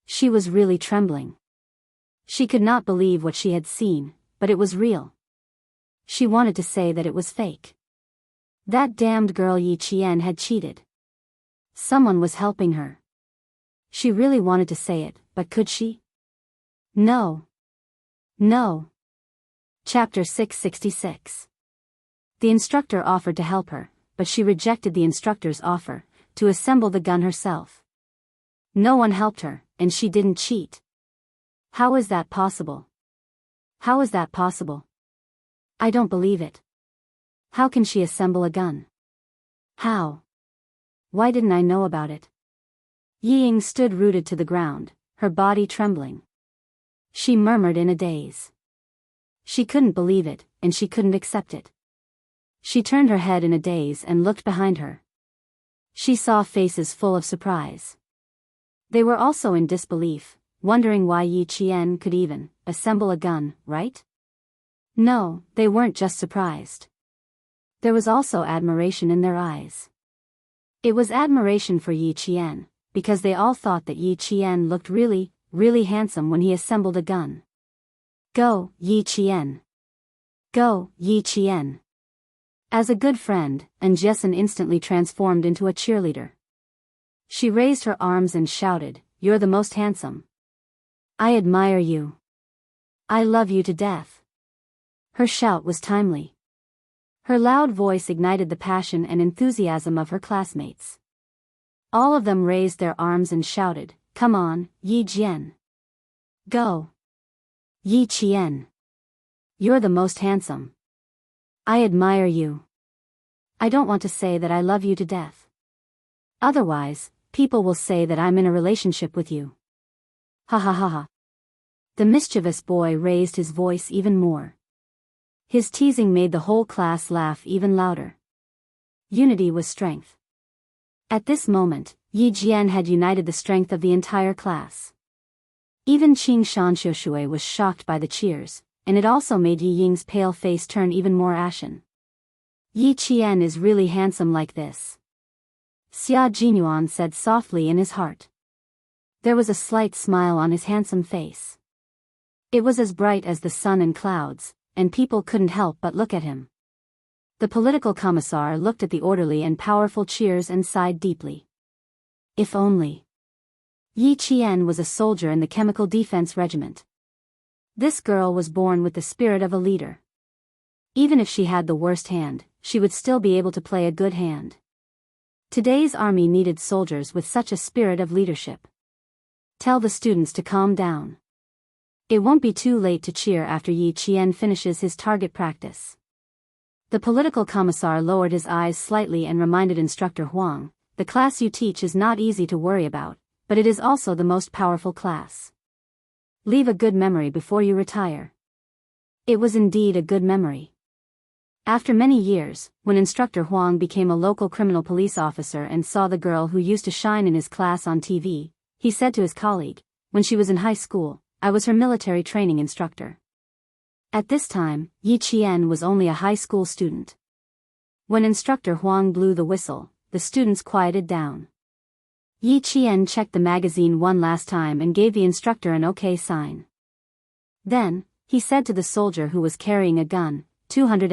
She was really trembling. She could not believe what she had seen, but it was real. She wanted to say that it was fake. That damned girl Yi Qian had cheated. Someone was helping her. She really wanted to say it, but could she? No. No. Chapter 666. The instructor offered to help her, but she rejected the instructor's offer, to assemble the gun herself. No one helped her, and she didn't cheat. How is that possible? How is that possible? I don't believe it. How can she assemble a gun? How? Why didn't I know about it? Ying stood rooted to the ground, her body trembling. She murmured in a daze. She couldn't believe it, and she couldn't accept it. She turned her head in a daze and looked behind her. She saw faces full of surprise. They were also in disbelief, wondering why Yi Qian could even assemble a gun, right? No, they weren't just surprised. There was also admiration in their eyes. It was admiration for Yi Qian, because they all thought that Yi Qian looked really, really handsome when he assembled a gun. Go, Yi Qian. Go, Yi Qian. As a good friend, Jessen instantly transformed into a cheerleader. She raised her arms and shouted, "You're the most handsome. I admire you. I love you to death." Her shout was timely. Her loud voice ignited the passion and enthusiasm of her classmates. All of them raised their arms and shouted, "Come on, Yi Jian. Go. Yi Qian. You're the most handsome. I admire you. I don't want to say that I love you to death. Otherwise, people will say that I'm in a relationship with you. Ha ha ha ha." The mischievous boy raised his voice even more. His teasing made the whole class laugh even louder. Unity was strength. At this moment, Yi Jian had united the strength of the entire class. Even Qing Shanxiushui was shocked by the cheers, and it also made Yi Ying's pale face turn even more ashen. Yi Qian is really handsome like this, Xia Jinyuan said softly in his heart. There was a slight smile on his handsome face. It was as bright as the sun and clouds, and people couldn't help but look at him. The political commissar looked at the orderly and powerful cheers and sighed deeply. If only Yi Qian was a soldier in the Chemical Defense Regiment. This girl was born with the spirit of a leader. Even if she had the worst hand, she would still be able to play a good hand. Today's army needed soldiers with such a spirit of leadership. Tell the students to calm down. It won't be too late to cheer after Yi Qian finishes his target practice. The political commissar lowered his eyes slightly and reminded Instructor Huang, "The class you teach is not easy to worry about, but it is also the most powerful class. Leave a good memory before you retire." It was indeed a good memory. After many years, when Instructor Huang became a local criminal police officer and saw the girl who used to shine in his class on TV, he said to his colleague, "When she was in high school, I was her military training instructor." At this time, Yi Qian was only a high school student. When Instructor Huang blew the whistle, the students quieted down. Yi Qian checked the magazine one last time and gave the instructor an OK sign. Then, he said to the soldier who was carrying a gun, 200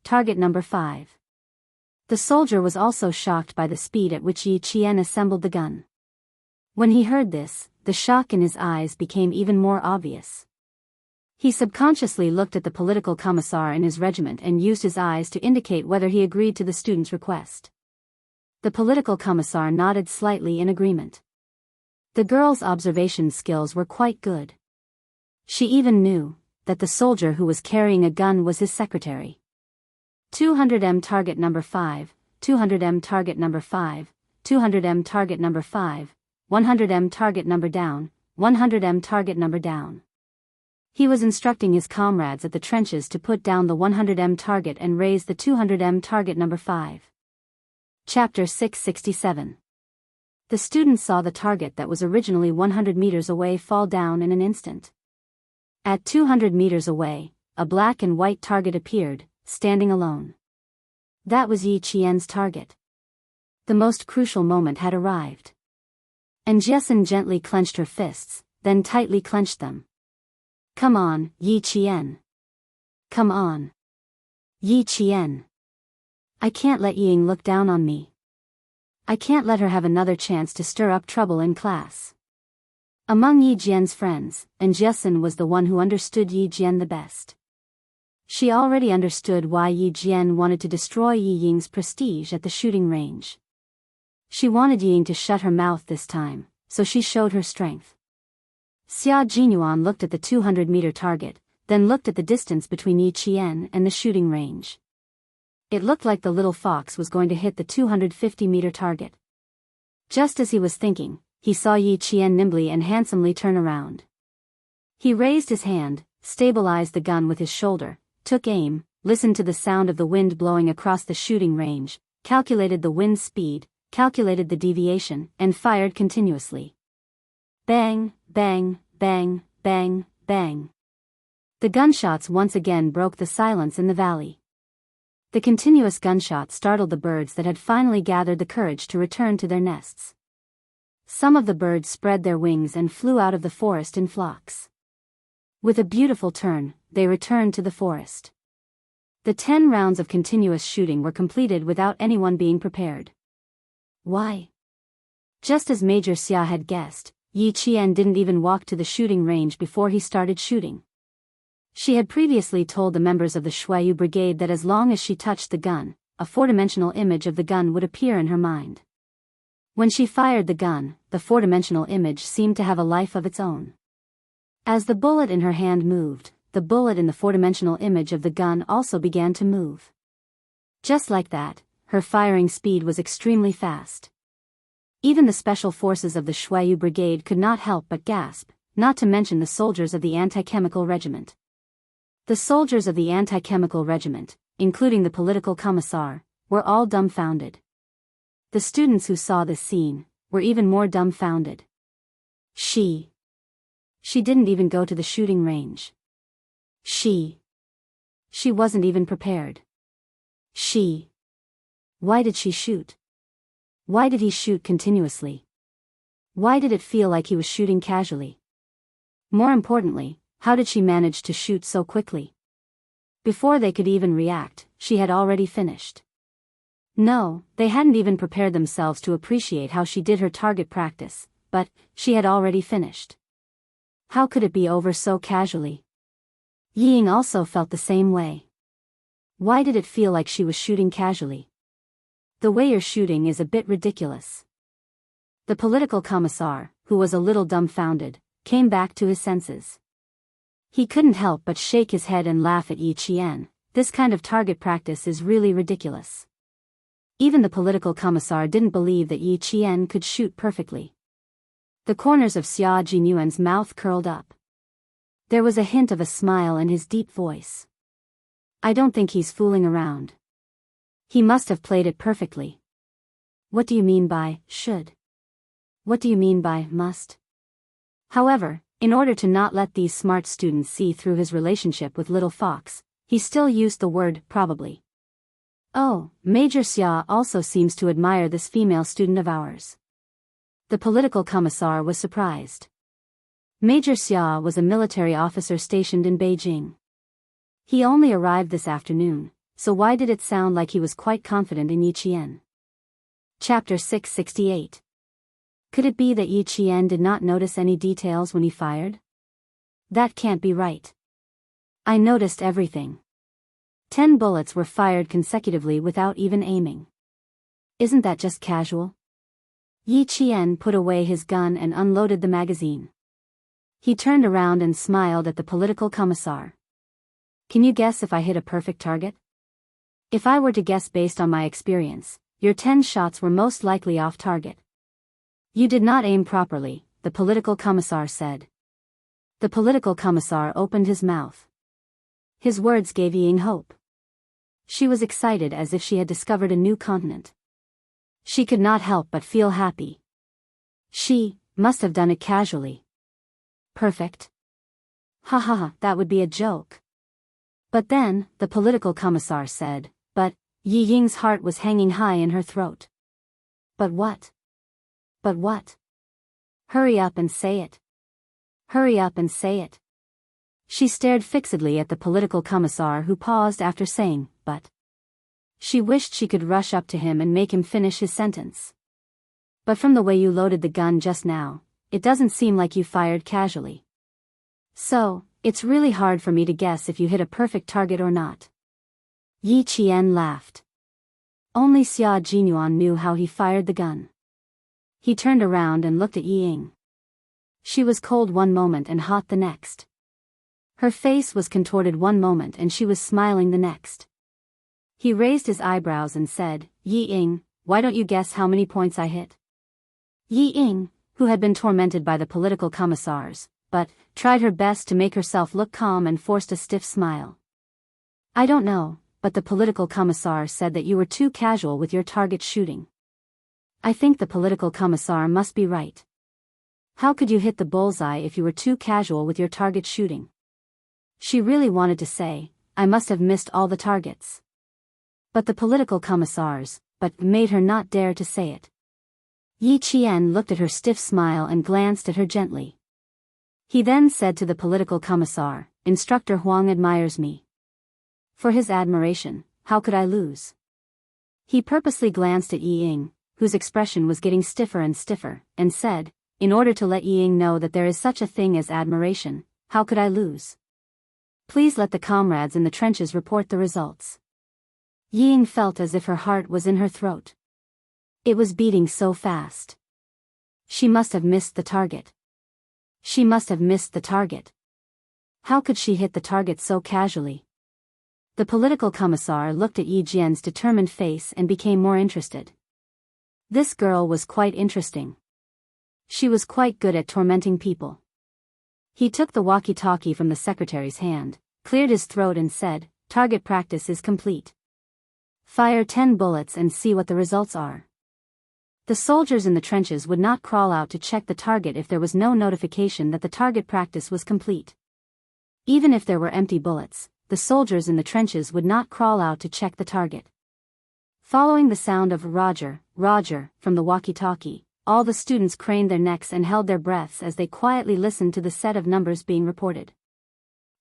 target number 5. The soldier was also shocked by the speed at which Yi Qian assembled the gun. When he heard this, the shock in his eyes became even more obvious. He subconsciously looked at the political commissar in his regiment and used his eyes to indicate whether he agreed to the student's request. The political commissar nodded slightly in agreement. The girl's observation skills were quite good. She even knew that the soldier who was carrying a gun was his secretary. 200M target number 5, 200M target number 5, 200M target number 5, 100M target number down, 100M target number down. He was instructing his comrades at the trenches to put down the 100M target and raise the 200M target number 5. Chapter 667. The students saw the target that was originally 100 meters away fall down in an instant. At 200 meters away, a black and white target appeared, standing alone. That was Yi Qian's target. The most crucial moment had arrived. And Jessen gently clenched her fists, then tightly clenched them. Come on, Yi Qian. Come on. Yi Qian. I can't let Ying look down on me. I can't let her have another chance to stir up trouble in class. Among Yi Jian's friends, and Jessen was the one who understood Yi Jian the best. She already understood why Yi Jian wanted to destroy Yi Ying's prestige at the shooting range. She wanted Ying to shut her mouth this time, so she showed her strength. Xia Jinyuan looked at the 200-meter target, then looked at the distance between Yi Qian and the shooting range. It looked like the little fox was going to hit the 250-meter target. Just as he was thinking, he saw Yi Qian nimbly and handsomely turn around. He raised his hand, stabilized the gun with his shoulder, took aim, listened to the sound of the wind blowing across the shooting range, calculated the wind speed, calculated the deviation, and fired continuously. Bang, bang, bang, bang, bang. The gunshots once again broke the silence in the valley. The continuous gunshots startled the birds that had finally gathered the courage to return to their nests. Some of the birds spread their wings and flew out of the forest in flocks. With a beautiful turn, they returned to the forest. The 10 rounds of continuous shooting were completed without anyone being prepared. Why? Just as Major Xia had guessed, Yi Qian didn't even walk to the shooting range before he started shooting. She had previously told the members of the Shuayu Brigade that as long as she touched the gun, a four-dimensional image of the gun would appear in her mind. When she fired the gun, the four-dimensional image seemed to have a life of its own. As the bullet in her hand moved, the bullet in the four-dimensional image of the gun also began to move. Just like that, her firing speed was extremely fast. Even the special forces of the Shuayu Brigade could not help but gasp, not to mention the soldiers of the anti-chemical regiment. The soldiers of the anti-chemical regiment, including the political commissar, were all dumbfounded. The students who saw this scene were even more dumbfounded. She didn't even go to the shooting range. She wasn't even prepared. Why did she shoot? Why did he shoot continuously? Why did it feel like he was shooting casually? More importantly, how did she manage to shoot so quickly? Before they could even react, she had already finished. No, they hadn't even prepared themselves to appreciate how she did her target practice, but she had already finished. How could it be over so casually? Ying also felt the same way. Why did it feel like she was shooting casually? The way you're shooting is a bit ridiculous. The political commissar, who was a little dumbfounded, came back to his senses. He couldn't help but shake his head and laugh at Yi Qian. This kind of target practice is really ridiculous. Even the political commissar didn't believe that Yi Qian could shoot perfectly. The corners of Xia Jinyuan's mouth curled up. There was a hint of a smile in his deep voice. I don't think he's fooling around. He must have played it perfectly. What do you mean by should? What do you mean by must? However, in order to not let these smart students see through his relationship with Little Fox, he still used the word probably. Oh, Major Xia also seems to admire this female student of ours. The political commissar was surprised. Major Xia was a military officer stationed in Beijing. He only arrived this afternoon, so why did it sound like he was quite confident in Yi Qian? Chapter 668. Could it be that Yi Qian did not notice any details when he fired? That can't be right. I noticed everything. 10 bullets were fired consecutively without even aiming. Isn't that just casual? Yi Qian put away his gun and unloaded the magazine. He turned around and smiled at the political commissar. Can you guess if I hit a perfect target? If I were to guess based on my experience, your 10 shots were most likely off target. You did not aim properly, the political commissar said. The political commissar opened his mouth. His words gave Ying hope. She was excited as if she had discovered a new continent. She could not help but feel happy. She must have done it casually. Perfect. Ha ha ha, that would be a joke. But then, the political commissar said, but, Yi Ying's heart was hanging high in her throat. But what? But what? Hurry up and say it. Hurry up and say it. She stared fixedly at the political commissar who paused after saying, but. She wished she could rush up to him and make him finish his sentence. But from the way you loaded the gun just now, it doesn't seem like you fired casually. So, it's really hard for me to guess if you hit a perfect target or not. Yi Qian laughed. Only Xia Jinyuan knew how he fired the gun. He turned around and looked at Yi Ying. She was cold one moment and hot the next. Her face was contorted one moment and she was smiling the next. He raised his eyebrows and said, Yi Ying, why don't you guess how many points I hit? Yi Ying, who had been tormented by the political commissars, but tried her best to make herself look calm and forced a stiff smile. I don't know, but the political commissar said that you were too casual with your target shooting. I think the political commissar must be right. How could you hit the bullseye if you were too casual with your target shooting? She really wanted to say, I must have missed all the targets. But the political commissars, but made her not dare to say it. Yi Qian looked at her stiff smile and glanced at her gently. He then said to the political commissar, Instructor Huang admires me. For his admiration, how could I lose? He purposely glanced at Yi Ying, whose expression was getting stiffer and stiffer, and said, in order to let Yi Ying know that there is such a thing as admiration, how could I lose? Please let the comrades in the trenches report the results. Yi Ying felt as if her heart was in her throat. It was beating so fast. She must have missed the target. She must have missed the target. How could she hit the target so casually? The political commissar looked at Yi Jian's determined face and became more interested. This girl was quite interesting. She was quite good at tormenting people. He took the walkie-talkie from the secretary's hand, cleared his throat and said, Target practice is complete. Fire 10 bullets and see what the results are. The soldiers in the trenches would not crawl out to check the target if there was no notification that the target practice was complete. Even if there were empty bullets, the soldiers in the trenches would not crawl out to check the target. Following the sound of Roger, Roger, from the walkie-talkie, all the students craned their necks and held their breaths as they quietly listened to the set of numbers being reported.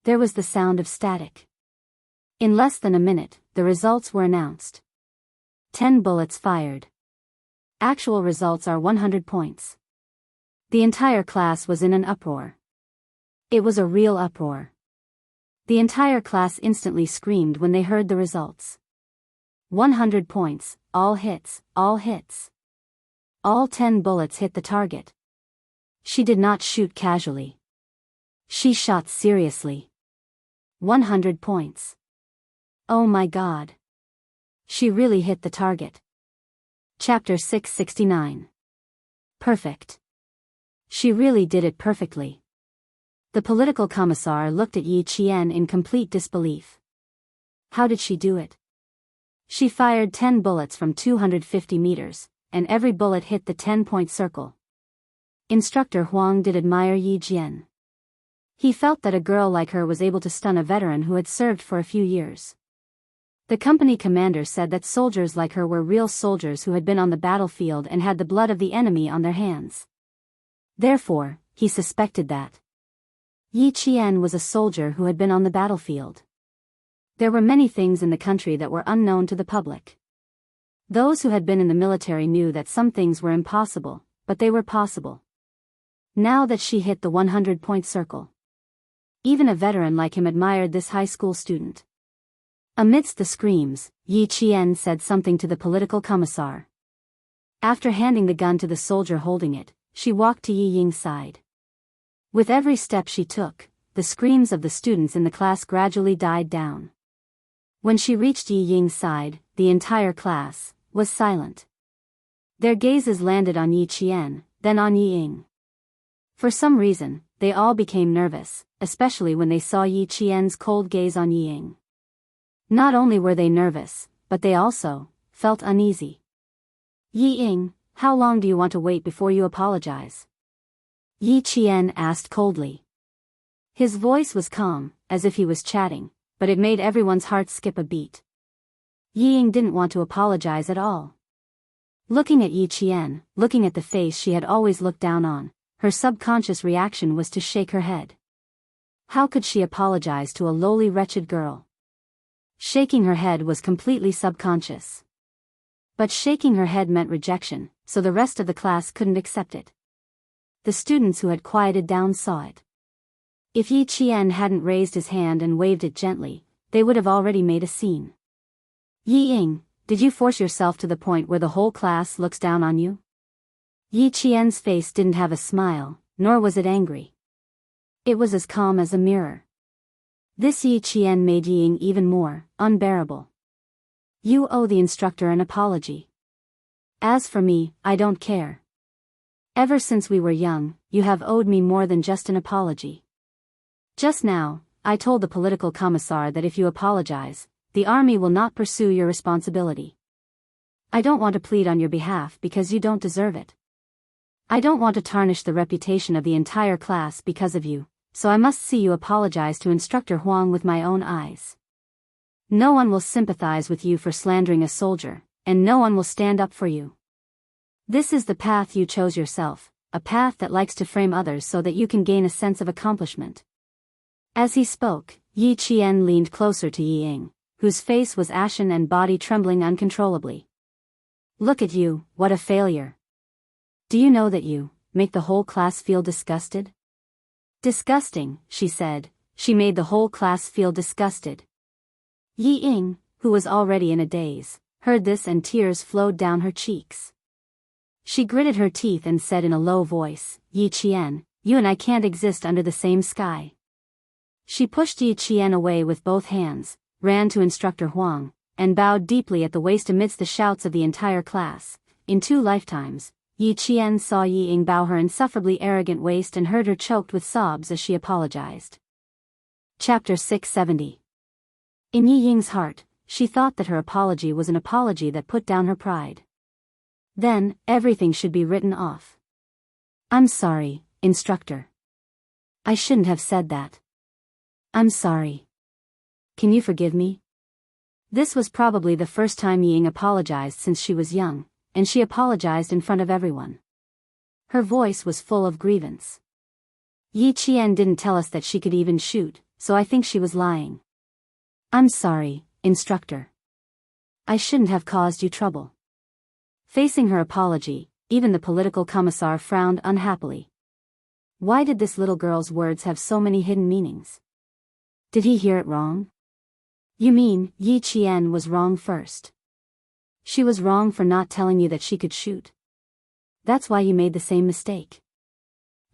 There was the sound of static. In less than a minute, the results were announced. 10 bullets fired. Actual results are 100 points. The entire class was in an uproar. It was a real uproar. The entire class instantly screamed when they heard the results. 100 points, all hits, all hits. All 10 bullets hit the target. She did not shoot casually. She shot seriously. 100 points. Oh my God. She really hit the target. Chapter 669. Perfect. She really did it perfectly. The political commissar looked at Yi Qian in complete disbelief. How did she do it? She fired 10 bullets from 250 meters, and every bullet hit the 10-point circle. Instructor Huang did admire Yi Qian. He felt that a girl like her was able to stun a veteran who had served for a few years. The company commander said that soldiers like her were real soldiers who had been on the battlefield and had the blood of the enemy on their hands. Therefore, he suspected that Yi Qian was a soldier who had been on the battlefield. There were many things in the country that were unknown to the public. Those who had been in the military knew that some things were impossible, but they were possible. Now that she hit the 100-point circle, even a veteran like him admired this high school student. Amidst the screams, Yi Qian said something to the political commissar. After handing the gun to the soldier holding it, she walked to Yi Ying's side. With every step she took, the screams of the students in the class gradually died down. When she reached Yi Ying's side, the entire class was silent. Their gazes landed on Yi Qian, then on Yi Ying. For some reason, they all became nervous, especially when they saw Yi Qian's cold gaze on Yi Ying. Not only were they nervous, but they also felt uneasy. Yi Ying, how long do you want to wait before you apologize? Yi Qian asked coldly. His voice was calm, as if he was chatting, but it made everyone's heart skip a beat. Yi Ying didn't want to apologize at all. Looking at Yi Qian, looking at the face she had always looked down on, her subconscious reaction was to shake her head. How could she apologize to a lowly wretched girl? Shaking her head was completely subconscious. But shaking her head meant rejection, so the rest of the class couldn't accept it. The students who had quieted down saw it. If Yi Qian hadn't raised his hand and waved it gently, they would have already made a scene. Yi Ying, did you force yourself to the point where the whole class looks down on you? Yi Qian's face didn't have a smile, nor was it angry. It was as calm as a mirror. This Yi Qian made Yi Ying even more unbearable. You owe the instructor an apology. As for me, I don't care. Ever since we were young, you have owed me more than just an apology. Just now, I told the political commissar that if you apologize, the army will not pursue your responsibility. I don't want to plead on your behalf because you don't deserve it. I don't want to tarnish the reputation of the entire class because of you, so I must see you apologize to Instructor Huang with my own eyes. No one will sympathize with you for slandering a soldier, and no one will stand up for you. This is the path you chose yourself, a path that likes to frame others so that you can gain a sense of accomplishment. As he spoke, Yi Qian leaned closer to Yi Ying, whose face was ashen and body trembling uncontrollably. Look at you, what a failure. Do you know that you make the whole class feel disgusted? Disgusting, she said. She made the whole class feel disgusted. Yi Ying, who was already in a daze, heard this and tears flowed down her cheeks. She gritted her teeth and said in a low voice, Yi Qian, you and I can't exist under the same sky. She pushed Yi Qian away with both hands, ran to Instructor Huang, and bowed deeply at the waist amidst the shouts of the entire class. In 2 lifetimes, Yi Qian saw Yi Ying bow her insufferably arrogant waist and heard her choked with sobs as she apologized. Chapter 670. In Yi Ying's heart, she thought that her apology was an apology that put down her pride. Then, everything should be written off. I'm sorry, instructor. I shouldn't have said that. I'm sorry. Can you forgive me? This was probably the first time Yi Ying apologized since she was young, and she apologized in front of everyone. Her voice was full of grievance. Yi Qian didn't tell us that she could even shoot, so I think she was lying. I'm sorry, instructor. I shouldn't have caused you trouble. Facing her apology, even the political commissar frowned unhappily. Why did this little girl's words have so many hidden meanings? Did he hear it wrong? You mean, Yi Qian was wrong first? She was wrong for not telling you that she could shoot. That's why you made the same mistake.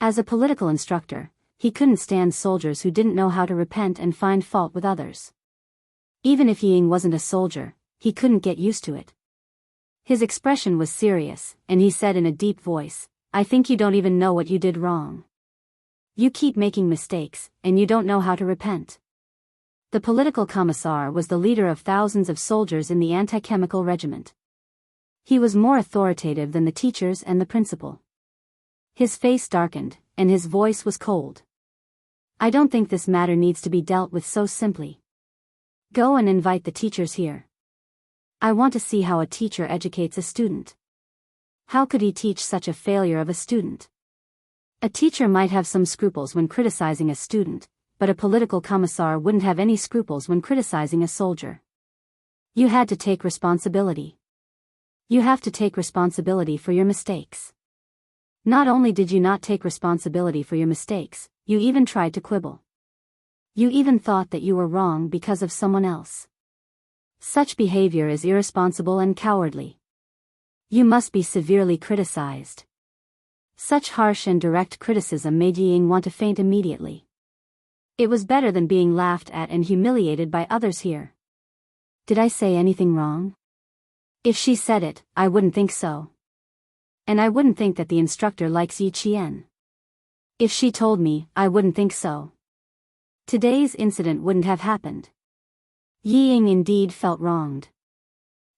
As a political instructor, he couldn't stand soldiers who didn't know how to repent and find fault with others. Even if Yi Ying wasn't a soldier, he couldn't get used to it. His expression was serious, and he said in a deep voice, I think you don't even know what you did wrong. You keep making mistakes, and you don't know how to repent. The political commissar was the leader of thousands of soldiers in the anti-chemical regiment. He was more authoritative than the teachers and the principal. His face darkened, and his voice was cold. I don't think this matter needs to be dealt with so simply. Go and invite the teachers here. I want to see how a teacher educates a student. How could he teach such a failure of a student? A teacher might have some scruples when criticizing a student, but a political commissar wouldn't have any scruples when criticizing a soldier. You had to take responsibility. You have to take responsibility for your mistakes. Not only did you not take responsibility for your mistakes, you even tried to quibble. You even thought that you were wrong because of someone else. Such behavior is irresponsible and cowardly. You must be severely criticized. Such harsh and direct criticism made Yi Ying want to faint immediately. It was better than being laughed at and humiliated by others here. Did I say anything wrong? If she said it, I wouldn't think so. And I wouldn't think that the instructor likes Yi Qian. If she told me, I wouldn't think so. Today's incident wouldn't have happened. Yi Ying indeed felt wronged.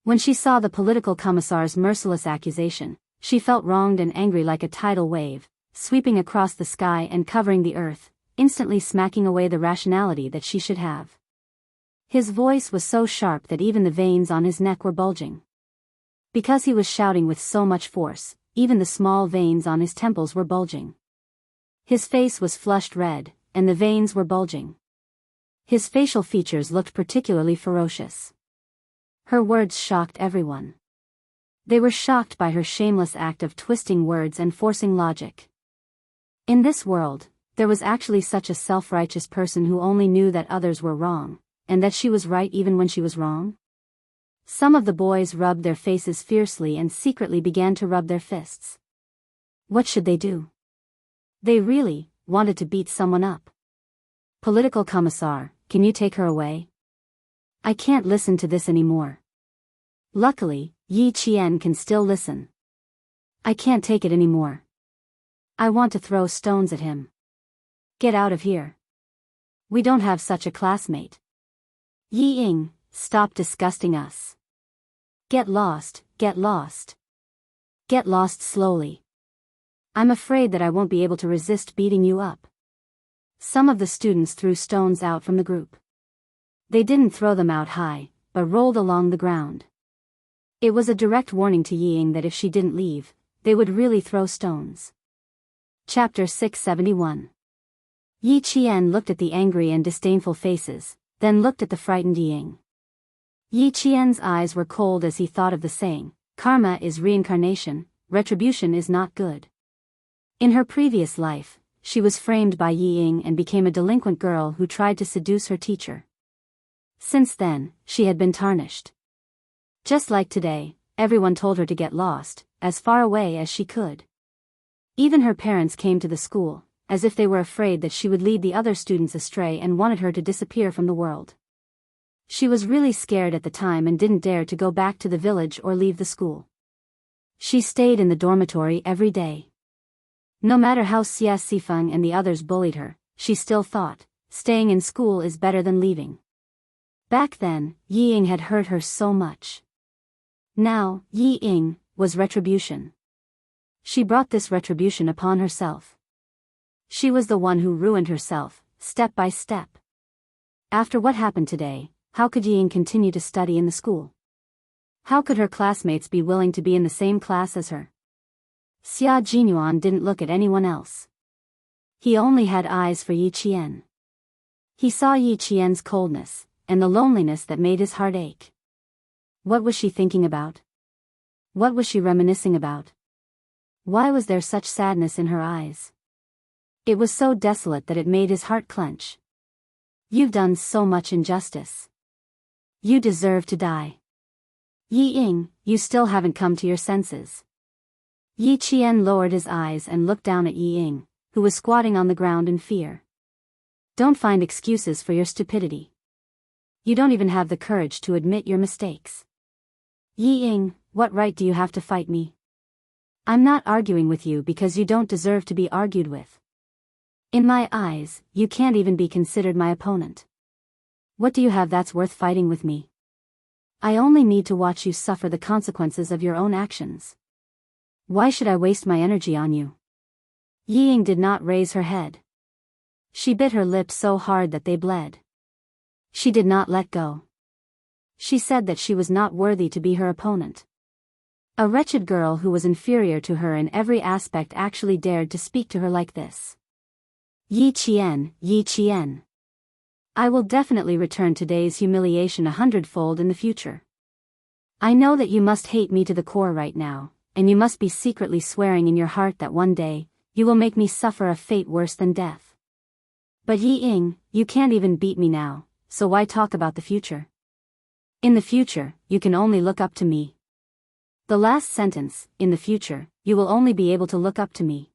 When she saw the political commissar's merciless accusation, she felt wronged and angry like a tidal wave, sweeping across the sky and covering the earth, instantly smacking away the rationality that she should have. His voice was so sharp that even the veins on his neck were bulging. Because he was shouting with so much force, even the small veins on his temples were bulging. His face was flushed red, and the veins were bulging. His facial features looked particularly ferocious. Her words shocked everyone. They were shocked by her shameless act of twisting words and forcing logic. In this world, there was actually such a self-righteous person who only knew that others were wrong, and that she was right even when she was wrong? Some of the boys rubbed their faces fiercely and secretly began to rub their fists. What should they do? They really wanted to beat someone up. Political commissar, can you take her away? I can't listen to this anymore. Luckily, Yi Qian can still listen. I can't take it anymore. I want to throw stones at him. Get out of here. We don't have such a classmate. Yi Ying, stop disgusting us. Get lost, get lost. Get lost slowly. I'm afraid that I won't be able to resist beating you up. Some of the students threw stones out from the group. They didn't throw them out high, but rolled along the ground. It was a direct warning to Yi Ying that if she didn't leave, they would really throw stones. Chapter 671. Yi Qian looked at the angry and disdainful faces, then looked at the frightened Yi Ying. Yi Qian's eyes were cold as he thought of the saying, karma is reincarnation, retribution is not good. In her previous life, she was framed by Yi Ying and became a delinquent girl who tried to seduce her teacher. Since then, she had been tarnished. Just like today, everyone told her to get lost, as far away as she could. Even her parents came to the school, as if they were afraid that she would lead the other students astray and wanted her to disappear from the world. She was really scared at the time and didn't dare to go back to the village or leave the school. She stayed in the dormitory every day. No matter how Xia Sifeng and the others bullied her, she still thought, staying in school is better than leaving. Back then, Yi Ying had hurt her so much. Now, Yi Ying was retribution. She brought this retribution upon herself. She was the one who ruined herself, step by step. After what happened today, how could Yi Ying continue to study in the school? How could her classmates be willing to be in the same class as her? Xia Jinyuan didn't look at anyone else. He only had eyes for Yi Qian. He saw Yi Qian's coldness, and the loneliness that made his heart ache. What was she thinking about? What was she reminiscing about? Why was there such sadness in her eyes? It was so desolate that it made his heart clench. You've done so much injustice. You deserve to die. Yi Ying, you still haven't come to your senses. Yi Qian lowered his eyes and looked down at Yi Ying, who was squatting on the ground in fear. Don't find excuses for your stupidity. You don't even have the courage to admit your mistakes. Yi Ying, what right do you have to fight me? I'm not arguing with you because you don't deserve to be argued with. In my eyes, you can't even be considered my opponent. What do you have that's worth fighting with me? I only need to watch you suffer the consequences of your own actions. Why should I waste my energy on you? Yi Ying did not raise her head. She bit her lips so hard that they bled. She did not let go. She said that she was not worthy to be her opponent. A wretched girl who was inferior to her in every aspect actually dared to speak to her like this. Yi Qian, Yi Qian. I will definitely return today's humiliation 100-fold in the future. I know that you must hate me to the core right now, and you must be secretly swearing in your heart that one day, you will make me suffer a fate worse than death. But Yi Ying, you can't even beat me now, so why talk about the future? In the future, you can only look up to me. The last sentence, in the future, you will only be able to look up to me.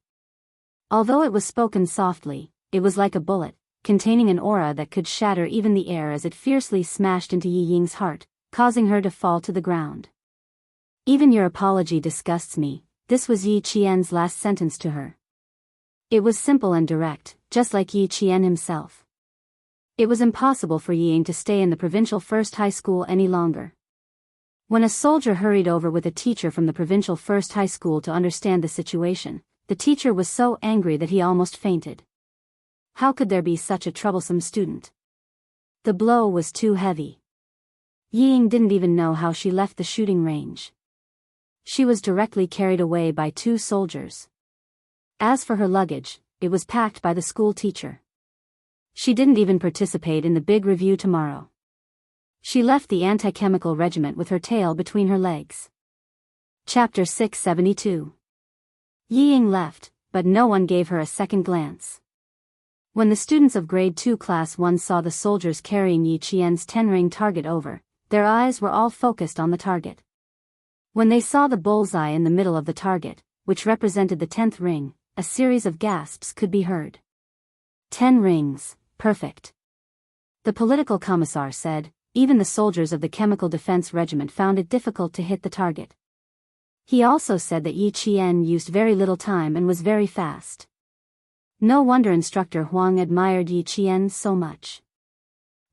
Although it was spoken softly, it was like a bullet, containing an aura that could shatter even the air as it fiercely smashed into Yi Ying's heart, causing her to fall to the ground. Even your apology disgusts me, this was Yi Qian's last sentence to her. It was simple and direct, just like Yi Qian himself. It was impossible for Yi Ying to stay in the provincial first high school any longer. When a soldier hurried over with a teacher from the provincial first high school to understand the situation, the teacher was so angry that he almost fainted. How could there be such a troublesome student? The blow was too heavy. Yi Ying didn't even know how she left the shooting range. She was directly carried away by 2 soldiers. As for her luggage, it was packed by the school teacher. She didn't even participate in the big review tomorrow. She left the anti-chemical regiment with her tail between her legs. Chapter 672. Yi Ying left, but no one gave her a second glance. When the students of Grade 2 Class 1 saw the soldiers carrying Yi Qian's 10-ring target over, their eyes were all focused on the target. When they saw the bullseye in the middle of the target, which represented the 10th ring, a series of gasps could be heard. 10 rings, perfect. The political commissar said, even the soldiers of the Chemical Defense Regiment found it difficult to hit the target. He also said that Yi Qian used very little time and was very fast. No wonder instructor Huang admired Yi Qian so much.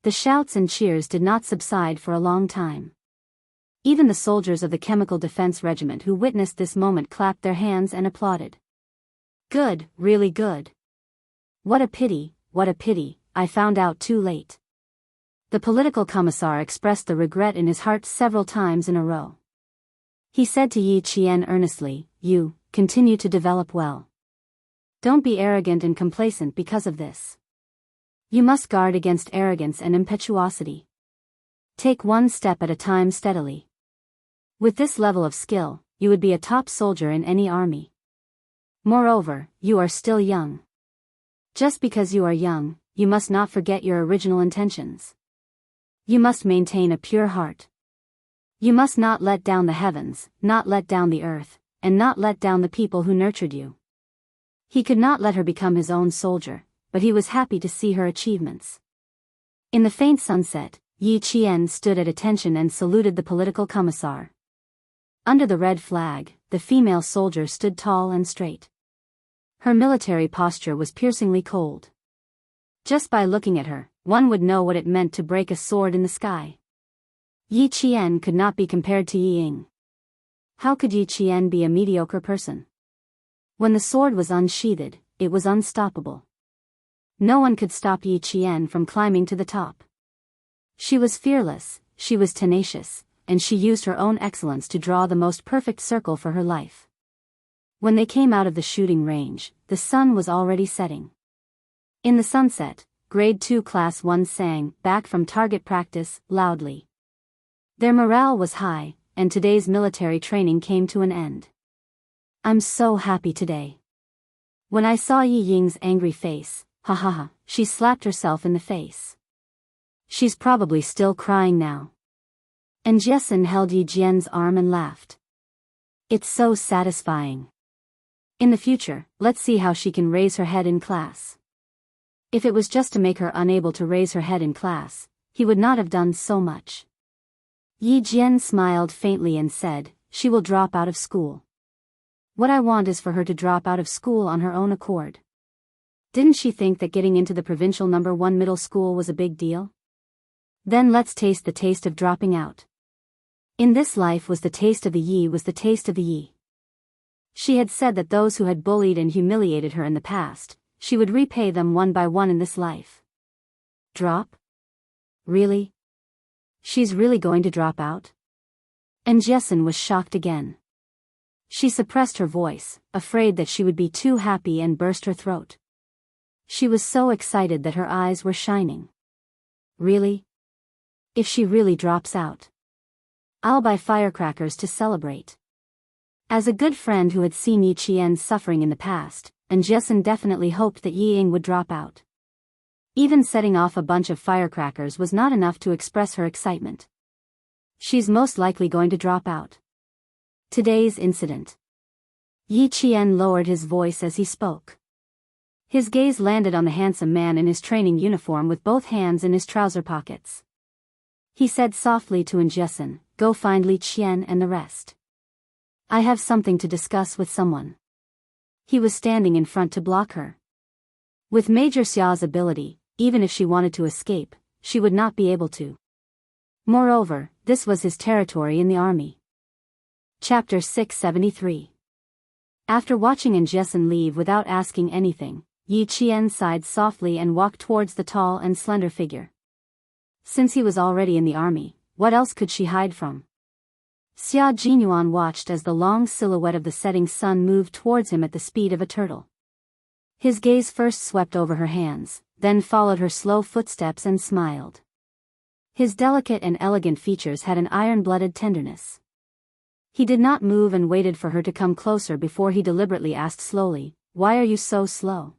The shouts and cheers did not subside for a long time. Even the soldiers of the Chemical Defense Regiment who witnessed this moment clapped their hands and applauded. Good, really good. What a pity, I found out too late. The political commissar expressed the regret in his heart several times in a row. He said to Yi Qian earnestly, you, continue to develop well. Don't be arrogant and complacent because of this. You must guard against arrogance and impetuosity. Take one step at a time steadily. With this level of skill, you would be a top soldier in any army. Moreover, you are still young. Just because you are young, you must not forget your original intentions. You must maintain a pure heart. You must not let down the heavens, not let down the earth, and not let down the people who nurtured you. He could not let her become his own soldier, but he was happy to see her achievements. In the faint sunset, Yi Qian stood at attention and saluted the political commissar. Under the red flag, the female soldier stood tall and straight. Her military posture was piercingly cold. Just by looking at her, one would know what it meant to break a sword in the sky. Yi Qian could not be compared to Yi Ying. How could Yi Qian be a mediocre person? When the sword was unsheathed, it was unstoppable. No one could stop Yi Qian from climbing to the top. She was fearless, she was tenacious, and she used her own excellence to draw the most perfect circle for her life. When they came out of the shooting range, the sun was already setting. In the sunset, Grade 2 Class 1 sang, back from target practice, loudly. Their morale was high, and today's military training came to an end. I'm so happy today. When I saw Yi Ying's angry face, she slapped herself in the face. She's probably still crying now. And Jessen held Yi Jian's arm and laughed. It's so satisfying. In the future, let's see how she can raise her head in class. If it was just to make her unable to raise her head in class, he would not have done so much. Yi Jian smiled faintly and said, she will drop out of school. What I want is for her to drop out of school on her own accord. Didn't she think that getting into the provincial No. 1 middle school was a big deal? Then let's taste the taste of dropping out. In this life was the taste of the Yi was the taste of the Yi. She had said that those who had bullied and humiliated her in the past, she would repay them one by one in this life. Drop? Really? She's really going to drop out? And Jessen was shocked again. She suppressed her voice, afraid that she would be too happy and burst her throat. She was so excited that her eyes were shining. Really? If she really drops out, I'll buy firecrackers to celebrate. As a good friend who had seen Yi Qian's suffering in the past, and Jessen definitely hoped that Yi Ying would drop out. Even setting off a bunch of firecrackers was not enough to express her excitement. She's most likely going to drop out. Today's incident. Yi Qian lowered his voice as he spoke. His gaze landed on the handsome man in his training uniform with both hands in his trouser pockets. He said softly to Njesen, "Go find Li Qian and the rest. I have something to discuss with someone." He was standing in front to block her. With Major Xia's ability, even if she wanted to escape, she would not be able to. Moreover, this was his territory in the army. Chapter 673. After watching Njesen leave without asking anything, Yi Qian sighed softly and walked towards the tall and slender figure. Since he was already in the army, what else could she hide from? Xia Jinyuan watched as the long silhouette of the setting sun moved towards him at the speed of a turtle. His gaze first swept over her hands, then followed her slow footsteps and smiled. His delicate and elegant features had an iron-blooded tenderness. He did not move and waited for her to come closer before he deliberately asked slowly, "Why are you so slow?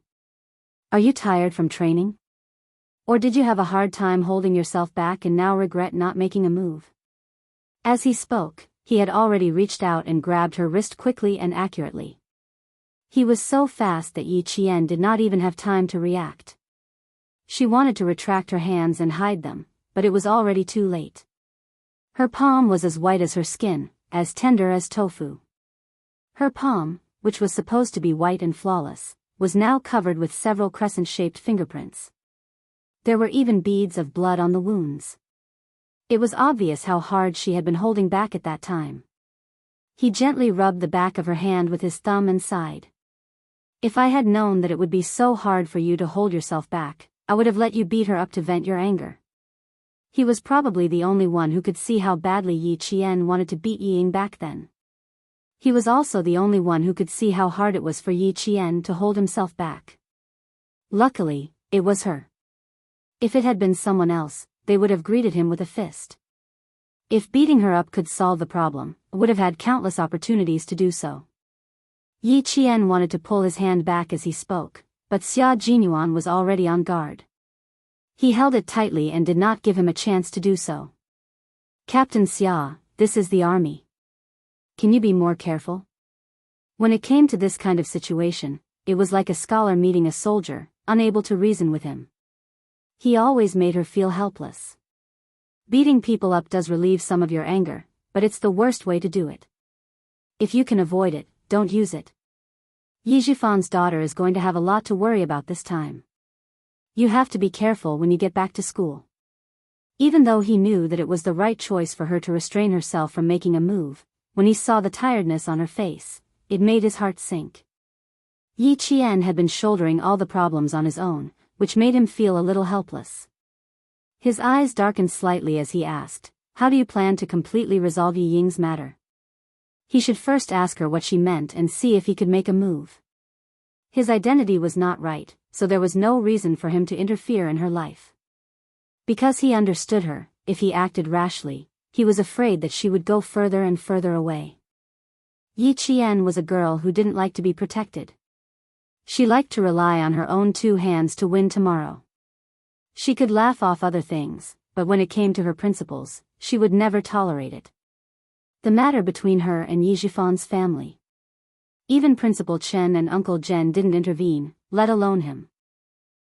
Are you tired from training? Or did you have a hard time holding yourself back and now regret not making a move?" As he spoke, he had already reached out and grabbed her wrist quickly and accurately. He was so fast that Yi Qian did not even have time to react. She wanted to retract her hands and hide them, but it was already too late. Her palm was as white as her skin, as tender as tofu. Her palm, which was supposed to be white and flawless, was now covered with several crescent-shaped fingerprints. There were even beads of blood on the wounds. It was obvious how hard she had been holding back at that time. He gently rubbed the back of her hand with his thumb and sighed. "If I had known that it would be so hard for you to hold yourself back, I would have let you beat her up to vent your anger." He was probably the only one who could see how badly Yi Qian wanted to beat Ying back then. He was also the only one who could see how hard it was for Yi Qian to hold himself back. Luckily, it was her. If it had been someone else, they would have greeted him with a fist. If beating her up could solve the problem, would have had countless opportunities to do so. Yi Qian wanted to pull his hand back as he spoke, but Xia Jinyuan was already on guard. He held it tightly and did not give him a chance to do so. "Captain Xia, this is the army. Can you be more careful?" When it came to this kind of situation, it was like a scholar meeting a soldier, unable to reason with him. He always made her feel helpless. Beating people up does relieve some of your anger, but it's the worst way to do it. If you can avoid it, don't use it. Yi Zhifan's daughter is going to have a lot to worry about this time. You have to be careful when you get back to school. Even though he knew that it was the right choice for her to restrain herself from making a move, when he saw the tiredness on her face, it made his heart sink. Yi Qian had been shouldering all the problems on his own, which made him feel a little helpless. His eyes darkened slightly as he asked, "How do you plan to completely resolve Yi Ying's matter?" He should first ask her what she meant and see if he could make a move. His identity was not right, so there was no reason for him to interfere in her life. Because he understood her, if he acted rashly, he was afraid that she would go further and further away. Yi Qian was a girl who didn't like to be protected. She liked to rely on her own two hands to win tomorrow. She could laugh off other things, but when it came to her principles, she would never tolerate it. The matter between her and Yi Zhifan's family. Even Principal Chen and Uncle Zhen didn't intervene, let alone him.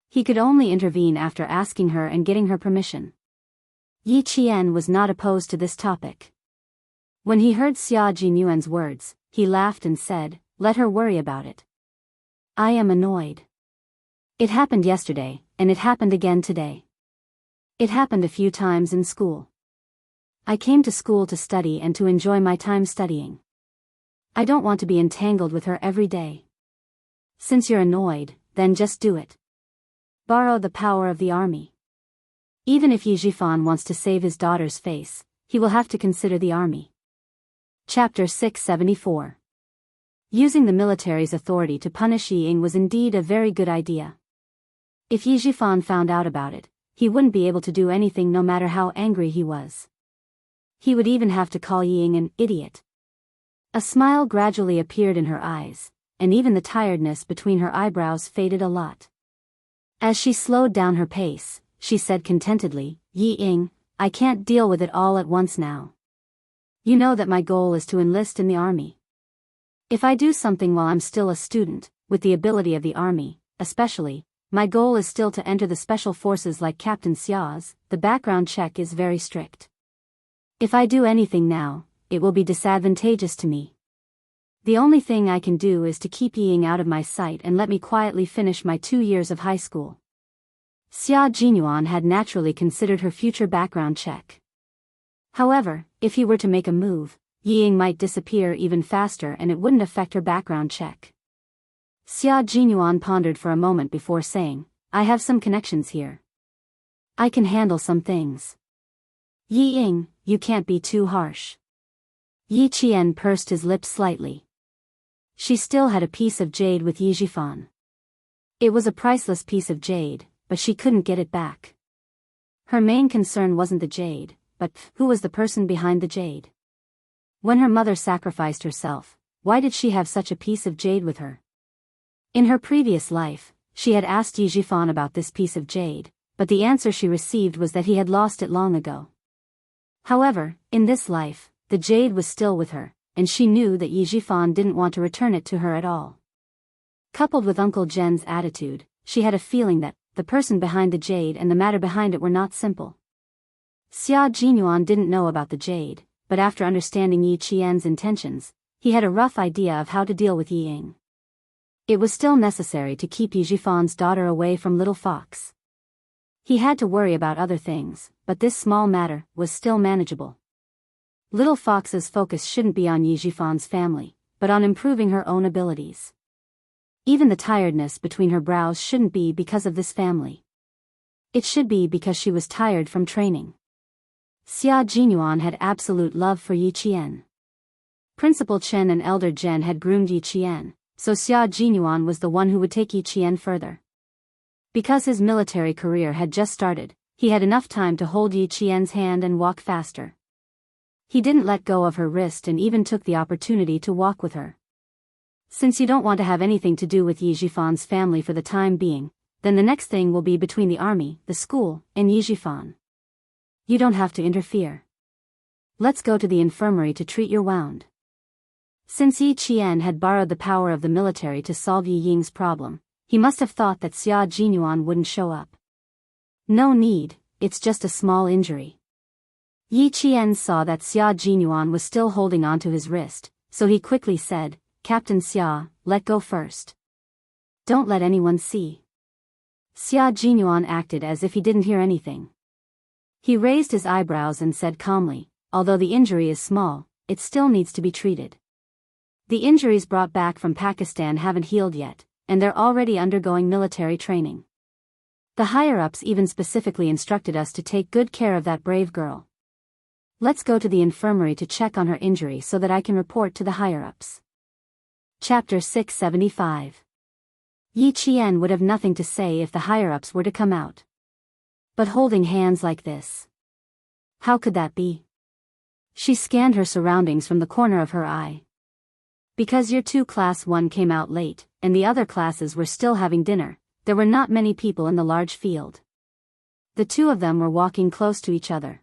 He could only intervene after asking her and getting her permission. Yi Qian was not opposed to this topic. When he heard Xia Jinyuan's words, he laughed and said, "Let her worry about it. I am annoyed. It happened yesterday, and it happened again today. It happened a few times in school. I came to school to study and to enjoy my time studying. I don't want to be entangled with her every day. Since you're annoyed, then just do it. Borrow the power of the army. Even if Yi Zhifan wants to save his daughter's face, he will have to consider the army." Chapter 674. Using the military's authority to punish Yi Ying was indeed a very good idea. If Yi Zhifan found out about it, he wouldn't be able to do anything no matter how angry he was. He would even have to call Yi Ying an idiot. A smile gradually appeared in her eyes, and even the tiredness between her eyebrows faded a lot. As she slowed down her pace, she said contentedly, "Yi Ying, I can't deal with it all at once now. You know that my goal is to enlist in the army. If I do something while I'm still a student, with the ability of the army, especially, my goal is still to enter the special forces like Captain Xia's. The background check is very strict. If I do anything now, it will be disadvantageous to me. The only thing I can do is to keep Ying out of my sight and let me quietly finish my 2 years of high school. Xia Jinyuan had naturally considered her future background check. However, if he were to make a move, Ying might disappear even faster and it wouldn't affect her background check. Xia Jinyuan pondered for a moment before saying, I have some connections here. I can handle some things. Ying, you can't be too harsh. Yi Qian pursed his lips slightly. She still had a piece of jade with Yi Jifan. It was a priceless piece of jade, but she couldn't get it back. Her main concern wasn't the jade, but who was the person behind the jade? When her mother sacrificed herself, why did she have such a piece of jade with her? In her previous life, she had asked Yi Jifan about this piece of jade, but the answer she received was that he had lost it long ago. However, in this life, the jade was still with her, and she knew that Yi Jifan didn't want to return it to her at all. Coupled with Uncle Zhen's attitude, she had a feeling that the person behind the jade and the matter behind it were not simple. Xia Jinyuan didn't know about the jade, but after understanding Yi Qian's intentions, he had a rough idea of how to deal with Yi Ying. It was still necessary to keep Yi Jifan's daughter away from Little Fox. He had to worry about other things, but this small matter was still manageable. Little Fox's focus shouldn't be on Yi Jifan's family, but on improving her own abilities. Even the tiredness between her brows shouldn't be because of this family. It should be because she was tired from training. Xia Jinyuan had absolute love for Yi Qian. Principal Chen and Elder Zhen had groomed Yi Qian, so Xia Jinyuan was the one who would take Yi Qian further. Because his military career had just started, he had enough time to hold Yi Qian's hand and walk faster. He didn't let go of her wrist and even took the opportunity to walk with her. Since you don't want to have anything to do with Yi Jifan's family for the time being, then the next thing will be between the army, the school, and Yi Jifan. You don't have to interfere. Let's go to the infirmary to treat your wound. Since Yi Qian had borrowed the power of the military to solve Yi Ying's problem, he must have thought that Xia Jinyuan wouldn't show up. No need, it's just a small injury. Yi Qian saw that Xia Jinyuan was still holding onto his wrist, so he quickly said, Captain Xia, let go first. Don't let anyone see. Xia Jinyuan acted as if he didn't hear anything. He raised his eyebrows and said calmly, although the injury is small, it still needs to be treated. The injuries brought back from Pakistan haven't healed yet, and they're already undergoing military training. The higher-ups even specifically instructed us to take good care of that brave girl. Let's go to the infirmary to check on her injury so that I can report to the higher-ups. Chapter 675. Yi Qian would have nothing to say if the higher-ups were to come out. But holding hands like this. How could that be? She scanned her surroundings from the corner of her eye. Because year 2 class 1 came out late, and the other classes were still having dinner, there were not many people in the large field. The two of them were walking close to each other.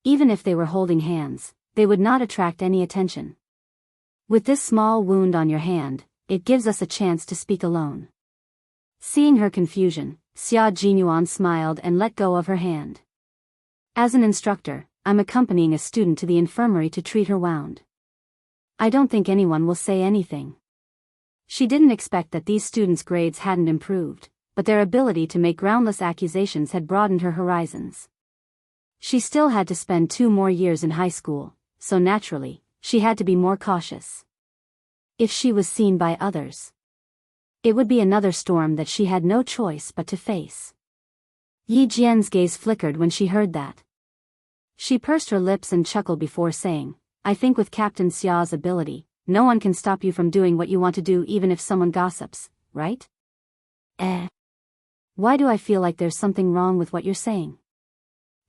Even if they were holding hands, they would not attract any attention. With this small wound on your hand, it gives us a chance to speak alone. Seeing her confusion, Xia Jinyuan smiled and let go of her hand. As an instructor, I'm accompanying a student to the infirmary to treat her wound. I don't think anyone will say anything. She didn't expect that these students' grades hadn't improved, but their ability to make groundless accusations had broadened her horizons. She still had to spend 2 more years in high school, so naturally, she had to be more cautious. If she was seen by others, it would be another storm that she had no choice but to face. Yi Jian's gaze flickered when she heard that. She pursed her lips and chuckled before saying, I think with Captain Xia's ability, no one can stop you from doing what you want to do even if someone gossips, right? Why do I feel like there's something wrong with what you're saying?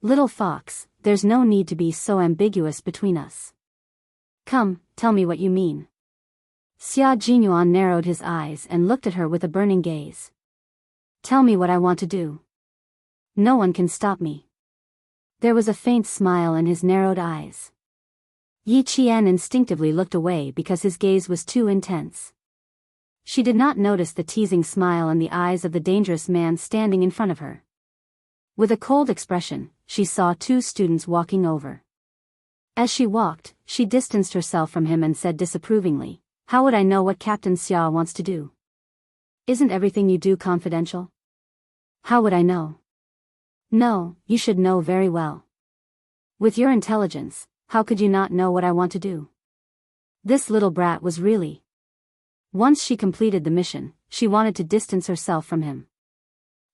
Little Fox, there's no need to be so ambiguous between us. Come, tell me what you mean. Xia Jinyuan narrowed his eyes and looked at her with a burning gaze. Tell me what I want to do. No one can stop me. There was a faint smile in his narrowed eyes. Yi Qian instinctively looked away because his gaze was too intense. She did not notice the teasing smile in the eyes of the dangerous man standing in front of her. With a cold expression, she saw two students walking over. As she walked, she distanced herself from him and said disapprovingly, "How would I know what Captain Xia wants to do? Isn't everything you do confidential? How would I know?" "No, you should know very well. With your intelligence, how could you not know what I want to do?" This little brat was really. Once she completed the mission, she wanted to distance herself from him.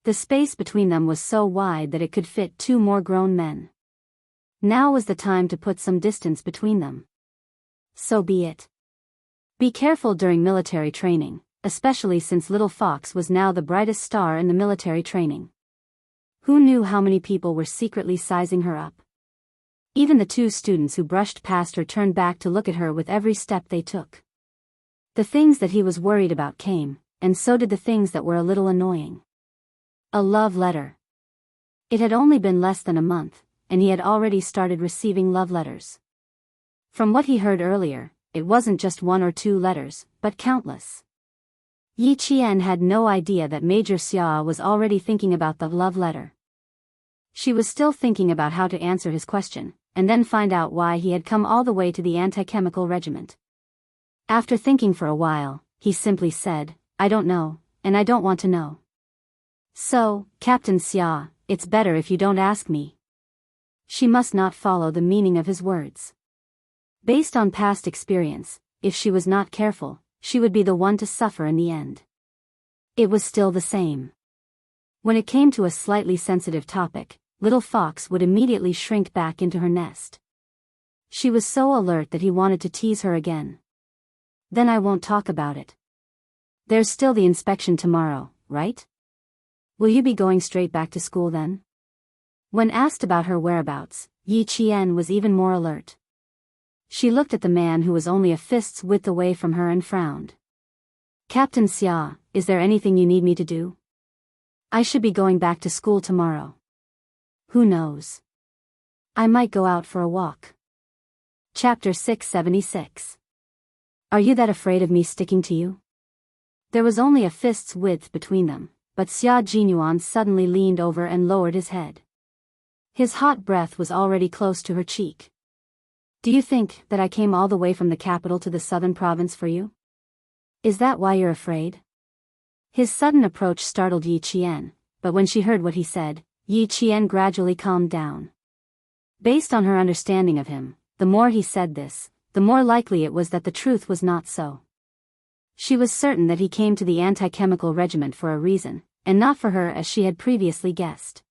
The space between them was so wide that it could fit two more grown men. Now was the time to put some distance between them. So be it. Be careful during military training, especially since Little Fox was now the brightest star in the military training. Who knew how many people were secretly sizing her up? Even the two students who brushed past her turned back to look at her with every step they took. The things that he was worried about came, and so did the things that were a little annoying. A love letter. It had only been less than a month, and he had already started receiving love letters. From what he heard earlier, it wasn't just one or two letters, but countless. Yi Qian had no idea that Major Xia was already thinking about the love letter. She was still thinking about how to answer his question, and then find out why he had come all the way to the anti-chemical regiment. After thinking for a while, he simply said, "I don't know, and I don't want to know." "So, Captain Xia, it's better if you don't ask me." She must not follow the meaning of his words. Based on past experience, if she was not careful, she would be the one to suffer in the end. It was still the same. When it came to a slightly sensitive topic, Little Fox would immediately shrink back into her nest. She was so alert that he wanted to tease her again. "Then I won't talk about it. There's still the inspection tomorrow, right? Will you be going straight back to school then?" When asked about her whereabouts, Yi Qian was even more alert. She looked at the man who was only a fist's width away from her and frowned. "Captain Xia, is there anything you need me to do? I should be going back to school tomorrow. Who knows? I might go out for a walk." Chapter 676. Are you that afraid of me sticking to you? There was only a fist's width between them, but Xia Jinyuan suddenly leaned over and lowered his head. His hot breath was already close to her cheek. "Do you think that I came all the way from the capital to the southern province for you? Is that why you're afraid?" His sudden approach startled Yi Qian, but when she heard what he said, Yi Qian gradually calmed down. Based on her understanding of him, the more he said this, the more likely it was that the truth was not so. She was certain that he came to the anti-chemical regiment for a reason, and not for her as she had previously guessed.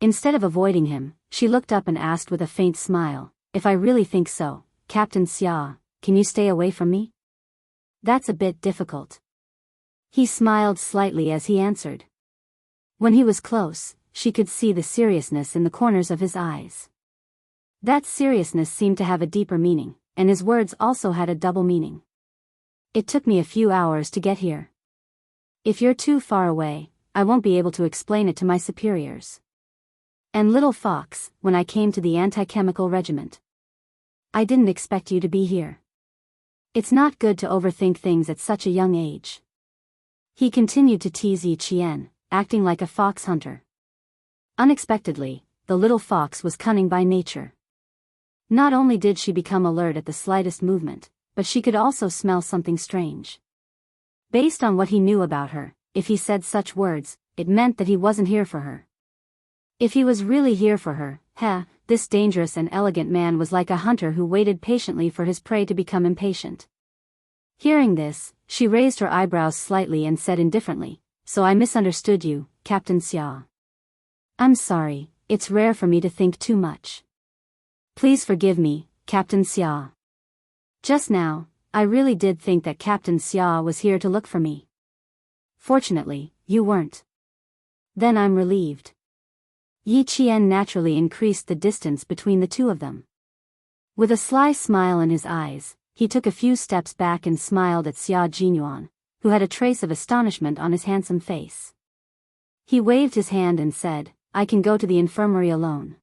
Instead of avoiding him, she looked up and asked with a faint smile, "If I really think so, Captain Xia, can you stay away from me?" "That's a bit difficult." He smiled slightly as he answered. When he was close, she could see the seriousness in the corners of his eyes. That seriousness seemed to have a deeper meaning, and his words also had a double meaning. "It took me a few hours to get here. If you're too far away, I won't be able to explain it to my superiors. And Little Fox, when I came to the anti-chemical regiment, I didn't expect you to be here. It's not good to overthink things at such a young age." He continued to tease Yi Qian, acting like a fox hunter. Unexpectedly, the little fox was cunning by nature. Not only did she become alert at the slightest movement, but she could also smell something strange. Based on what he knew about her, if he said such words, it meant that he wasn't here for her. If he was really here for her, this dangerous and elegant man was like a hunter who waited patiently for his prey to become impatient. Hearing this, she raised her eyebrows slightly and said indifferently, "So I misunderstood you, Captain Xia. I'm sorry, it's rare for me to think too much. Please forgive me, Captain Xia. Just now, I really did think that Captain Xia was here to look for me. Fortunately, you weren't. Then I'm relieved." Yi Qian naturally increased the distance between the two of them. With a sly smile in his eyes, he took a few steps back and smiled at Xia Jinyuan, who had a trace of astonishment on his handsome face. He waved his hand and said, "I can go to the infirmary alone.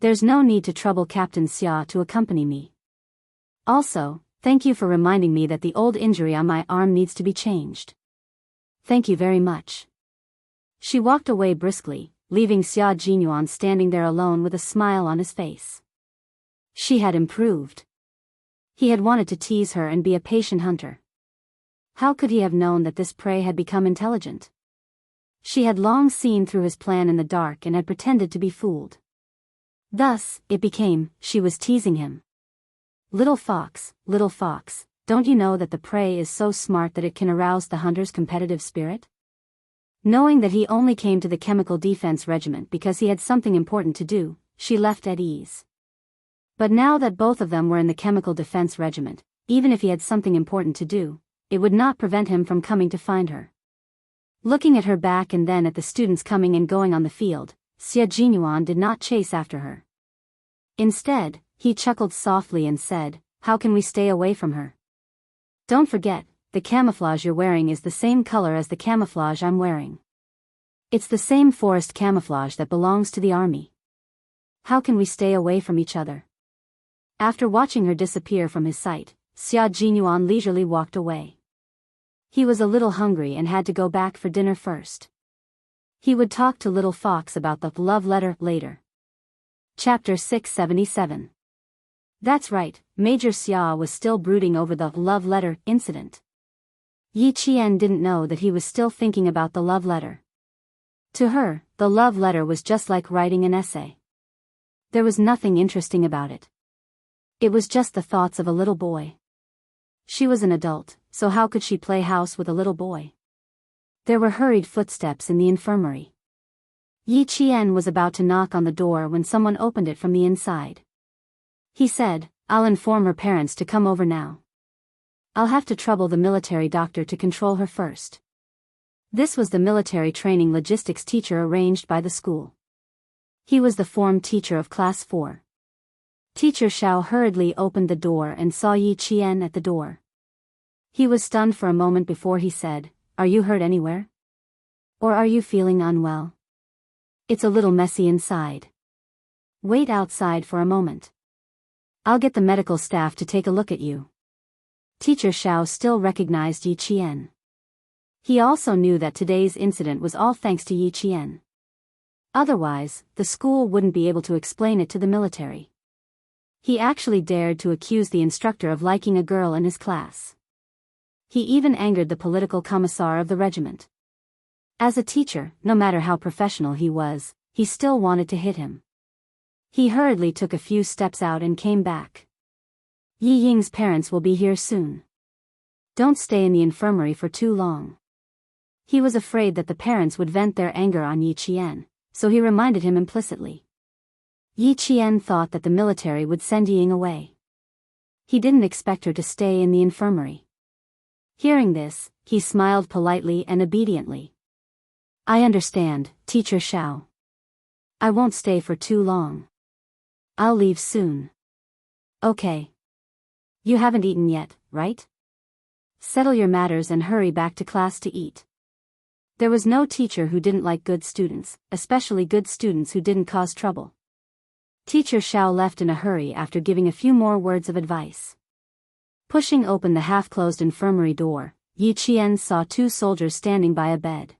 There's no need to trouble Captain Xia to accompany me." Also, thank you for reminding me that the old injury on my arm needs to be changed. Thank you very much. She walked away briskly, leaving Xia Jinyuan standing there alone with a smile on his face. She had improved. He had wanted to tease her and be a patient hunter. How could he have known that this prey had become intelligent? She had long seen through his plan in the dark and had pretended to be fooled. Thus, it became, she was teasing him. Little fox, don't you know that the prey is so smart that it can arouse the hunter's competitive spirit? Knowing that he only came to the Chemical Defense Regiment because he had something important to do, she left at ease. But now that both of them were in the Chemical Defense Regiment, even if he had something important to do, it would not prevent him from coming to find her. Looking at her back and then at the students coming and going on the field, Xia Jinyuan did not chase after her. Instead, he chuckled softly and said, "How can we stay away from her? Don't forget, the camouflage you're wearing is the same color as the camouflage I'm wearing. It's the same forest camouflage that belongs to the army. How can we stay away from each other?" After watching her disappear from his sight, Xia Jinyuan leisurely walked away. He was a little hungry and had to go back for dinner first. He would talk to Little Fox about the love letter later. Chapter 677. That's right, Major Xia was still brooding over the love letter incident. Yi Qian didn't know that he was still thinking about the love letter. To her, the love letter was just like writing an essay. There was nothing interesting about it. It was just the thoughts of a little boy. She was an adult, so how could she play house with a little boy? There were hurried footsteps in the infirmary. Yi Qian was about to knock on the door when someone opened it from the inside. He said, "I'll inform her parents to come over now. I'll have to trouble the military doctor to control her first." This was the military training logistics teacher arranged by the school. He was the form teacher of Class 4. Teacher Xiao hurriedly opened the door and saw Yi Qian at the door. He was stunned for a moment before he said, "Are you hurt anywhere? Or are you feeling unwell? It's a little messy inside. Wait outside for a moment. I'll get the medical staff to take a look at you." Teacher Xiao still recognized Yi Qian. He also knew that today's incident was all thanks to Yi Qian. Otherwise, the school wouldn't be able to explain it to the military. He actually dared to accuse the instructor of liking a girl in his class. He even angered the political commissar of the regiment. As a teacher, no matter how professional he was, he still wanted to hit him. He hurriedly took a few steps out and came back. "Yi Ying's parents will be here soon. Don't stay in the infirmary for too long." He was afraid that the parents would vent their anger on Yi Qian, so he reminded him implicitly. Yi Qian thought that the military would send Yi Ying away. He didn't expect her to stay in the infirmary. Hearing this, he smiled politely and obediently. "I understand, Teacher Xiao. I won't stay for too long. I'll leave soon." "Okay. You haven't eaten yet, right? Settle your matters and hurry back to class to eat." There was no teacher who didn't like good students, especially good students who didn't cause trouble. Teacher Xiao left in a hurry after giving a few more words of advice. Pushing open the half-closed infirmary door, Yi Qian saw two soldiers standing by a bed.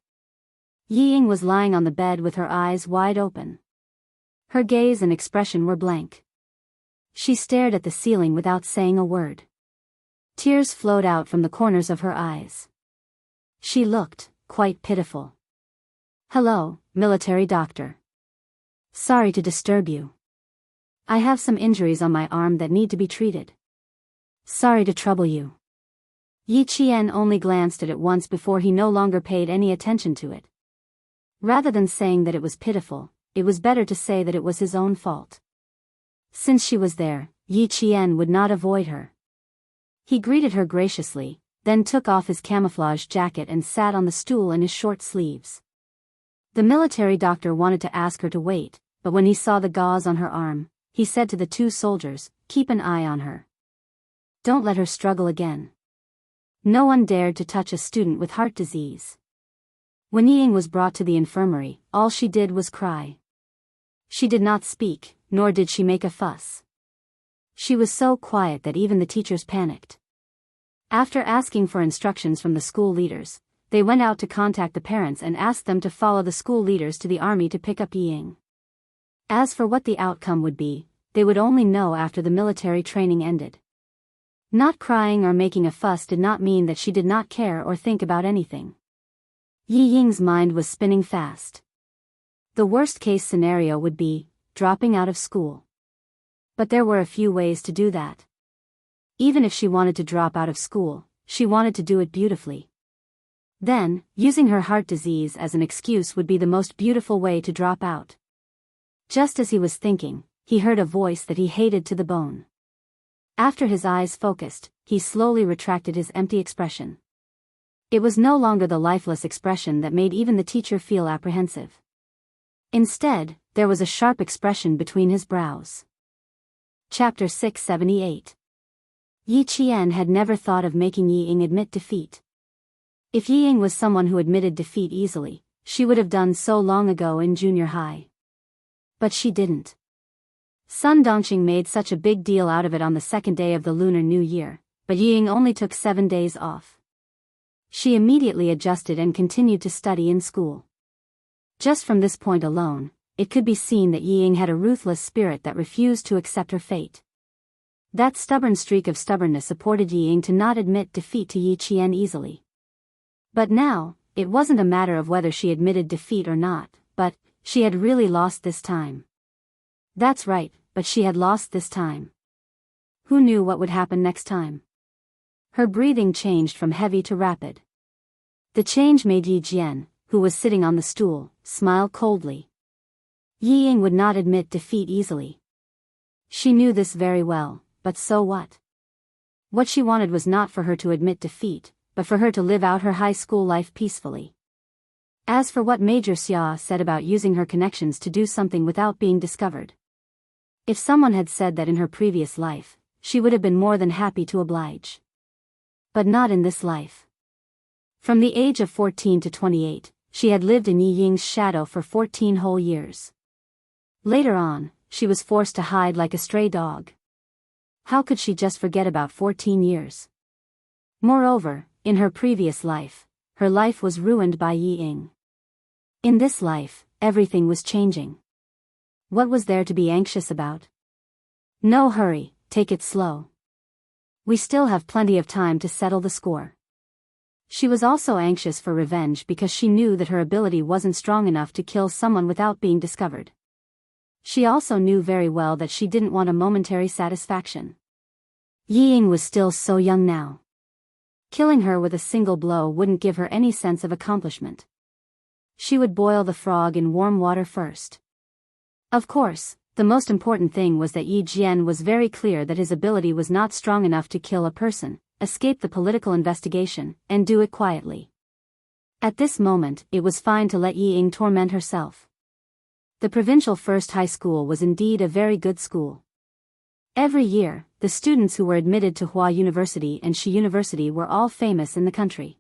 Yi Ying was lying on the bed with her eyes wide open. Her gaze and expression were blank. She stared at the ceiling without saying a word. Tears flowed out from the corners of her eyes. She looked quite pitiful. "Hello, military doctor. Sorry to disturb you. I have some injuries on my arm that need to be treated. Sorry to trouble you." Yi Qian only glanced at it once before he no longer paid any attention to it. Rather than saying that it was pitiful, it was better to say that it was his own fault. Since she was there, Yi Qian would not avoid her. He greeted her graciously, then took off his camouflage jacket and sat on the stool in his short sleeves. The military doctor wanted to ask her to wait, but when he saw the gauze on her arm, he said to the two soldiers, "Keep an eye on her. Don't let her struggle again." No one dared to touch a student with heart disease. When Yi Ying was brought to the infirmary, all she did was cry. She did not speak, nor did she make a fuss. She was so quiet that even the teachers panicked. After asking for instructions from the school leaders, they went out to contact the parents and asked them to follow the school leaders to the army to pick up Ying. As for what the outcome would be, they would only know after the military training ended. Not crying or making a fuss did not mean that she did not care or think about anything. Yi Ying's mind was spinning fast. The worst-case scenario would be dropping out of school. But there were a few ways to do that. Even if she wanted to drop out of school, she wanted to do it beautifully. Then, using her heart disease as an excuse would be the most beautiful way to drop out. Just as he was thinking, he heard a voice that he hated to the bone. After his eyes focused, he slowly retracted his empty expression. It was no longer the lifeless expression that made even the teacher feel apprehensive. Instead, there was a sharp expression between his brows. Chapter 678. Yi Qian had never thought of making Yi Ying admit defeat. If Yi Ying was someone who admitted defeat easily, she would have done so long ago in junior high. But she didn't. Sun Dongxing made such a big deal out of it on the second day of the Lunar New Year, but Yi Ying only took 7 days off. She immediately adjusted and continued to study in school. Just from this point alone, it could be seen that Yi Ying had a ruthless spirit that refused to accept her fate. That stubborn streak of stubbornness supported Yi Ying to not admit defeat to Yi Qian easily. But now, it wasn't a matter of whether she admitted defeat or not, but she had really lost this time. That's right, but she had lost this time. Who knew what would happen next time? Her breathing changed from heavy to rapid. The change made Yi Jian, who was sitting on the stool, smile coldly. Yi Ying would not admit defeat easily. She knew this very well, but so what? What she wanted was not for her to admit defeat, but for her to live out her high school life peacefully. As for what Major Xia said about using her connections to do something without being discovered. If someone had said that in her previous life, she would have been more than happy to oblige. But not in this life. From the age of 14 to 28, she had lived in Yi Ying's shadow for 14 whole years. Later on, she was forced to hide like a stray dog. How could she just forget about 14 years? Moreover, in her previous life, her life was ruined by Yi Ying. In this life, everything was changing. What was there to be anxious about? No hurry, take it slow. We still have plenty of time to settle the score. She was also anxious for revenge because she knew that her ability wasn't strong enough to kill someone without being discovered. She also knew very well that she didn't want a momentary satisfaction. Yi Ying was still so young now. Killing her with a single blow wouldn't give her any sense of accomplishment. She would boil the frog in warm water first. Of course, the most important thing was that Yi Jian was very clear that his ability was not strong enough to kill a person, escape the political investigation, and do it quietly. At this moment, it was fine to let Yi Ying torment herself. The provincial first high school was indeed a very good school. Every year, the students who were admitted to Hua University and Shi University were all famous in the country.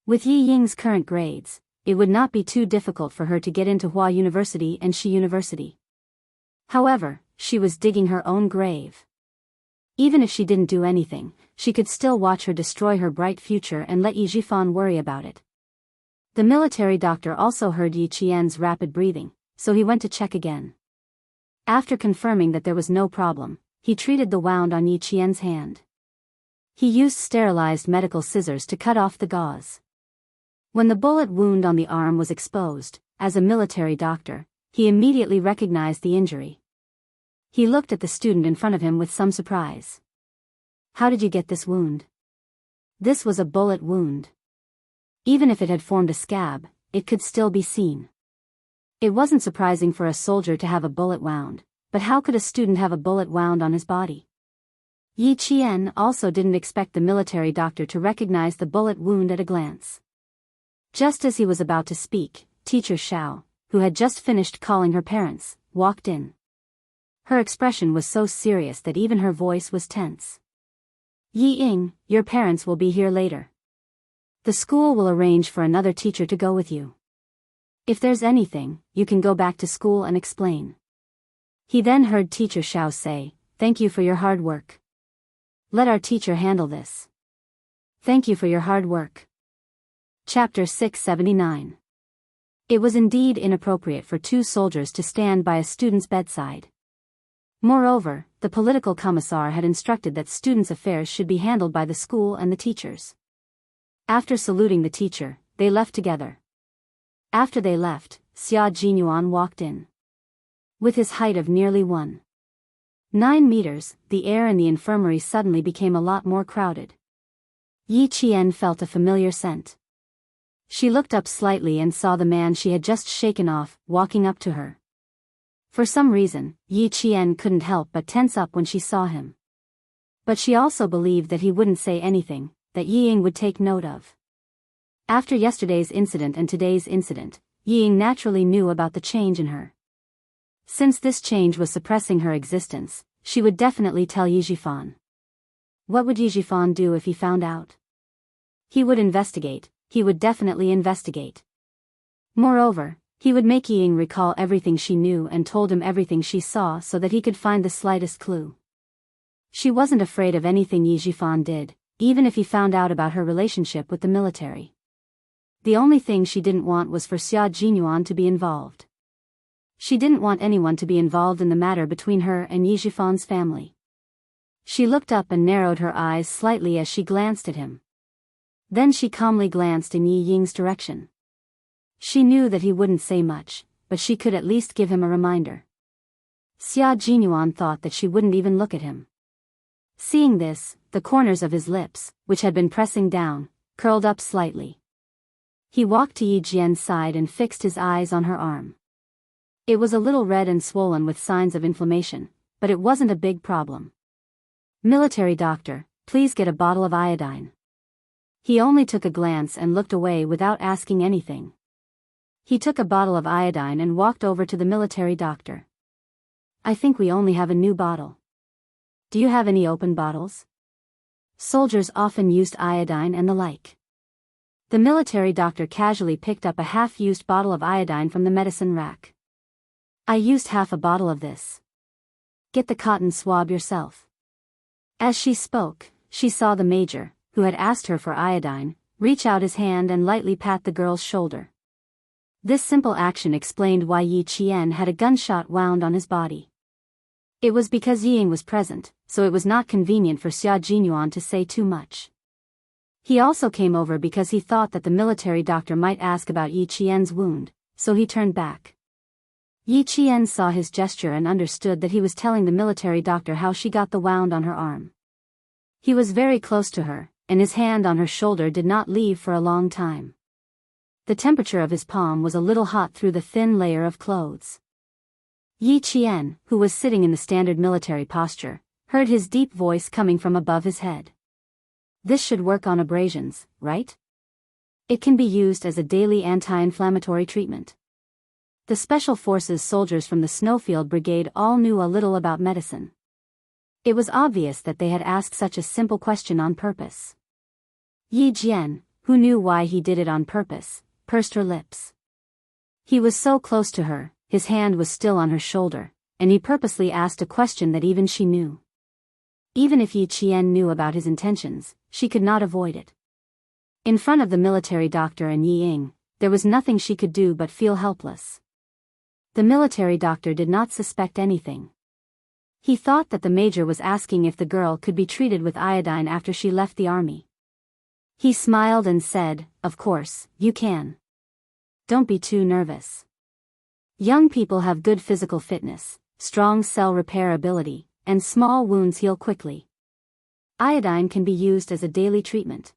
With Yi Ying's current grades, it would not be too difficult for her to get into Hua University and Shi University. However, she was digging her own grave. Even if she didn't do anything, she could still watch her destroy her bright future and let Yi Jifan worry about it. The military doctor also heard Yi Qian's rapid breathing, so he went to check again. After confirming that there was no problem, he treated the wound on Yi Qian's hand. He used sterilized medical scissors to cut off the gauze. When the bullet wound on the arm was exposed, as a military doctor, he immediately recognized the injury. He looked at the student in front of him with some surprise. How did you get this wound? This was a bullet wound. Even if it had formed a scab, it could still be seen. It wasn't surprising for a soldier to have a bullet wound, but how could a student have a bullet wound on his body? Yi Qian also didn't expect the military doctor to recognize the bullet wound at a glance. Just as he was about to speak, Teacher Shao, who had just finished calling her parents, walked in. Her expression was so serious that even her voice was tense. Yi Ying, your parents will be here later. The school will arrange for another teacher to go with you. If there's anything, you can go back to school and explain. He then heard Teacher Shao say, thank you for your hard work. Let our teacher handle this. Thank you for your hard work. Chapter 679. It was indeed inappropriate for two soldiers to stand by a student's bedside. Moreover, the political commissar had instructed that students' affairs should be handled by the school and the teachers. After saluting the teacher, they left together. After they left, Xia Jinyuan walked in. With his height of nearly 1.9 meters, the air in the infirmary suddenly became a lot more crowded. Yi Qian felt a familiar scent. She looked up slightly and saw the man she had just shaken off, walking up to her. For some reason, Yi Qian couldn't help but tense up when she saw him. But she also believed that he wouldn't say anything, that Yi Ying would take note of. After yesterday's incident and today's incident, Yi Ying naturally knew about the change in her. Since this change was suppressing her existence, she would definitely tell Yi Jifan. What would Yi Jifan do if he found out? He would investigate, he would definitely investigate. Moreover, he would make Yi Ying recall everything she knew and told him everything she saw so that he could find the slightest clue. She wasn't afraid of anything Yi Jifan did, even if he found out about her relationship with the military. The only thing she didn't want was for Xia Jinyuan to be involved. She didn't want anyone to be involved in the matter between her and Yi Jifan's family. She looked up and narrowed her eyes slightly as she glanced at him. Then she calmly glanced in Yi Ying's direction. She knew that he wouldn't say much, but she could at least give him a reminder. Xia Jinyuan thought that she wouldn't even look at him. Seeing this, the corners of his lips, which had been pressing down, curled up slightly. He walked to Yi Jian's side and fixed his eyes on her arm. It was a little red and swollen with signs of inflammation, but it wasn't a big problem. "Military doctor, please get a bottle of iodine." He only took a glance and looked away without asking anything. He took a bottle of iodine and walked over to the military doctor. "I think we only have a new bottle. Do you have any open bottles? Soldiers often used iodine and the like." The military doctor casually picked up a half-used bottle of iodine from the medicine rack. "I used half a bottle of this. Get the cotton swab yourself." As she spoke, she saw the major, who had asked her for iodine, reach out his hand and lightly pat the girl's shoulder. This simple action explained why Yi Qian had a gunshot wound on his body. It was because Yi Ying was present, so it was not convenient for Xia Jinyuan to say too much. He also came over because he thought that the military doctor might ask about Yi Qian's wound, so he turned back. Yi Qian saw his gesture and understood that he was telling the military doctor how she got the wound on her arm. He was very close to her, and his hand on her shoulder did not leave for a long time. The temperature of his palm was a little hot through the thin layer of clothes. Yi Qian, who was sitting in the standard military posture, heard his deep voice coming from above his head. "This should work on abrasions, right? It can be used as a daily anti-inflammatory treatment." The Special Forces soldiers from the Snowfield Brigade all knew a little about medicine. It was obvious that they had asked such a simple question on purpose. Yi Jian, who knew why he did it on purpose, pursed her lips. He was so close to her, his hand was still on her shoulder, and he purposely asked a question that even she knew. Even if Yi Qian knew about his intentions, she could not avoid it. In front of the military doctor and Yi Ying, there was nothing she could do but feel helpless. The military doctor did not suspect anything. He thought that the major was asking if the girl could be treated with iodine after she left the army. He smiled and said, "Of course, you can. Don't be too nervous. Young people have good physical fitness, strong cell repair ability, and small wounds heal quickly. Iodine can be used as a daily treatment.